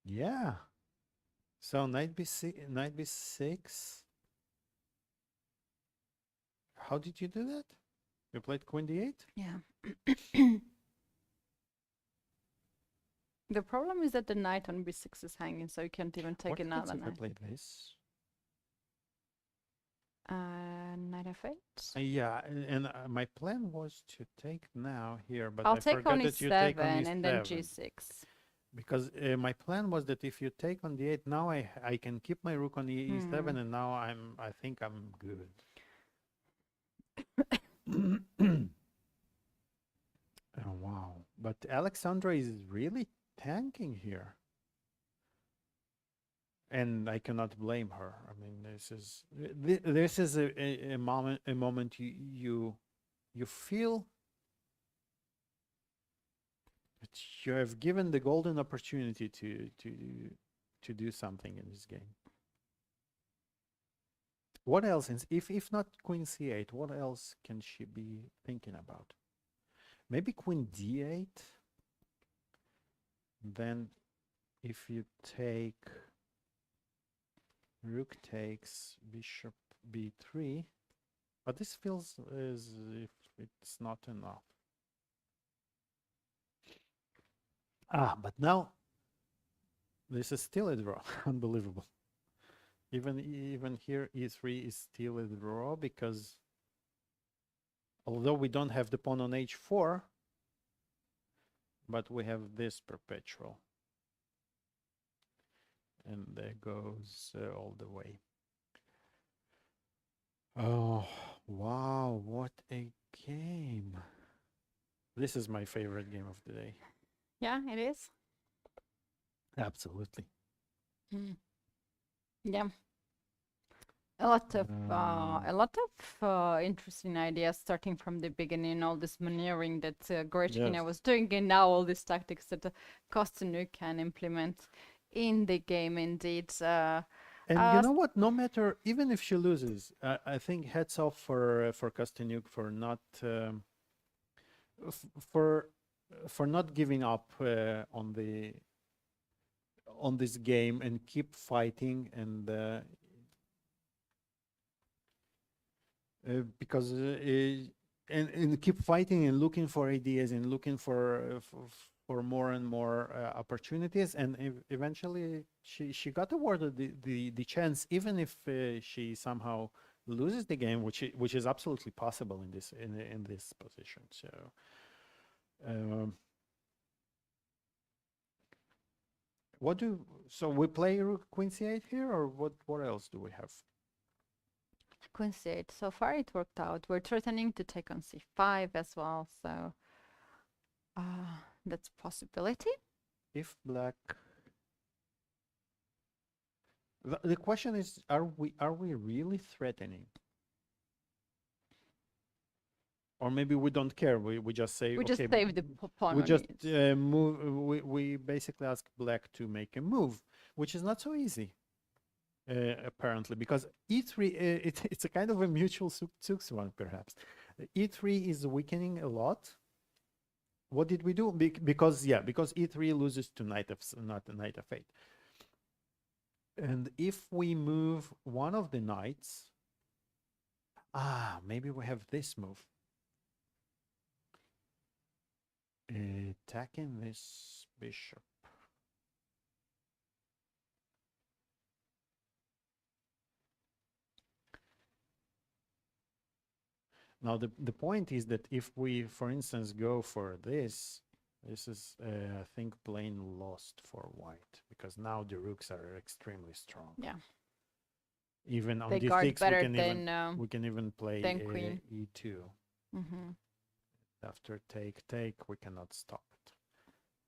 Yeah. So knight b6. How did you do that? You played queen d8? Yeah. The problem is that the knight on b6 is hanging, so you can't even take What another happens if I knight. play this? Knight f8. Yeah, and my plan was to take now here, but I'll I take forgot on that you take on e7 and then e7. g6. Because my plan was that if you take on d8, now I can keep my rook on e7, and now I think I'm good. Oh, wow. But Alexandra is really tanking here. And I cannot blame her. I mean, this is a moment you feel that you have given the golden opportunity to do something in this game. What else? If not queen c8, what else can she be thinking about? Maybe queen d8. Then if you take rook takes bishop b3, but this feels as if it's not enough. But now this is still a draw. Unbelievable. Even here e3 is still a draw, because although we don't have the pawn on h4, but we have this perpetual. And there goes all the way. Oh, wow, what a game. This is my favorite game of the day. Yeah, it is. Absolutely. Yeah. A lot of interesting ideas starting from the beginning, all this maneuvering that Gershon Yes. was doing, and now all these tactics that Kostanu can implement in the game indeed. And you know what? No matter, even if she loses, I think hats off for Kostyuk for not for not giving up on this game and keep fighting, and because and keep fighting and looking for ideas and looking for more and more opportunities, and eventually she got awarded the chance, even if she somehow loses the game, which is absolutely possible in this position. So so we play rook queen c8 here, or what else do we have? Queen c8. So far it worked out. We're threatening to take on c5 as well, so that's a possibility. If black, the question is, are we really threatening? Or maybe we don't care. We just say, We okay, just save the pawn. we on just it. move. We basically ask black to make a move, which is not so easy, apparently, because e3 it's a kind of a mutual suks one, perhaps. E3 is weakening a lot. What did we do? Because e3 loses to knight f8. And if we move one of the knights, maybe we have this move. Attacking this bishop. Now the point is that if we, for instance, go for this, this is I think plain lost for white, because now the rooks are extremely strong. Yeah. Even on They d6 guard better than we can even play queen. e2. Mm-hmm. After take, we cannot stop it.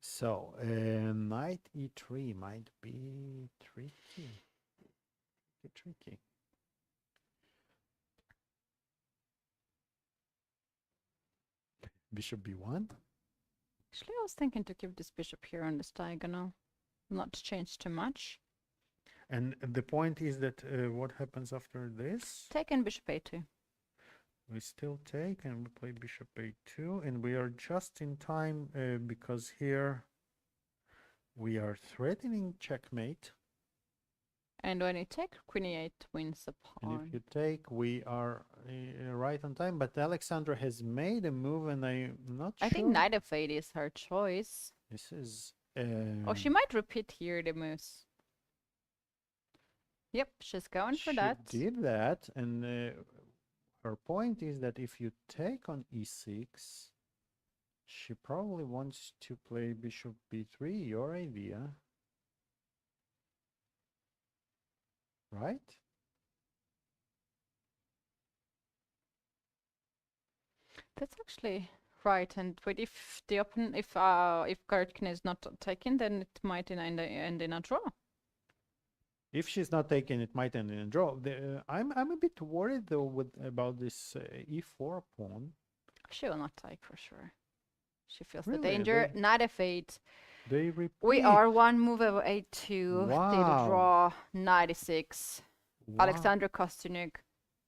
So knight e3 might be tricky. Tricky. Bishop b1. Actually, I was thinking to keep this bishop here on this diagonal, not change too much. And the point is that what happens after this? Take and bishop a2. We still take and we play bishop a2, and we are just in time because here we are threatening checkmate. And when you take, queen e8 wins the pawn. And if you take, we are right on time. But Alexandra has made a move, and I'm not sure. I think knight f8 is her choice. This is. Oh, she might repeat here the moves. Yep, she's going for that. She did that, and her point is that if you take on e6, she probably wants to play bishop b3, your idea. Right? That's actually right. And but if the if Gershon is not taken, then it might end in a draw. If she's not taken, it might end in a draw. I'm a bit worried though about this e4 pawn. She will not take for sure. She feels Really? the danger. Knight f8. They repeat. We are one move over a2. Wow. They draw 96. Wow. Alexander Kostyuk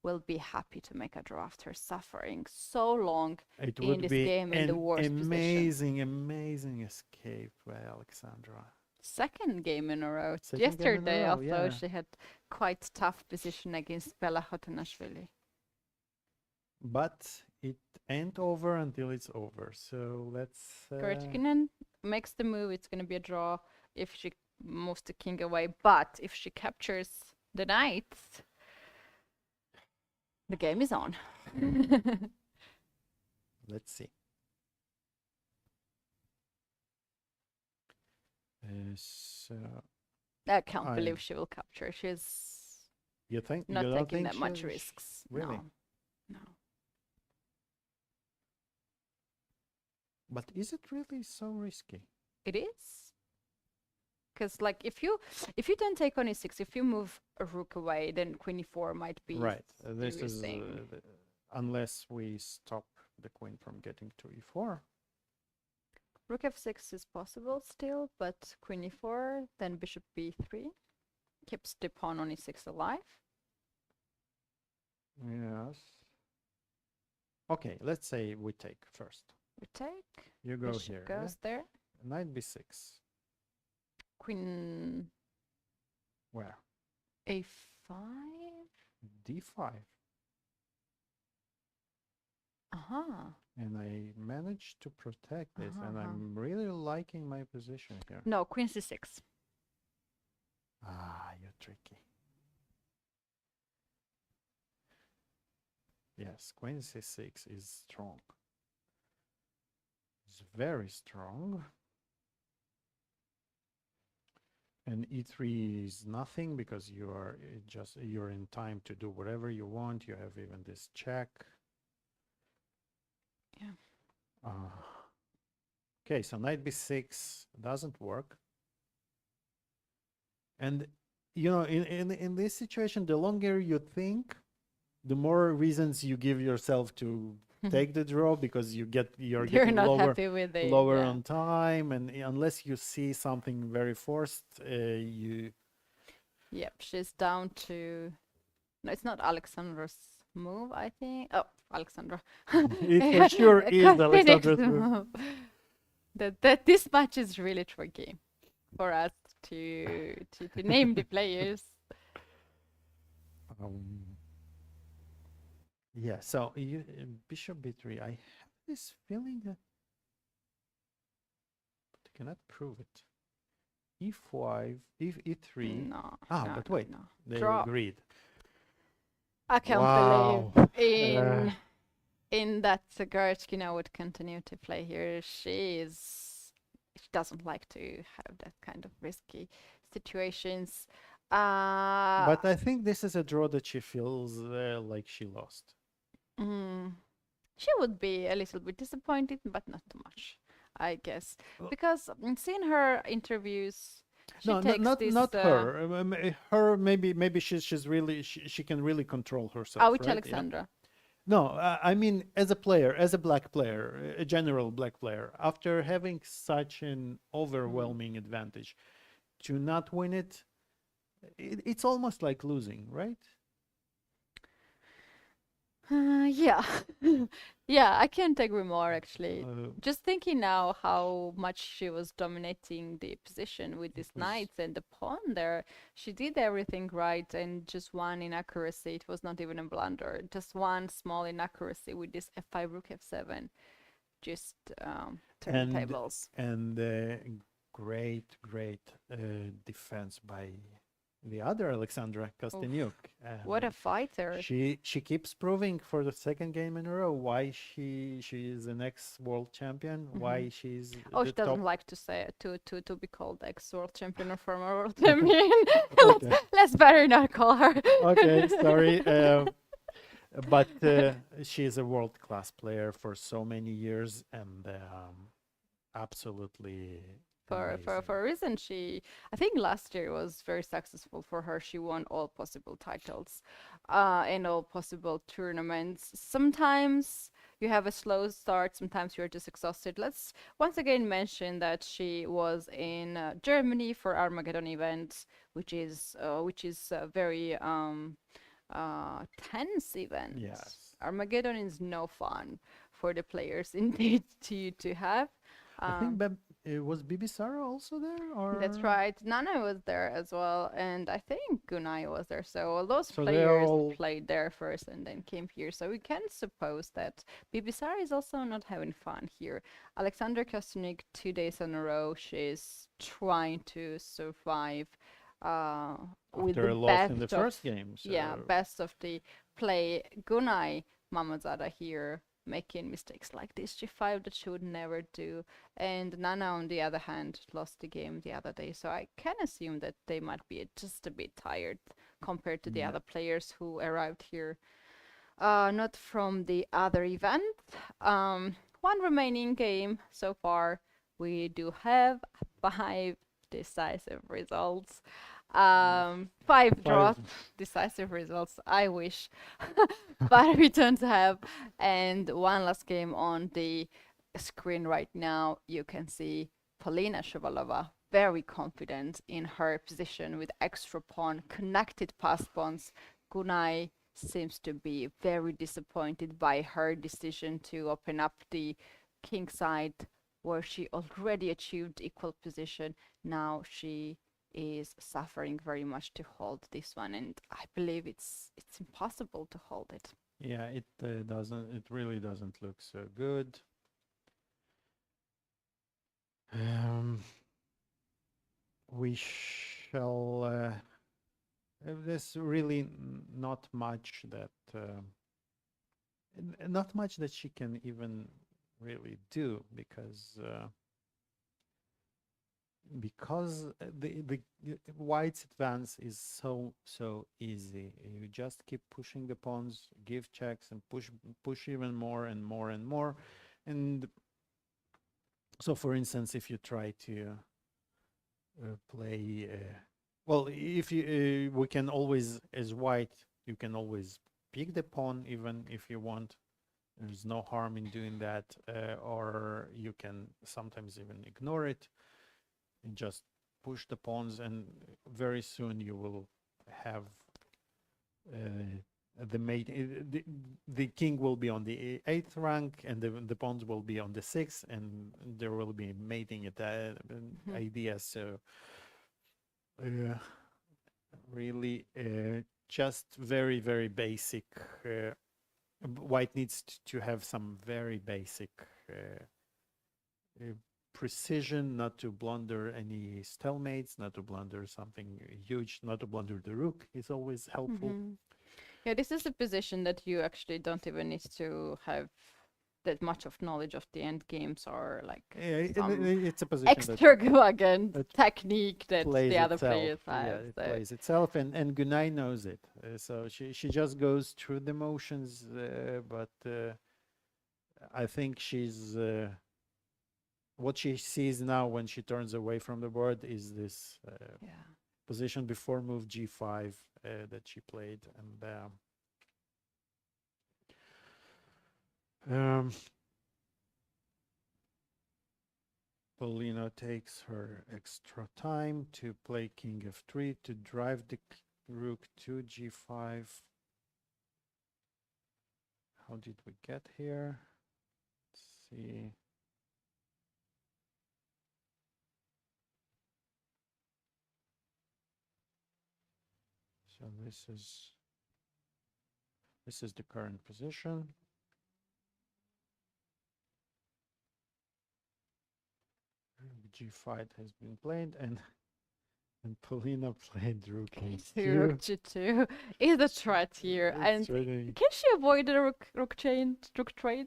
will be happy to make a draw after suffering so long It in would this be game in the worst position. amazing escape by Alexandra. Second game in a row. Second game in a Yesterday, row, although yeah. she had quite tough position against Tsatsalashvili. But it ain't over until it's over. So let's. Gershon makes the move. It's going to be a draw if she moves the king away. But if she captures the knights, the game is on. Let's see. So I can't believe she will capture. She's you think not you don't taking think that much she- risks. Really? No. But is it really so risky? It is. Because like if you don't take on e6, if you move a rook away, then queen e4 might be Right. This is serious thing. unless we stop the queen from getting to e4. Rook f6 is possible still, but queen e4, then bishop b3 keeps the pawn on e6 alive. Yes. Okay, let's say we take first. We take. You go Bishop here. goes there. Knight b6. Queen Where? a5. d5. And I managed to protect this, and I'm really liking my position here. No, queen c6. Ah, you're tricky. Yes, queen c6 is strong. It's very strong. And e3 is nothing because you are you're in time to do whatever you want. You have even this check. Yeah. Okay, so knight b6 doesn't work. And you know, in this situation, the longer you think, the more reasons you give yourself to take the draw, because you're You're getting not lower, happy with the lower on time, and unless you see something very forced, you. Yep, she's down to. No, it's not Alexandra's move, I think. Oh, Alexandra. It for sure is Alexandra's move. That this match is really tricky for us to name the players. Yeah, so bishop b3. I have this feeling that, but I cannot prove it. e5, e3. No. Ah, no, but no, wait, no. they Draw. agreed. I can't Wow. believe in in that Gershkina would continue to play here. She doesn't like to have that kind of risky situations. But I think this is a draw that she feels like she lost. She would be a little bit disappointed, but not too much, I guess, Well- because seeing her interviews, she No, takes not this. her. Her maybe she's really she can really control herself. Oh, with right? Yeah. Alexandra. No, I mean as a player, as a black player, a general black player, after having such an overwhelming advantage, to not win it, it's almost like losing, right? Yeah, yeah, I can't agree more actually. Uh, Just thinking now how much she was dominating the position with these was- knights and the pawn there. She did everything right and just one inaccuracy. It was not even a blunder. Just one small inaccuracy with this f5 rook f7. Just turn tables. And great defense by the other Alexandra Kostyniuk. What a fighter. She keeps proving for the second game in a row why she is the next world champion, why she's Oh, the she doesn't top. like to say to be called ex-world champion or former world champion. Okay. Let's better not call her. Okay, sorry. But she is a world-class player for so many years and absolutely For amazing. a reason, I think last year was very successful for her. She won all possible titles in all possible tournaments. Sometimes you have a slow start, sometimes you're just exhausted. Let's once again mention that she was in Germany for Armageddon event, which is a very tense event. Yes. Armageddon is no fun for the players indeed to have. I think was Bibi Sara also there, or That's right. Nana was there as well, and I think Gunai was there. So all those So they're players all- played there first and then came here. So we can suppose that Bibisara is also not having fun here. Alexander Kostyniuk, 2 days in a row, she's trying to survive with after the a loss in best the of, first game? So yeah, best of the play. Gunai Mamazada here making mistakes like this G5 that she would never do, and Nana on the other hand lost the game the other day, so I can assume that they might be just a bit tired compared to the Yeah. other players who arrived here not from the other event. One remaining game so far. We do have 5 decisive results. 5 draws, decisive results, I wish, but we don't have. And one last game on the screen right now, you can see Polina Shabalova very confident in her position with extra pawn, connected pass pawns. Gunai seems to be very disappointed by her decision to open up the king side where she already achieved equal position. Now she is suffering very much to hold this one, and I believe it's impossible to hold it. Yeah, it doesn't. It really doesn't look so good. We shall. There's really not much that. Not much that she can even really do because the white's advance is so easy. You just keep pushing the pawns, give checks, and push even more and more and more. And so, for instance, if you try to play, well, if you we can always, as white, you can always pick the pawn even if you want. There's no harm in doing that, or you can sometimes even ignore it and just push the pawns, and very soon you will have the mate. The king will be on the 8th rank, and the pawns will be on the 6th, and there will be mating ideas. So really, just very basic. White needs to have some very basic precision, not to blunder any stalemates, not to blunder something huge, not to blunder the rook is always helpful. Yeah, this is a position that you actually don't even need to have that much of knowledge of the end games or like It's a position that extravagant that technique that plays the other itself. players Yeah, have. it So. plays itself, and Gunay knows it. So she just goes through the motions, but I think she's what she sees now when she turns away from the board is this position before move G5 that she played, and Polina takes her extra time to play King F3 to drive the rook to G5. How did we get here? Let's see. So this is the current position. G5 has been played, and Polina played rook H2, rook G2 is a threat here, and can she avoid the rook trade?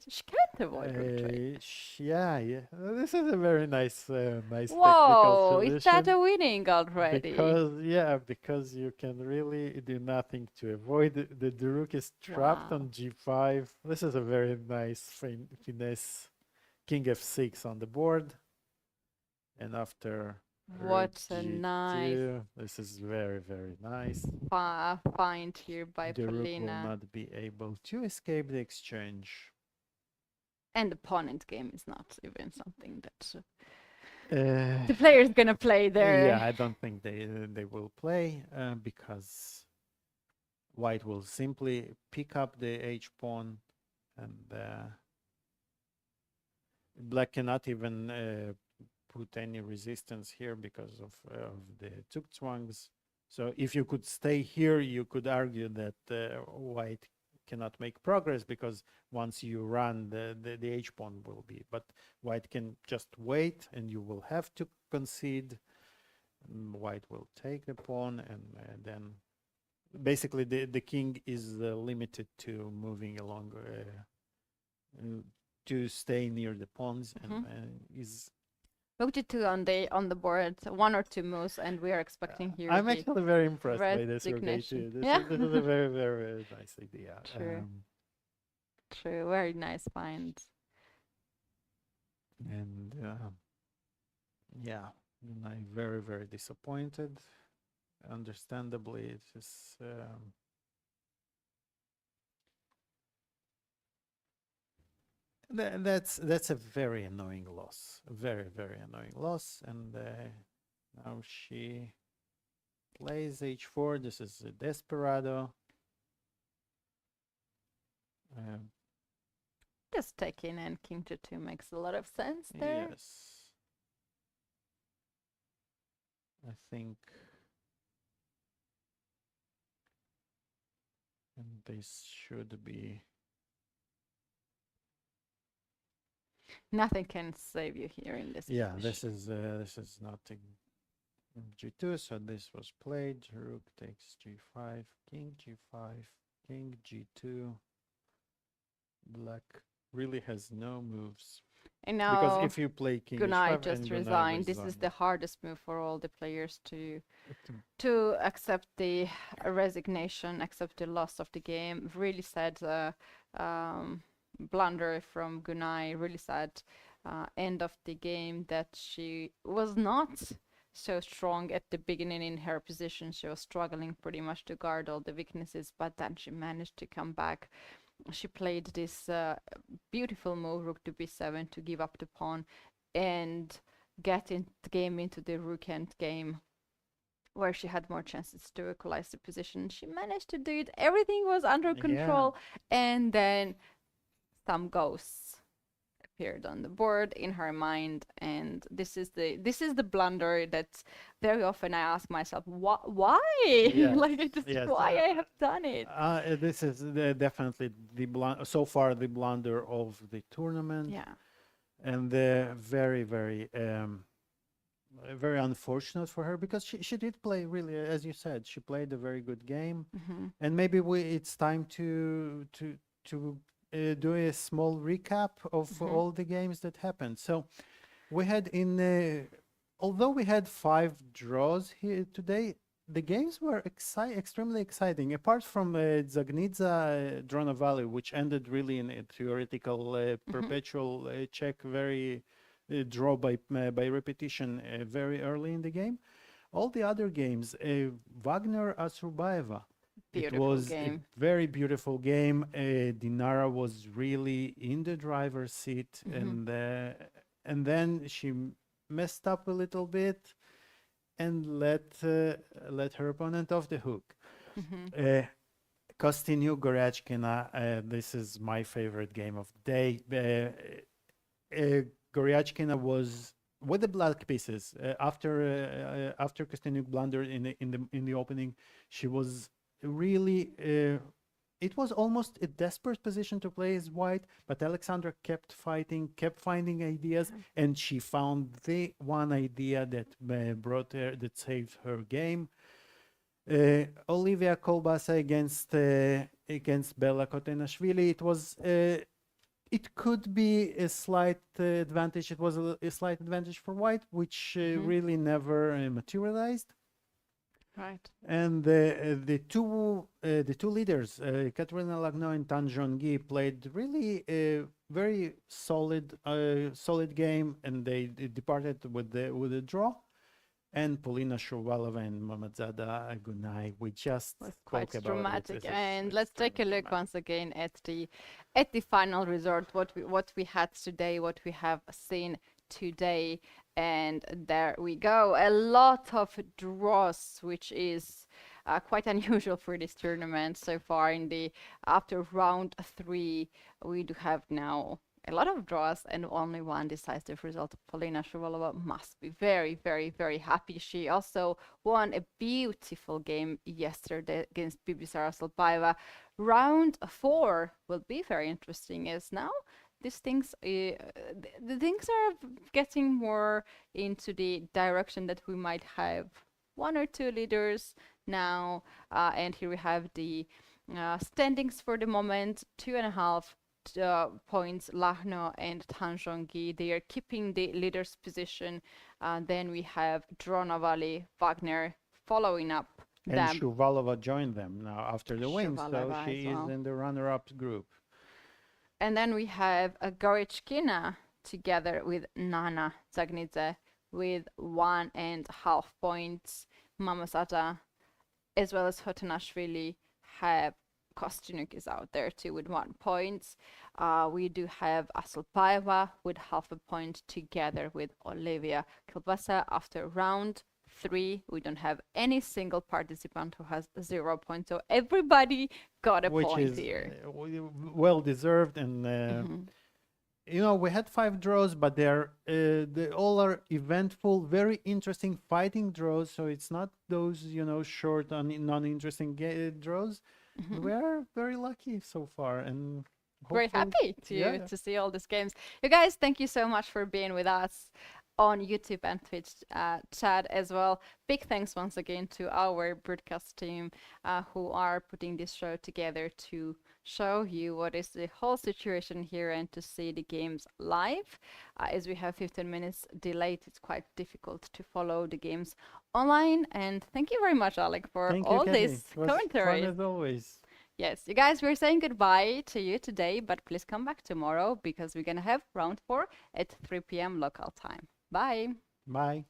She can't avoid rook trade. Yeah. This is a very nice Whoa, technical solution. is that a winning already? Because you can really do nothing to avoid it. The rook is trapped on G5. This is a very nice finesse. King F6 on the board, and after. What a G2. nice. This is very, very nice. Find here by the Polina. The rook will not be able to escape the exchange. And opponent game is not even something that the player is gonna play there. Yeah, I don't think they will play because White will simply pick up the H pawn, and Black cannot even put any resistance here because of the Zugzwangs. So if you could stay here, you could argue that White cannot make progress because once you run, the H pawn will be. But White can just wait, and you will have to concede. White will take the pawn, and then basically the king is limited to moving along to stay near the pawns, and is. Rook G2 on the board, 1 or 2 moves, and we are expecting here. I'm actually very impressed by this rook resignation. This is a very, very, very nice idea. True, very nice find. And I'm very, very disappointed. Understandably, it is. That's a very annoying loss, a very, very annoying loss. And now she plays H4. This is a desperado. Just taking and King G2 makes a lot of sense there. Yes, I think, and this should be. Nothing can save you here in this. Yeah, position. this is nothing. G2, so this was played. Rook takes G5, King G5, King G2. Black really has no moves. And now because if you play King Gunay H5 just resigned. This is the hardest move for all the players to accept the resignation, accept the loss of the game. Really sad blunder from Gunay. Really sad end of the game that she was not so strong at the beginning in her position. She was struggling pretty much to guard all the weaknesses, but then she managed to come back. She played this beautiful move, rook to b7, to give up the pawn and get the game into the rook end game, where she had more chances to equalize the position. She managed to do it. Everything was under control, and then some ghosts appeared on the board in her mind, and this is the blunder that very often I ask myself, why? Like, why I have done it. This is definitely so far the blunder of the tournament. Yeah. And the very, very very unfortunate for her because she did play really, as you said, she played a very good game, and maybe it's time to do a small recap of all the games that happened. So we had although we had 5 draws here today, the games were extremely exciting. Apart from Zagnidza Drona Valley, which ended really in a theoretical perpetual check, very draw by repetition very early in the game. All the other games, Wagner Asurbaeva, it was a very beautiful game. Dinara was really in the driver's seat, and then she messed up a little bit and let her opponent off the hook. Kosteniu Goryachkina, this is my favorite game of the day. Goryachkina was with the black pieces after Kosteniu blundered in the opening. She was really it was almost a desperate position to play as white, but Alexandra kept fighting, kept finding ideas, and she found the one idea that that saved her game. Olivia Kolbasa against Bella Kotenashvili. It was it could be a slight advantage. It was a slight advantage for white, which really never materialized. Right. And the two leaders, Katerina Lagno and Tan Zhongyi, played really a very solid game, and they departed with the draw. And Polina Shuvalova and Mamadzada Gunay, we just quite spoke dramatic. About it. And let's take a look once again at the final result. What we had today, what we have seen today, and there we go. A lot of draws, which is quite unusual for this tournament so far. After round 3, we do have now a lot of draws and only one decisive result. Polina Shuvalova must be very, very, very happy. She also won a beautiful game yesterday against Bibisara Solpaeva. Round 4 will be very interesting, as now these things, the things are getting more into the direction that we might have 1 or 2 leaders now. And here we have the standings for the moment: 2.5 points, Lagno and Tan Zhongyi. They are keeping the leader's position. Then we have Drona Valley, Wagner following up them. And Shuvalova joined them now after the win, so Shuvalova she as well. is in the runner-up group. And then we have Goryachkina together with Nana Zagnidze with 1.5 points. Mamazata as well as Hotanashvili have Kostyuk is out there too with 1 point. We do have Asulpaeva with 0.5 point together with Olivia Kilbasa. After round 3, we don't have any single participant who has 0 points. So everybody got a point here. Well deserved, and you know, we had 5 draws, but they all are eventful, very interesting fighting draws. So it's not those, you know, short non-interesting draws. We are very lucky so far, and very happy to see all these games. You guys, thank you so much for being with us on YouTube and Twitch chat as well. Big thanks once again to our broadcast team who are putting this show together to show you what is the whole situation here and to see the games live. As we have 15 minutes delayed, it's quite difficult to follow the games online. And thank you very much, Alik, for all this commentary. Fun as always. Yes, you guys, we're saying goodbye to you today, but please come back tomorrow because we're going to have round 4 at 3 p.m. local time. Bye. Bye.